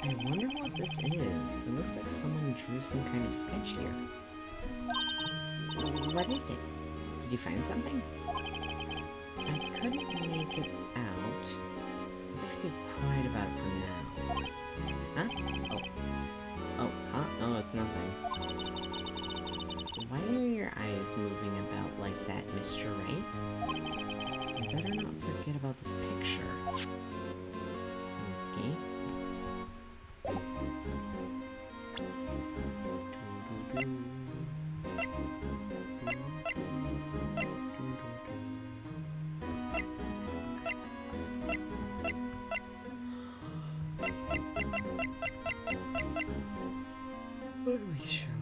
I wonder what this is. It looks like someone drew some kind of sketch here. What is it? Did you find something? I couldn't make it out. I have to be quiet about it for now. Huh? Oh. Huh? Oh, it's nothing. Why are your eyes moving about like that, Mr. Wright? You better not forget about this picture. Okay. What do we show?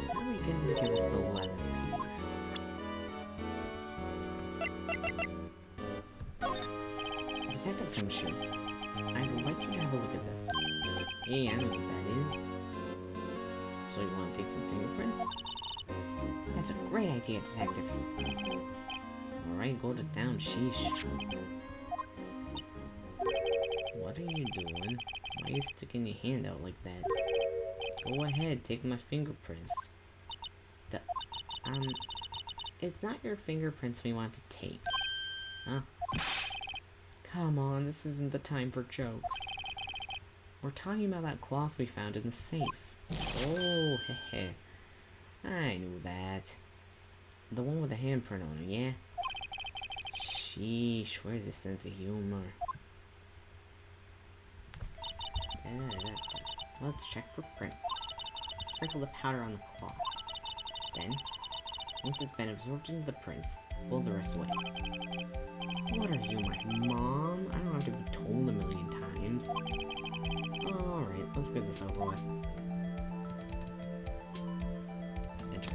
How are we going to give us the leather piece? Detective Gumshoe, I would like you to have a look at this. Hey, I know what that is. So you want to take some fingerprints? That's a great idea, Detective. Alright, go to town, sheesh. What are you doing? Why are you sticking your hand out like that? Go ahead, take my fingerprints. It's not your fingerprints we want to take. Huh? Come on, this isn't the time for jokes. We're talking about that cloth we found in the safe. Oh, heh. I knew that. The one with the handprint on it, yeah? Sheesh, where's his sense of humor? Let's check for prints. Sprinkle the powder on the cloth. Then, once it's been absorbed into the prints, blow the rest away. What are you, my mom? I don't have to be told a million times. Alright, let's get this over with. Enter.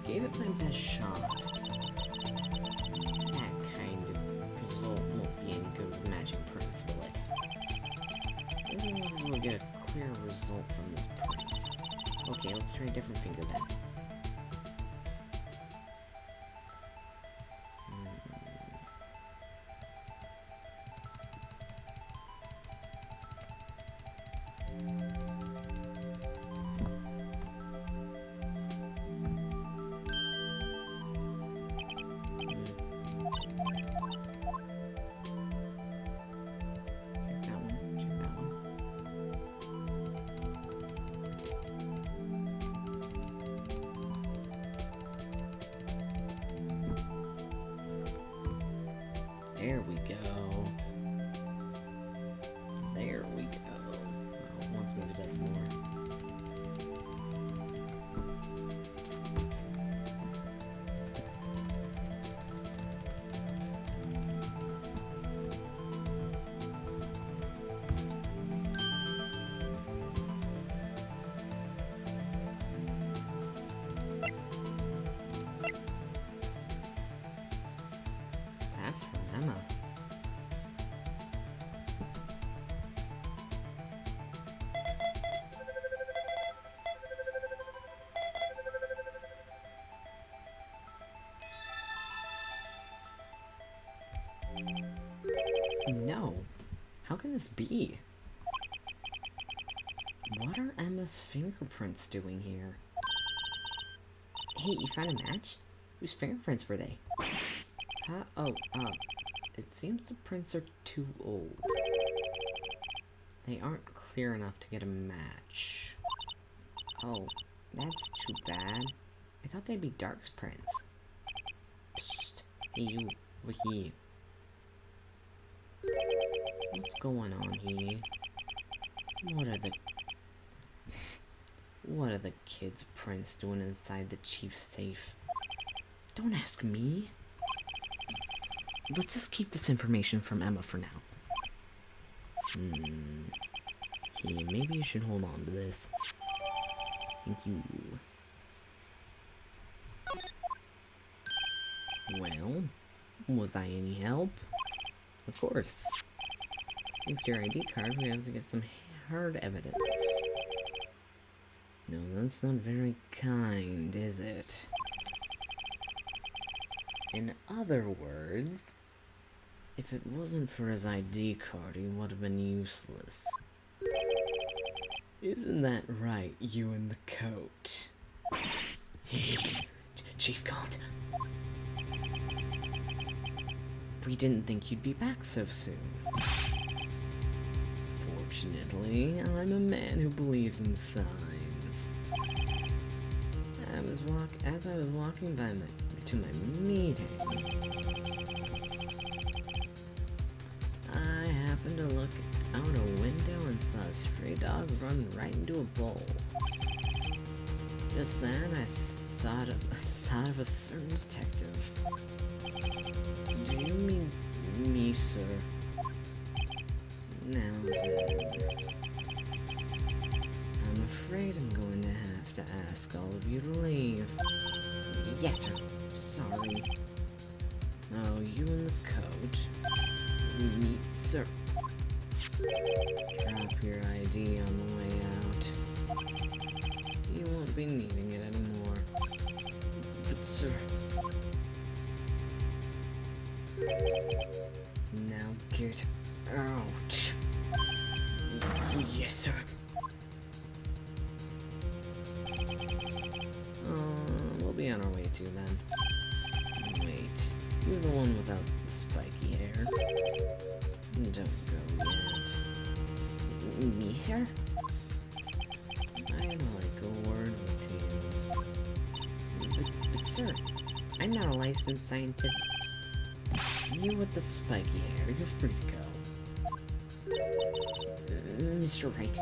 Gave it my best shot. That kind of result won't be any good with magic prints, will it? Maybe we'll get a clear result from this print. Okay, let's try a different finger then. There we go. There we go. Oh, it wants me to dust more. That's from Emma. No. How can this be? What are Emma's fingerprints doing here? Hey, you found a match? Whose fingerprints were they? Huh? Oh, it seems the prints are too old. They aren't clear enough to get a match. Oh, that's too bad. I thought they'd be Dark's prints. Psst. Hey, you, over here. What's going on here? What are the kids' prints doing inside the chief's safe? Don't ask me. Let's just keep this information from Emma for now. Hey, maybe you should hold on to this. Thank you. Well, was I any help? Of course. Thanks to your ID card, we have to get some hard evidence. No, that's not very kind, is it? In other words, if it wasn't for his ID card, he would have been useless. Isn't that right, you in the coat? Chief Gaunt. We didn't think you'd be back so soon. Fortunately, I'm a man who believes in signs. As I was walking to my meeting, I happened to look out a window and saw a stray dog run right into a bowl. Just then, I thought of a certain detective. Do you mean me, sir? Now then, I'm afraid I'm going to have to ask all of you to leave. Yes, sir. Sorry. Oh, you in the coat. Me, sir. Drop your ID on the way out. You won't be needing it anymore. But sir... Now get out. Yes, sir. We'll be on our way too then. Wait, you're the one without the spiky hair. Don't go yet. Me, sir? I'd like a word with you. But sir, I'm not a licensed scientist. You with the spiky hair, you're free to go. Mr. Wright.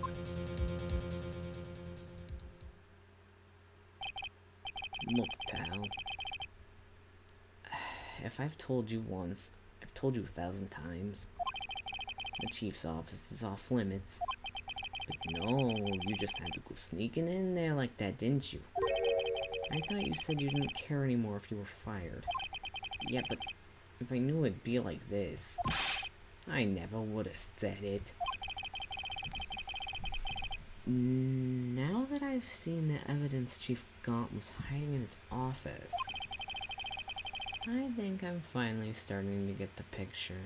Look, pal. If I've told you once, I've told you 1,000 times. The chief's office is off limits. But no, you just had to go sneaking in there like that, didn't you? I thought you said you didn't care anymore if you were fired. Yeah, but if I knew it'd be like this, I never would have said it. Now that I've seen the evidence Chief Gaunt was hiding in its office, I think I'm finally starting to get the picture.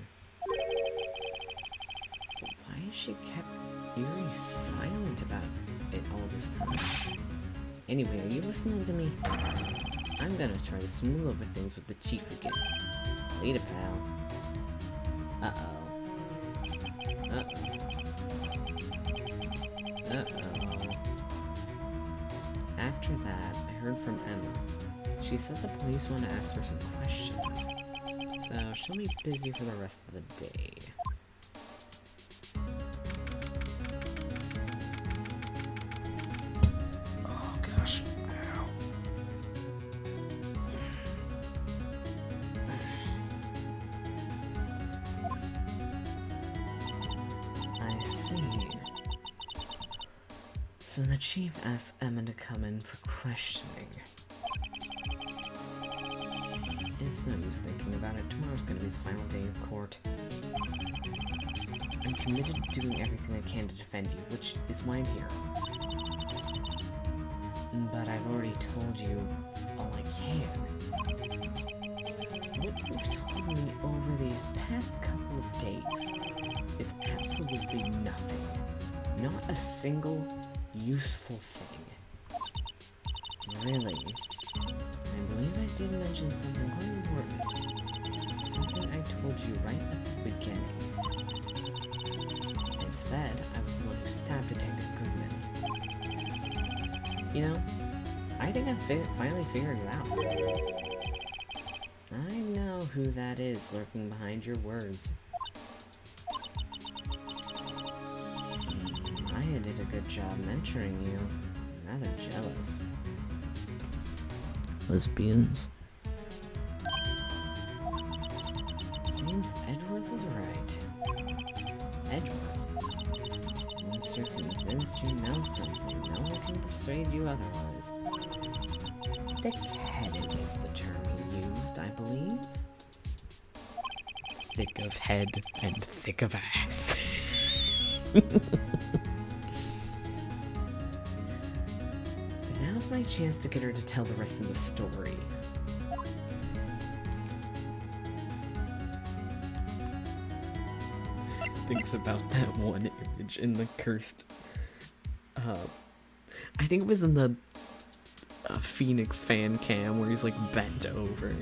But why has she kept eerie silent about it all this time? Anyway, are you listening to me? I'm gonna try to smooth over things with the Chief again. Later, pal. Uh-oh. Uh-oh. After that, I heard from Emma. She said the police want to ask her some questions, so she'll be busy for the rest of the day. Oh gosh. Ow. I see. So the chief asked Emma to come in for questioning. It's no use thinking about it. Tomorrow's gonna be the final day in court. I'm committed to doing everything I can to defend you, which is why I'm here. But I've already told you all I can. What you've told me over these past couple of days is absolutely nothing. Not a single useful thing. Really? I believe I did mention something quite important. Something I told you right at the beginning. I said I was the one who stabbed Detective Goodman. You know, I think I've finally figured it out. I know who that is lurking behind your words. I did a good job mentoring you. I'm rather jealous. Lesbians. Seems Edgeworth was right. Edgeworth? Once you're convinced you know something, no one can persuade you otherwise. Thick-headed is the term he used, I believe. Thick of head and thick of ass. Now's my chance to get her to tell the rest of the story. Thinks about that one image in the cursed... I think it was in the Phoenix fan cam where he's like bent over.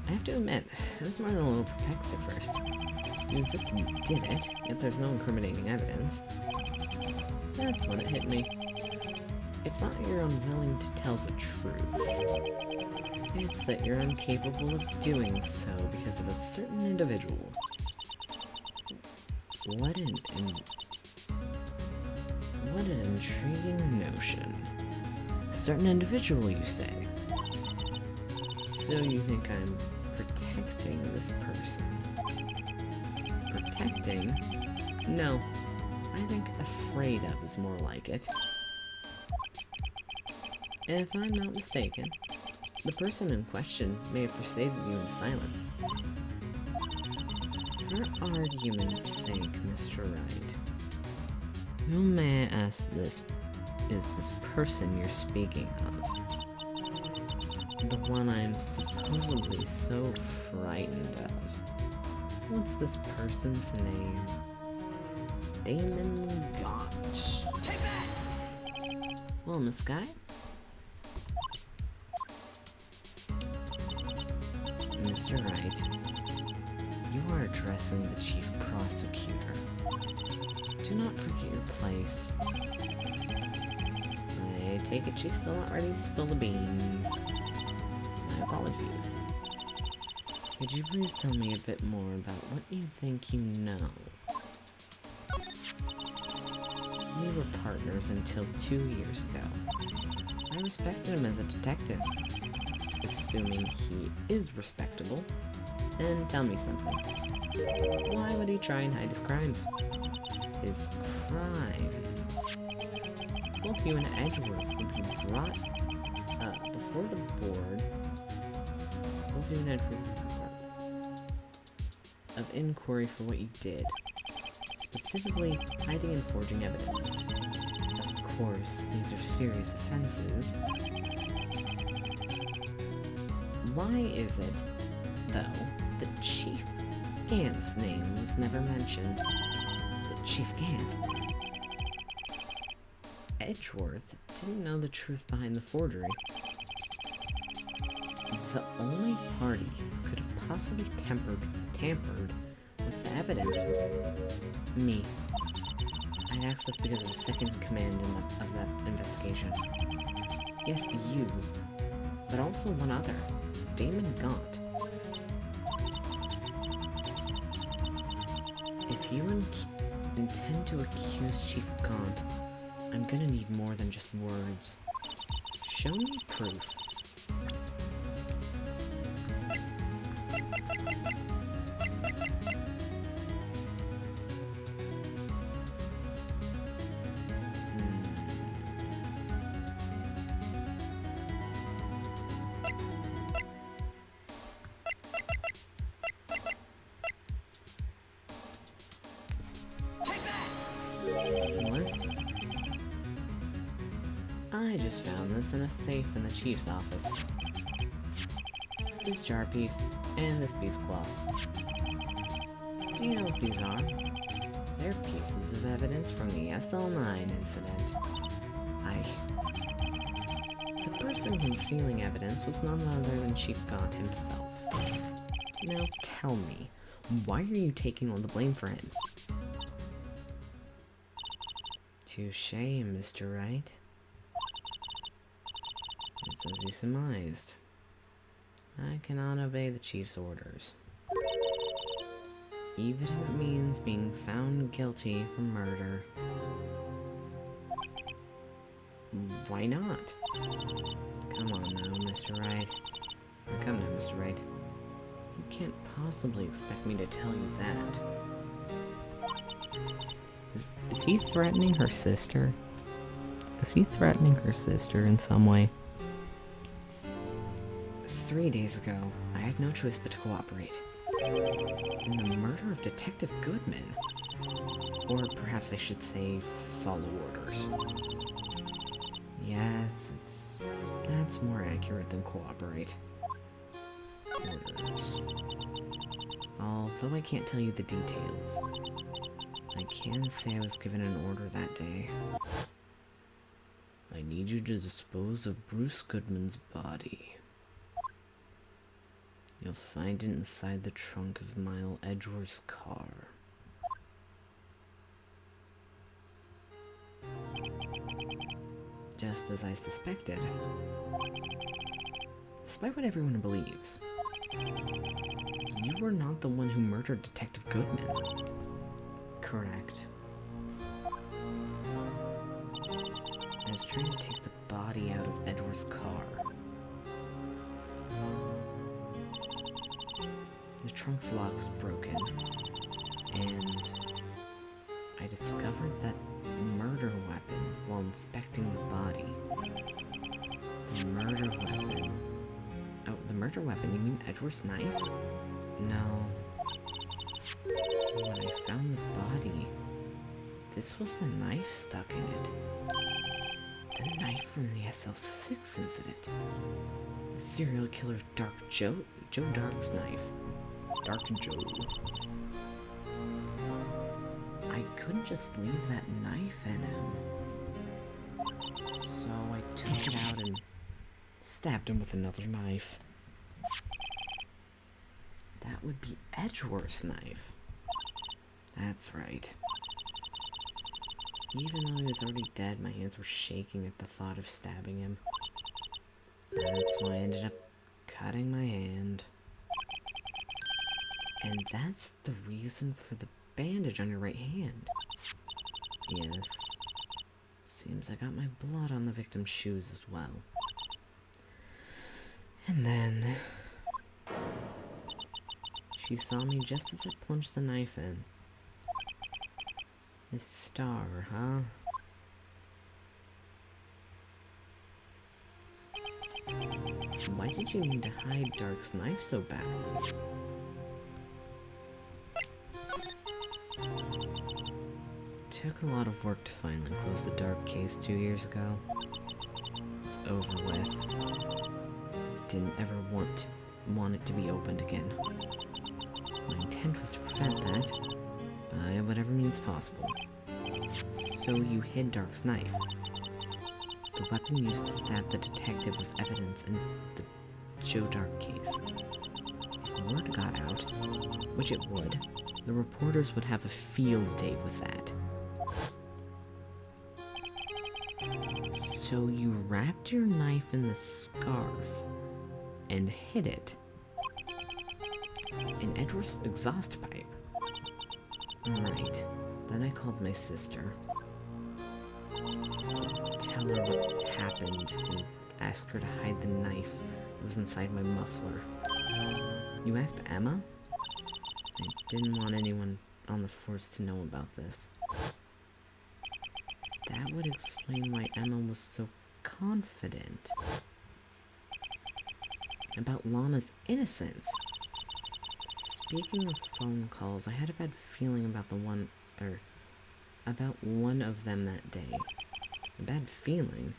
I have to admit, I was more than a little perplexed at first. You insisted you did it, yet there's no incriminating evidence. That's when it hit me. It's not that you're unwilling to tell the truth. It's that you're incapable of doing so because of a certain individual. What an intriguing notion. A certain individual, you say? So you think I'm protecting this person? Protecting? No. I think afraid of is more like it. If I'm not mistaken, The person in question may have persuaded you into silence. For argument's sake, Mr. Wright, who may I ask this is this person you're speaking of? The one I'm supposedly so frightened of. What's this person's name? Damon Gaunt. Take that! Well, Miss Guy? Mr. Wright, you are addressing the chief prosecutor. Do not forget your place. I take it she's still not ready to spill the beans. My apologies. Could you please tell me a bit more about what you think you know? We were partners until 2 years ago. I respected him as a detective. Assuming he is respectable. And tell me something. Why would he try and hide his crimes? His crimes. Both you and Edgeworth would be brought before the board. Both you and Edgeworth would be brought of inquiry for what you did. Specifically, hiding and forging evidence. Of course, these are serious offenses. Why is it, though, that Chief Gant's name was never mentioned? Chief Gant. Edgeworth didn't know the truth behind the forgery. The only party who could have possibly tampered with the evidence was me. I had access because of a second in command of that investigation. Yes, you, but also one other, Damon Gaunt. If you intend to accuse Chief Gaunt, I'm gonna need more than just words. Show me proof. I just found this in a safe in the chief's office. This jar piece and this piece of cloth. Do you know what these are? They're pieces of evidence from the SL9 incident. The person concealing evidence was none other than Chief Gaunt himself. Now tell me, why are you taking all the blame for him? Touché, Mr. Wright. It's as you surmised. I cannot obey the chief's orders. Even if it means being found guilty for murder. Why not? Come on now, Mr. Wright. Come now, Mr. Wright. You can't possibly expect me to tell you that. Is he threatening her sister? Is he threatening her sister in some way? 3 days ago, I had no choice but to cooperate. In the murder of Detective Goodman. Or perhaps I should say, follow orders. Yes, that's more accurate than cooperate. Orders. Although I can't tell you the details, I can say I was given an order that day. I need you to dispose of Bruce Goodman's body. You'll find it inside the trunk of Mile Edgeworth's car. Just as I suspected. Despite what everyone believes, you were not the one who murdered Detective Goodman. Correct. I was trying to take the body out of Edgeworth's car. The trunk's lock was broken, and I discovered that murder weapon while inspecting the body. The murder weapon Oh, the murder weapon? You mean Edward's knife? No. When I found the body, this was the knife stuck in it. The knife from the SL6 incident. The serial killer Joe Dark's knife. Dark Joe. I couldn't just leave that knife in him. So I took it out and stabbed him with another knife. That would be Edgeworth's knife. That's right. Even though he was already dead, my hands were shaking at the thought of stabbing him. That's why I ended up cutting my hand. And that's the reason for the bandage on your right hand. Yes. Seems I got my blood on the victim's shoes as well. And then she saw me just as I plunged the knife in. This star, huh? Why did you need to hide Dark's knife so badly? Took a lot of work to finally close the Dark case 2 years ago. It's over with. Didn't ever want it to be opened again. My intent was to prevent that, by whatever means possible. So you hid Dark's knife. The weapon used to stab the detective was evidence in the Joe Dark case. If word got out, which it would, the reporters would have a field day with that. So you wrapped your knife in the scarf and hid it in Edward's exhaust pipe. Right. Then I called my sister. Tell her what happened and asked her to hide the knife that was inside my muffler. You asked Emma? I didn't want anyone on the force to know about this. That would explain why Emma was so confident about Lana's innocence. Speaking of phone calls, I had a bad feeling about one of them that day. A bad feeling?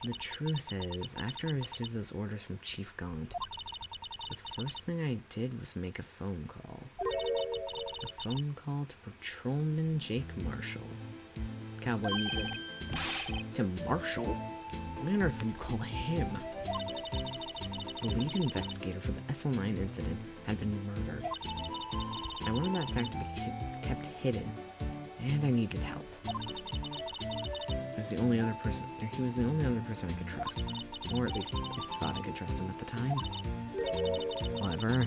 The truth is, after I received those orders from Chief Gaunt, the first thing I did was make a phone call. A phone call to Patrolman Jake Marshall. Cowboy music. To Marshall? Why on earth would you call him? The lead investigator for the SL9 incident had been murdered. I wanted that fact to be kept hidden, and I needed help. He was the only other person I could trust. Or at least I thought I could trust him at the time. However,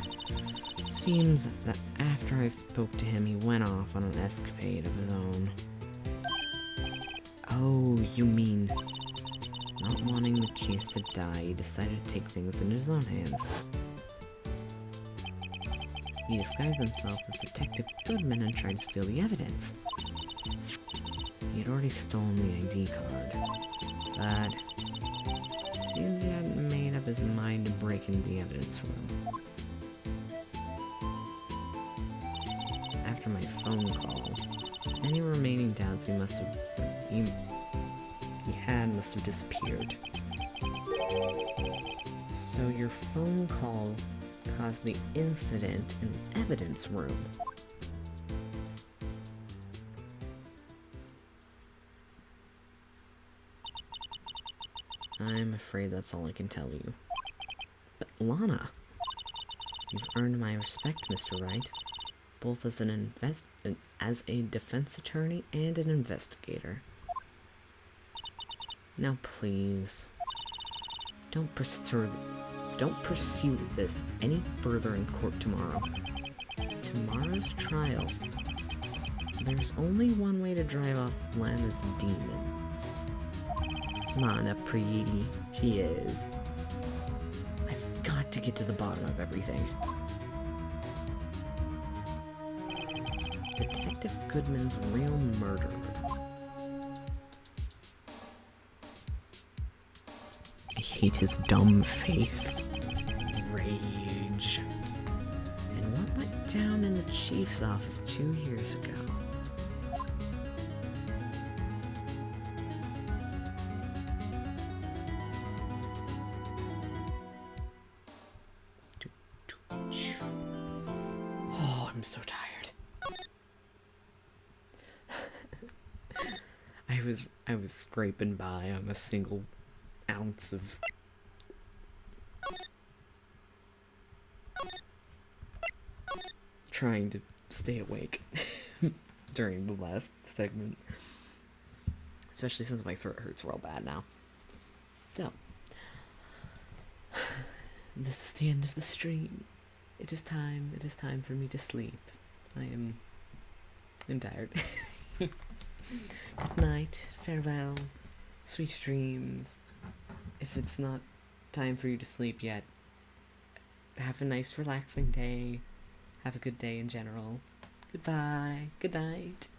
it seems that after I spoke to him, he went off on an escapade of his own. Oh, you mean... Not wanting the case to die, he decided to take things into his own hands. He disguised himself as Detective Goodman and tried to steal the evidence. He had already stolen the ID card, but seems he hadn't made up his mind to break into the evidence room. After my phone call, any remaining doubts he must have disappeared. So your phone call caused the incident in the evidence room. I'm afraid that's all I can tell you. But Lana, you've earned my respect, Mr. Wright, both as as a defense attorney and an investigator. Now please, don't pursue this any further in court tomorrow. Tomorrow's trial. There's only one way to drive off Lana's demons. Lana Preeti, she is. I've got to get to the bottom of everything. Detective Goodman's real murderer. I hate his dumb face. rage. And what went down in the chief's office 2 years ago? Oh, I'm so tired. I was scraping by on a single ounce of trying to stay awake during the last segment. Especially since my throat hurts real bad now. So, this is the end of the stream. It is time for me to sleep. I'm tired. Good night, farewell, sweet dreams. If it's not time for you to sleep yet, have a nice relaxing day. Have a good day in general. Goodbye. Good night.